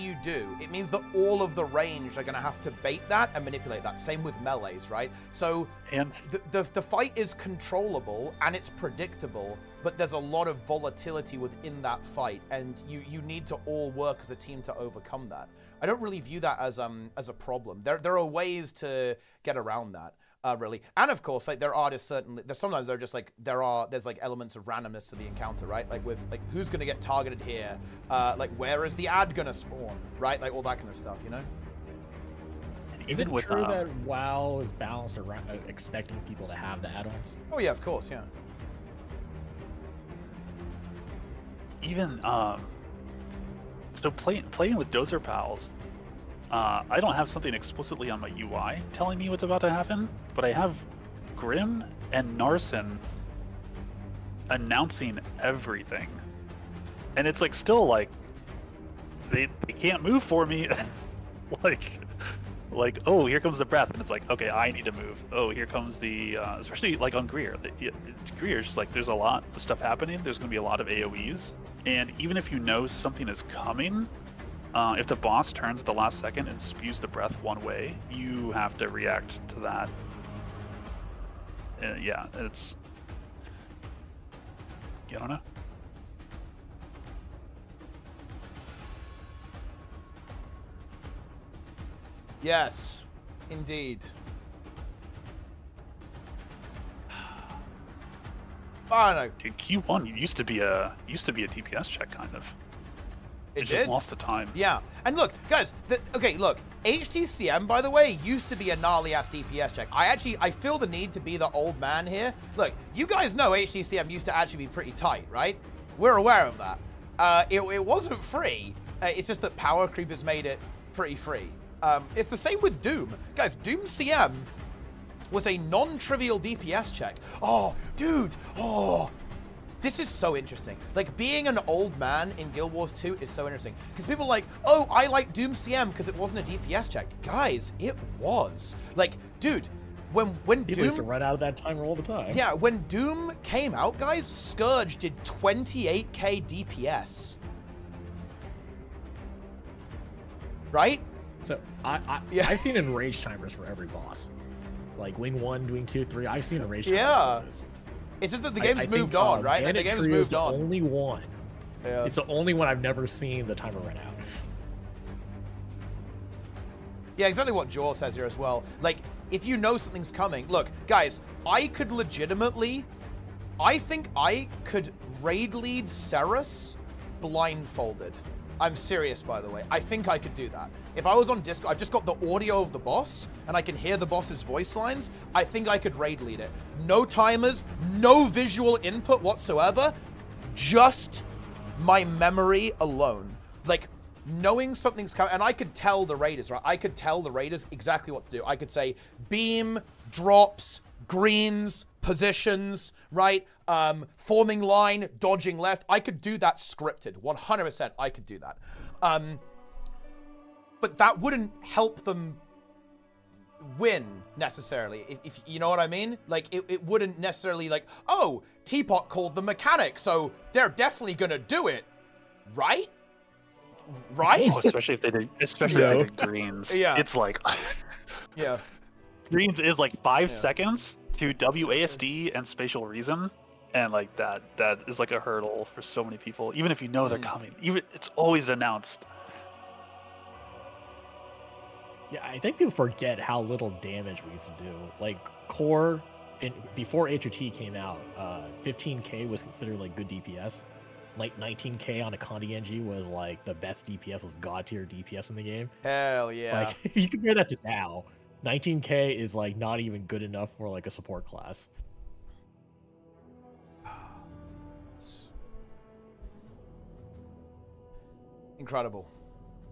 It means that all of the range are going to have to bait that and manipulate that. Same with melees, right? So the fight is controllable and it's predictable, but there's a lot of volatility within that fight, and you need to all work as a team to overcome that. I don't really view that as a problem. There are ways to get around that. Really, and of course, like sometimes they're just like there's like elements of randomness to the encounter, right? Like with like who's gonna get targeted here, like where is the ad gonna spawn, right? Like all that kind of stuff, you know. Is it true that WoW is balanced around expecting people to have the add-ons? Oh yeah, of course, yeah. Even so playing with Dozer Pals. I don't have something explicitly on my UI telling me what's about to happen, but I have Grim and Narsen announcing everything. And it's like still like they can't move for me. like oh, here comes the breath, and it's like, okay, I need to move. Oh, here comes the especially like on Greer. Greer's just like there's a lot of stuff happening. There's gonna be a lot of AoEs, and even if you know something is coming, if the boss turns at the last second and spews the breath one way, you have to react to that. Yeah, it's... I don't know. Yes, indeed. I don't know. Dude, Q1 used to be a DPS check, kind of. It just lost the time. Yeah, and look, guys. Look, HTCM, by the way, used to be a gnarly ass DPS check. I feel the need to be the old man here. Look, you guys know HTCM used to actually be pretty tight, right? We're aware of that. It wasn't free. It's just that power creep has made it pretty free. It's the same with Doom, guys. Doom CM was a non-trivial DPS check. Oh, dude. Oh. This is so interesting. Like, being an old man in Guild Wars 2 is so interesting. Because people are like, oh, I like Doom CM because it wasn't a DPS check. Guys, it was. Like, dude, when Doom... People used to run out of that timer all the time. Yeah, when Doom came out, guys, Scourge did 28k DPS. Right? So, I've seen enraged timers for every boss. Like, Wing 1, Wing 2, 3, I've seen enraged timers for this. It's just that the game's moved on, right? Like, the game's moved on. Only one. Yeah. It's the only one I've never seen the timer run out. Yeah, exactly what Jaw says here as well. Like, if you know something's coming, look, guys, I could legitimately, I think I could raid lead Ceres blindfolded. I'm serious, by the way. I think I could do that. If I was on Discord, I've just got the audio of the boss, and I can hear the boss's voice lines. I think I could raid lead it. No timers, no visual input whatsoever, just my memory alone. Like, knowing something's coming, and I could tell the raiders, right? I could tell the raiders exactly what to do. I could say beam, drops, greens, positions, right? Forming line, dodging left. I could do that scripted. 100% I could do that. But that wouldn't help them win necessarily, if you know what I mean. Like, it wouldn't necessarily, like, oh, Teapot called the mechanic, so they're definitely gonna do it, right? Right? Oh, especially if they did, especially if they did greens. Yeah. It's like, Yeah. greens is like 5 Yeah. seconds to WASD and spatial reason, and like that is like a hurdle for so many people. Even if you know they're coming, even it's always announced. Yeah, I think people forget how little damage we used to do. Like core, before HOT came out, 15k was considered like good DPS. Like 19k on a Condi NG was like the best DPS, was god tier DPS in the game. Hell yeah. Like if you compare that to now, 19k is like not even good enough for like a support class. Incredible.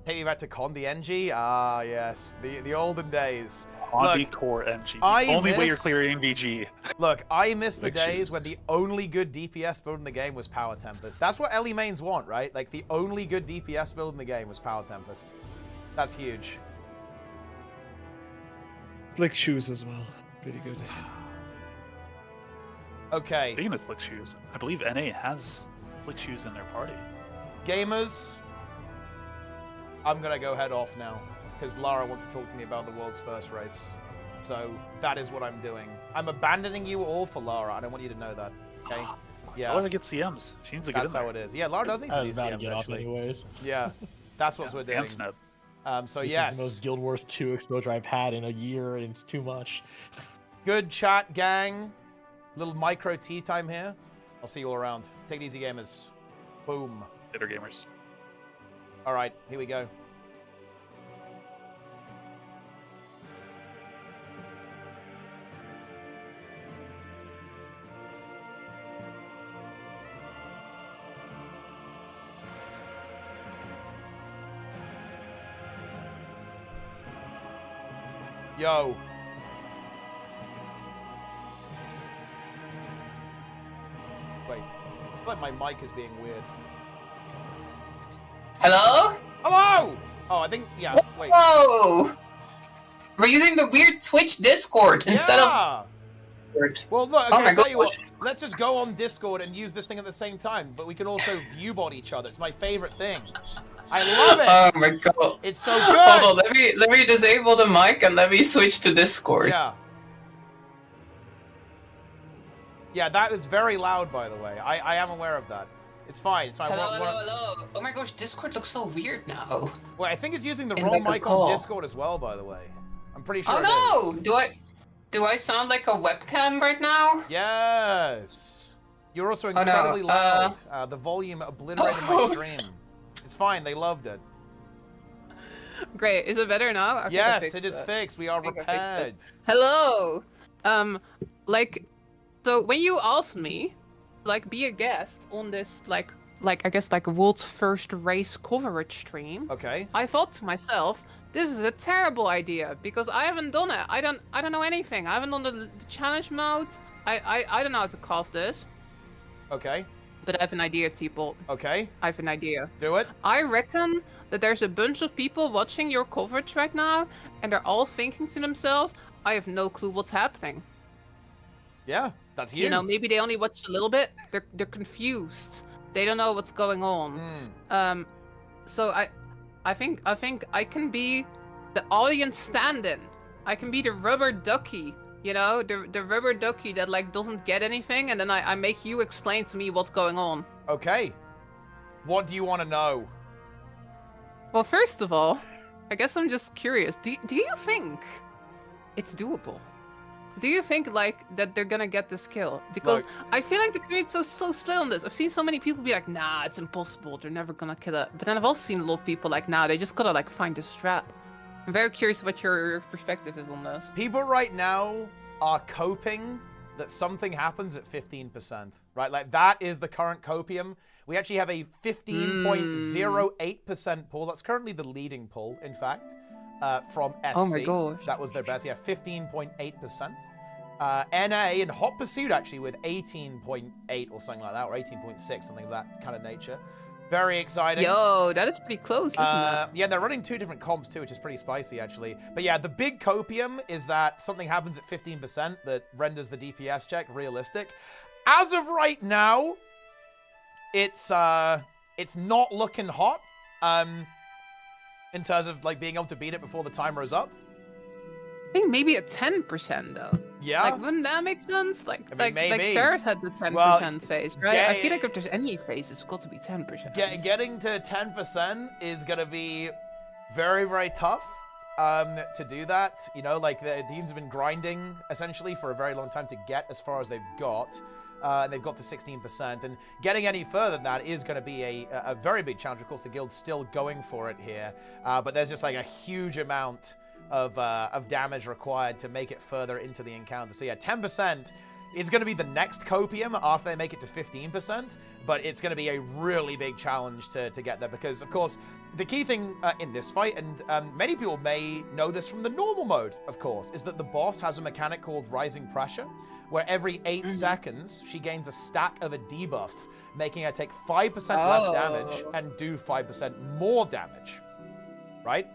Take me back to Condi NG. Ah, yes, the olden days. On the Look, core NG. I Only way you're miss- clearing VG. Look, I miss the Like days shoes. when the only good DPS build in the game was Power Tempest. That's what Ellie mains want, right? Like, the only good DPS build in the game was Power Tempest. That's huge. Flick shoes as well. Pretty good. Okay, Speaking of Flick Shoes, I believe NA has Flick Shoes in their party. gamers, I'm gonna go head off now, because Lara wants to talk to me about the world's first race. So, that is what I'm doing. I'm abandoning you all for Lara. I don't want you to know that, okay? Tell her Yeah, to get CMs. She needs to get that's in how there. it is. Yeah, Lara does need I to was do about to CMs, get off actually. anyways. Yeah, that's what we're doing. And Snap. So This yes, is the most Guild Wars 2 exposure I've had in a year, and it's too much. good chat, gang. Little micro tea time here. I'll see you all around. Take it easy, gamers. Boom. Bitter gamers. All right, here we go. Yo. Wait. I feel like my mic is being weird. Hello? Hello! Oh, I think, yeah, wait. Whoa! We're using the weird Twitch Discord instead of Yeah! Discord. Well, look, Oh okay, my I'll tell you what. gosh. Let's just go on Discord and use this thing at the same time, but we can also viewbot each other. It's my favorite thing. I love it! Oh my god. It's so good! Hold on, let me disable the mic and let me switch to Discord. Yeah. Yeah, that is very loud, by the way. I am aware of that. It's fine. It's fine. Hello, We're- hello, we're- hello. Oh my gosh, Discord looks so weird now. Well, I think it's using the In wrong like a mic call. on Discord as well, by the way. I'm pretty sure Oh it is. no! Do I sound like a webcam right now? Yes. You're also Oh, no, incredibly loud. The volume obliterated my Oh. stream. It's fine. They loved it. Great. Is it better now? I think I Yes, fixed it is it. fixed. We are I think I fixed it. repaired. Hello. Like, so when you asked me, like, be a guest on this, like I guess like a world's first race coverage stream, Okay. I thought to myself, this is a terrible idea because I haven't done it. I don't know anything. I haven't done the challenge mode. I don't know how to cast this, Okay. but I have an idea, people. Okay. I have an idea. Do it. I reckon that there's a bunch of people watching your coverage right now, and they're all thinking to themselves, I have no clue what's happening. Yeah, that's you. You know, maybe they only watched a little bit. They're confused. They don't know what's going on. Mm. So I think I can be the audience stand-in. I can be the rubber ducky. You know, the rubber ducky that like doesn't get anything, and then I make you explain to me what's going on. Okay. What do you want to know? Well, first of all, I guess I'm just curious. Do you think it's doable. Do you think like that they're gonna get this kill? Because I feel like the community's so split on this. I've seen so many people be like, nah, it's impossible. They're never gonna kill it. But then I've also seen a lot of people like, nah, they just gotta like find the strat. I'm very curious what your perspective is on this. People right now are coping that something happens at 15%, right? Like that is the current copium. We actually have a 15.08% pull. That's currently the leading pull, in fact. From SC. Oh my gosh. That was their best. Yeah, 15.8%. NA in Hot Pursuit actually with 18.8 or something like that, or 18.6, something of that kind of nature. Very exciting. Yo, that is pretty close, isn't it? Yeah, they're running 2 different comps too, which is pretty spicy actually. But yeah, the big copium is that something happens at 15% that renders the DPS check realistic. As of right now, it's not looking hot. In terms of like being able to beat it before the timer is up. I think maybe a 10% though. Yeah. Like, wouldn't that make sense? Like, I mean, maybe. like Sarah's had the 10% phase, right? I feel like if there's any phase, it's got to be 10%. Getting to 10% is gonna be very, very tough to do that. You know, like the teams have been grinding essentially for a very long time to get as far as they've got. And they've got the 16%, and getting any further than that is going to be a very big challenge. Of course, the guild's still going for it here, but there's just like a huge amount of damage required to make it further into the encounter. So yeah, 10% is going to be the next copium after they make it to 15%, but it's going to be a really big challenge to get there because, of course, the key thing in this fight, and many people may know this from the normal mode, of course, is that the boss has a mechanic called Rising Pressure, where every 8 seconds, she gains a stack of a debuff, making her take 5% less damage and do 5% more damage, right?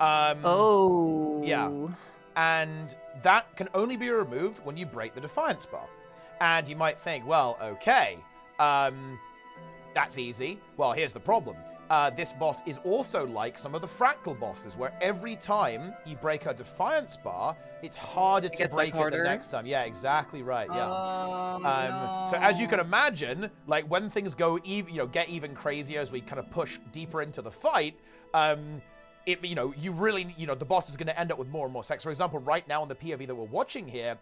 Yeah. And that can only be removed when you break the Defiance bar. And you might think, well, okay, that's easy. Well, here's the problem. This boss is also like some of the Fractal bosses, where every time you break her Defiance bar, it's harder to break it the next time. Yeah, exactly right. Yeah. No. So as you can imagine, like when things go get even crazier as we kind of push deeper into the fight, the boss is going to end up with more and more stacks. For example, right now on the POV that we're watching here,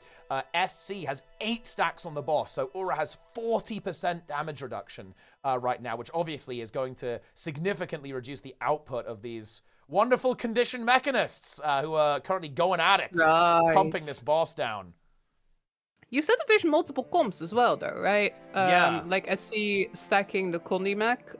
SC has 8 stacks on the boss, so URA has 40% damage reduction right now, which obviously is going to significantly reduce the output of these wonderful conditioned mechanists who are currently going at it, pumping this boss down. You said that there's multiple comps as well, though, right? Yeah. Like SC stacking the Condi mech.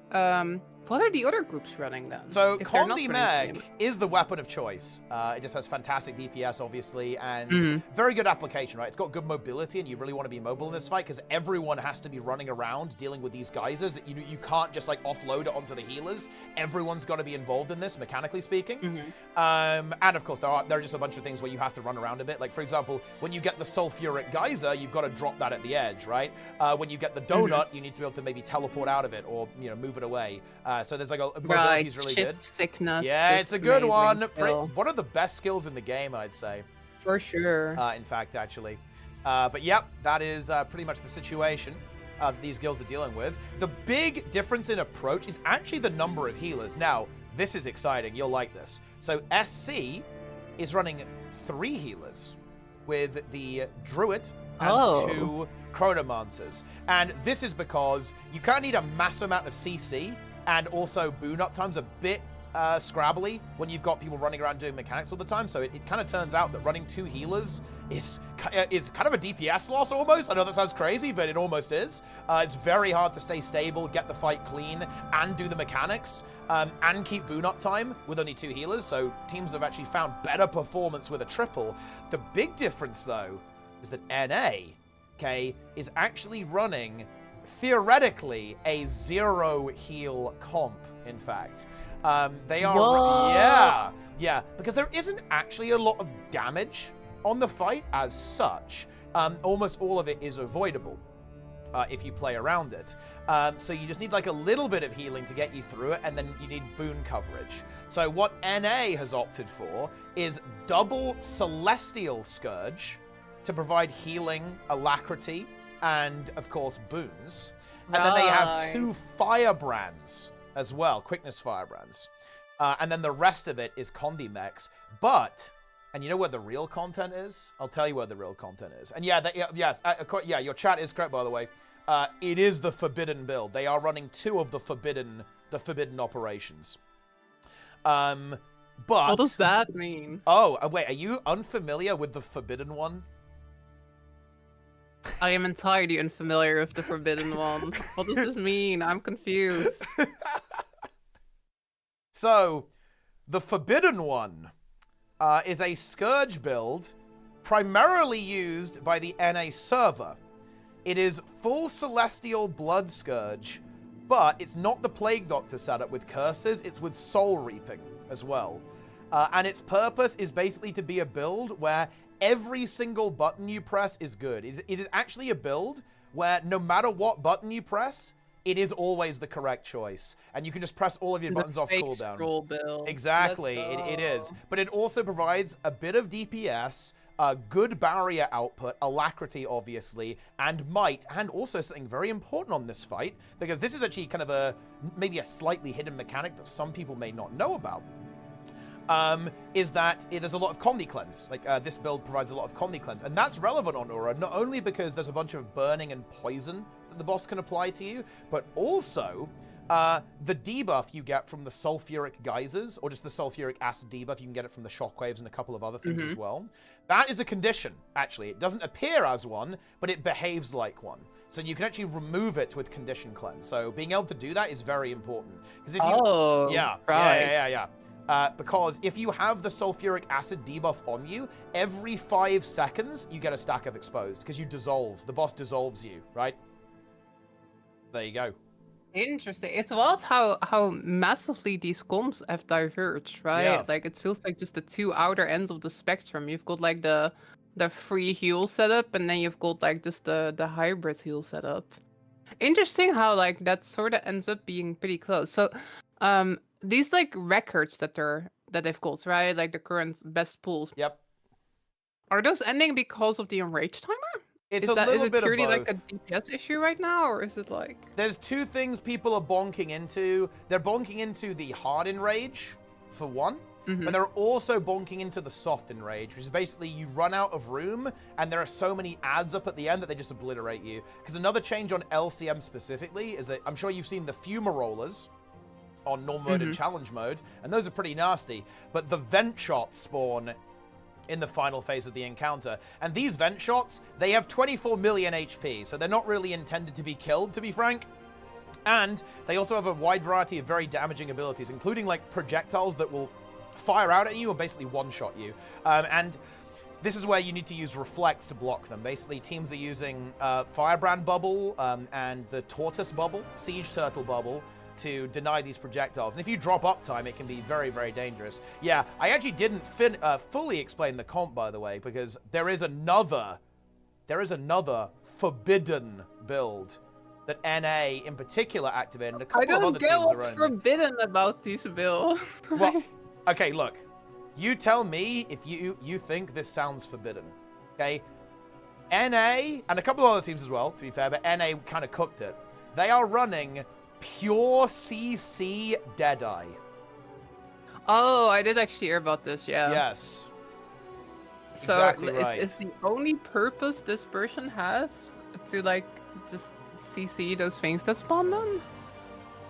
What are the other groups running then? So Condi Meg is the weapon of choice. It just has fantastic DPS, obviously, and very good application, right? It's got good mobility, and you really want to be mobile in this fight because everyone has to be running around dealing with these geysers. You can't just like offload it onto the healers. Everyone's got to be involved in this, mechanically speaking. And of course, there are just a bunch of things where you have to run around a bit. Like for example, when you get the sulfuric geyser, you've got to drop that at the edge, right? When you get the donut, you need to be able to maybe teleport out of it or move it away. So there's like a mobility's really good. Sickness. Yeah, it's a good one. One of the best skills in the game, I'd say. For sure. In fact, actually. But yep, that is pretty much the situation that these guilds are dealing with. The big difference in approach is actually the number of healers. Now, this is exciting. You'll like this. So SC is running 3 healers with the Druid and 2 Chronomancers. And this is because you kind of need a massive amount of CC, and also boon up time's a bit scrabbly when you've got people running around doing mechanics all the time. So it kind of turns out that running 2 healers is kind of a DPS loss almost. I know that sounds crazy, but it almost is. It's very hard to stay stable, get the fight clean, and do the mechanics, and keep boon up time with only 2 healers. So teams have actually found better performance with a triple. The big difference, though, is that NA, is actually running theoretically a 0 heal comp, in fact. They are, yeah, because there isn't actually a lot of damage on the fight as such. Almost all of it is avoidable if you play around it. So you just need like a little bit of healing to get you through it, and then you need boon coverage. So what NA has opted for is double Celestial Scourge to provide healing, alacrity, and of course boons. And then they have 2 firebrands as well, quickness firebrands. And then the rest of it is Condi mechs. But And you know where the real content is? I'll tell you where the real content is. And yeah, your chat is correct, by the way. It is the forbidden build. They are running 2 of the forbidden operations. But What does that mean? Oh, wait, are you unfamiliar with the forbidden one? I am entirely unfamiliar with the forbidden one. What does this mean? I'm confused. So, the forbidden one is a Scourge build primarily used by the NA server. It is full Celestial Blood Scourge, but it's not the Plague Doctor setup with curses, it's with Soul Reaping as well. And its purpose is basically to be a build where every single button you press is good. It is actually a build where no matter what button you press, it is always the correct choice. And you can just press all of your buttons off cooldown. Scroll build. Exactly, it is. But it also provides a bit of DPS, good barrier output, alacrity, obviously, and might, and also something very important on this fight, because this is actually kind of maybe a slightly hidden mechanic that some people may not know about. Is that there's a lot of Comedy Cleanse. Like, this build provides a lot of Comedy Cleanse. And that's relevant on URA, not only because there's a bunch of burning and poison that the boss can apply to you, but also the debuff you get from the Sulfuric Geysers, or just the Sulfuric Acid debuff. You can get it from the Shockwaves and a couple of other things as well. That is a condition, actually. It doesn't appear as one, but it behaves like one. So you can actually remove it with Condition Cleanse. So being able to do that is very important. Because if you, yeah. Because if you have the Sulfuric Acid debuff on you, every 5 seconds you get a stack of Exposed, because you dissolve. The boss dissolves you, right? There you go. Interesting. It's wild how massively these comps have diverged, right? Yeah. Like, it feels like just the 2 outer ends of the spectrum. You've got like the free heal setup, and then you've got like just the hybrid heal setup. Interesting how like that sort of ends up being pretty close. So, these like records that they've got, right? Like the current best pools. Yep. Are those ending because of the enrage timer? It's is a little is it bit of purely both. like a DPS issue right now, or is it like... There's 2 things people are bonking into. They're bonking into the hard enrage, for one. But they're also bonking into the soft enrage, which is basically you run out of room, and there are so many ads up at the end that they just obliterate you. Because another change on LCM specifically is that I'm sure you've seen the Fumarollers on normal mode and challenge mode, and those are pretty nasty. But the vent shots spawn in the final phase of the encounter. And these vent shots, they have 24 million HP, so they're not really intended to be killed, to be frank. And they also have a wide variety of very damaging abilities, including like projectiles that will fire out at you or basically one-shot you. And this is where you need to use Reflect to block them. Basically, teams are using Firebrand Bubble and the Tortoise Bubble, Siege Turtle Bubble, to deny these projectiles. And if you drop uptime, it can be very, very dangerous. Yeah, I actually didn't fully explain the comp, by the way, because there is another forbidden build that NA in particular activated, and a couple of other teams are running. I don't get what's forbidden about these builds. Well, okay, look. You tell me if you think this sounds forbidden, okay? NA, and a couple of other teams as well, to be fair, but NA kind of cooked it. They are running pure CC Deadeye. Oh, I did actually hear about this, yeah. Yes. So Exactly right. is the only purpose this version has to like just CC those things that spawn them?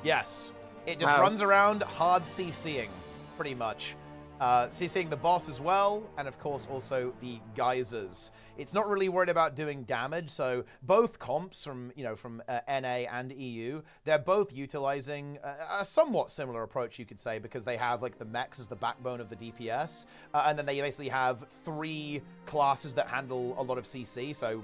Yes. It just Wow. runs around hard CCing, pretty much. CCing the boss as well, and of course also the geysers. It's not really worried about doing damage, so both comps from NA and EU, they're both utilizing a somewhat similar approach, you could say, because they have like the mechs as the backbone of the DPS, and then they basically have 3 classes that handle a lot of CC. So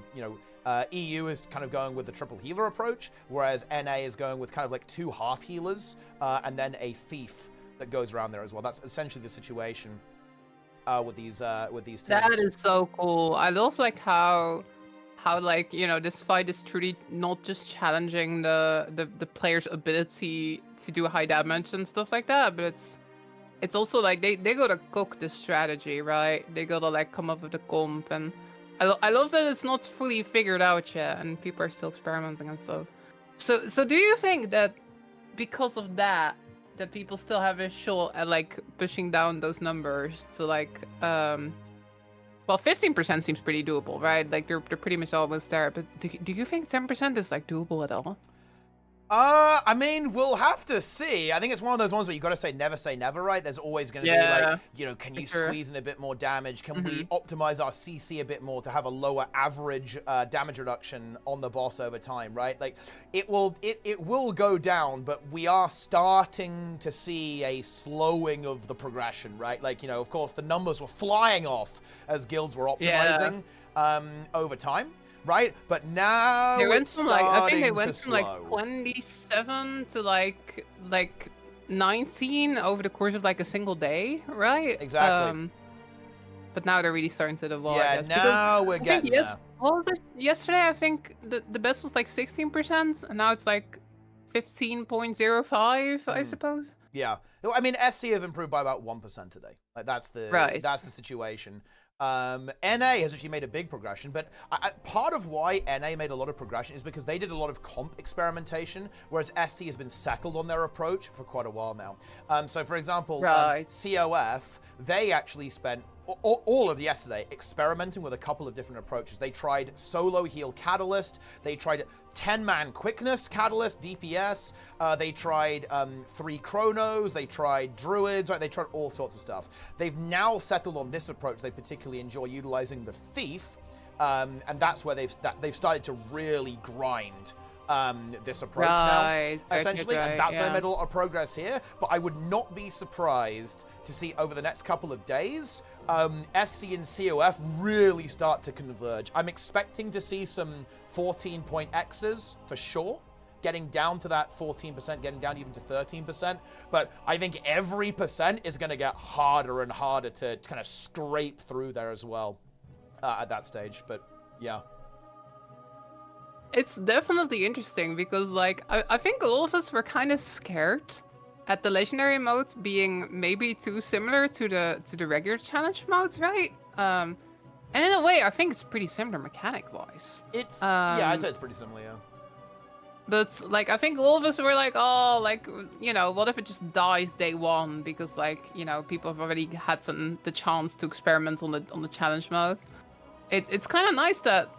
EU is kind of going with the triple healer approach, whereas NA is going with kind of like 2 half healers and then a thief that goes around there as well. That's essentially the situation with these teams. That is so cool. I love like how like this fight is truly not just challenging the player's ability to do high damage and stuff like that, but it's also like they gotta cook this strategy, right? They gotta like come up with the comp, and I love that it's not fully figured out yet and people are still experimenting and stuff. So do you think that because of that people still have a shot at like pushing down those numbers to like Well, 15% seems pretty doable, right? Like they're pretty much almost there. But do you think 10% is like doable at all? I mean, we'll have to see. I think it's one of those ones where you got to say never, right? There's always going to be like, you know, can you squeeze in a bit more damage? Can we optimize our CC a bit more to have a lower average damage reduction on the boss over time, right? Like, it will go down, but we are starting to see a slowing of the progression, right? Like, you know, of course, the numbers were flying off as guilds were optimizing over time. Right, but now they went it's from like I think they starting went to from like slow. 27 to like 19 over the course of like a single day, right? Exactly. But now they're really starting to evolve. Yeah, I guess, now we're getting there. What was it? Yesterday, I think the best was like 16%, and now it's like 15.05, I suppose. Yeah, I mean, SC have improved by about 1% today. Like that's the situation. NA has actually made a big progression, but part of why NA made a lot of progression is because they did a lot of comp experimentation, whereas SC has been settled on their approach for quite a while now. So, for example, COF, they actually spent all of yesterday experimenting with a couple of different approaches. They tried solo heal Catalyst, they tried 10-man quickness Catalyst, DPS, they tried 3 Chronos, they tried Druids, right? They tried all sorts of stuff. They've now settled on this approach. They particularly enjoy utilizing the Thief, and that's where they've started to really grind this approach now, essentially, and that's why they made a lot of progress here. But I would not be surprised to see over the next couple of days SC and COF really start to converge. I'm expecting to see some 14-point X's for sure, getting down to that 14%, getting down even to 13%. But I think every percent is going to get harder and harder to kind of scrape through there as well at that stage. But yeah. It's definitely interesting because, like, I think all of us were kind of scared at the legendary mode being maybe too similar to the regular challenge modes, right? And in a way, I think it's pretty similar mechanic-wise. It's yeah, I'd say it's pretty similar, yeah. But like, I think all of us were like, oh, like, you know, what if it just dies day one because, like, you know, people have already had the chance to experiment on the challenge mode. It's kind of nice that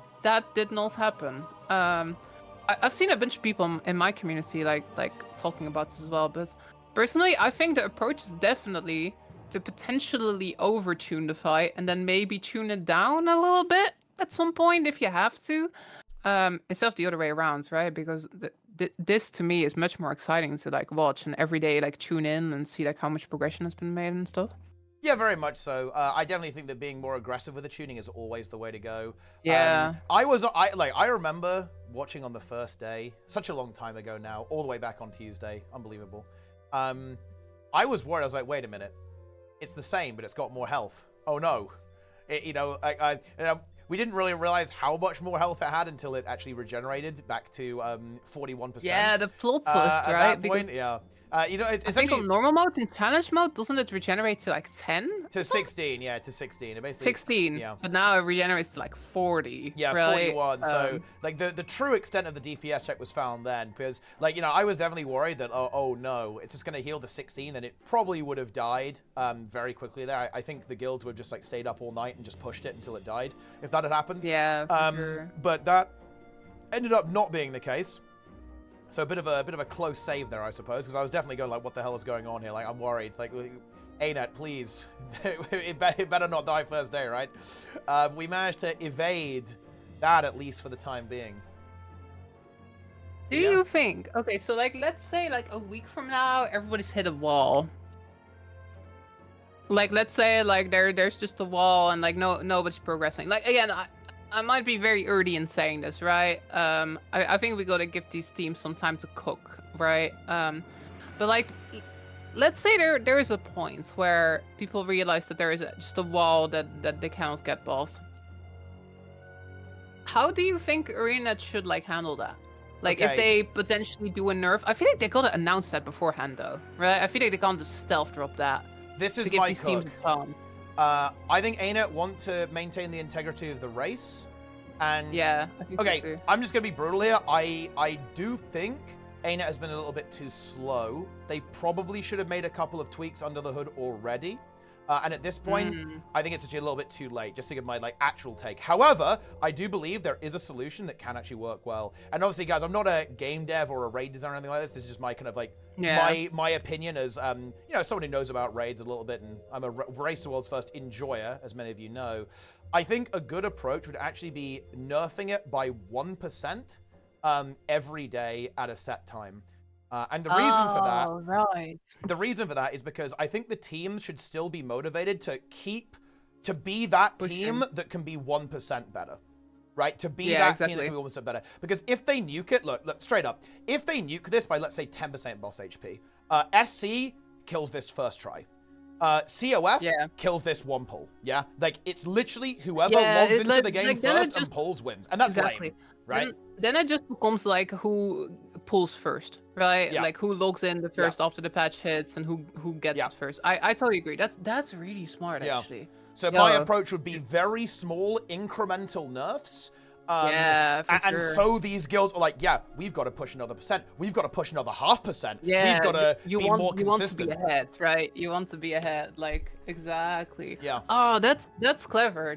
did not happen. I've seen a bunch of people in my community like talking about this as well, but personally, I think the approach is definitely to potentially over-tune the fight and then maybe tune it down a little bit at some point if you have to, instead of the other way around, right? Because this to me is much more exciting to like watch and every day like tune in and see like how much progression has been made and stuff. Yeah, very much so. I definitely think that being more aggressive with the tuning is always the way to go. Yeah. I remember watching on the first day, such a long time ago now, all the way back on Tuesday. Unbelievable. I was worried. I was like, wait a minute. It's the same, but it's got more health. Oh no. We didn't really realize how much more health it had until it actually regenerated back to 41%. Yeah, the plot twist, right? At that point, yeah. It's I think on normal mode and challenge mode, doesn't it regenerate to like 10? To 16, yeah, to 16. It basically, 16, yeah. But now it regenerates to like 40. Yeah, right? 41. So, like, the true extent of the DPS check was found then, because, like, you know, I was definitely worried that, oh no, it's just going to heal the 16, and it probably would have died very quickly there. I think the guild would have just, like, stayed up all night and just pushed it until it died, if that had happened. Yeah, for sure. But that ended up not being the case. So a bit of a close save there, I suppose, because I was definitely going like, what the hell is going on here? Like, I'm worried. Like, ArenaNet, please. it better not die first day, right? We managed to evade that, at least for the time being. Do you think? Okay, so like, let's say like a week from now, everybody's hit a wall. Like, let's say like there's just a wall and like nobody's progressing. Like, again, I might be very early in saying this, right? I think we gotta give these teams some time to cook, right? But like, let's say there is a point where people realize that there is just a wall that they cannot get past. How do you think ArenaNet should like handle that? Like, if they potentially do a nerf, I feel like they gotta announce that beforehand, though, right? I feel like they can't just stealth drop that. This is to give my these cook. teams a chance. I think ArenaNet want to maintain the integrity of the race, and yeah, I think so too. I'm just gonna be brutal here. I do think ArenaNet has been a little bit too slow. They probably should have made a couple of tweaks under the hood already. And at this point, I think it's actually a little bit too late, just to give my actual take. However, I do believe there is a solution that can actually work well. And obviously, guys, I'm not a game dev or a raid designer or anything like this. This is just my kind of my opinion as someone who knows about raids a little bit, and I'm a Race to World's First enjoyer, as many of you know. I think a good approach would actually be nerfing it by 1% every day at a set time. And the reason for that, the reason for that is because I think the teams should still be motivated to be that team that can be 1% better, right? To be that team that can be 1% better. Because if they nuke it, look, straight up, if they nuke this by, let's say, 10% boss HP, SC kills this first try. COF kills this one pull, yeah? Like, it's literally whoever logs into the game first and pulls wins. And that's lame, right? Then it just becomes who pulls first, right? Yeah. Who logs in the first after the patch hits and who gets it first. I totally agree. That's really smart, actually. So my approach would be very small incremental nerfs. For sure. So these guilds are we've got to push another %. We've got to push another 0.5%. Yeah, we've got to be more consistent. You want to be ahead, right? You want to be ahead, exactly. Yeah. Oh, that's clever.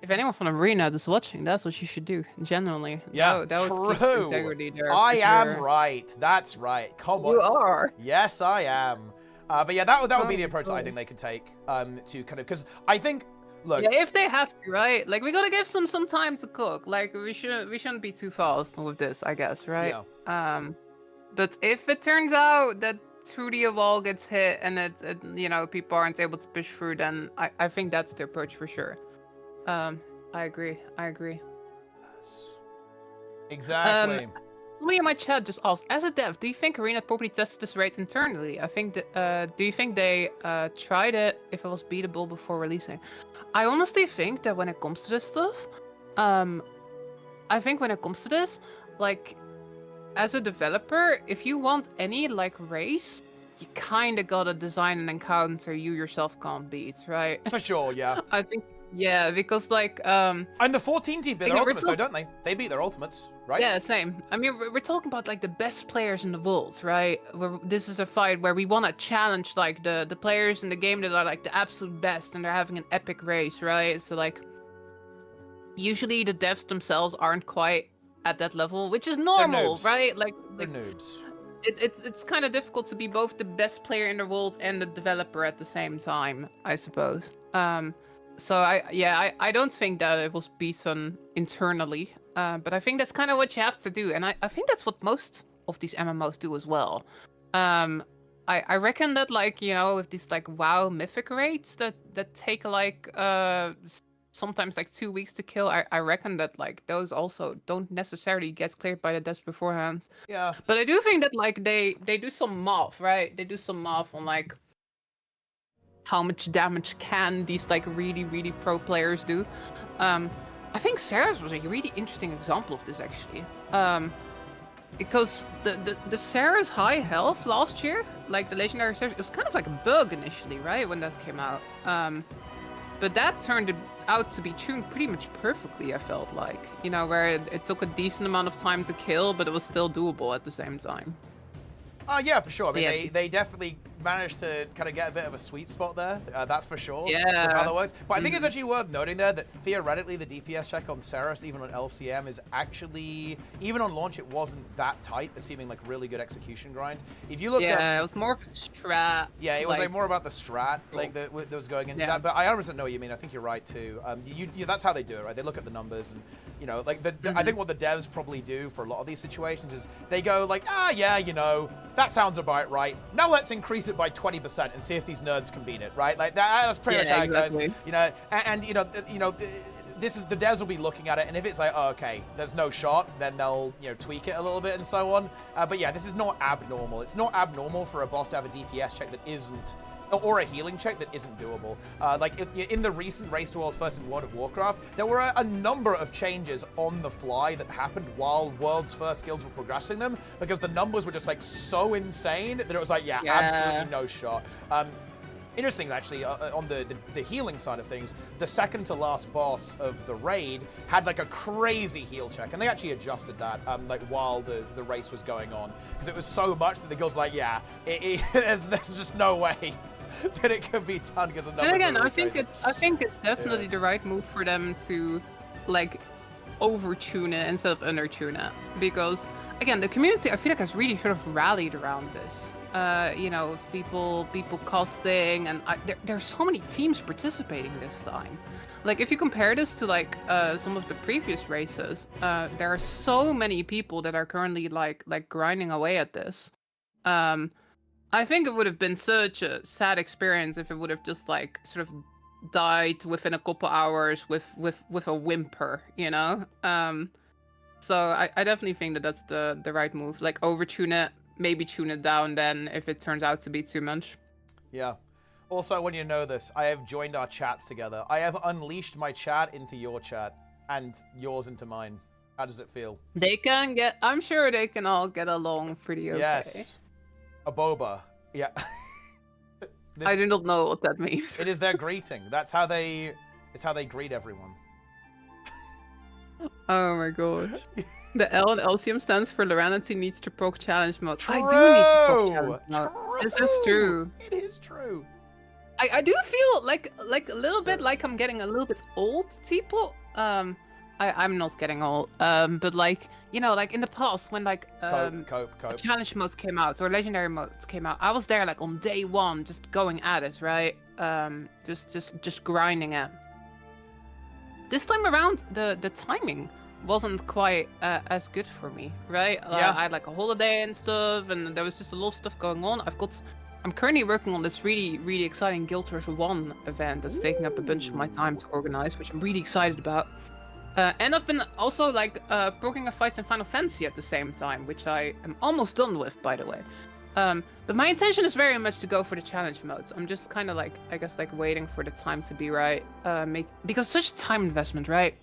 If anyone from ArenaNet is watching, that's what you should do. Genuinely. Yeah, that was true. Integrity there. I am right. That's right. Come on. You are. Yes, I am. But yeah, that would be the approach that I think they could take to kind of, because I think. Look, if they have to, right? We gotta give some time to cook. We shouldn't be too fast with this, I guess, right? Yeah. But if it turns out that Trudy of all gets hit and people aren't able to push through, then I think that's the approach for sure. I agree. Yes. Exactly. Somebody in my chat just asked, as a dev, do you think ArenaNet properly tested this rate internally? I think that, do you think they tried it if it was beatable before releasing? I honestly think that when it comes to this stuff, as a developer, if you want any race, you kind of gotta design an encounter you yourself can't beat, right? For sure, yeah. I think, because and the 14 team beat their ultimates though, don't they? They beat their ultimates, right? Yeah, same. I mean, we're talking about the best players in the world, right? This is a fight where we want to challenge the players in the game that are the absolute best, and they're having an epic race, right? So usually the devs themselves aren't quite at that level, which is normal, right? They're noobs. It's kind of difficult to be both the best player in the world and the developer at the same time, I suppose. So I don't think that it was beaten internally, but I think that's kind of what you have to do, and I think that's what most of these MMOs do as well. I reckon that with these WoW mythic rates that take sometimes 2 weeks to kill, I reckon that those also don't necessarily get cleared by the devs beforehand. Yeah. But I do think that they do some math, right? They do some math on how much damage can these really, really pro players do. I think Sarah's was a really interesting example of this actually. Because the Sarah's high health last year, the legendary Sarah, it was kind of a bug initially, right? When that came out. But that turned out to be tuned pretty much perfectly, I felt where it took a decent amount of time to kill, but it was still doable at the same time. Yeah, for sure. I mean, they definitely managed to kind of get a bit of a sweet spot there. That's for sure. Yeah. With how that works. But I think it's actually worth noting there that theoretically the DPS check on Ceres, even on LCM, is actually, even on launch, it wasn't that tight, assuming really good execution grind. If you look at, it was more of a strat. Yeah, it was more about the strat that was going into that. But I 100% know what you mean. I think you're right too. That's how they do it, right? They look at the numbers and I think what the devs probably do for a lot of these situations is they go that sounds about right. Now let's increase it by 20% and see if these nerds can beat it, right? That's pretty much how it goes. This is the devs will be looking at it, and if it's okay, there's no shot, then they'll tweak it a little bit and so on. But yeah, this is not abnormal. It's not abnormal for a boss to have a DPS check that isn't, or a healing check that isn't doable. In the recent Race to World's First in World of Warcraft, there were a number of changes on the fly that happened while World's First guilds were progressing them, because the numbers were just so insane that it was absolutely no shot. Interesting, actually, on the healing side of things, the second to last boss of the raid had a crazy heal check, and they actually adjusted that while the race was going on, because it was so much that the guild's there's just no way. that it could be done because of numbers. And again, are really I think crazy. it's definitely the right move for them to like over-tune it instead of under-tune it, because again, the community I feel like has really sort of rallied around this. You know, people costing, and there's so many teams participating this time. Like if you compare this to like some of the previous races, there are so many people that are currently like grinding away at this. I think it would have been such a sad experience if it would have just like sort of died within a couple hours with a whimper, you know. So I definitely think that that's the right move. Like overtune it, maybe tune it down then if it turns out to be too much. Yeah. Also, when you know this, I have joined our chats together. I have unleashed my chat into your chat and yours into mine. How does it feel? They can get. I'm sure they can all get along pretty okay. Yes. A boba. Yeah. I do not know what that means. It is their greeting. That's how they. It's how they greet everyone. Oh my gosh. The L in LCM stands for Loranity needs to proc challenge mode. I do need to proc challenge mode. This is true. It is true. I do feel like a little bit like I'm getting a little bit old, people. I'm not getting old. But like, you know, like in the past when like cope. challenge modes came out or legendary modes came out, I was there like on day one, just going at it, right? Just grinding it. This time around, the timing wasn't quite as good for me, right? Yeah. I had like a holiday and stuff, and there was just a lot of stuff going on. I'm currently working on this really exciting Guild Wars 1 event that's taking up a bunch of my time to organize, which I'm really excited about. And I've been also like proccing a fight in Final Fantasy at the same time, which I am almost done with, by the way. But my intention is very much to go for the challenge modes. I'm just kind of like, I guess, like waiting for the time to be right. Because such a time investment, right?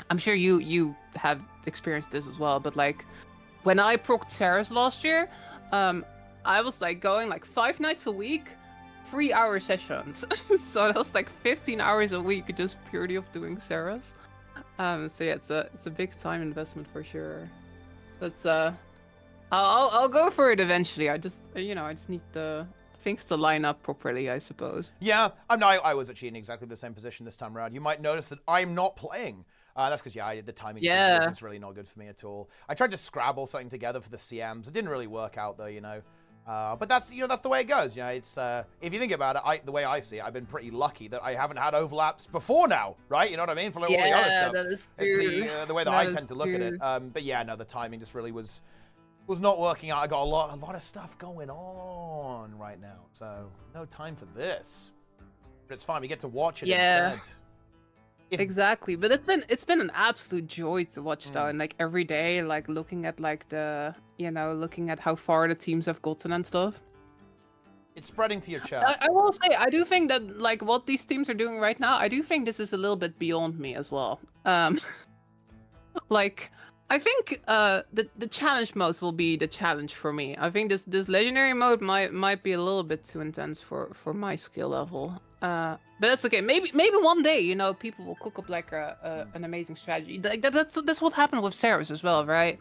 I'm sure you have experienced this as well, but like when I procced Sarah's last year, I was like going like 5 nights a week, 3-hour sessions. So that was like 15 hours a week just purely of doing Sarah's. So yeah, it's a big time investment for sure. But I'll go for it eventually. I just need the things to line up properly, I suppose. Yeah, I was actually in exactly the same position this time around. You might notice that I'm not playing. That's because, the timing is really not good for me at all. I tried to scrabble something together for the CMs. It didn't really work out, though, you know. But that's the way it goes. You know, it's if you think about it, the way I see it, I've been pretty lucky that I haven't had overlaps before now, right? You know what I mean? For like all the other stuff. That is true. It's the way that I tend to look at it. But yeah, no, the timing just really was not working out. I got a lot of stuff going on right now, so no time for this. But it's fine. We get to watch it instead. Exactly, but it's been an absolute joy to watch though, and like every day, like looking at like looking at how far the teams have gotten and stuff. It's spreading to your chat. I will say, I do think that like what these teams are doing right now, I do think this is a little bit beyond me as well. Like I think the challenge modes will be the challenge for me. I think this legendary mode might be a little bit too intense for my skill level. But that's okay. Maybe one day, you know, people will cook up like an amazing strategy. Like that's what happened with Ceres as well, right?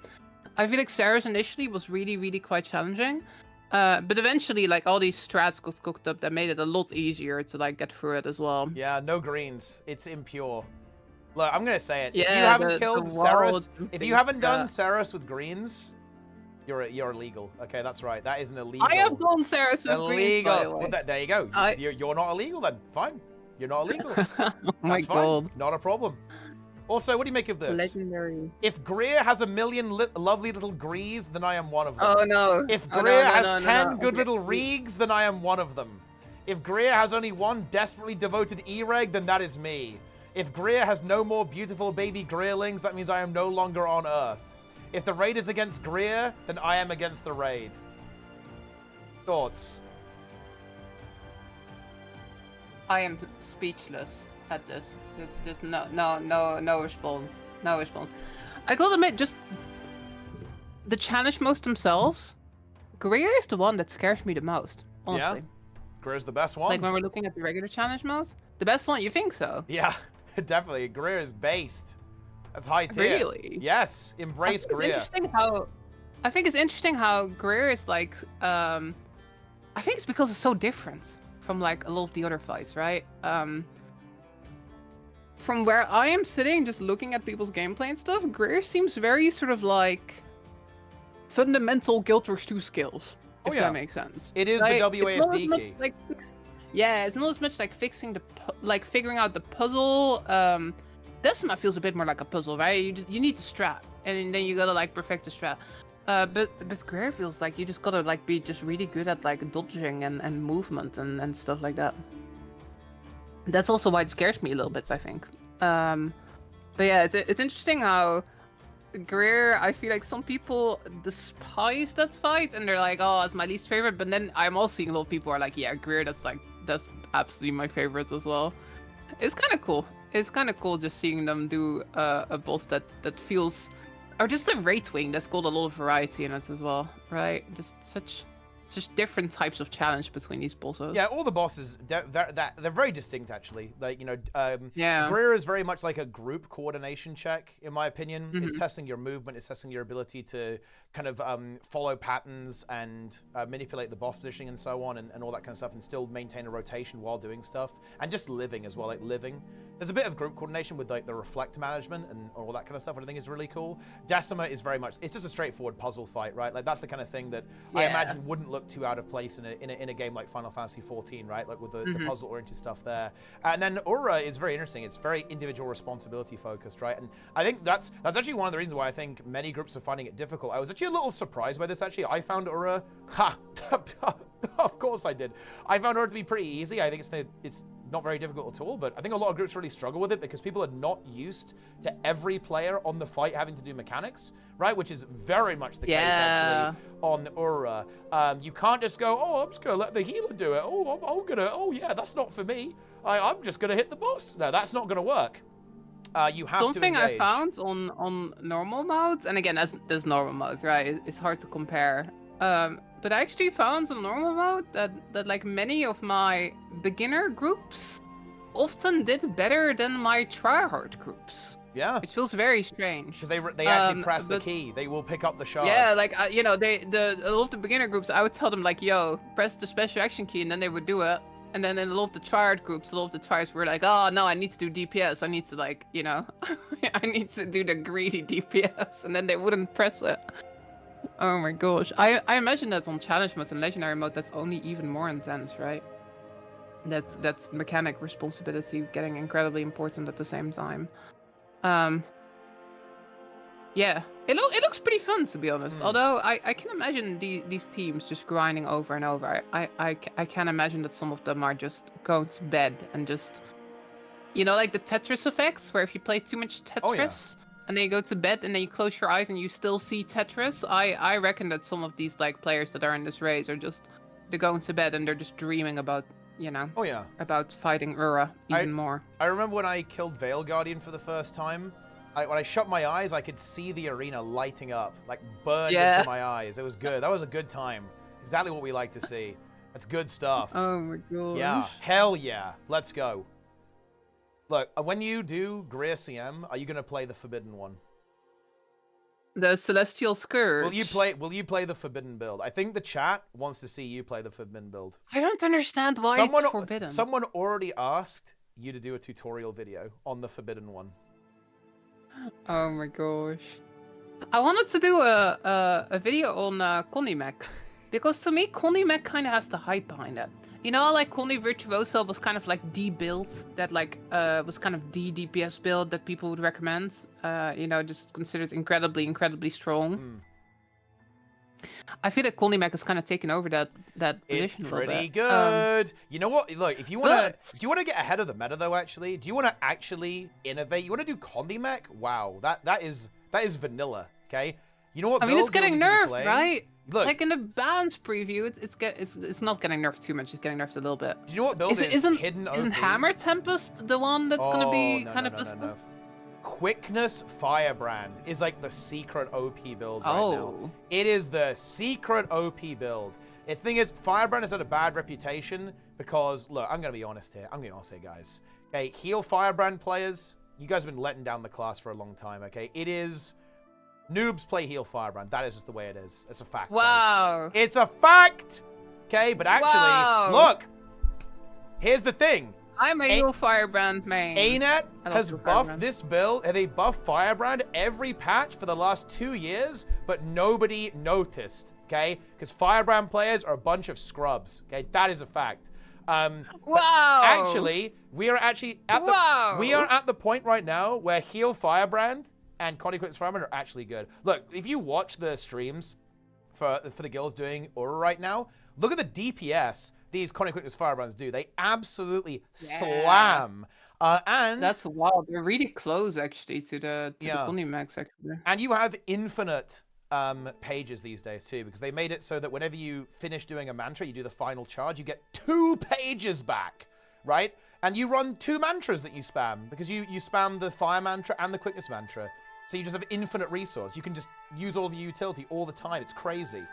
I feel like Ceres initially was really quite challenging, but eventually like all these strats got cooked up that made it a lot easier to like get through it as well. Yeah, no greens. It's impure. Look, I'm gonna say it. Yeah, if you haven't killed Ceres, if you haven't done Ceres with greens, you're illegal. Okay, that's right. That is an illegal. I have done Ceres with greens, by the way. Well, there you go. You're not illegal then. Fine. You're not illegal. Oh my That's fine. god. Not a problem. Also, what do you make of this? Legendary. If Greer has a million lovely little Grees, then I am one of them. Oh no. If Greer has 10 good little Regs, then I am one of them. If Greer has only one desperately devoted E-Reg, then that is me. If Greer has no more beautiful baby Greerlings, that means I am no longer on Earth. If the raid is against Greer, then I am against the raid. Thoughts? I am speechless at this. Just no response. No response. I gotta admit, just the challenge modes themselves, Greer is the one that scares me the most, honestly. Yeah, Greer's the best one. Like when we're looking at the regular challenge modes, the best one. You think so? Yeah, definitely. Greer is based. That's high tier. Really? Yes, embrace Greer. I think it's interesting how Greer is like. I think it's because it's so different. from like a lot of the other fights, right? From where I am sitting, just looking at people's gameplay and stuff, Greer seems very sort of like fundamental Guild Wars 2 skills. If that makes sense. It is right? the WASD key. Like, yeah, it's not as much like fixing the figuring out the puzzle. Decima feels a bit more like a puzzle, right? You need the strat, and then you gotta like perfect the strat. But Greer feels like you just gotta like be just really good at like dodging and movement and stuff like that. That's also why it scares me a little bit, I think. But yeah, it's interesting how Greer, I feel like some people despise that fight and they're like, oh, it's my least favorite. But then I'm also seeing a lot of people are like, yeah, Greer, that's absolutely my favorite as well. It's kind of cool. It's kind of cool just seeing them do a boss that feels, or just a Wraith Wing that's got a lot of variety in it as well, right? Just such different types of challenge between these bosses. Yeah, all the bosses, they're very distinct, actually. Like, you know, yeah. Greer is very much like a group coordination check, in my opinion. Mm-hmm. It's testing your movement, it's testing your ability to kind of follow patterns and manipulate the boss positioning and so on and all that kind of stuff, and still maintain a rotation while doing stuff. And just living as well, like living. There's a bit of group coordination with like the reflect management and all that kind of stuff, which I think is really cool. Decima is very much, it's just a straightforward puzzle fight, right? Like that's the kind of thing that I imagine wouldn't look too out of place in a game like Final Fantasy XIV, right? Like with the puzzle-oriented stuff there. And then URA is very interesting. It's very individual responsibility focused, right? And I think that's actually one of the reasons why I think many groups are finding it difficult. I was actually a little surprised by this, actually. I found URA, of course I did. I found URA to be pretty easy. I think it's not very difficult at all, but I think a lot of groups really struggle with it because people are not used to every player on the fight having to do mechanics, right? Which is very much the case, actually, on URA. You can't just go, oh, I'm just going to let the healer do it. Oh, yeah, that's not for me. I'm just going to hit the boss. No, that's not going to work. You have Something to engage. I found on normal modes, and again, there's normal modes, right? It's hard to compare. But I actually found on normal mode that like many of my beginner groups often did better than my tryhard groups. Yeah. Which feels very strange. Because they actually press the key. They will pick up the shard. Yeah, like, you know, a lot of the beginner groups, I would tell them like, yo, press the special action key, and then they would do it. And then in a lot of the tryhard groups, a lot of the tryhards were like, oh, no, I need to do DPS. I need to, like, you know, I need to do the greedy DPS. And then they wouldn't press it. Oh my gosh. I imagine that on challenge mode and legendary mode, that's only even more intense, right? That's mechanic responsibility getting incredibly important at the same time. Yeah, it looks pretty fun, to be honest. Although I can imagine these teams just grinding over and over. I can imagine that some of them are just going to bed and just, you know, like the Tetris effects, where if you play too much Tetris, and then you go to bed and then you close your eyes and you still see Tetris. I reckon that some of these like players that are in this race are just, they're going to bed and they're just dreaming about, you know, about fighting URA even more. I remember when I killed Veil Guardian for the first time. When I shut my eyes, I could see the arena lighting up, like burned into my eyes. It was good. That was a good time. Exactly what we like to see. That's good stuff. Oh my gosh. Yeah, hell yeah. Let's go. Look, when you do Greer CM, are you going to play the Forbidden one? The Celestial Scourge. Will you play the Forbidden build? I think the chat wants to see you play the Forbidden build. I don't understand why it's forbidden. Someone already asked you to do a tutorial video on the Forbidden one. Oh my gosh. I wanted to do a video on Connie Mech. Because to me, Connie Mech kind of has the hype behind it. You know, like Connie Virtuoso was kind of like the build that like was kind of the DPS build that people would recommend. You know, just considered incredibly strong. I feel that Connie Mech has kind of taken over that position. It's pretty good. You know what? Look, if you want to, do you want to get ahead of the meta though? Actually, do you want to actually innovate? You want to do Connie Mech? Wow, that is vanilla. Okay. You know what? I mean, it's getting nerfed, right? Look, like in the balance preview, it's not getting nerfed too much. It's getting nerfed a little bit. Do you know what build isn't hidden? Isn't Hammer Tempest the one that's gonna be kind of busted? No. Quickness Firebrand is like the secret OP build right now. It is the secret OP build. The thing is, Firebrand has had a bad reputation because, look, I'm gonna be honest here. I'm gonna be honest here, guys. Okay, heal Firebrand players, you guys have been letting down the class for a long time. Okay, it is. Noobs play heal Firebrand. That is just the way it is. It's a fact. Wow. Guys. It's a fact. Okay, but actually, look. Here's the thing. I'm a Yule Firebrand main. ArenaNet I love has Yule buffed Firebrand. this build, and they buffed Firebrand every patch for the last 2 years, but nobody noticed, okay? Because Firebrand players are a bunch of scrubs, okay? That is a fact. Wow. Actually, we are actually at the point right now where Heal Firebrand and Connie Quick's Firebrand are actually good. Look, if you watch the streams for the guilds doing Aura right now, look at the DPS these Connie Quick's Firebrands do. They absolutely slam. And that's wild. They're really close actually to the Connie max actually. And you have infinite pages these days too, because they made it so that whenever you finish doing a mantra, you do the final charge, you get 2 pages back, right? And you run 2 mantras that you spam, because you spam the fire mantra and the quickness mantra. So you just have infinite resource. You can just use all of your utility all the time. It's crazy.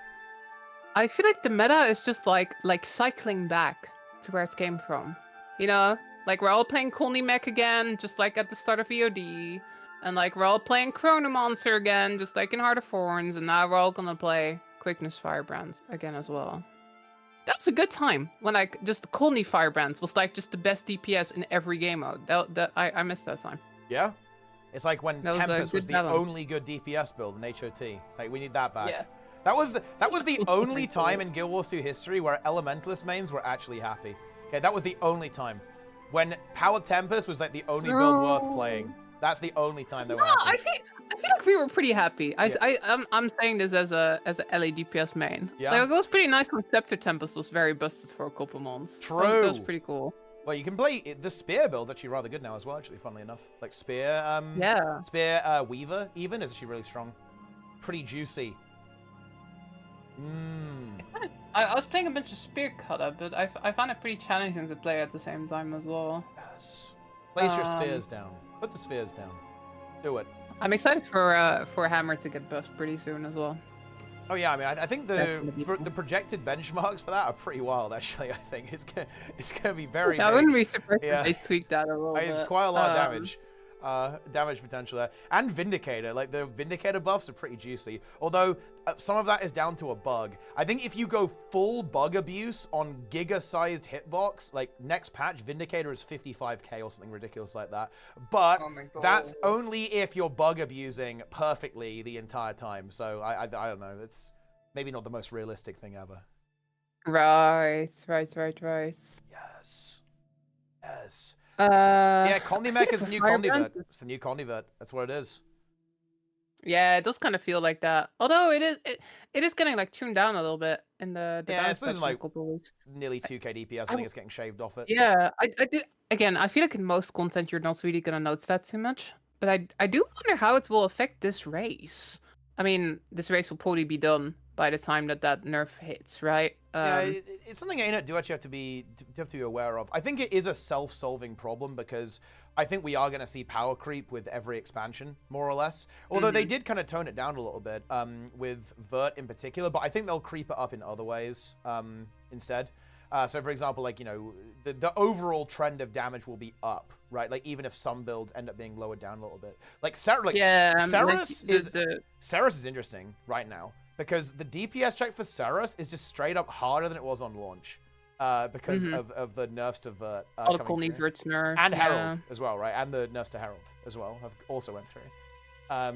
I feel like the meta is just like cycling back to where it came from. You know? Like we're all playing Connie mech again, just like at the start of VOD. And like we're all playing Chronomancer again, just like in Heart of Thorns, and now we're all gonna play Quickness Firebrand again as well. That was a good time when like just the Connie Firebrand was like just the best DPS in every game mode. I missed that time. Yeah, it's like when That was a Tempest was good the balance. only good DPS build in HOT. Like we need that back. Yeah. That was the only time in Guild Wars 2 history where Elementalist mains were actually happy. Okay, that was the only time when Powered Tempest was like the only build worth playing. That's the only time they were happy. I feel like we were pretty happy. I'm saying this as a LA DPS main. Yeah. Like it was pretty nice when Scepter Tempest was very busted for a couple months. True. That was pretty cool. Well, you can play the Spear build's actually rather good now as well. Actually, funnily enough, like Spear, Spear Weaver even is actually really strong, pretty juicy. I was playing a bunch of Spear Cutter, but I found it pretty challenging to play at the same time as well. Yes. Place your spheres down. Put the spheres down. Do it. I'm excited for Hammer to get buffed pretty soon as well. Oh yeah, I mean, I think the projected benchmarks for that are pretty wild. Actually, I think it's gonna be very. I big. wouldn't be surprised if they tweaked that a little bit. It's quite a lot of damage. Damage potential there. And Vindicator, like the Vindicator buffs are pretty juicy. Although some of that is down to a bug. I think if you go full bug abuse on giga-sized hitbox, like next patch, Vindicator is 55k or something ridiculous like that. But that's only if you're bug abusing perfectly the entire time. So I don't know. It's maybe not the most realistic thing ever. Right. Yes. Yeah, Connie mech is the new Firebrand? Condivert. It's the new Condivert. That's what it is. Yeah, it does kind of feel like that. Although it is getting like tuned down a little bit in the Yeah, it's balance losing like a couple of weeks. nearly 2k DPS. I think it's getting shaved off it. Yeah, I do. Again, I feel like in most content you're not really gonna notice that too much. But I do wonder how it will affect this race. I mean, this race will probably be done by the time that nerf hits, right? Yeah, it's something ArenaNet do actually have to be aware of. I think it is a self-solving problem because I think we are going to see power creep with every expansion, more or less. Although they did kind of tone it down a little bit with Vert in particular, but I think they'll creep it up in other ways instead. So, for example, like, you know, the overall trend of damage will be up, right? Like, even if some builds end up being lowered down a little bit. Like, Ceres is interesting right now. Because the DPS check for Ceres is just straight up harder than it was on launch. Because of the nerfs to Vert. All the Connie Vert's nerf. And Herald as well, right? And the nerfs to Herald as well have also went through.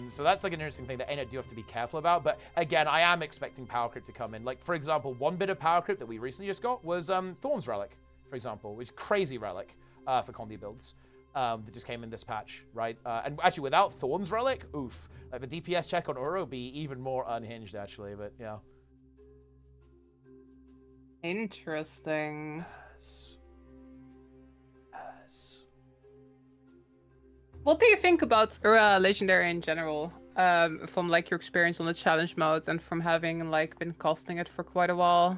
So that's like an interesting thing that ArenaNet do have to be careful about. But again, I am expecting power creep to come in. Like, for example, one bit of power creep that we recently just got was Thorn's Relic, for example, which is crazy relic for combi builds. That just came in this patch, right? And actually, without Thorn's Relic, oof. Like, the DPS check on URA would be even more unhinged, actually, but, yeah. Interesting. Yes. What do you think about URA Legendary in general? From, like, your experience on the challenge modes and from having, like, been casting it for quite a while?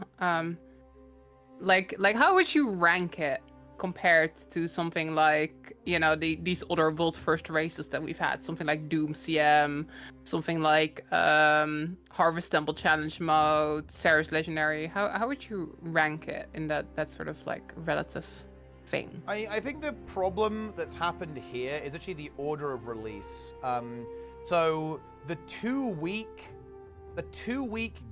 Like, how would you rank it compared to something like, you know, these other World First races that we've had, something like Doom CM, something like Harvest Temple Challenge mode, Ceres Legendary? How would you rank it in that sort of like relative thing? I think the problem that's happened here is actually the order of release. So the two week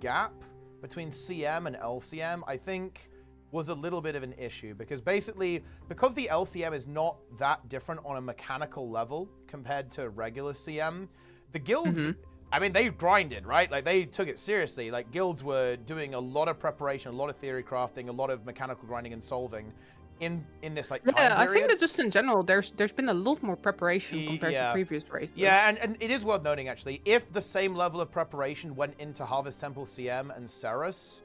gap between CM and LCM, I think was a little bit of an issue because basically, because the LCM is not that different on a mechanical level compared to regular CM, the guilds, I mean, they grinded, right? Like, they took it seriously. Like, guilds were doing a lot of preparation, a lot of theory crafting, a lot of mechanical grinding and solving in this, like, time period. I think that just in general, there's been a lot more preparation compared to previous races. Yeah, and it is worth noting, actually, if the same level of preparation went into Harvest Temple CM and Ceres,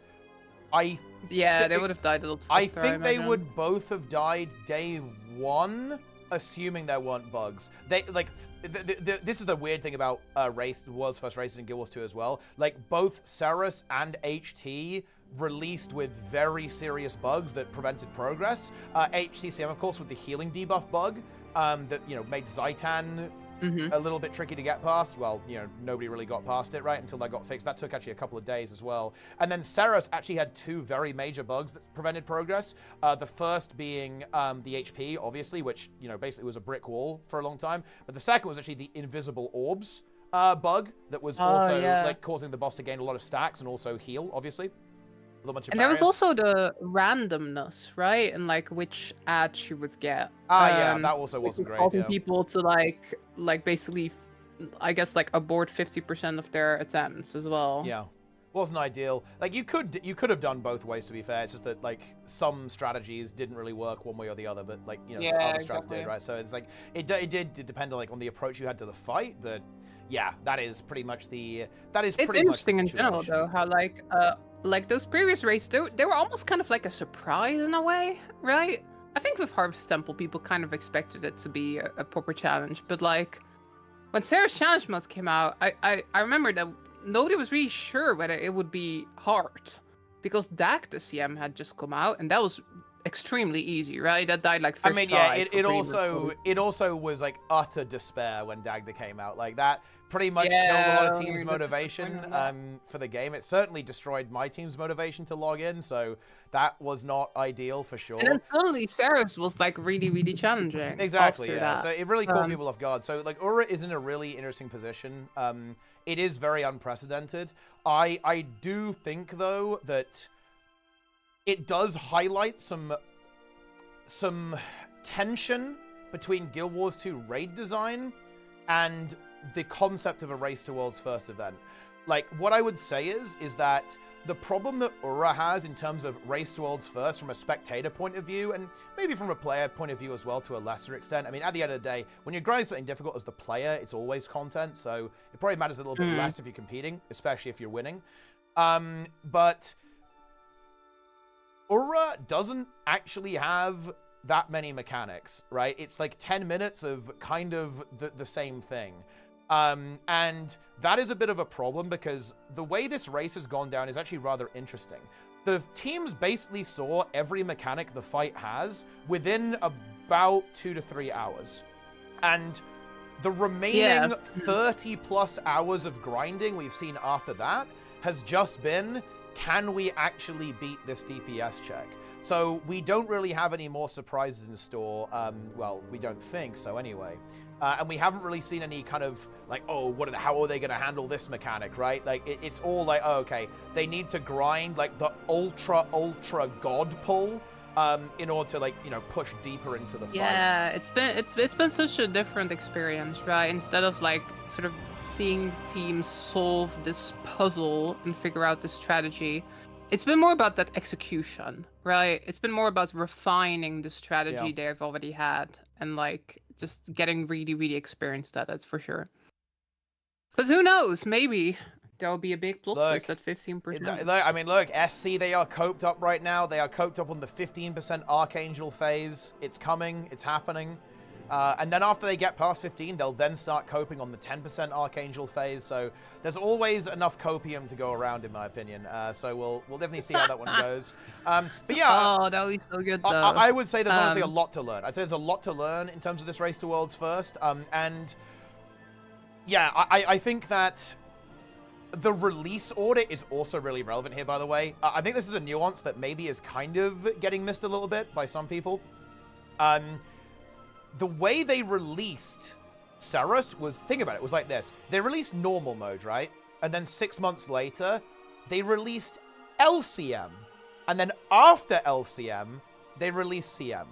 they would have died a little faster, I think they would both have died day one, assuming there weren't bugs. They like this is the weird thing about World's First Races in Guild Wars 2 as well. Like both Ceres and HT released with very serious bugs that prevented progress. HTCM, of course, with the healing debuff bug that made Zaitan a little bit tricky to get past. Well, nobody really got past it, right, until that got fixed. That took actually a couple of days as well. And then Ceres actually had two very major bugs that prevented progress. The first being the HP, obviously, which, basically was a brick wall for a long time. But the second was actually the invisible orbs bug that was also like causing the boss to gain a lot of stacks and also heal, obviously. And there was also the randomness, right? And like which ads you would get. Yeah, that also wasn't great. Causing people to like basically, I guess like abort 50% of their attempts as well. Yeah, wasn't ideal. Like you could have done both ways, to be fair. It's just that like some strategies didn't really work one way or the other, but like other strats did, right? So it's like it did depend on like on the approach you had to the fight, but yeah, that is pretty much the It's interesting in general though how like those previous races, they were almost kind of like a surprise in a way, right? I think with Harvest Temple, people kind of expected it to be a proper challenge, but like when Sarah's challenge modes came out, I remember that nobody was really sure whether it would be hard because DAC the CM had just come out, and that was extremely easy, right? That died like first try. It also was like utter despair when Dagda came out. Like that pretty much killed a lot of teams' motivation for the game. It certainly destroyed my team's motivation to log in, so that was not ideal for sure. And then suddenly Ceres was like really, really challenging. Exactly, yeah. So it really caught people off guard. So like URA is in a really interesting position. It is very unprecedented. I do think though that it does highlight some tension between Guild Wars 2 raid design and the concept of a race to world's first event. Like, what I would say is that the problem that URA has in terms of race to world's first from a spectator point of view, and maybe from a player point of view as well to a lesser extent. I mean, at the end of the day, when you're grinding something difficult as the player, it's always content, so it probably matters a little bit less if you're competing, especially if you're winning. But URA doesn't actually have that many mechanics, right? It's like 10 minutes of kind of the same thing. And that is a bit of a problem because the way this race has gone down is actually rather interesting. The teams basically saw every mechanic the fight has within about 2 to 3 hours. And the remaining 30 plus hours of grinding we've seen after that has just been, can we actually beat this DPS check? So we don't really have any more surprises in store. Well, we don't think so anyway. And we haven't really seen any kind of like, oh, how are they going to handle this mechanic, right? Like it's all like, oh, okay, they need to grind like the ultra god pull in order to like push deeper into the fight. Yeah, it's been such a different experience, right? Instead of like sort of seeing teams solve this puzzle and figure out the strategy, it's been more about that execution, right? It's been more about refining the strategy they've already had and like just getting really, really experienced at it for sure. But who knows? Maybe there will be a big plot twist at 15%. I mean, look, SC, they are coped up right now. They are coped up on the 15% Archangel phase. It's coming. It's happening. And then after they get past 15, they'll then start coping on the 10% Archangel phase. So there's always enough copium to go around, in my opinion. So we'll definitely see how that one goes. But yeah. Oh, that would be so good, though. I would say there's honestly a lot to learn. I'd say there's a lot to learn in terms of this race to worlds first. And yeah, I think that the release order is also really relevant here, by the way. I think this is a nuance that maybe is kind of getting missed a little bit by some people. The way they released Ceres was, think about it, was like this. They released normal mode, right? And then 6 months later, they released LCM. And then after LCM, they released CM.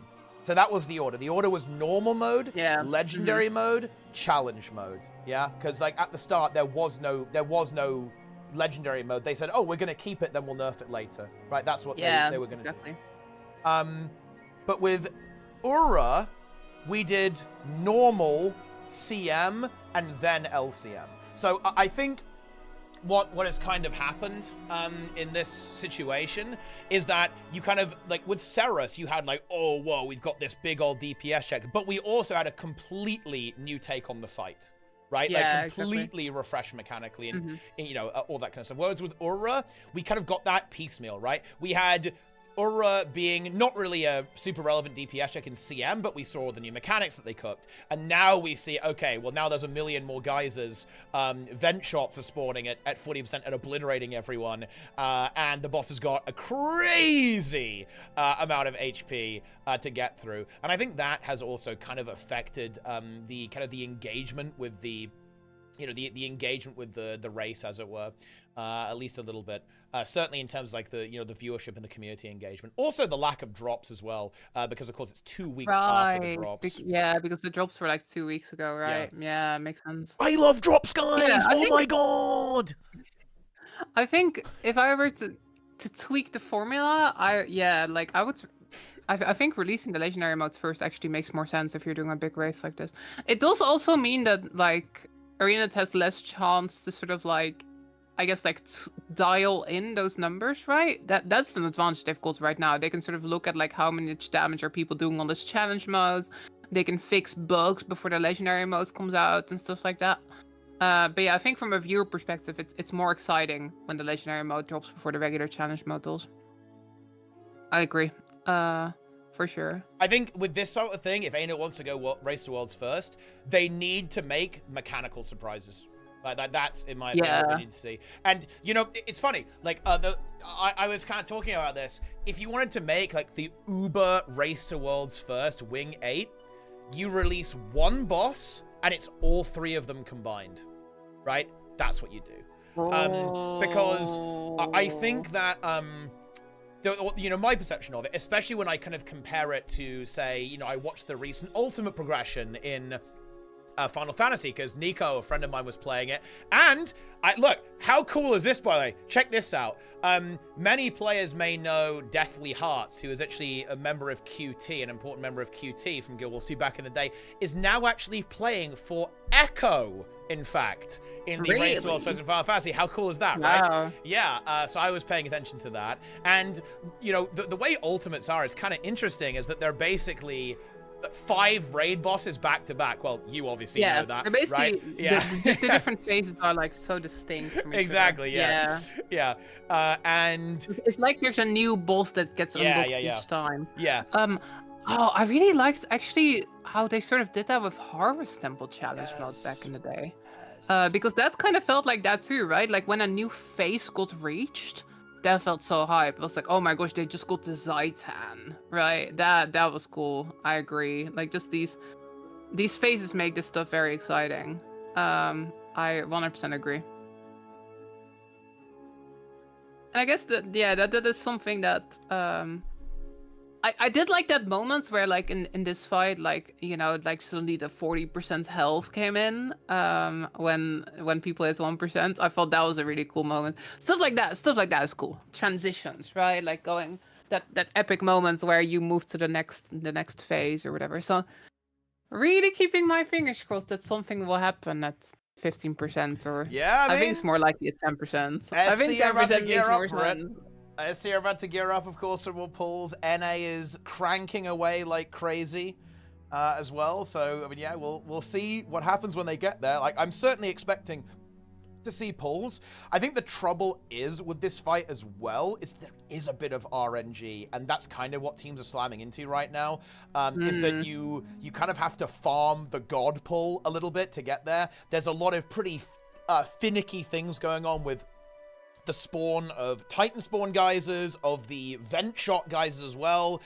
So that was the order. The order was normal mode, legendary mode, challenge mode. Yeah, because like at the start there was no legendary mode. They said, oh, we're gonna keep it, then we'll nerf it later. Right? That's what they were gonna do. But with URA, we did normal, CM, and then LCM. So I think what has kind of happened in this situation is that you kind of, like with Ceres, you had like, oh, whoa, we've got this big old DPS check, but we also had a completely new take on the fight, right? Yeah, like completely refreshed mechanically and, you know, all that kind of stuff. Whereas with URA, we kind of got that piecemeal, right? We had URA being not really a super relevant DPS check in CM, but we saw the new mechanics that they cooked. And now we see, okay, well, now there's a million more geysers. Vent shots are spawning at 40% and obliterating everyone. And the boss has got a crazy amount of HP to get through. And I think that has also kind of affected the engagement with the, you know, the engagement with the race, as it were, at least a little bit. Certainly in terms of like the, you know, the viewership and the community engagement. Also the lack of drops as well, because of course it's 2 weeks after the drops. Yeah, because the drops were like 2 weeks ago, right? Yeah, makes sense. I love drops, guys! Oh my god! I think if I were to tweak the formula, I think releasing the legendary modes first actually makes more sense if you're doing a big race like this. It does also mean that like ArenaNet has less chance to sort of like, I guess, like dial in those numbers, right? That's an advantage they've got right now. They can sort of look at like how much damage are people doing on this challenge modes. They can fix bugs before the legendary modes comes out and stuff like that. But yeah, I think from a viewer perspective, it's more exciting when the legendary mode drops before the regular challenge mode does. I agree. For sure. I think with this sort of thing, if ArenaNet wants to go race to worlds first, they need to make mechanical surprises. That's in my opinion what we need to see. And you know, it's funny. Like I was kind of talking about this. If you wanted to make like the Uber race to worlds first wing 8, you release one boss and it's all 3 of them combined, right? That's what you do. Because I think that you know, my perception of it, especially when I kind of compare it to, say, you know, I watched the recent Ultimate progression in Final Fantasy, because Nico, a friend of mine, was playing it. And look, how cool is this, by the way? Check this out. Many players may know Deathly Hearts, who is actually a member of QT, an important member of QT from Guild Wars 2 back in the day, is now actually playing for Echo, in fact, in the Race to Worlds Final Fantasy. How cool is that, right? Yeah, so I was paying attention to that. And, you know, the way Ultimates are is kind of interesting, is that they're basically 5 raid bosses back to back. Well, you obviously know that, they're basically, right? The different phases are like so distinct from each other. Yeah. And it's like there's a new boss that gets unlocked each time. Oh, I really liked actually how they sort of did that with Harvest Temple Challenge mode back in the day. Because that kind of felt like that too, right? Like when a new phase got reached, that felt so hype. It was like, oh my gosh, they just got the Zaitan, right? That was cool. I agree. Like just these phases make this stuff very exciting. I 100% agree. And I guess that is something that I did like that moment where like in this fight, like, you know, like suddenly the 40% health came in when people hit 1%. I thought that was a really cool moment. Stuff like that is cool. Transitions, right? Like going that epic moment where you move to the next phase or whatever. So really keeping my fingers crossed that something will happen at 15% or I think it's more likely at 10%. I think 10% makes more sense. SC are about to gear up, of course, for more pulls. NA is cranking away like crazy as well. So, I mean, yeah, we'll see what happens when they get there. Like, I'm certainly expecting to see pulls. I think the trouble is with this fight as well is there is a bit of RNG, and that's kind of what teams are slamming into right now, is that you kind of have to farm the god pull a little bit to get there. There's a lot of pretty finicky things going on with the spawn of Titan spawn geysers, of the vent shot geysers as well,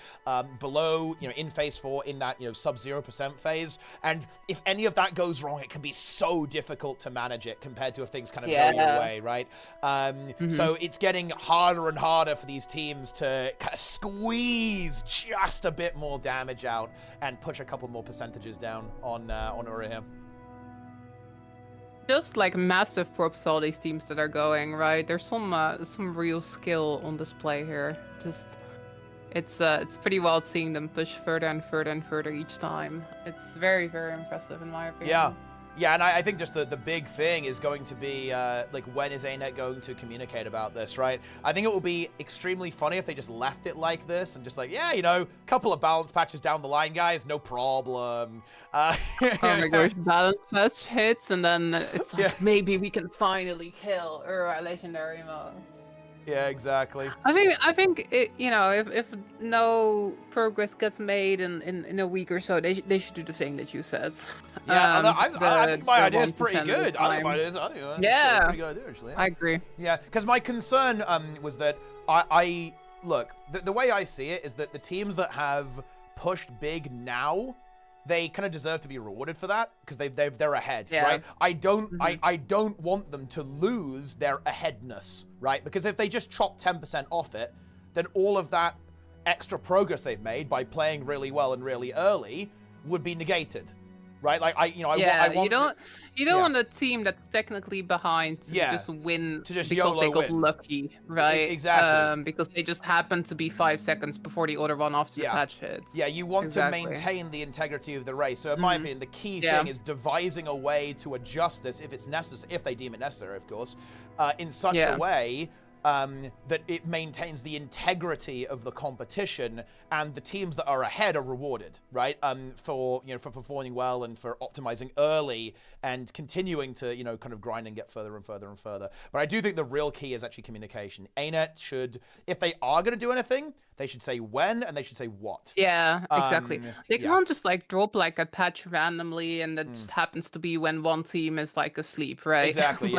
below, in phase 4, in that, sub 0% phase. And if any of that goes wrong, it can be so difficult to manage it compared to if things kind of go your way, right? So it's getting harder and harder for these teams to kind of squeeze just a bit more damage out and push a couple more percentages down on URA here. Just like massive props to all these teams that are going, right? There's some real skill on display here. Just it's pretty wild seeing them push further and further and further each time. It's very, very impressive in my opinion. Yeah, and I think just the big thing is going to be, like, when is ArenaNet going to communicate about this, right? I think it will be extremely funny if they just left it like this and just like, yeah, couple of balance patches down the line, guys, no problem. Oh my gosh, balance patch hits, and then it's like, maybe we can finally kill URA legendary mode. Yeah, exactly. I think it, if no progress gets made in a week or so, they should do the thing that you said. Yeah, I think my idea is pretty good. I think it's a pretty good idea, actually. I agree. Yeah, because my concern was that I look, the way I see it is that the teams that have pushed big now, they kind of deserve to be rewarded for that because they're ahead, right? I don't want them to lose their aheadness, right? Because if they just chop 10% off it, then all of that extra progress they've made by playing really well and really early would be negated, right? Like I want you don't want a team that's technically behind to just win just because they got win. Lucky, right? Exactly. Because they just happened to be 5 seconds before the other one after the patch hits. Yeah, you want to maintain the integrity of the race. So in my opinion, the key thing is devising a way to adjust this if it's necessary, if they deem it necessary, of course, in such a way that it maintains the integrity of the competition, and the teams that are ahead are rewarded, right? For performing well and for optimizing early and continuing to kind of grind and get further and further and further. But I do think the real key is actually communication. ArenaNet should, if they are going to do anything, they should say when and they should say what. Yeah, exactly. They can't just like drop like a patch randomly and that just happens to be when one team is like asleep, right? Exactly,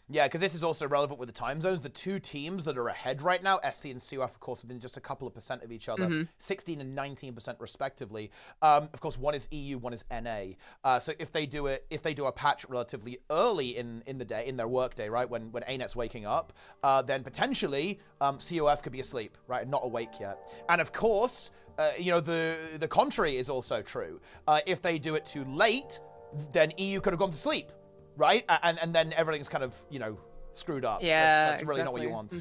yeah, because this is also relevant with the time zones. The two teams that are ahead right now, SC and COF, of course, within just a couple of percent of each other, 16 and 19% respectively. Of course, one is EU, one is NA. So if they do a patch relatively early in the day, in their work day, right, when ArenaNet's waking up, then potentially COF could be asleep, right, and not awake yet. And of course, the contrary is also true. If they do it too late, then EU could have gone to sleep, right? And then everything's kind of, screwed up. Yeah, that's really not what you want.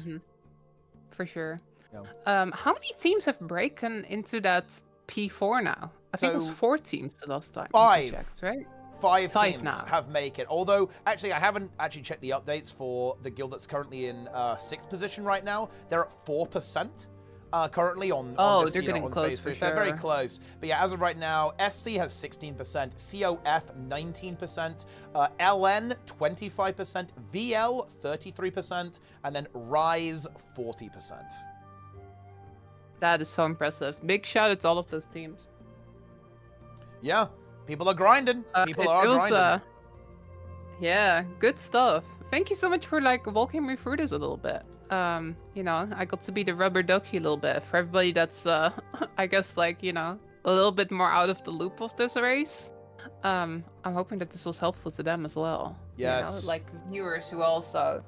For sure. Yeah. How many teams have broken into that P4 now? I think it was 4 teams the last time. 5. Checked, right? 5 teams now have make it. Although, actually, I haven't actually checked the updates for the guild that's currently in 6th position right now. They're at 4%. Currently on they're getting on close phase for 3. sure. They're very close. But yeah, as of right now, SC has 16%, COF 19%, LN 25%, VL 33%, and then Rise 40%. That is so impressive. Big shout out to all of those teams. Yeah, people are grinding. People are grinding. Yeah, good stuff. Thank you so much for like walking me through this a little bit. I got to be the rubber ducky a little bit for everybody that's I guess like, a little bit more out of the loop of this race. I'm hoping that this was helpful to them as well. Yes. Like viewers who also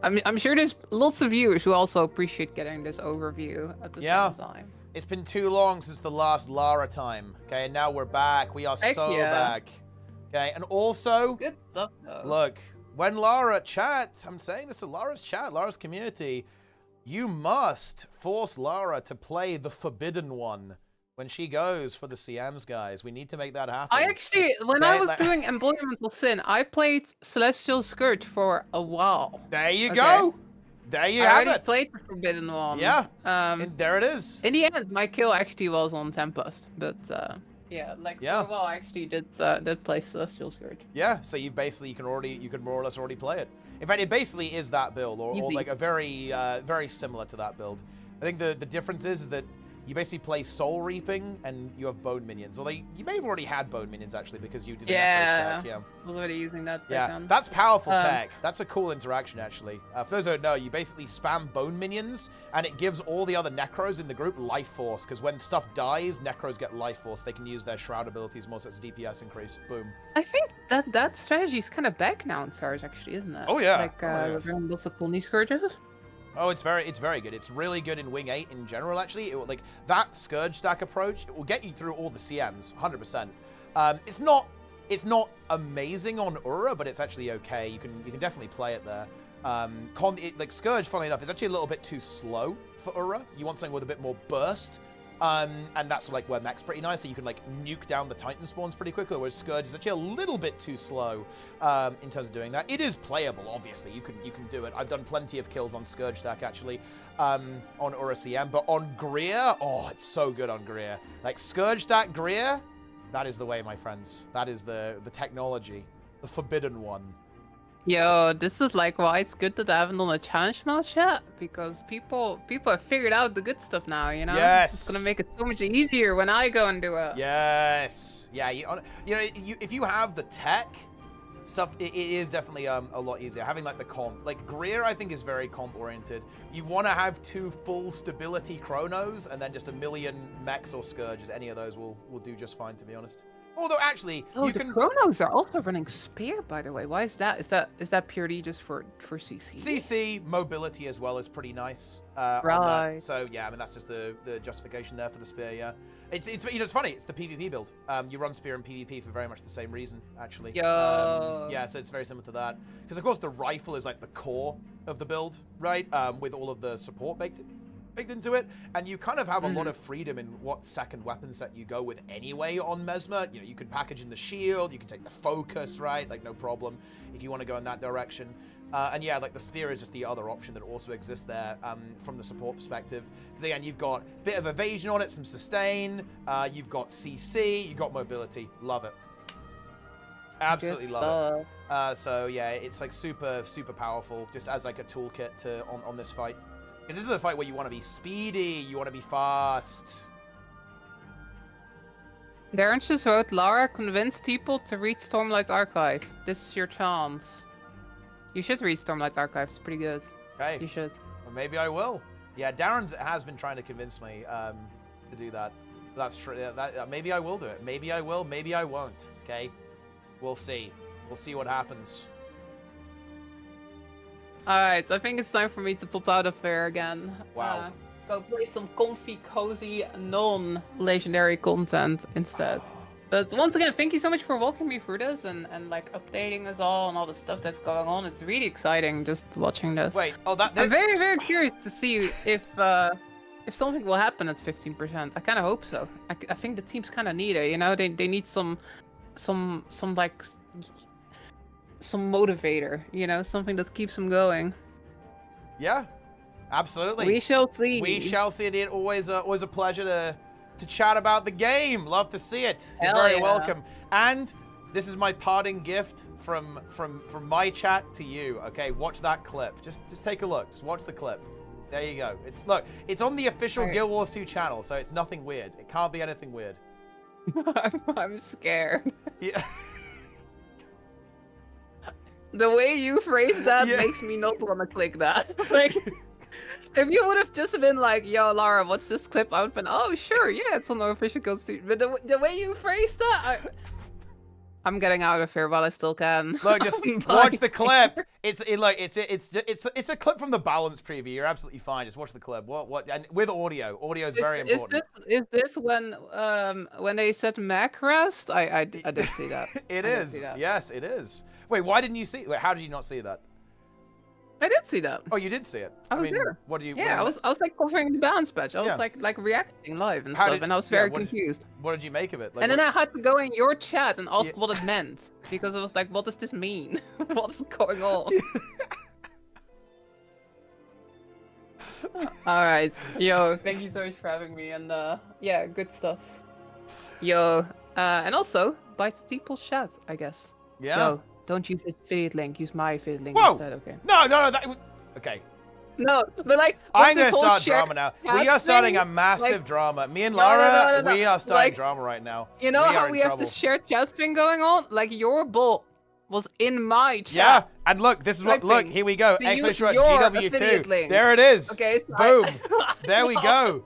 I'm sure there's lots of viewers who also appreciate getting this overview at the same time. It's been too long since the last Lara time. Okay, and now we're back. We are back. Okay, and also good stuff though. Look, when Lara chat, I'm saying this to Lara's chat, Lara's community, you must force Lara to play the Forbidden One when she goes for the CMs, guys. We need to make that happen. I actually, when I was doing Embodiment of Sin, I played Celestial Scourge for a while. There you go. There you have it. I already played the Forbidden One. Yeah. And there it is. In the end, my kill actually was on Tempest, but yeah, like for a while I actually did play Celestial Scourge. Yeah, so you can more or less already play it. In fact, it basically is that build, or like a very very similar to that build. I think the difference is that You basically play Soul Reaping, and you have Bone Minions. Although you may have already had Bone Minions, actually, because you did an Yeah. Necro stack. Yeah. I was already using that. back Yeah, then. that's powerful tech. That's a cool interaction, actually. For those who don't know, you basically spam Bone Minions, and it gives all the other Necros in the group Life Force, because when stuff dies, Necros get Life Force. They can use their Shroud abilities more, so it's a DPS increase. Boom. I think that strategy is kind of back now in Sarge, actually, isn't it? Oh, yeah. Like, Oh, yes. lots of Pony Scourges. Oh, it's very good. It's really good in Wing 8 in general, actually. It will, like, that Scourge stack approach, it will get you through all the CMs, 100%. It's not amazing on URA, but it's actually okay. You can definitely play it there. Like Scourge, funnily enough, is actually a little bit too slow for URA. You want something with a bit more burst. And that's like where mech's pretty nice, so you can like nuke down the Titan spawns pretty quickly, whereas Scourge is actually a little bit too slow in terms of doing that. It is playable, obviously. You can do it. I've done plenty of kills on Scourge stack, actually, on URA CM, but on Greer, oh, it's so good on Greer. Like Scourge stack Greer, that is the way, my friends. That is the technology, the forbidden one. Yo, this is like why it's good that I haven't done a challenge mode yet, because people have figured out the good stuff now, you know? Yes. It's gonna make it so much easier when I go and do it. Yes. Yeah, if you have the tech stuff, it is definitely a lot easier. Having like the comp, like Greer, I think is very comp oriented. You want to have 2 full stability chronos, and then just a million mechs or scourges. Any of those will do just fine, to be honest. Although actually, you can. Chronos are also running Spear, by the way. Why is that? Is that purely just for CC? CC mobility as well is pretty nice. Right. So yeah, I mean that's just the justification there for the Spear. Yeah, it's it's funny. It's the PvP build. You run Spear in PvP for very much the same reason, actually. Yo. Yeah, so it's very similar to that. Because of course the rifle is like the core of the build, right? With all of the support baked into it, and you kind of have a lot of freedom in what second weapon set you go with anyway on Mesmer. You know, you can package in the shield, you can take the focus, right? Like no problem if you want to go in that direction. And yeah, like the Spear is just the other option that also exists there from the support perspective. Because again, you've got a bit of evasion on it, some sustain, you've got CC, you've got mobility. Love it. Absolutely love it. So yeah, it's like super powerful, just as like a toolkit to on this fight. Because this is a fight where you want to be speedy, you want to be fast. Darren just wrote, Lara convinced people to read Stormlight's archive. This is your chance. You should read Stormlight's archive. It's pretty good. Okay. You should. Well, maybe I will. Yeah, Darren has been trying to convince me to do that. That's true. Maybe I will do it. Maybe I will. Maybe I won't. Okay. We'll see. We'll see what happens. Alright, I think it's time for me to pop out of there again. Wow. Go play some comfy, cozy, non-legendary content instead. But once again, thank you so much for walking me through this and like updating us all on all the stuff that's going on. It's really exciting just watching this. Wait, oh I'm very, very curious to see if something will happen at 15%. I kind of hope so. I think the teams kind of need it, you know? They need some like some motivator, you know, something that keeps them going. Yeah, absolutely. We shall see. We shall see. It always a pleasure to chat about the game. Love to see it. You're Hell very yeah. welcome. And this is my parting gift from my chat to you. Okay, watch that clip. Just take a look. Just watch the clip. There you go. It's on the official Right. Guild Wars 2 channel, so it's nothing weird. It can't be anything weird. I'm scared. Yeah. The way you phrase that Yeah. makes me not want to click that. Like, if you would have just been like, "Yo, Lara, watch this clip," I would have been, "Oh, sure, yeah, it's on the official Guild Studio." But the way you phrase that, I'm getting out of here while I still can. Look, just watch the clip. It's a clip from the balance preview. You're absolutely fine. Just watch the clip. What and with audio. Audio is very important. Is this when they said Mac rest? I did see that. It I did is. see that. Yes, it is. Wait, why didn't you see? Wait, how did you not see that? I did see that. Oh, you did see it. I was mean, there. What do you? Yeah, I was like covering the balance patch. I was Yeah. like reacting live and How stuff, did- and I was yeah, very what did- confused. What did you make of it? Like, And then what- I had to go in your chat and ask Yeah. what it meant, because I was like, what does this mean? What is going on? Alright, yo, thank you so much for having me, and yeah, good stuff. Yo, and also, bite the people's chat, I guess. yeah. Yo, don't use this affiliate link, use my affiliate link Whoa! instead, okay? No. That. Okay. No, but like, I'm this gonna whole start shared drama now. chat We are starting thing, a massive like- drama. Me and No, no, Lara, no. we are starting Like, drama right now. You know we how are in we have trouble. this shared chat thing going on? Like, your bolt was in my chat. Yeah, and look, this is what. Look, Typing here we go. to Exo use Shrugged, your affiliate gw2. link. There it is. Okay, so Boom. There we go.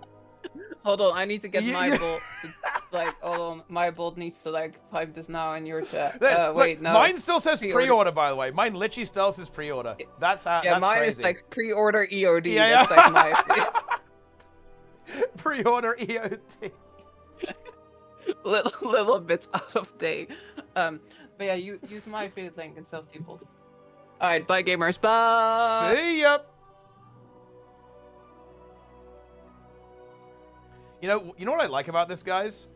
Hold on, I need to get Yeah. my bolt to, like, hold on. My bolt needs to, like, type this now in your chat. Look, Wait, no. mine still says Pre-order. pre-order, by the way. Mine literally still says pre-order. That's how. Yeah, that's mine crazy. is, like, pre-order EOD. Yeah, That's, like, my... Pre-order EOT. little bit out of date. But yeah, you use my affiliate link and sell people's. Alright, bye gamers, bye! See ya. You know what I like about this, guys?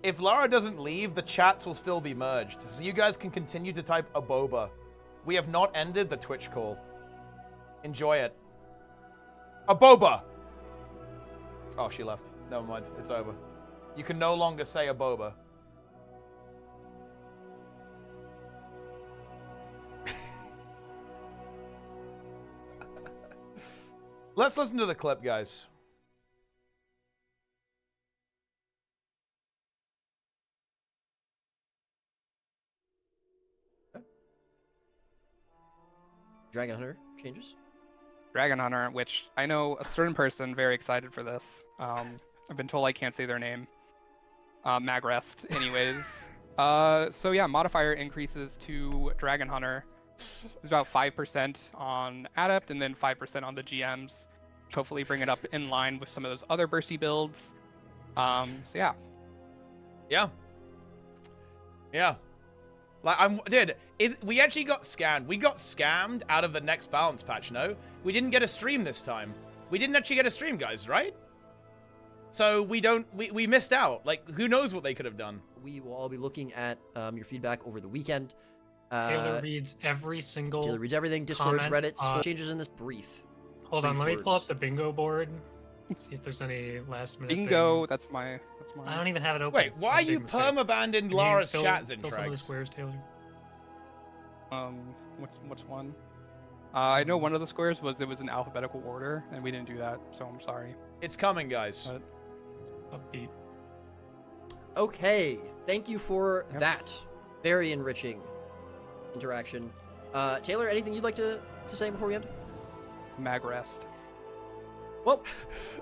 If Lara doesn't leave, the chats will still be merged, so you guys can continue to type a boba. We have not ended the Twitch call. Enjoy it. A boba. Oh, she left. Never mind. It's over. You can no longer say a boba. Let's listen to the clip, guys. Dragon Hunter changes. Dragon Hunter, which I know a certain person very excited for this. I've been told I can't say their name. Magrest, anyways. So yeah, modifier increases to Dragon Hunter. It's about 5% on Adept and then 5% on the GMs. Hopefully bring it up in line with some of those other bursty builds. So yeah. Yeah. Yeah. Like, we actually got scammed. We got scammed out of the next balance patch, no? We didn't get a stream this time. We didn't actually get a stream, guys, right? So we missed out. Like, who knows what they could have done? We will all be looking at your feedback over the weekend. Taylor reads every single. Taylor reads everything. Discords, comment, Reddits, changes in this brief. Hold on, brief let me pull words. up the bingo board. See if there's any last minute. Bingo, thing. that's my. I don't even have it open. Wait, why That's a you big mistake. perma-abandoned Can you Lara's fill- chat, fill some of the Zintrax? squares, Taylor. Which one? I know one of the squares was it was in alphabetical order, and we didn't do that, so I'm sorry. It's coming, guys. Upbeat. Okay, thank you for that very enriching interaction. Taylor, anything you'd like to say before we end? Magrest. Well,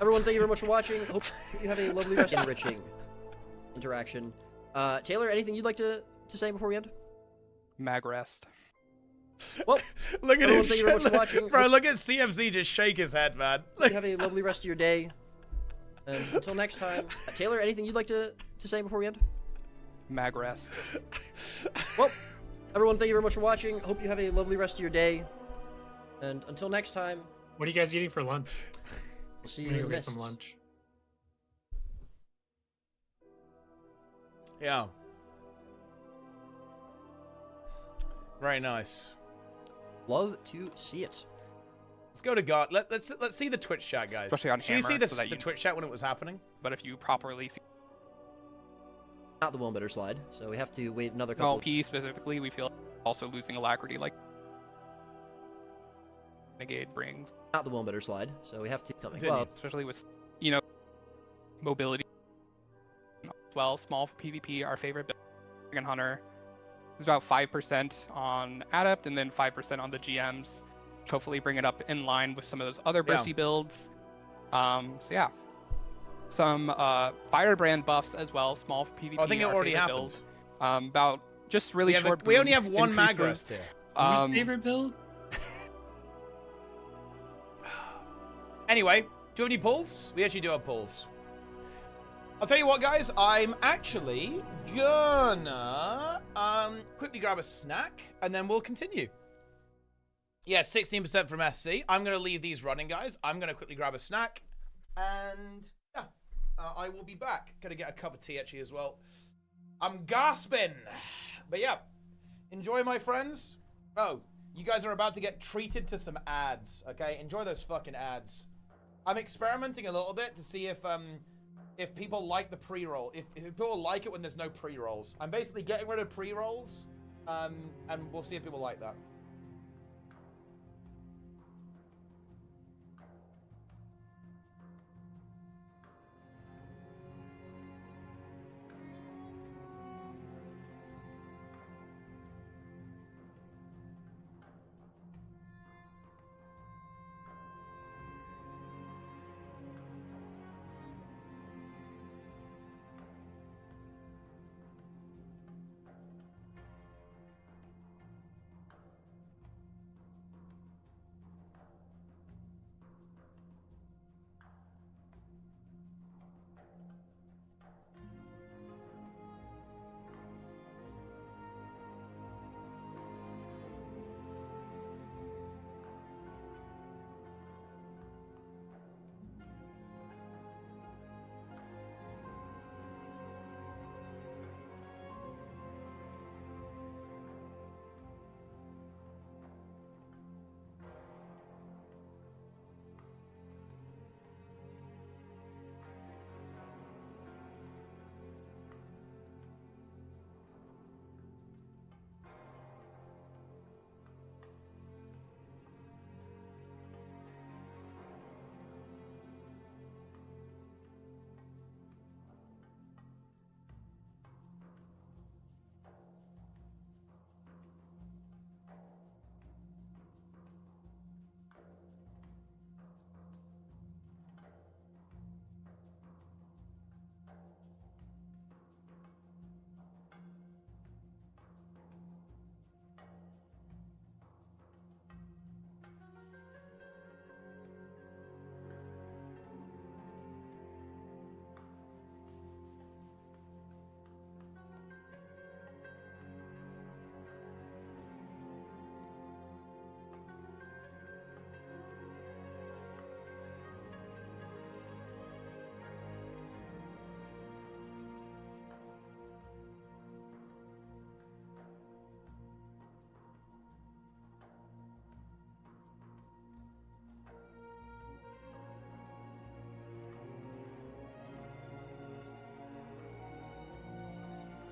everyone, thank you very much for watching. Hope you have a lovely rest. Enriching interaction. Taylor, anything you'd like to say before we end? Magrest. Well, Look at everyone, him. thank you very much for watching. Bro, look at CMZ just shake his head, man. Hope you have a lovely rest of your day. And until next time, Taylor, anything you'd like to say before we end? Magrest. Well, everyone, thank you very much for watching. Hope you have a lovely rest of your day. And until next time, What are you guys eating for lunch? we'll see I'm you gonna in go the get some mist. lunch. Yeah. Very nice. Love to see it. Let's go to God. Let's see the Twitch chat, guys. Especially on Should we see Hammer, this, so that the you- Twitch chat when it was happening? But if you properly see Not the Wombetter slide, so we have to wait another couple. P specifically, we feel also losing alacrity like Negate brings. Not the Wombetter slide, so we have to coming. Continue. Well, Especially with, mobility. Well, small for PvP, our favorite build, Dragon Hunter. It's about 5% on Adept and then 5% on the GMs. Hopefully bring it up in line with some of those other Yeah. bursty builds. So yeah. Some Firebrand buffs as well, small for PvP. Oh, I think it our already favorite happened. build. About just really We, have short we only boon have one increases. Magrest here. Whose favorite build? Anyway, do you have any pulls? We actually do have pulls. I'll tell you what, guys. I'm actually gonna quickly grab a snack, and then we'll continue. Yeah, 16% from SC. I'm gonna leave these running, guys. I'm gonna quickly grab a snack, and yeah, I will be back. Gonna get a cup of tea actually as well. I'm gasping, but yeah, enjoy, my friends. Oh, you guys are about to get treated to some ads. Okay, enjoy those fucking ads. I'm experimenting a little bit to see if people like the pre-roll, if people like it when there's no pre-rolls. I'm basically getting rid of pre-rolls, and we'll see if people like that.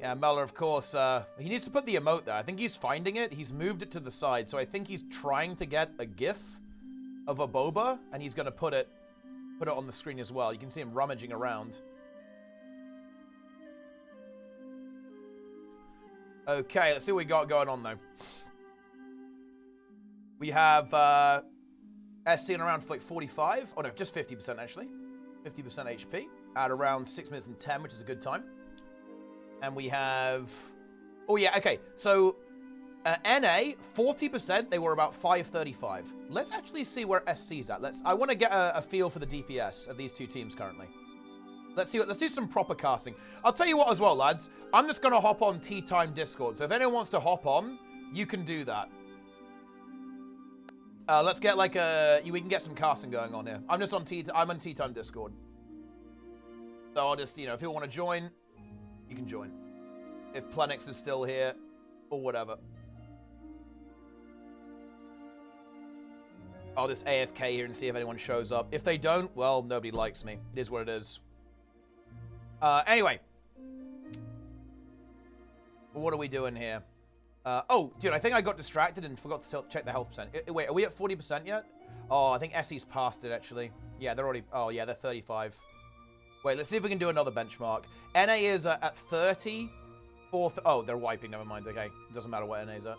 Yeah, Meller, of course, he needs to put the emote there. I think he's finding it. He's moved it to the side, so I think he's trying to get a GIF of a boba, and he's going to put it on the screen as well. You can see him rummaging around. Okay, let's see what we got going on, though. We have SC in around like 45. Oh, no, just 50%, actually. 50% HP at around 6 minutes and 10, which is a good time. And we have... Oh, yeah, okay. So, NA, 40%, they were about 535. Let's actually see where SC's at. I want to get a feel for the DPS of these two teams currently. Let's do some proper casting. I'll tell you what as well, lads. I'm just going to hop on Tea Time Discord. So if anyone wants to hop on, you can do that. Let's get like we can get some casting going on here. I'm on Tea Time Discord. So I'll just, if people want to join, you can join. If Plenix is still here, or whatever. I'll just AFK here and see if anyone shows up. If they don't, well, nobody likes me. It is what it is. Anyway. What are we doing here? Oh, dude, I think I got distracted and forgot to check the health percent. Wait, are we at 40% yet? Oh, I think SE's passed it, actually. Yeah, they're already... Oh, yeah, they're 35. Wait, let's see if we can do another benchmark. NA is at 30. Oh, they're wiping. Never mind. Okay. It doesn't matter what NA's at.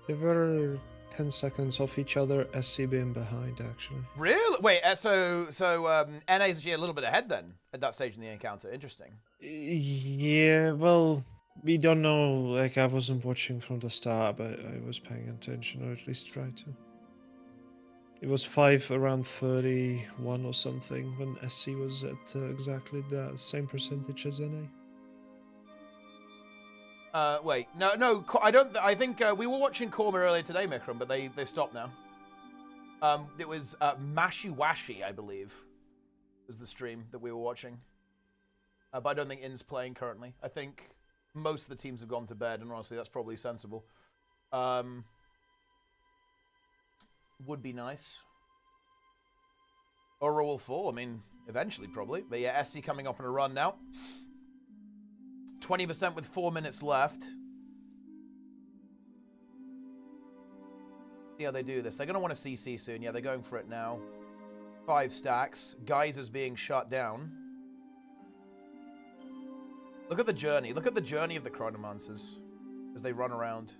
They were 10 seconds off each other, SC being behind, actually. Really? Wait, so NA's actually a little bit ahead then at that stage in the encounter. Interesting. Yeah, well, we don't know. Like, I wasn't watching from the start, but I was paying attention, or at least tried to. It was around 31 or something when SC was at exactly the same percentage as NA. Wait, no, I don't. I think we were watching Korma earlier today, Mikram, but they stopped now. It was Mashi Washi, I believe, was the stream that we were watching. But I don't think In's playing currently. I think most of the teams have gone to bed, and honestly, that's probably sensible. Would be nice. Aura will fall. I mean, eventually, probably. But yeah, SC coming up on a run now. 20% with 4 minutes left. See how they do this. They're going to want to CC soon. Yeah, they're going for it now. 5 stacks. Geysers being shut down. Look at the journey. Look at the journey of the Chronomancers as they run around.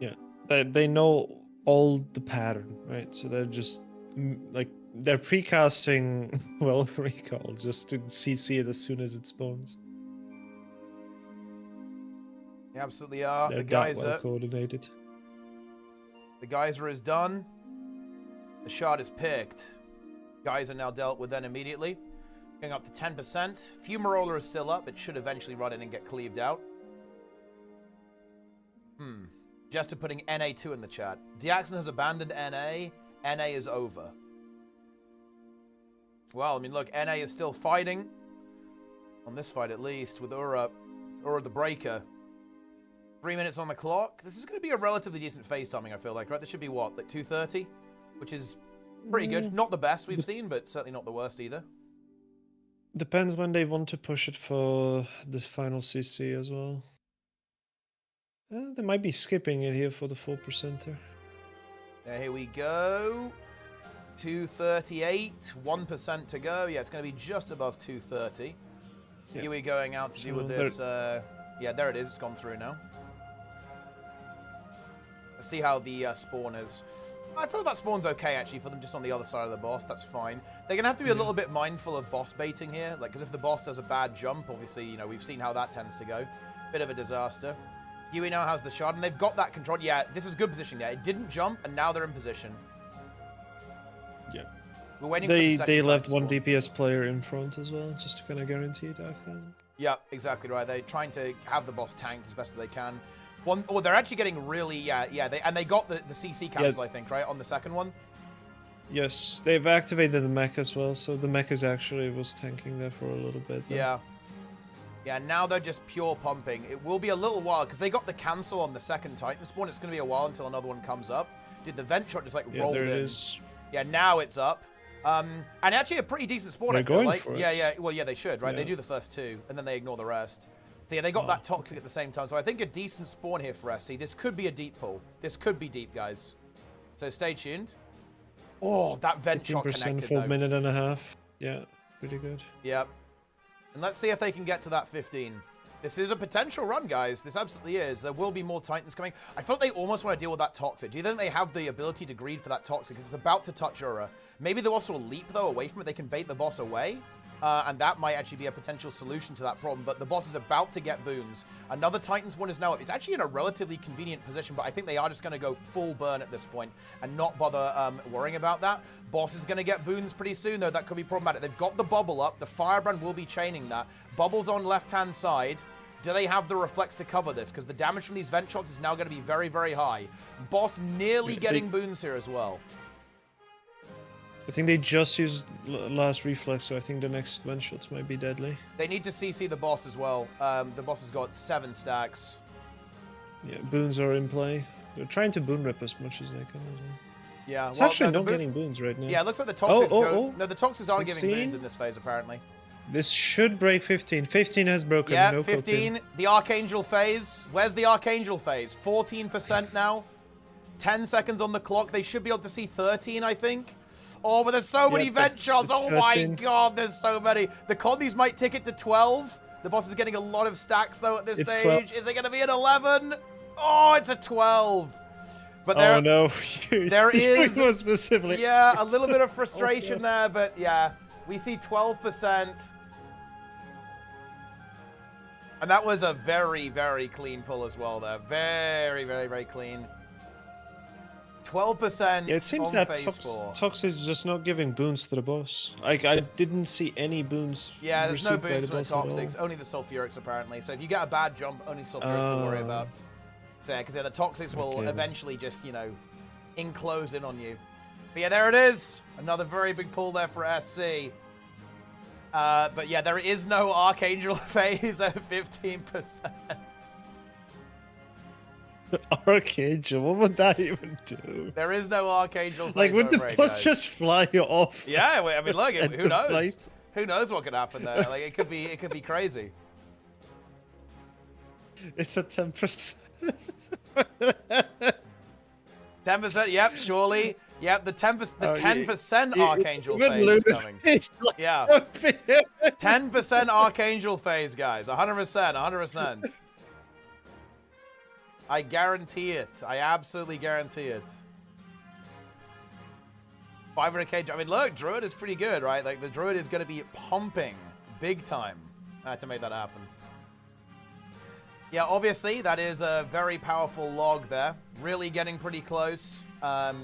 Yeah, they know all the pattern, right? So they're just like they're precasting well recall just to CC it as soon as it spawns. They absolutely are. They're the Geyser well coordinated. The Geyser is done. The shot is picked. Geyser now dealt with then immediately. Going up to 10%. Fumarola is still up. It should eventually run in and get cleaved out. Jester putting NA2 in the chat. Diaxon has abandoned NA. NA is over. Well, I mean, look, NA is still fighting. On this fight, at least, with Ura the Breaker. 3 minutes on the clock. This is going to be a relatively decent phase timing, I feel like, right? This should be, what, like 2:30? Which is pretty good. Not the best we've seen, but certainly not the worst either. Depends when they want to push it for this final CC as well. They might be skipping it here for the 4%er. Yeah, here we go. 238, 1% to go. Yeah, it's going to be just above 230. Yeah. Here we're going out to do with this. Yeah, there it is. It's gone through now. Let's see how the spawn is. I feel that spawn's okay, actually, for them just on the other side of the boss. That's fine. They're going to have to be a little bit mindful of boss baiting here. Like, because if the boss does a bad jump, obviously, you know, we've seen how that tends to go. Bit of a disaster. Yui now has the shot, and they've got that control. Yeah, this is good positioning there. It didn't jump, and now they're in position. Yeah. We're waiting for the second They left time one DPS player in front as well, just to kind of guarantee that. Yeah, exactly right. They're trying to have the boss tanked as best as they can. They're actually getting really, they got the CC cancel, I think, right, on the second one? Yes, they've activated the mech as well, so the mech is actually was tanking there for a little bit. Though. Yeah. Yeah, now they're just pure pumping. It will be a little while, because they got the cancel on the second Titan spawn. It's going to be a while until another one comes up. Did the vent shot just, like, roll in? There it is. Yeah, now it's up. And actually a pretty decent spawn, They're I feel going like. for it. Yeah. Well, yeah, they should, right? They Yeah. do the first two, and then they ignore the rest. So yeah, they got that toxic at the same time. So I think a decent spawn here for SC. This could be a deep pull. This could be deep, guys. So stay tuned. Oh, that vent shot 15% connected, for though. a minute and a half. Yeah, pretty good. Yep. And let's see if they can get to that 15. This is a potential run, guys. This absolutely is. There will be more Titans coming. I feel like they almost want to deal with that Toxic. Do you think they have the ability to greed for that Toxic? Because it's about to touch URA. Maybe the boss will leap, though, away from it. They can bait the boss away. And that might actually be a potential solution to that problem. But the boss is about to get boons. Another Titans one is now up. It's actually in a relatively convenient position, but I think they are just going to go full burn at this point and not bother worrying about that. Boss is going to get boons pretty soon, though. That could be problematic. They've got the bubble up. The Firebrand will be chaining that. Bubble's on left-hand side. Do they have the reflex to cover this? Because the damage from these vent shots is now going to be very, very high. Boss nearly getting boons here as well. I think they just used last reflex, so I think the next vent shots might be deadly. They need to CC the boss as well. The boss has got 7 stacks. Yeah, boons are in play. They're trying to boon rip as much as they can as well. Yeah, It's well, actually no, not getting boons right now. Yeah, it looks like the Toxics oh. No, the Toxics aren't giving 16? boons in this phase, apparently. This should break 15. 15 has broken. Yeah, no 15. coping. The Archangel phase. Where's the Archangel phase? 14% now. 10 seconds on the clock. They should be able to see 13, I think. Oh, but there's so many vent shots. Oh my 13. god, there's so many. The Condies might tick it to 12. The boss is getting a lot of stacks, though, at this It's stage. 12. Is it going to be an 11? Oh, it's a 12. But there, Oh no. there is more specifically. yeah, a little bit of frustration there, but yeah, we see 12%. And that was a very, very clean pull as well there. Very, very, very clean. 12% Yeah, it seems on that phase 4. Toxic is just not giving boons to the boss. Like, I didn't see any boons. Yeah, there's no received by boons the from the boss at all. Toxics, only the Sulfurics apparently. So if you get a bad jump, only Sulfurics to worry about. So yeah, because the Toxics will Okay. eventually just, you know, enclose in on you. But yeah, there it is. Another very big pull there for SC. But yeah, there is no Archangel phase at 15%. Archangel, what would that even do? There is no Archangel phase. Like, would I'm the afraid, boss guys. just fly off? Yeah, I mean, look, and who knows? deflate? Who knows what could happen there? Like, it could be crazy. It's a 10%. 10%, yep, surely. Yep, the 10% you- Archangel even phase is Luna coming. is like- Yeah. 10% Archangel phase, guys. 100%, 100%. I guarantee it. I absolutely guarantee it. 500k. I mean, look, Druid is pretty good, right? Like, the Druid is going to be pumping big time to make that happen. Yeah, obviously, that is a very powerful log there. Really getting pretty close to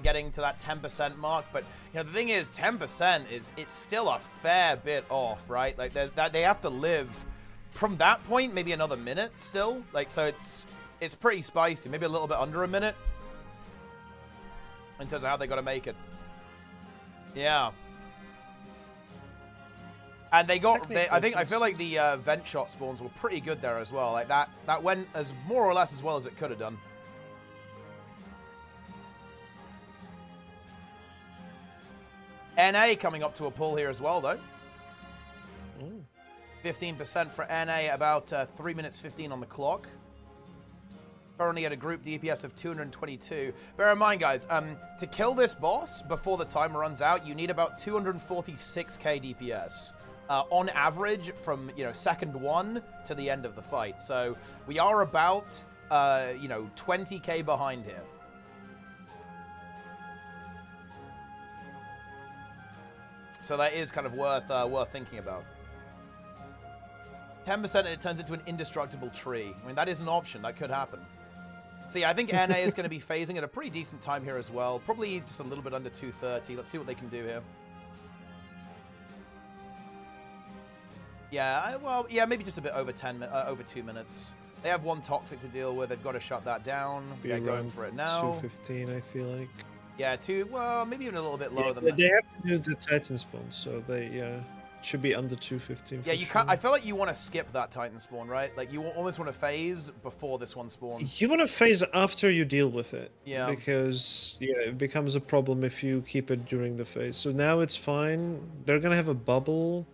getting to that 10% mark. But, you know, the thing is, 10% it's still a fair bit off, right? Like, they have to live from that point, maybe another minute still. Like, so it's pretty spicy. Maybe a little bit under a minute in terms of how they got to make it. Yeah. And they got, I feel like the vent shot spawns were pretty good there as well. Like that went as more or less as well as it could have done. NA coming up to a pull here as well, though. 15% for NA, about 3 minutes 15 on the clock. Currently at a group DPS of 222. Bear in mind, guys, to kill this boss before the timer runs out, you need about 246k DPS. On average, from, you know, second 1 to the end of the fight. So we are about, you know, 20k behind here. So that is kind of worth thinking about. 10% and it turns into an indestructible tree. I mean, that is an option. That could happen. So yeah, I think NA is going to be phasing at a pretty decent time here as well. Probably just a little bit under 230. Let's see what they can do here. Yeah, well, yeah, maybe just a bit over 2 minutes. They have one Toxic to deal with. They've got to shut that down. They're going for it now. 215, I feel like. Yeah, well, maybe even a little bit lower than that. They have to do the Titan spawn, so they, yeah. should be under 215. Yeah, you can't. I feel like you want to skip that Titan spawn, right? Like you almost want to phase before this one spawns. You want to phase after you deal with it. Yeah. Because it becomes a problem if you keep it during the phase. So now it's fine. They're gonna have a bubble.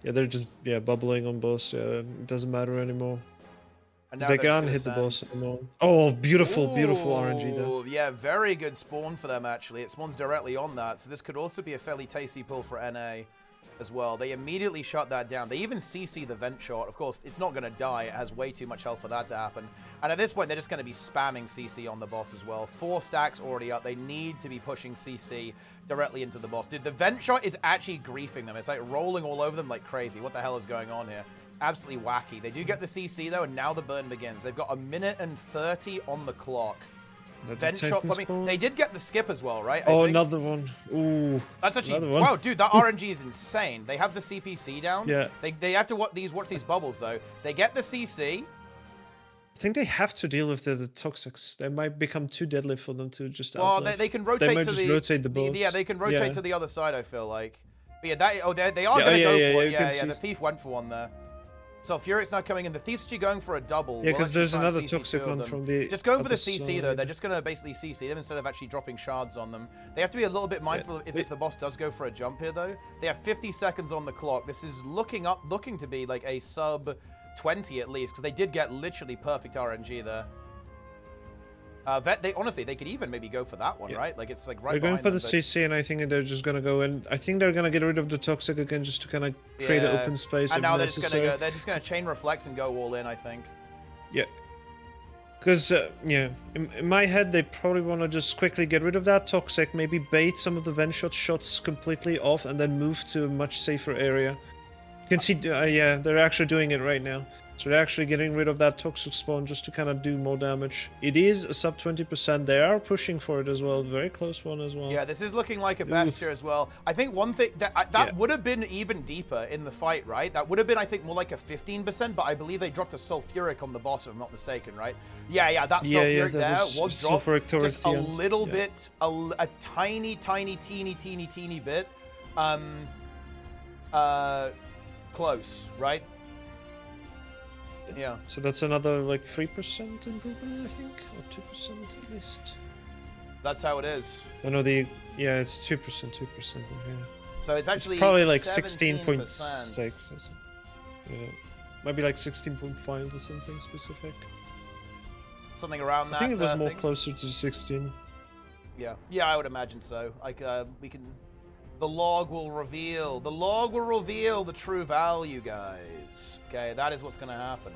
Yeah, they're just bubbling on boss. Yeah, it doesn't matter anymore. And now They they're just can't gonna hit the boss send- anymore. Oh, beautiful RNG there. Ooh, yeah, very good spawn for them, actually. It spawns directly on that, so this could also be a fairly tasty pull for NA as well. They immediately shut that down. They even CC the vent shot. Of course, it's not going to die. It has way too much health for that to happen. And at this point, they're just going to be spamming CC on the boss as well. 4 stacks already up. They need to be pushing CC directly into the boss. Dude, the vent shot is actually griefing them. It's like rolling all over them like crazy. What the hell is going on here? Absolutely wacky. They do get the CC though, and now the burn begins. They've got 1:30 on the clock. Vent shot. I mean, they did get the skip as well, right? Oh, another one. Ooh. That's actually another one. wow, dude. That RNG is insane. They have the CPC down. Yeah. They have to watch these bubbles though. They get the CC. I think they have to deal with the toxics. They might become too deadly for them to just. Well, outlive. they can rotate They might to just the rotate the boss. yeah, they can rotate Yeah. to the other side. I feel like. But yeah, they are Yeah, gonna yeah, go yeah, for you it. can Yeah, see. the thief went for one there. So Furio's now coming in. The thief's actually going for a double. Yeah, We'll because actually there's try and another CC toxic 2 of one them. from the. Just going for the other CC though. side. They're just gonna basically CC them instead of actually dropping shards on them. They have to be a little bit mindful if the boss does go for a jump here though. They have 50 seconds on the clock. This is looking to be like a sub 20 at least, because they did get literally perfect RNG there. They honestly, they could even maybe go for that one, right? Like it's like right. They're going behind for them, the but- CC, and I think they're just gonna go in. I think they're gonna get rid of the toxic again, just to kind of create an Yeah. open space. And if now they're just necessary. gonna go. They're just gonna chain reflex and go all in. I think. Yeah. Because, in my head, they probably want to just quickly get rid of that toxic, maybe bait some of the vent shots completely off, and then move to a much safer area. You can see, yeah, they're actually doing it right now. So they're actually getting rid of that toxic spawn just to kind of do more damage. It is a sub 20%. They are pushing for it as well. Very close one as well. Yeah, this is looking like a bestia as well. I think one thing that would have been even deeper in the fight, right? That would have been, I think, more like a 15%, but I believe they dropped a sulfuric on the boss, if I'm not mistaken, right? Yeah, that sulfuric there was dropped sulfuric towards just the a end. little bit, a tiny, teeny bit, close, right? Yeah. So that's another like 3% improvement, I think, or 2% at least. That's how it is. Oh no, it's 2%, in here. So it's actually probably like 17%. 16.6 or something. Yeah, maybe like 16.5 or something specific. Something around that. I think it was more thing. closer to 16. Yeah, I would imagine so. Like, we can. The log will reveal. The log will reveal the true value, guys. Okay, that is what's going to happen.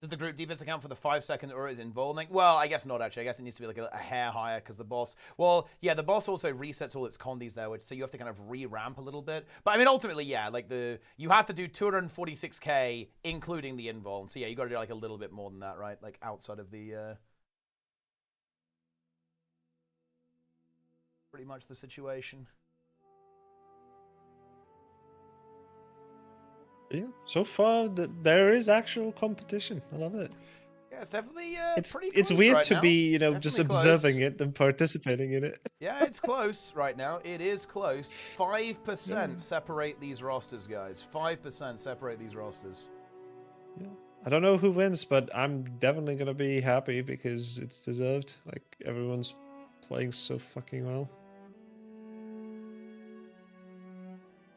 Does the group deepest account for the 5-second URA is involved? Like, well, I guess not actually. I guess it needs to be like a hair higher because the boss. Well, yeah, the boss also resets all its condis there, which so you have to kind of re-ramp a little bit. But I mean, ultimately, yeah, like you have to do 246k including the invuln. So yeah, you got to do like a little bit more than that, right? Like outside of the. Pretty much the situation. Yeah, so far there is actual competition. I love it. Yeah, it's definitely It's pretty close weird right to now. be, just Definitely close. observing it and participating in it. Yeah, it's close right now. It is close. 5% separate these rosters, guys. 5% separate these rosters. Yeah. I don't know who wins, but I'm definitely gonna be happy because it's deserved. Like everyone's playing so fucking well.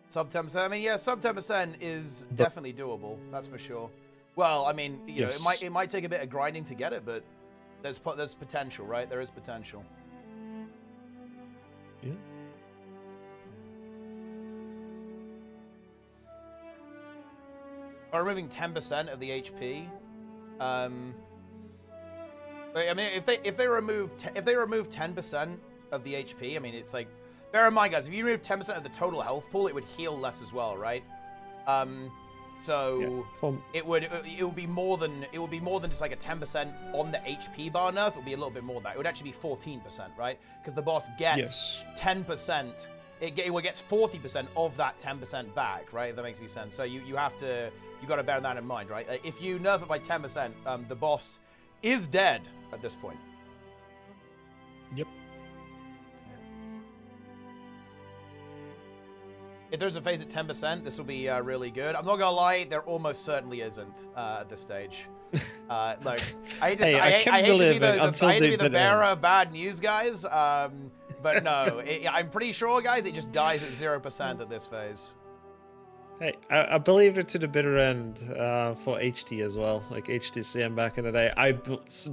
Sub 10%. I mean, yeah, sub 10% is definitely doable. That's for sure. Well, I mean, you know, it might take a bit of grinding to get it, but there's potential, right? There is potential. Yeah. By removing 10% of the HP, I mean, if they remove 10% of the HP, I mean, it's like, bear in mind, guys, if you remove 10% of the total health pool, it would heal less as well, right? So it would be more than just like a 10% on the HP bar nerf. It would be a little bit more than that. It would actually be 14%, right? Because the boss gets 10%. It gets 40% of that 10% back, right? If that makes any sense. So you got to bear that in mind, right? If you nerf it by 10%, the boss is dead at this point. Yep. If there's a phase at 10%, this will be really good. I'm not gonna lie, there almost certainly isn't at this stage. Like, I hate to, Hey, I hate to be the the bearer of bad news, guys. But no, I'm pretty sure, guys, it just dies at 0% at this phase. Hey, I believed it to the bitter end for HT as well, like HTCM back in the day. I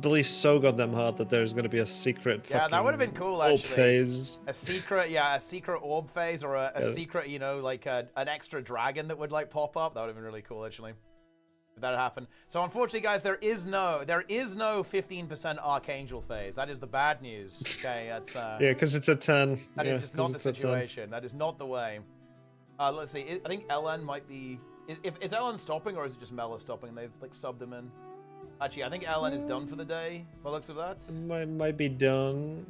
believe so goddamn hard that there's going to be a secret. Yeah, that would have been cool, orb actually. phase. A secret orb phase, or a secret, you know, like an extra dragon that would like pop up. That would have been really cool, actually. If that had happened. So unfortunately, guys, there is no 15% Archangel phase. That is the bad news. Okay, that's Yeah, because it's a 10. That is just not the 10. situation. That is not the way. Let's see. I think LN might be. Is LN stopping, or is it just Mela stopping? They've like subbed him in. Actually, I think LN is done for the day. By the looks of that. Might be done.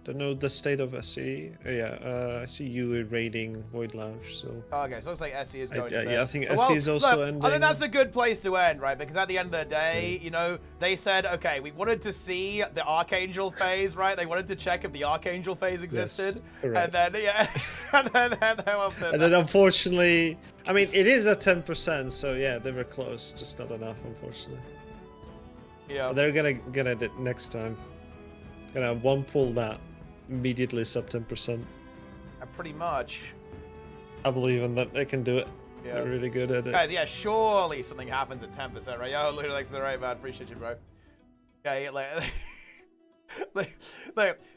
Don't know the state of SE. I see you raiding Void Lounge. So. Oh, okay, so it looks like SE is going to bed. Yeah, I think SE is also ending. I think that's a good place to end, right? Because at the end of the day, you know, they said, okay, we wanted to see the Archangel phase, right? They wanted to check if the Archangel phase existed, and then and then unfortunately, I mean, it is at 10%, so yeah, they were close, just not enough, unfortunately. Yeah. But they're gonna get it next time. Gonna one pull that immediately sub 10%. Pretty much. I believe in that they can do it. Yeah. They're really good at it. Guys, yeah, surely something happens at 10%, right? Yo, Luna likes the right, man. Appreciate you, bro. Okay, like,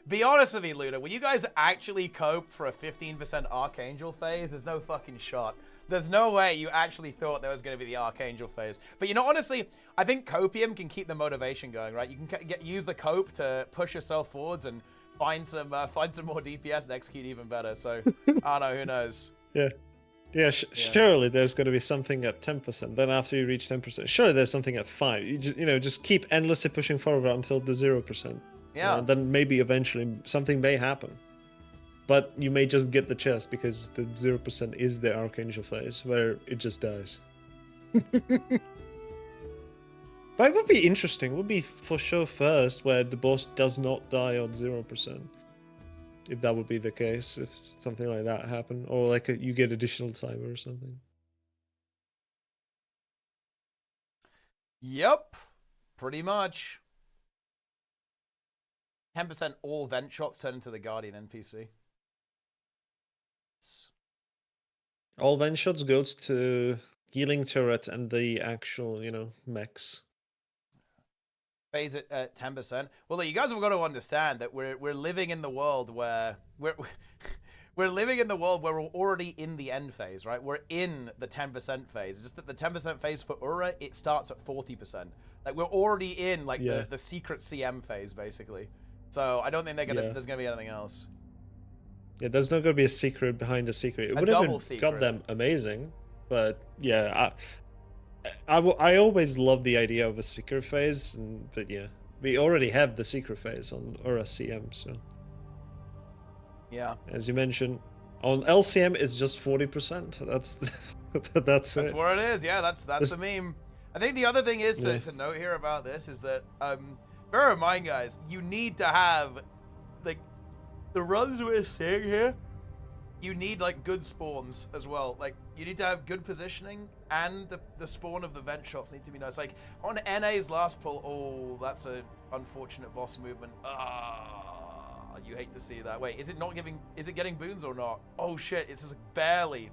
be honest with me, Luna. When you guys actually coped for a 15% Archangel phase, there's no fucking shot. There's no way you actually thought there was going to be the Archangel phase. But you know, honestly, I think copium can keep the motivation going, right? You can use the cope to push yourself forwards and find some more DPS and execute even better. So I don't know, who knows? Yeah. Surely there's going to be something at 10%. Then after you reach 10%, surely there's something at 5. You just keep endlessly pushing forward until the 0%. Yeah. And then maybe eventually something may happen. But you may just get the chest because the 0% is the Archangel phase where it just dies. But it would be interesting. It would be for sure first where the boss does not die on 0%. If that would be the case, if something like that happened. Or like you get additional timer or something. Yep. Pretty much. 10% all vent shots turn into the Guardian NPC. All vent shots goes to healing turret and the actual, mechs. Phase at 10%. Well, you guys have got to understand that we're living in the world where we're living in the world where we're already in the end phase, right? We're in the 10% phase. It's just that the 10% phase for URA, it starts at 40%. Like we're already in like the secret CM phase, basically. So I don't think there's gonna be anything else. Yeah, there's not gonna be a secret behind the secret. It would have been goddamn amazing, but yeah, I always love the idea of a secret phase, but yeah, we already have the secret phase on URA CM, so yeah. As you mentioned, on LCM it's just 40%. That's it. Where it is. Yeah, that's the meme. I think the other thing is to note here about this is that bear in mind, guys, you need to have like the runs we're seeing here. You need like good spawns as well. Like you need to have good positioning, and the spawn of the vent shots need to be nice. Like on NA's last pull, oh, that's an unfortunate boss movement. You hate to see that. Wait, is it getting boons or not? Oh shit, it's just barely.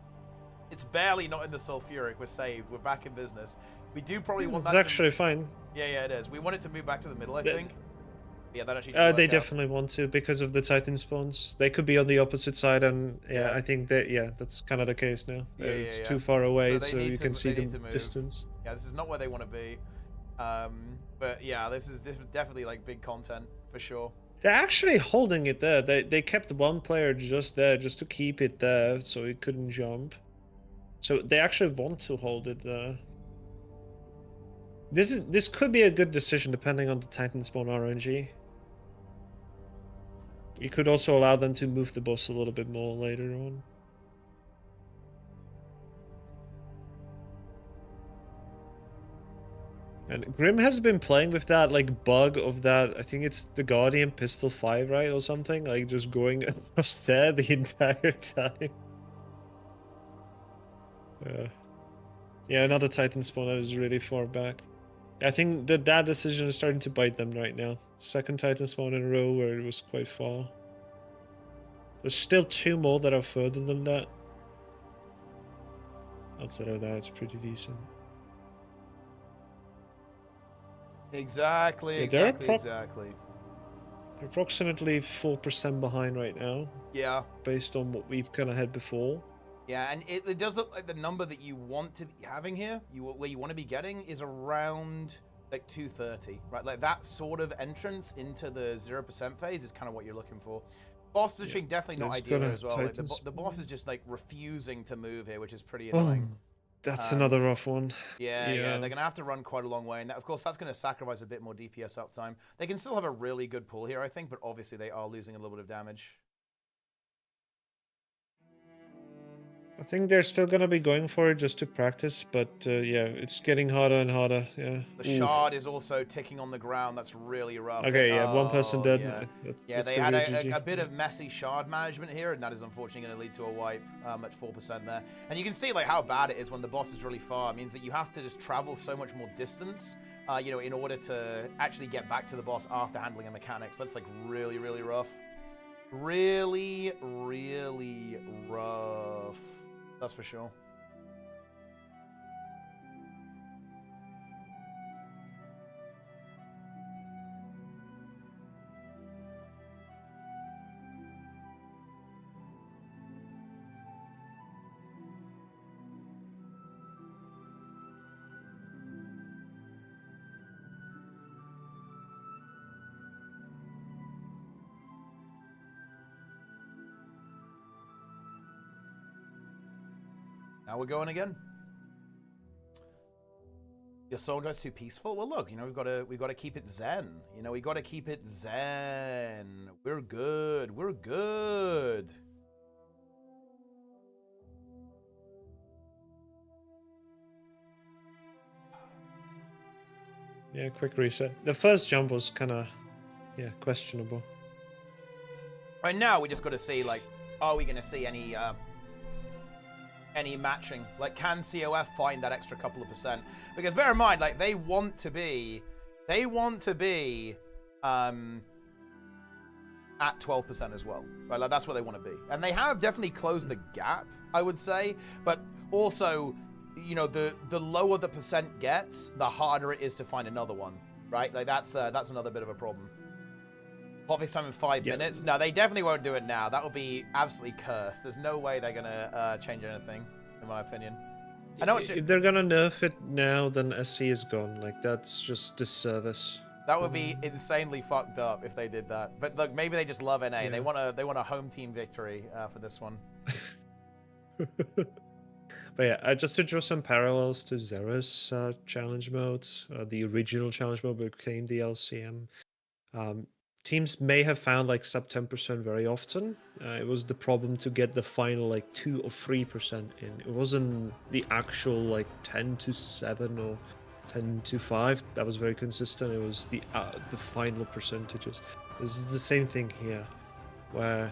It's barely not in the sulfuric. We're saved. We're back in business. We do probably want that. It's actually fine. Yeah, it is. We want it to move back to the middle, I think. Yeah, that actually. They definitely want to because of the Titan spawns. They could be on the opposite side, and I think that that's kind of the case now. It's too far away, so you can see the distance. Yeah, this is not where they want to be. But yeah, this is definitely like big content for sure. They're actually holding it there. They kept one player just there, just to keep it there, so it couldn't jump. So they actually want to hold it there. This could be a good decision depending on the Titan spawn RNG. You could also allow them to move the boss a little bit more later on. And Grim has been playing with that like bug of that. I think it's the Guardian Pistol 5, right, or something, like just going across there the entire time. Yeah, another Titan spawner is really far back. I think that decision is starting to bite them right now. Second Titan spawn in a row where it was quite far. There's still 2 more that are further than that. Outside of that, it's pretty decent. Exactly, Yeah, exactly. Approximately 4% behind right now. Yeah. Based on what we've kind of had before. Yeah, and it does look like the number that you want to be having here, where you want to be getting, is around like 230, right? Like that sort of entrance into the 0% phase is kind of what you're looking for. Boss positioning definitely not ideal here as well. Like the boss is just like refusing to move here, which is pretty annoying. That's another rough one. Yeah, they're gonna have to run quite a long way, and that, of course that's gonna sacrifice a bit more DPS uptime. They can still have a really good pull here, I think, but obviously they are losing a little bit of damage. I think they're still gonna be going for it just to practice, but yeah, it's getting harder and harder. Yeah. The shard is also ticking on the ground. That's really rough. Okay, yeah, one person dead. Yeah, they had a bit of messy shard management here, and that is unfortunately going to lead to a wipe at 4% there. And you can see like how bad it is when the boss is really far. It means that you have to just travel so much more distance, you know, in order to actually get back to the boss after handling a mechanics. That's like really, really rough. Really, really rough. That's for sure. Now we're going again. Your soldier's too peaceful. Well, look, you know, we've got to keep it zen. You know, we got to keep it zen. We're good. We're good. Yeah, quick reset. The first jump was kind of, yeah, questionable. Right now, we just got to see, like, are we going to see any matching? Like, can COF find that extra couple of percent? Because bear in mind, like, they want to be at 12% as well, right? Like, that's where they want to be, and they have definitely closed the gap, I would say. But also, you know, the lower the percent gets, the harder it is to find another one, right? Like, that's another bit of a problem. Perfect time in 5 minutes. No, they definitely won't do it now. That would be absolutely cursed. There's no way they're gonna change anything, in my opinion. I know if they're gonna nerf it now, then SC is gone. Like, that's just disservice. That would be insanely fucked up if they did that. But look, maybe they just love NA. Yeah. They want a home team victory for this one. But yeah, just to draw some parallels to Zera's challenge modes, the original challenge mode became the LCM. Teams may have found like sub 10% very often. It was the problem to get the final like 2 or 3% in. It wasn't the actual like 10 to 7 or 10 to 5 that was very consistent. It was the final percentages. This is the same thing here, where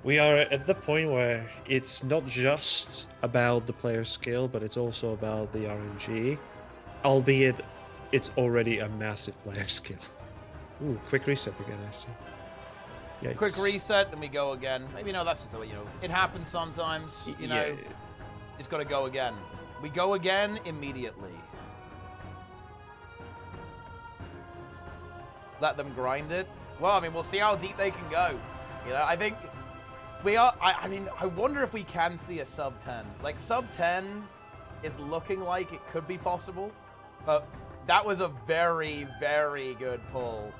we are at the point where it's not just about the player skill, but it's also about the RNG, albeit it's already a massive player skill. Ooh, quick reset again, I see. Yikes. Quick reset, and we go again. Maybe, no, that's just the way, you know, it happens sometimes, you know. Yeah. Just got to go again. We go again immediately. Let them grind it. Well, I mean, we'll see how deep they can go. You know, I think we are, I mean, I wonder if we can see a sub 10. Like, sub 10 is looking like it could be possible, but that was a very, very good pull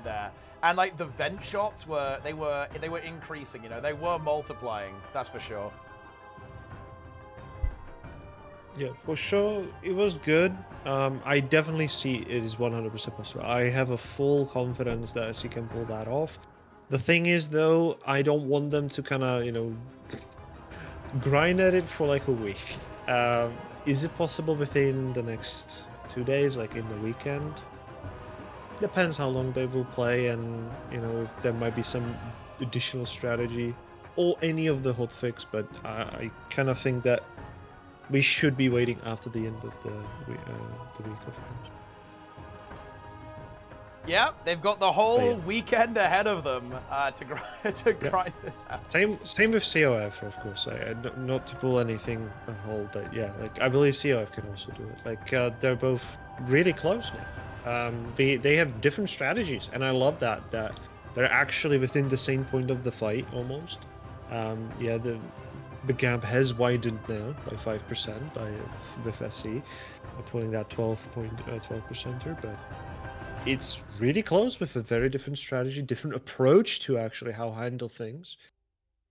there. And like the vent shots were increasing, you know, they were multiplying, that's for sure. Yeah, for sure, it was good. I definitely see it is 100% possible. I have a full confidence that SC can pull that off. The thing is, though, I don't want them to kind of, you know, grind at it for like a week. Is it possible within the next 2 days, like in the weekend. Depends how long they will play, and you know if there might be some additional strategy or any of the hotfix. But I kind of think that we should be waiting after the end of the week of it. Yeah, they've got the whole yeah. weekend ahead of them to grind this out. Same with COF, of course. Not to pull anything on hold, but yeah, like I believe COF can also do it. Like they're both really close now. They have different strategies, and I love that they're actually within the same point of the fight almost. Yeah, the gap has widened now by 5% with SC, pulling that 12%er, but it's really close with a very different strategy, different approach to actually how handle things.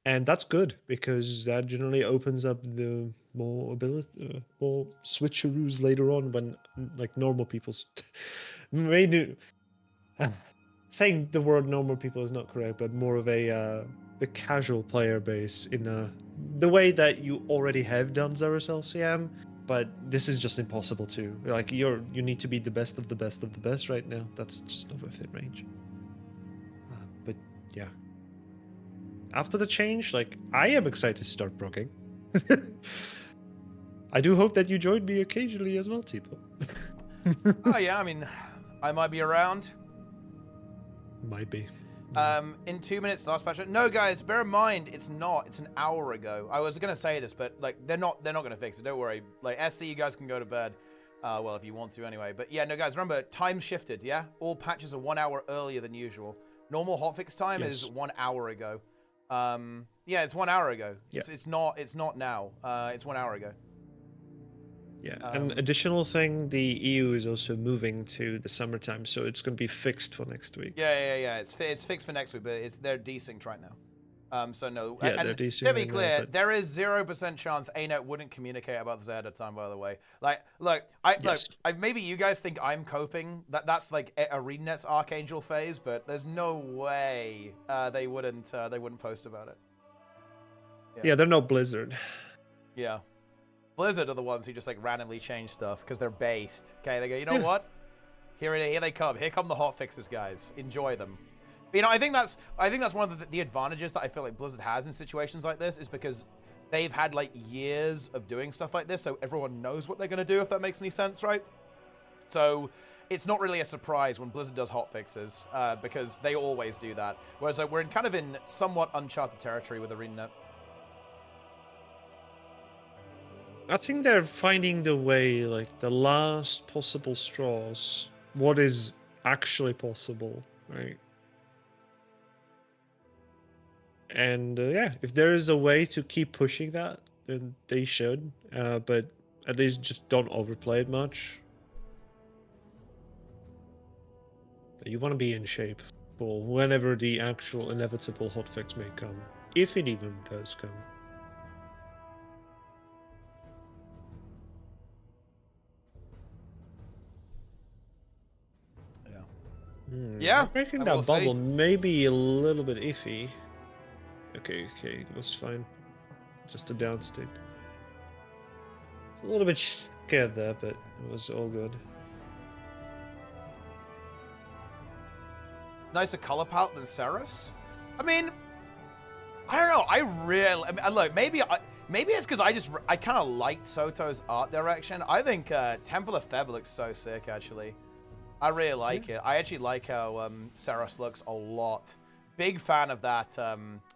And that's good, because that generally opens up the more ability, more switcheroos later on when like normal people saying the word normal people is not correct, but more of a the casual player base in the way that you already have done Zerus LCM. But this is just impossible to, like, you need to be the best of the best of the best right now. That's just not within range. But yeah, after the change, like, I am excited to start proccing. I do hope that you join me occasionally as well, Tipo. Oh yeah, I mean, I might be around. Might be. In 2 minutes, last patch. No, guys, bear in mind, it's not. It's an hour ago. I was gonna say this, but like, they're not gonna fix it. Don't worry. Like, SC, you guys can go to bed. Well, if you want to, anyway. But yeah, no, guys, remember, time shifted. Yeah, all patches are 1 hour earlier than usual. Normal hotfix time is 1 hour ago. Yeah, it's 1 hour ago. Yeah. It's not now. It's 1 hour ago. Yeah, an additional thing, the EU is also moving to the summertime, so it's going to be fixed for next week. Yeah. It's fixed for next week, but they're desynced right now. So no. Yeah, and they're desynced to be right now, clear, but- there is 0% chance ArenaNet wouldn't communicate about this ahead of time. By the way, like, look, maybe you guys think I'm coping. That's like ArenaNet's Archangel phase, but there's no way they wouldn't post about it. Yeah, they're no Blizzard. Yeah. Blizzard are the ones who just like randomly change stuff because they're based. Okay, they go, you know what? Here they come. Here come the hot fixes, guys. Enjoy them. But, you know, I think that's one of the advantages that I feel like Blizzard has in situations like this, is because they've had like years of doing stuff like this, so everyone knows what they're gonna do, if that makes any sense, right? So it's not really a surprise when Blizzard does hot fixes, because they always do that. Whereas like, we're in somewhat uncharted territory with ArenaNet. I think they're finding the way, like, the last possible straws. What is actually possible, right? And yeah, if there is a way to keep pushing that, then they should. But at least just don't overplay it much. You want to be in shape for whenever the actual inevitable hotfix may come, if it even does come. Yeah, Breaking and we'll that bubble see. may be a little bit iffy. Okay, it was fine. Just a down state. A little bit scared there, but it was all good. Nicer color palette than Ceros? I mean, I don't know. Look, maybe it's because I kind of liked Soto's art direction. I think Temple of Feb looks so sick, actually. I really like it. I actually like how Ceros looks a lot. Big fan of that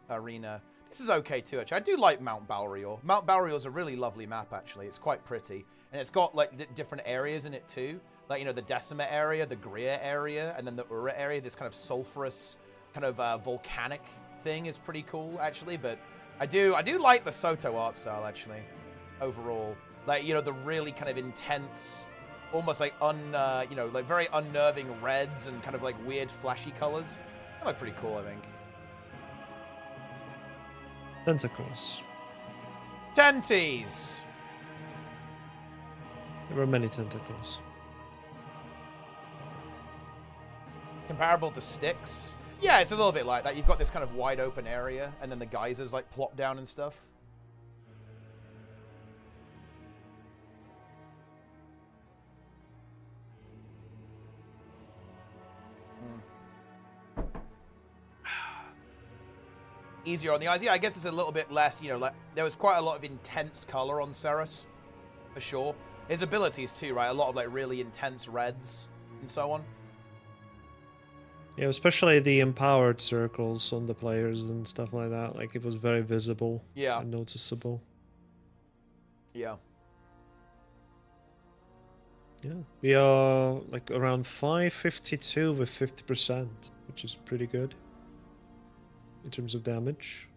arena. This is okay too, actually. I do like Mount Balrior. Mount Balrior is a really lovely map, actually. It's quite pretty. And it's got like different areas in it too. Like, you know, the Decima area, the Greer area, and then the Ura area. This kind of sulfurous, kind of volcanic thing is pretty cool, actually. But I do like the Soto art style, actually, overall. Like, you know, the really kind of intense, almost like you know, like very unnerving reds and kind of like weird flashy colors. That look pretty cool, I think. Tentacles. Tenties! There were many tentacles. Comparable to Styx. Yeah, it's a little bit like that. You've got this kind of wide open area, and then the geysers like plop down and stuff. easier on the eyes. Yeah, I guess it's a little bit less, you know, like there was quite a lot of intense color on Ceres, for sure. His abilities too, right? A lot of like really intense reds and so on. Yeah, especially the empowered circles on the players and stuff like that. Like it was very visible and noticeable. Yeah. Yeah, we are like around 552 with 50%, which is pretty good in terms of damage.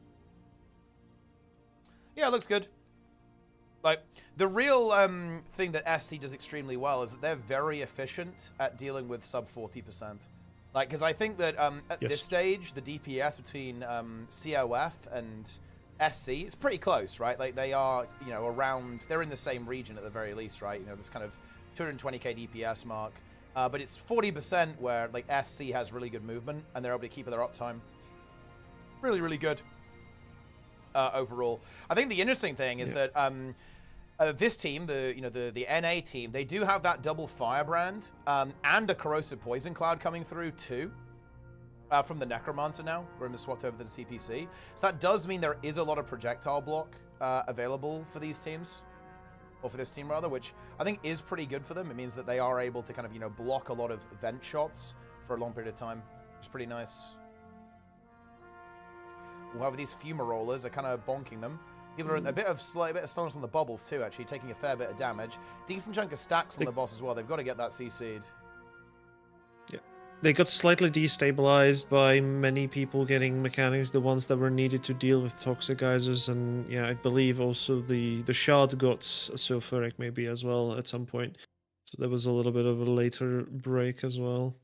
Yeah, it looks good. Like, the real thing that SC does extremely well is that they're very efficient at dealing with sub 40%. Like, because I think that at this stage, the DPS between COF and SC is pretty close, right? Like, they are, you know, around, they're in the same region at the very least, right? You know, this kind of 220k DPS mark. But it's 40% where, like, SC has really good movement, and they're able to keep their uptime. Really, really good. Overall, I think the interesting thing is that this team, the NA team, they do have that double firebrand and a corrosive poison cloud coming through too from the necromancer now. We're going to swap over to the CPC, so that does mean there is a lot of projectile block available for these teams, or for this team rather, which I think is pretty good for them. It means that they are able to kind of, you know, block a lot of vent shots for a long period of time, which is pretty nice. However, these fumarollers are kind of bonking them. People are a bit of slowness on the bubbles too, actually, taking a fair bit of damage. Decent chunk of stacks on the boss as well. They've got to get that CC'd. Yeah. They got slightly destabilized by many people getting mechanics, the ones that were needed to deal with toxic geysers, and yeah, I believe also the shard got a sulfuric maybe as well at some point. So there was a little bit of a later break as well.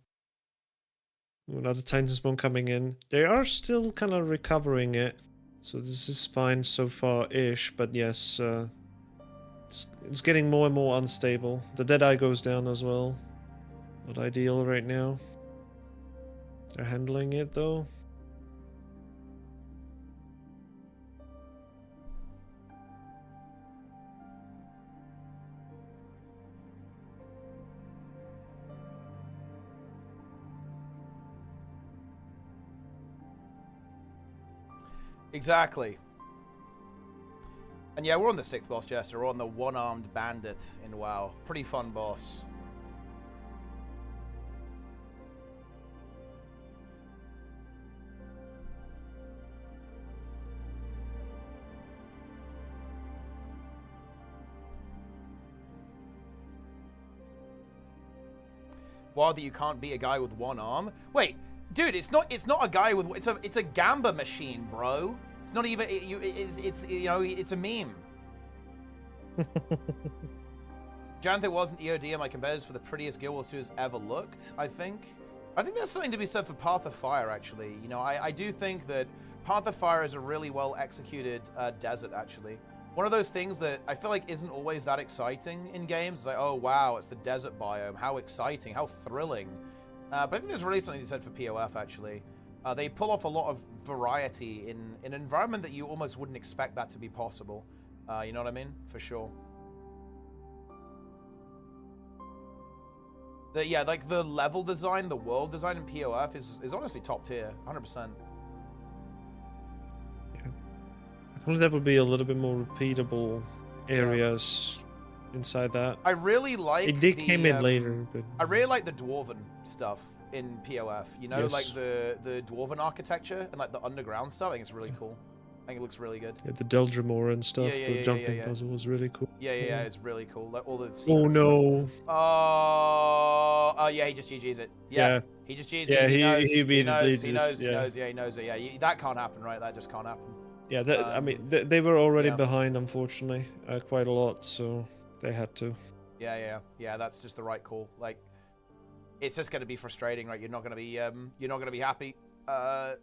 Another Titan Spawn coming in. They are still kind of recovering it, so this is fine so far-ish, but yes, it's getting more and more unstable. The Deadeye goes down as well. Not ideal right now. They're handling it though. Exactly. And yeah, we're on the 6th boss, Jester. We're on the one-armed bandit in WoW. Pretty fun boss. Wild that you can't beat a guy with one arm. Wait, dude, it's not a guy with, it's a Gamba machine, bro. It's not even it's a meme. Janthir wasn't EOD on my competitors for the prettiest guild wars who's ever looked, I think. I think there's something to be said for Path of Fire, actually. You know, I do think that Path of Fire is a really well executed desert, actually. One of those things that I feel like isn't always that exciting in games. It's like, oh wow, it's the desert biome. How exciting, how thrilling. But I think there's really something to be said for POF, actually. They pull off a lot of variety in an environment that you almost wouldn't expect that to be possible. You know what I mean? For sure. Yeah, like the level design, the world design in POF is honestly top tier, 100%. Yeah. I think there would be a little bit more repeatable areas inside that. I really like it came in later, but I really like the dwarven stuff in POF. You know, like the dwarven architecture and like the underground stuff. I think it's really cool. I think it looks really good. Yeah, the Deldrimor and stuff. The jumping puzzle was really cool. Yeah, it's really cool. Like all the oh no! Stuff. Oh yeah, he just GG's it. Yeah, he just GG's it. He knows. He knows. Yeah, he knows it. Yeah, that can't happen, right? That just can't happen. Yeah, I mean, they were already behind, unfortunately, quite a lot, so they had to. Yeah. That's just the right call. Like, it's just going to be frustrating, right? You're not going to be happy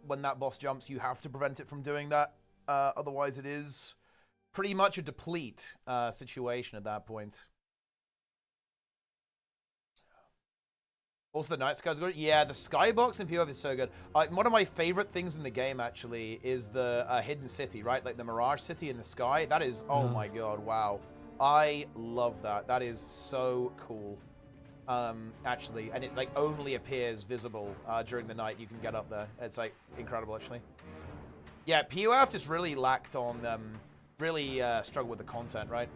when that boss jumps. You have to prevent it from doing that. Otherwise, it is pretty much a deplete situation at that point. Also, the night sky's good. Yeah, the skybox in POF is so good. One of my favorite things in the game, actually, is the hidden city, right? Like the Mirage City in the sky. That is, oh my god, wow. I love that. That is so cool. Actually, and it like only appears visible during the night. You can get up there. It's like incredible, actually. Yeah, POF just really lacked on, really struggled with the content, right?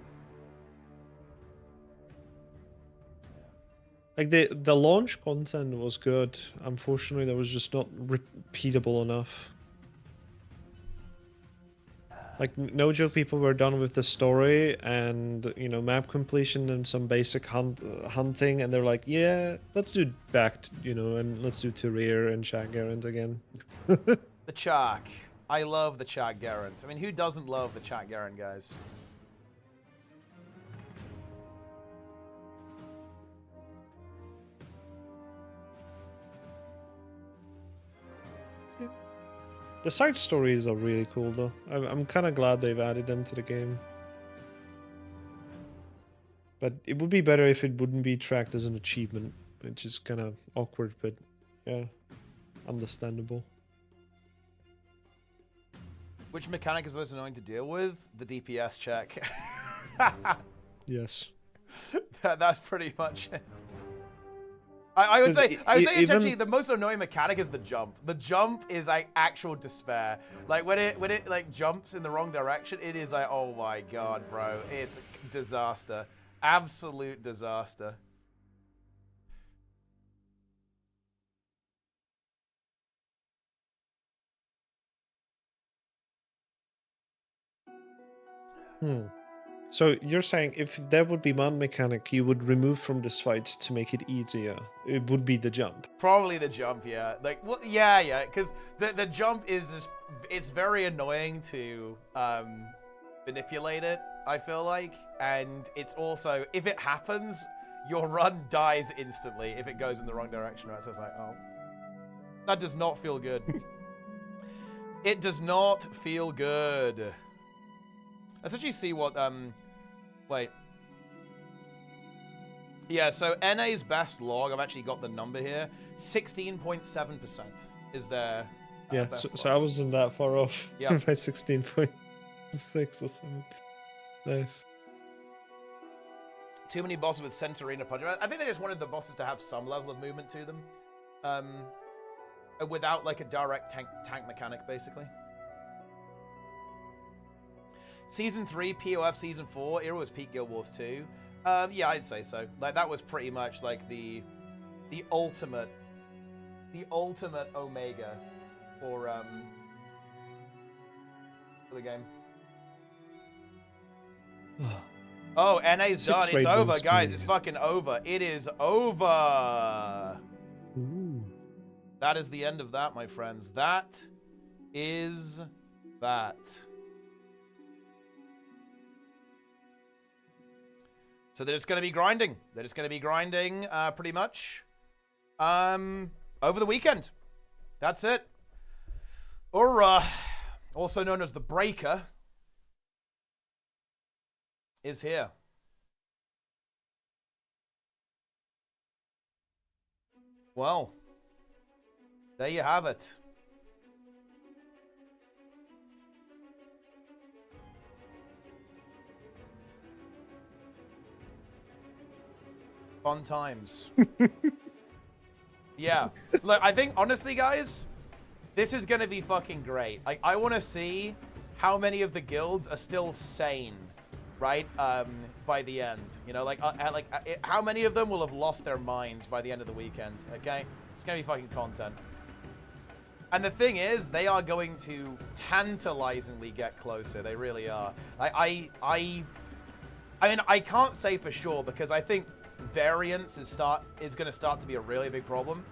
Like the launch content was good. Unfortunately, that was just not repeatable enough. Like no joke, people were done with the story and map completion and some basic hunting, and they're like, yeah, let's do and let's do Tyrir and Shaq Garant again. The Chak. I love the Chak Garant. I mean, who doesn't love the Chak Garant, guys? The side stories are really cool, though. I'm kind of glad they've added them to the game. But it would be better if it wouldn't be tracked as an achievement, which is kind of awkward, but yeah, understandable. Which mechanic is most annoying to deal with? The DPS check. Yes. That's pretty much it. I would say it's actually the most annoying mechanic is the jump. The jump is like actual despair. Like when it like jumps in the wrong direction, it is like, oh my god, bro, it's disaster, absolute disaster. So you're saying if there would be one mechanic you would remove from this fight to make it easier, it would be the jump? Probably the jump, yeah. Like, well, yeah, because the jump is just, it's very annoying to manipulate it, I feel like. And it's also, if it happens, your run dies instantly if it goes in the wrong direction, right? So it's like, oh. That does not feel good. It does not feel good. Let's actually see what, wait. Yeah, so NA's best log, I've actually got the number here. 16.7% is their yeah, best so I log. wasn't that far off Yeah. by 16.6 or something. Nice. Too many bosses with Center Arena punch. I think they just wanted the bosses to have some level of movement to them. Without like a direct tank mechanic, basically. Season 3, POF Season 4, Era was peak Guild Wars 2. Yeah, I'd say so. Like that was pretty much like the ultimate Omega for the game. Oh, NA's done. It's over, guys. It's fucking over. It is over. Ooh. That is the end of that, my friends. That is that. So they're just going to be grinding. They're just going to be grinding pretty much over the weekend. That's it. URA, also known as the Breaker, is here. Well, there you have it. Fun times. Yeah. Look, I think, honestly, guys, this is going to be fucking great. Like, I want to see how many of the guilds are still sane, right, by the end. You know, how many of them will have lost their minds by the end of the weekend, okay? It's going to be fucking content. And the thing is, they are going to tantalizingly get closer. They really are. I mean, I can't say for sure because I think variance is going to start to be a really big problem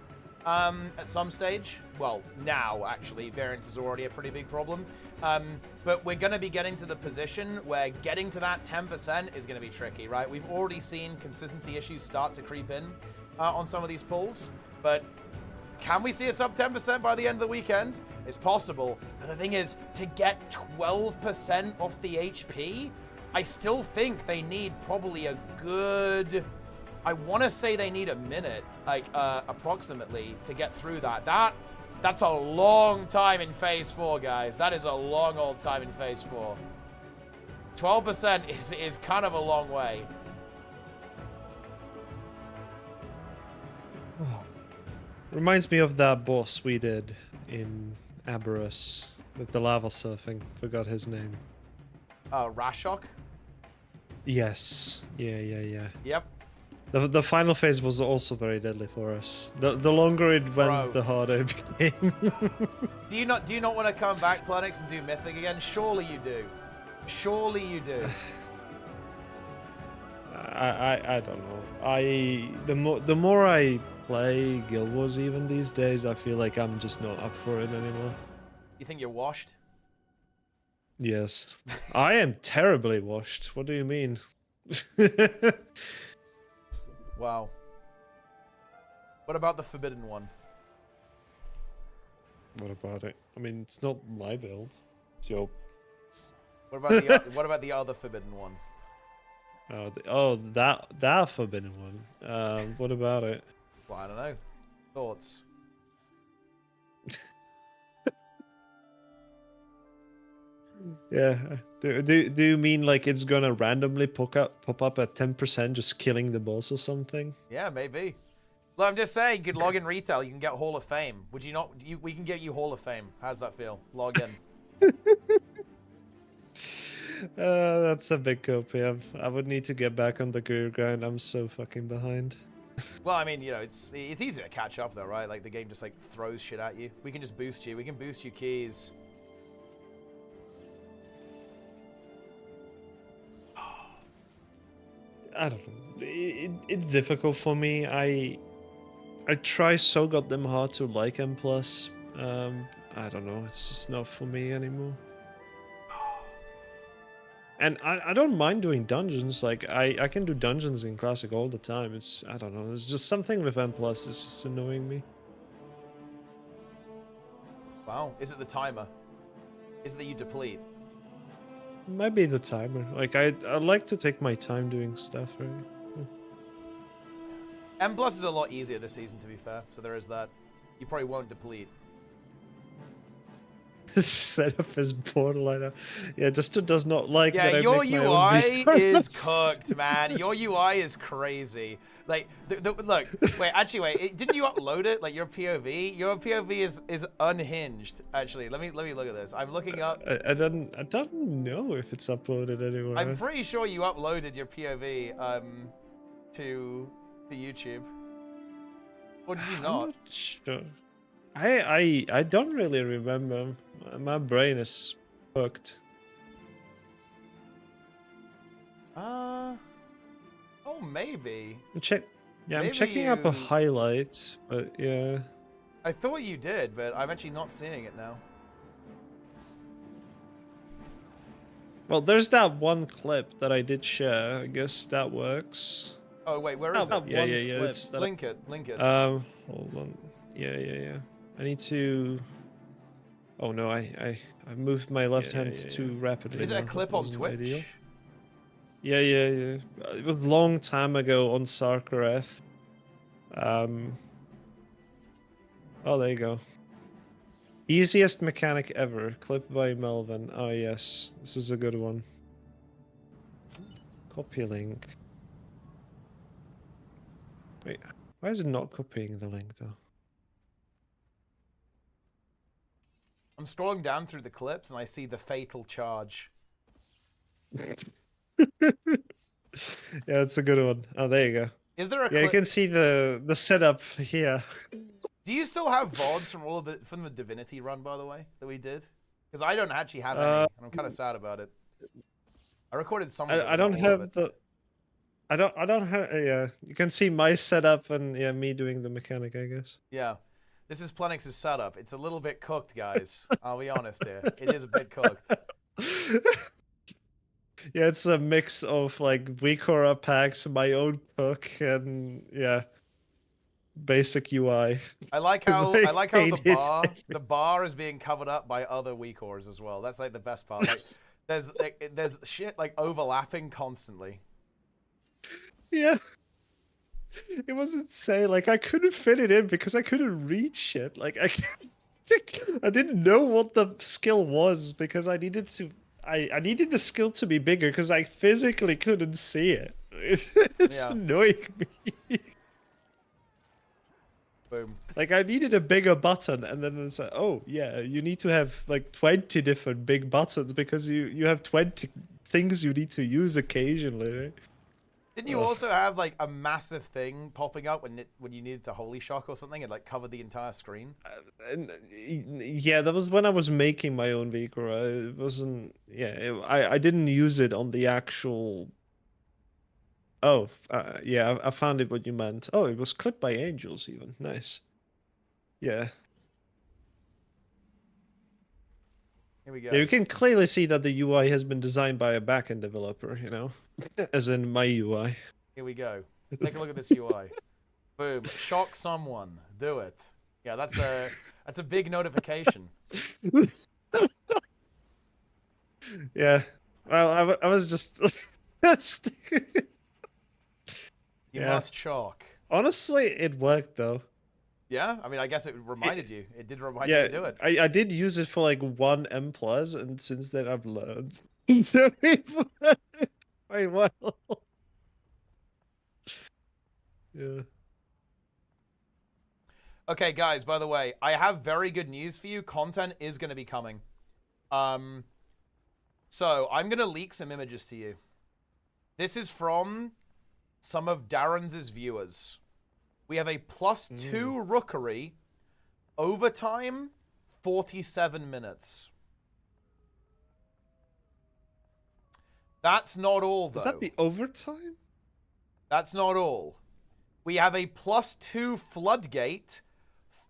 at some stage. Well, now actually variance is already a pretty big problem, but we're going to be getting to the position where getting to that 10% is going to be tricky, right? We've already seen consistency issues start to creep in on some of these pulls, but can we see a sub 10% by the end of the weekend? It's possible, but the thing is, to get 12% off the HP, I still think they need probably a good, I want to say they need a minute, like approximately, to get through that. That's a long time in Phase 4, guys. That is a long old time in Phase 4. 12% is kind of a long way. Reminds me of that boss we did in Aberrus. with the lava surfing. Forgot his name. Rashok? Yes. Yeah. Yep. The final phase was also very deadly for us. The longer it went, Bro. the harder it became. Do you not want to come back, Planix, and do Mythic again? Surely you do. Surely you do. I don't know. The more I play Guild Wars even these days, I feel like I'm just not up for it anymore. You think you're washed? Yes. I am terribly washed. What do you mean? Wow. What about the Forbidden one? What about it? I mean, it's not my build. So. What about the other Forbidden one? That Forbidden one. What about it? Well, I don't know. Thoughts? Yeah. Do you mean like it's gonna randomly pop up at 10%, just killing the boss or something? Yeah, maybe. Look, I'm just saying, you could log in retail, you can get Hall of Fame. Would you not? We can get you Hall of Fame. How's that feel? Log in. That's a big copy. I would need to get back on the gear grind. I'm so fucking behind. Well, I mean, you know, it's easy to catch up though, right? Like the game just like throws shit at you. We can just boost you. We can boost you keys. I don't know. It's difficult for me. I try so goddamn hard to like M+. I don't know. It's just not for me anymore. And I don't mind doing dungeons. Like I can do dungeons in Classic all the time. It's I don't know. There's just something with M+ that's just annoying me. Wow. Is it the timer? Is it that you deplete? Might be the timer. Like I like to take my time doing stuff, right? M+ is a lot easier this season, to be fair. So there is that. You probably won't deplete. This setup is borderline. Yeah, Justin does not like. Yeah, that your I make my own UI is videos. cooked, man. Your UI is crazy. Like, look. Wait. Didn't you upload it? Like your POV? Your POV is unhinged. Actually, let me look at this. I'm looking up. I don't know if it's uploaded anywhere. I'm pretty sure you uploaded your POV to YouTube. Or did you I'm not? not sure. I don't really remember. My brain is fucked. Oh, maybe. Yeah, Maybe I'm checking up a you- highlight, but yeah. I thought you did, but I'm actually not seeing it now. Well, there's that one clip that I did share. I guess that works. Oh wait, where is it? Yeah. It's Link it. hold on. Yeah. I need to. Oh no, I moved my left hand too rapidly. Is it a now. clip That on wasn't Twitch? ideal. Yeah. It was a long time ago on Sarkareth. Oh, there you go. Easiest mechanic ever. Clip by Melvin. Oh yes, this is a good one. Copy link. Wait, why is it not copying the link though? I'm scrolling down through the clips and I see the fatal charge. Yeah, it's a good one. Oh, there you go. Is there a Yeah, you clip? can see the setup here. Do you still have VODs from the Divinity run, by the way, that we did? Because I don't actually have any, and I'm kind of sad about it. I recorded some of it. I don't have the. I don't have. Yeah, you can see my setup and yeah, me doing the mechanic, I guess. Yeah. This is Plenix's setup. It's a little bit cooked, guys. I'll be honest here. It is a bit cooked. Yeah, it's a mix of like WeCora packs, my own cook, and yeah, basic UI. I like how I the bar is being covered up by other WeCores as well. That's like the best part. Like, there's shit like overlapping constantly. Yeah. It was insane. Like I couldn't fit it in because I couldn't reach it. Like I didn't know what the skill was because I needed to. I needed the skill to be bigger because I physically couldn't see it. It's Yeah. annoying me. Boom. Like I needed a bigger button, and then it's like, oh yeah, you need to have like 20 different big buttons because you have 20 things you need to use occasionally. Right? Didn't you also have like a massive thing popping up when you needed the Holy Shock or something? It like covered the entire screen. Yeah, that was when I was making my own Vigora. It wasn't. Yeah, I didn't use it on the actual. Oh, yeah, I found it. What you meant? Oh, it was clipped by angels even. Nice. Yeah. Here we go. Yeah, you can clearly see that the UI has been designed by a backend developer. As in my UI. Here we go. Let's take a look at this UI. Boom. Shock someone. Do it. Yeah, that's a big notification. Yeah. Well, I was just. You must shock. Honestly, it worked though. Yeah, I mean, I guess it reminded you. It did remind you to do it. I did use it for like 1 M+, and since then I've learned. So it worked quite well. Yeah. Okay, guys, by the way, I have very good news for you. Content is going to be coming. So I'm going to leak some images to you. This is from some of Darren's viewers. We have a +2 rookery, overtime, 47 minutes. That's not all, though. Is that the overtime? That's not all. We have a +2 floodgate,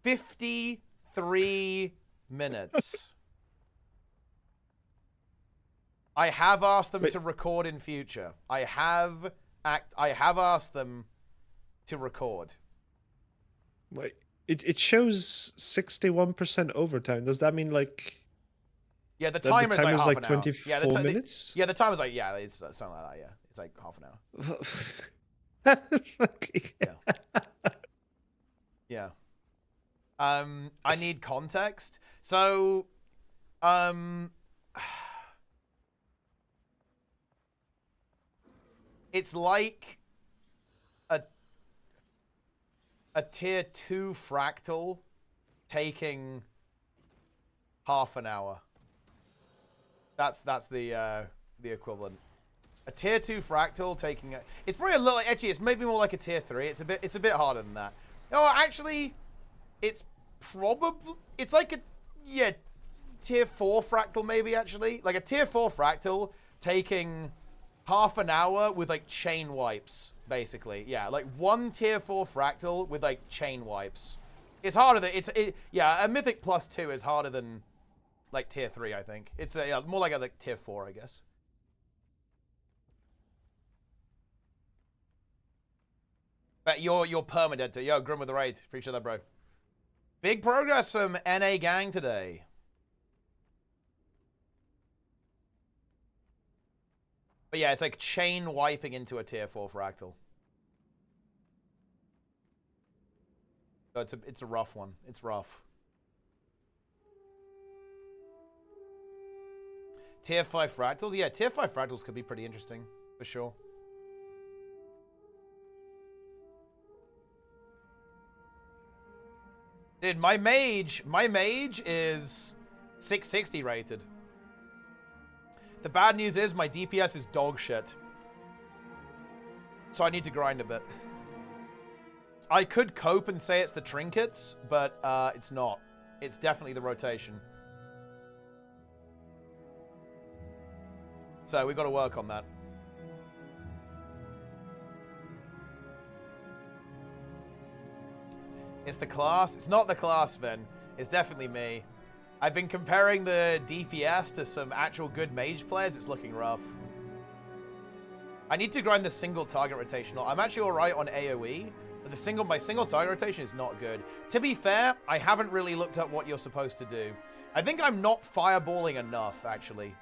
53 minutes. I have asked them to record in future. I have asked them to record. Wait, it shows 61% overtime. Does that mean like? Yeah, the timer is like half an hour. 24 minutes. Yeah, the timer is like it's something like that. Yeah, it's like half an hour. Yeah. I need context. So, it's like a tier 2 fractal taking half an hour. That's the equivalent. A tier 2 fractal taking it's probably a little actually it's maybe more like a tier 3. It's a bit harder than that. No, actually it's probably it's like a tier 4 fractal maybe actually. Like a tier 4 fractal taking half an hour with like chain wipes basically. Yeah, like 1 tier 4 fractal with like chain wipes. It's harder than a mythic +2 is harder than like tier 3, I think. It's more like a tier 4, I guess. But you're permadead to. Yo, Grim with the raid. Appreciate that, bro. Big progress from NA gang today. But yeah, it's like chain wiping into a tier 4 fractal. So it's a rough one. It's rough. Tier 5 fractals? Yeah, tier 5 fractals could be pretty interesting, for sure. Dude, my mage is 660 rated. The bad news is my DPS is dog shit. So I need to grind a bit. I could cope and say it's the trinkets, but it's not. It's definitely the rotation. So we got to work on that. It's the class. It's not the class, Vin. It's definitely me. I've been comparing the DPS to some actual good mage players. It's looking rough. I need to grind the single target rotational. I'm actually alright on AoE, but my single target rotation is not good. To be fair, I haven't really looked up what you're supposed to do. I think I'm not fireballing enough, actually.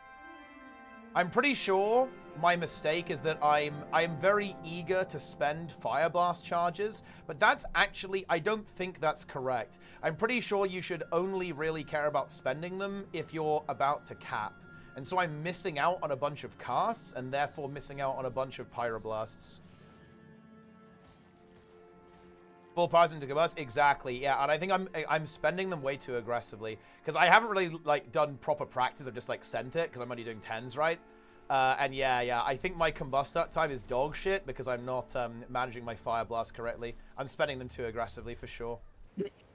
I'm pretty sure my mistake is that I'm very eager to spend Fire Blast charges, but that's actually, I don't think that's correct. I'm pretty sure you should only really care about spending them if you're about to cap. And so I'm missing out on a bunch of casts, and therefore missing out on a bunch of Pyroblasts. Full powers into combust, exactly. Yeah, and I think I'm spending them way too aggressively because I haven't really like done proper practice. I've just like sent it because I'm only doing 10s, right? And yeah, I think my combust time is dog shit because I'm not managing my fire blast correctly. I'm spending them too aggressively for sure.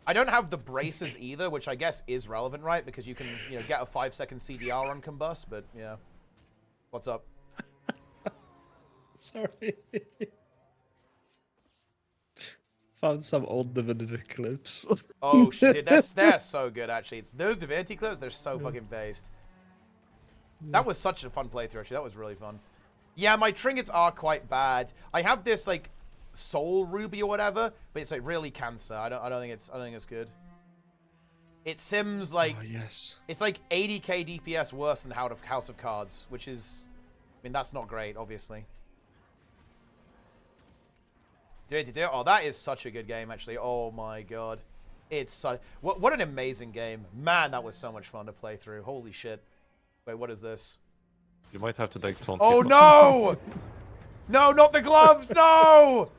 I don't have the braces either, which I guess is relevant, right? Because you can, get a 5-second CDR on combust, but yeah. What's up? Sorry. Found some old Divinity clips. Oh shit, dude, they're so good actually. It's those Divinity clips, they're so fucking based. That was such a fun playthrough actually. That was really fun. Yeah, my trinkets are quite bad. I have this like soul ruby or whatever, but it's like really cancer. I don't think it's good. It sims like yes. It's like 80k DPS worse than House of Cards, which is, I mean, that's not great, obviously. Oh, that is such a good game, actually. Oh my god, it's such what an amazing game, man. That was so much fun to play through. Holy shit. Wait, what is this? You might have to take 20. Oh no! No, not the gloves! No!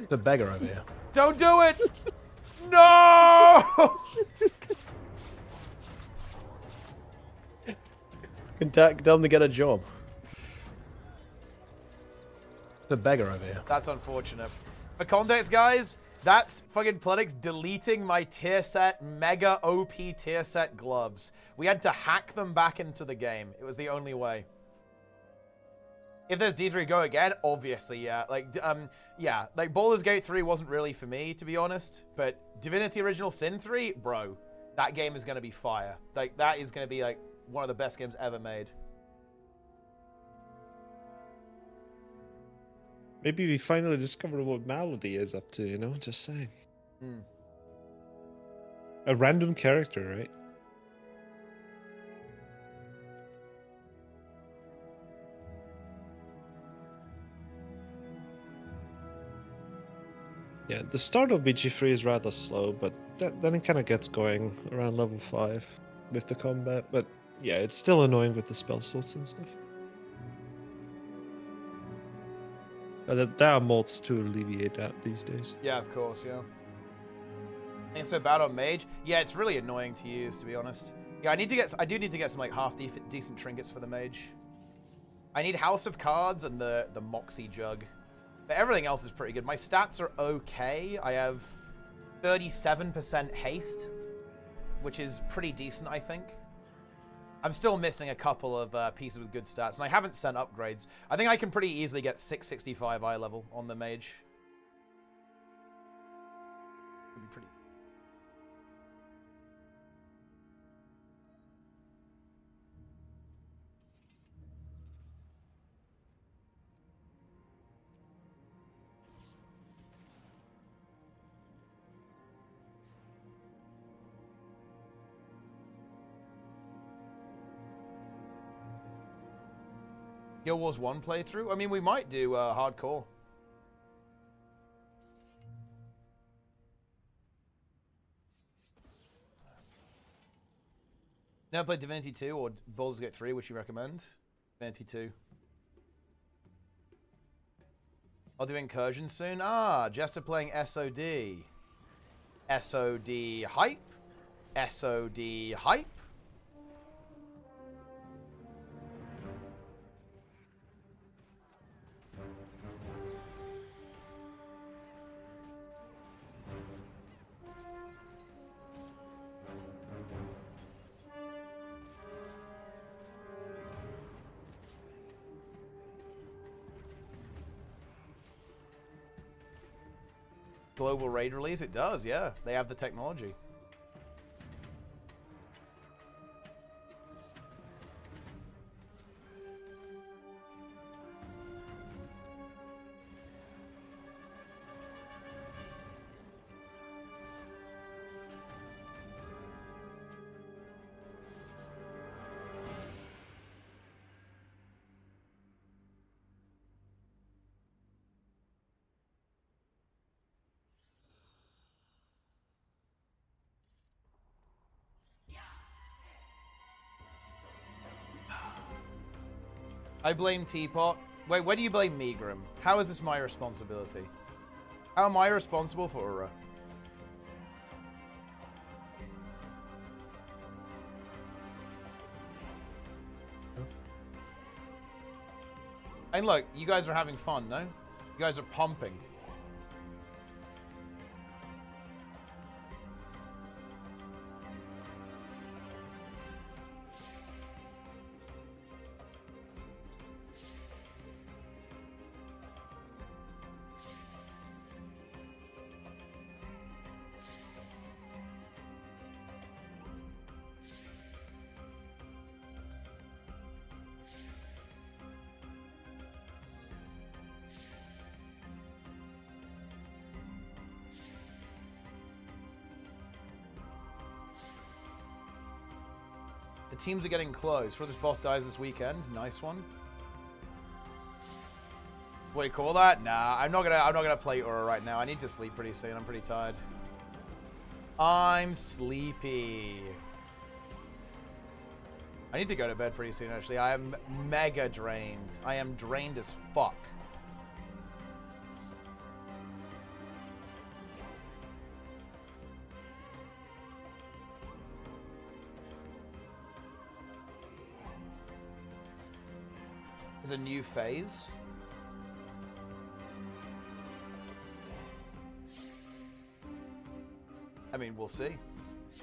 The beggar over here. Don't do it! No! Can tell them to get a job. The beggar over here. That's unfortunate. For context, guys, that's fucking Plenix deleting my tier set, mega OP tier set gloves. We had to hack them back into the game. It was the only way. If there's D3 go again, obviously, yeah. Like, like Baldur's Gate 3 wasn't really for me, to be honest. But Divinity Original Sin 3, bro, that game is going to be fire. Like, that is going to be, like, one of the best games ever made. Maybe we finally discovered what Malady is up to, just saying. A random character, right? Yeah, the start of BG3 is rather slow, but then it kind of gets going around level 5 with the combat. But yeah, it's still annoying with the spell slots and stuff. There are mods to alleviate that these days. Yeah, of course, yeah. And so bad on Mage. Yeah, it's really annoying to use, to be honest. Yeah, I do need to get some like half decent trinkets for the Mage. I need House of Cards and the Moxie Jug. But everything else is pretty good. My stats are okay. I have 37% haste, which is pretty decent, I think. I'm still missing a couple of pieces with good stats, and I haven't sent upgrades. I think I can pretty easily get 665 eye level on the Mage. Would be pretty. Guild Wars 1 playthrough? I mean, we might do hardcore. Never played Divinity 2 or Baldur's Gate 3, which you recommend? Divinity 2. I'll do Incursion soon. Ah, Jester playing SOD. SOD hype? SOD hype? Global raid release? It does, yeah. They have the technology. I blame Teapot. Wait, where do you blame me, Grim? How is this my responsibility? How am I responsible for URA? And look, you guys are having fun, no? You guys are pumping. The teams are getting close. For this boss dies this weekend. Nice one. What do you call that? Nah, I'm not gonna play URA right now. I need to sleep pretty soon. I'm pretty tired. I'm sleepy. I need to go to bed pretty soon, actually. I am mega drained. I am drained as fuck. There's a new phase. I mean, we'll see.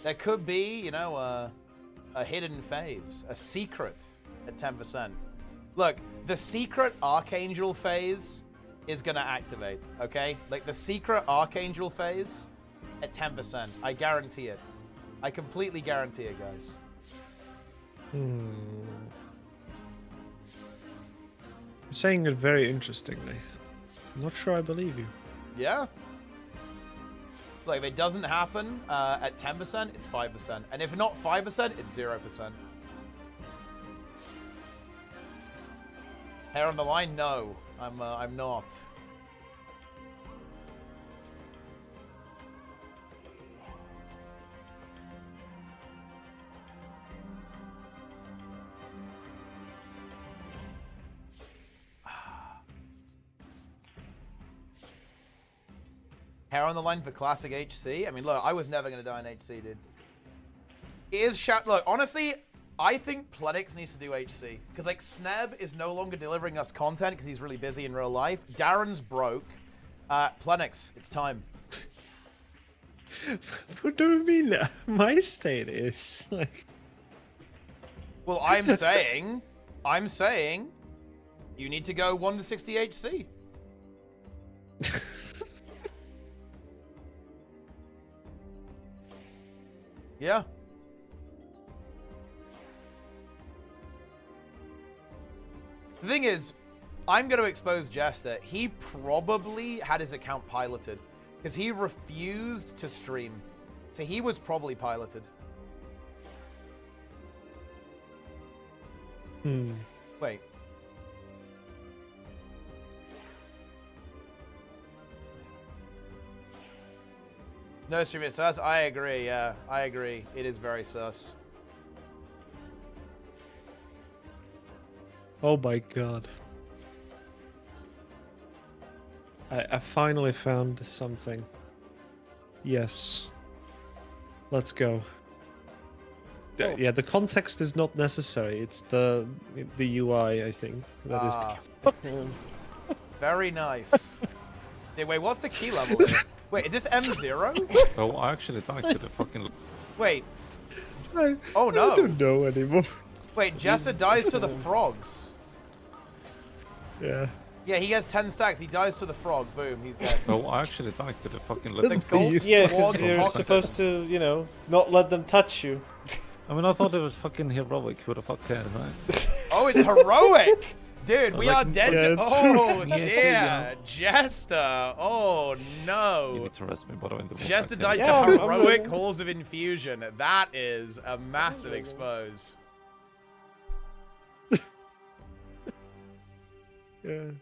There could be, you know, a hidden phase, a secret at 10%. Look, the secret Archangel phase is going to activate, okay? Like, the secret Archangel phase at 10%. I guarantee it. I completely guarantee it, guys. You're saying it very interestingly. I'm not sure I believe you. Yeah. Look, if it doesn't happen at 10%, it's 5%. And if not 5%, it's 0%. Hair on the line? No. I'm not. Hair on the line for classic HC? I mean, look, I was never going to die in HC, dude. It is look, honestly, I think Plenix needs to do HC. Because, like, Sneb is no longer delivering us content because he's really busy in real life. Darren's broke. Plenix, it's time. What do you mean my state is? Like... Well, I'm saying, you need to go 1 to 60 HC. Yeah. The thing is, I'm going to expose Jester. He probably had his account piloted because he refused to stream. So he was probably piloted. Wait. No stream is sus? I agree, yeah. I agree. It is very sus. Oh my god. I finally found something. Yes. Let's go. Oh. Yeah, the context is not necessary. It's the UI, I think. That is the... Very nice. Hey, wait, what's the key level? Wait, is this M0? Oh, I actually died to the fucking... Wait. Oh no. I don't know anymore. Wait, Jester dies to the frogs. Yeah. Yeah, he has 10 stacks. He dies to the frog. Boom, he's dead. Oh, I actually died to the fucking... The gold yeah, sword because you're toxin. supposed to, you know, not let them touch you. I mean, I thought it was fucking heroic. Who the fuck cares, right? Oh, it's heroic! Dude, we Like, are dead. yeah, Oh, Yeah, dear. Jester. Oh, You no. need to rest me, by the way. Jester died Yeah, to I'm heroic willing. halls of infusion. That is a massive expose. Yeah.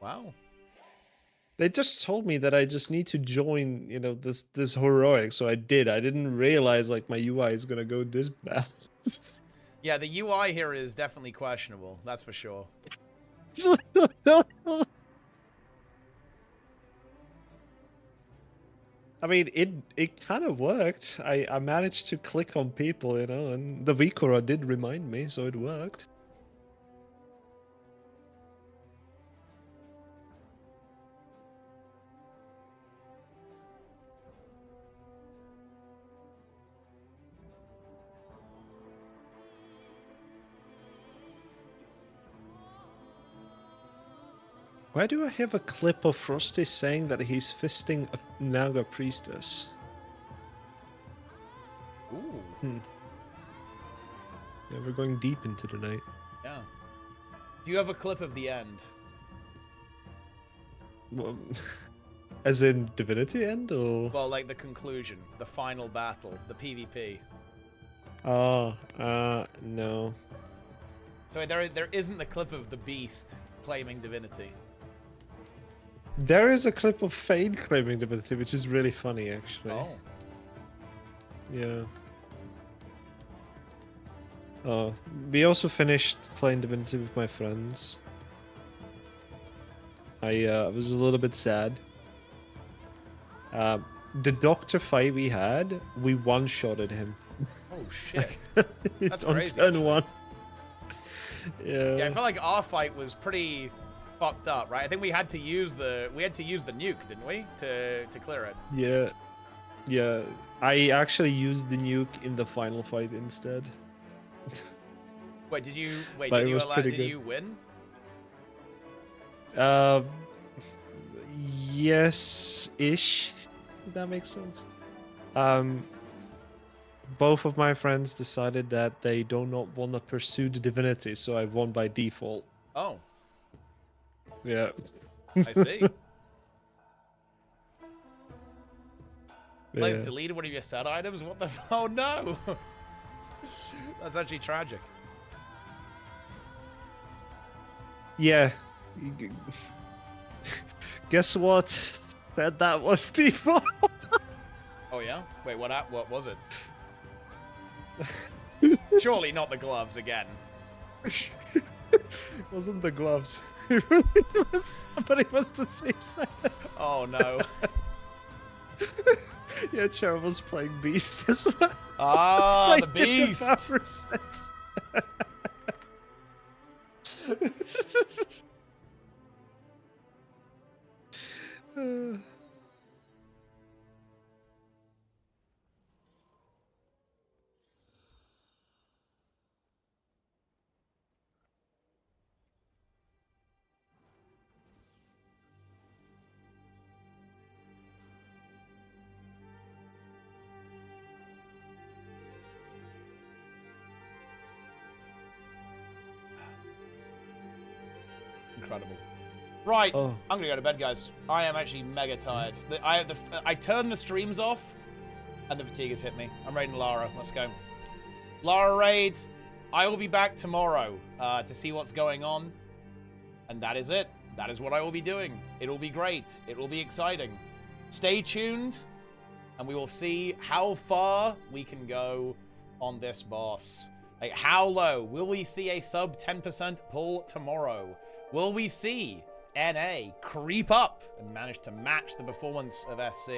Wow. They just told me that I just need to join, you know, this heroic, so I did. I didn't realize like my UI is gonna go this bad. Yeah, the UI here is definitely questionable. That's for sure. I mean, it kind of worked. I managed to click on people, you know, and the Vikora did remind me, so it worked. Why do I have a clip of Frosty saying that he's fisting a Naga priestess? Ooh. Yeah, we're going deep into the night. Yeah. Do you have a clip of the end? Well, as in Divinity End, or? Well, like the conclusion, the final battle, the PvP. Oh, no. So there isn't the clip of the beast claiming divinity. There is a clip of Fade claiming Divinity, which is really funny, actually. Oh. Yeah. Oh, we also finished playing Divinity with my friends. I was a little bit sad. The doctor fight we had, we one-shotted him. Oh shit. That's on crazy. turn one. Yeah. Yeah, I felt like our fight was pretty fucked up, right? I think we had to use the nuke, didn't we, to clear it? Yeah. Yeah. I actually used the nuke in the final fight instead. Wait, did you But it was pretty did good. you win? Yes-ish. If that makes sense. Both of my friends decided that they do not want to pursue the divinity, so I won by default. Oh, Yeah. I see. Let's Yeah. delete one of your set items? What the oh no! That's actually tragic. Yeah. Guess what? That was default. Oh yeah? Wait, what was it? Surely not the gloves again. Wasn't the gloves. But it was the same side. Oh no. Yeah, Cheryl was playing Beast as well. Ah, the Played different Beast. power sets. Incredible. Right, Oh. I'm gonna go to bed, guys. I am actually mega tired. I turned the streams off, and the fatigue has hit me. I'm raiding Lara. Let's go. Lara raid. I will be back tomorrow to see what's going on, and that is it. That is what I will be doing. It will be great. It will be exciting. Stay tuned, and we will see how far we can go on this boss. Like, how low? Will we see a sub 10% pull tomorrow? Will we see NA creep up and manage to match the performance of SC?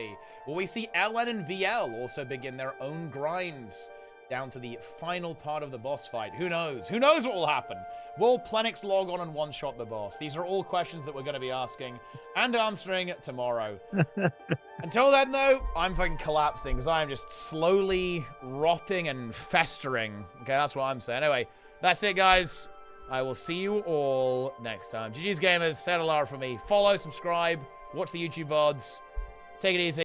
Will we see LN and VL also begin their own grinds down to the final part of the boss fight? Who knows? Who knows what will happen? Will Plenix log on and one-shot the boss? These are all questions that we're going to be asking and answering tomorrow. Until then, though, I'm fucking collapsing because I am just slowly rotting and festering. Okay, that's what I'm saying. Anyway, that's it, guys. I will see you all next time. GG's gamers, say hello for me. Follow, subscribe, watch the YouTube VODs. Take it easy.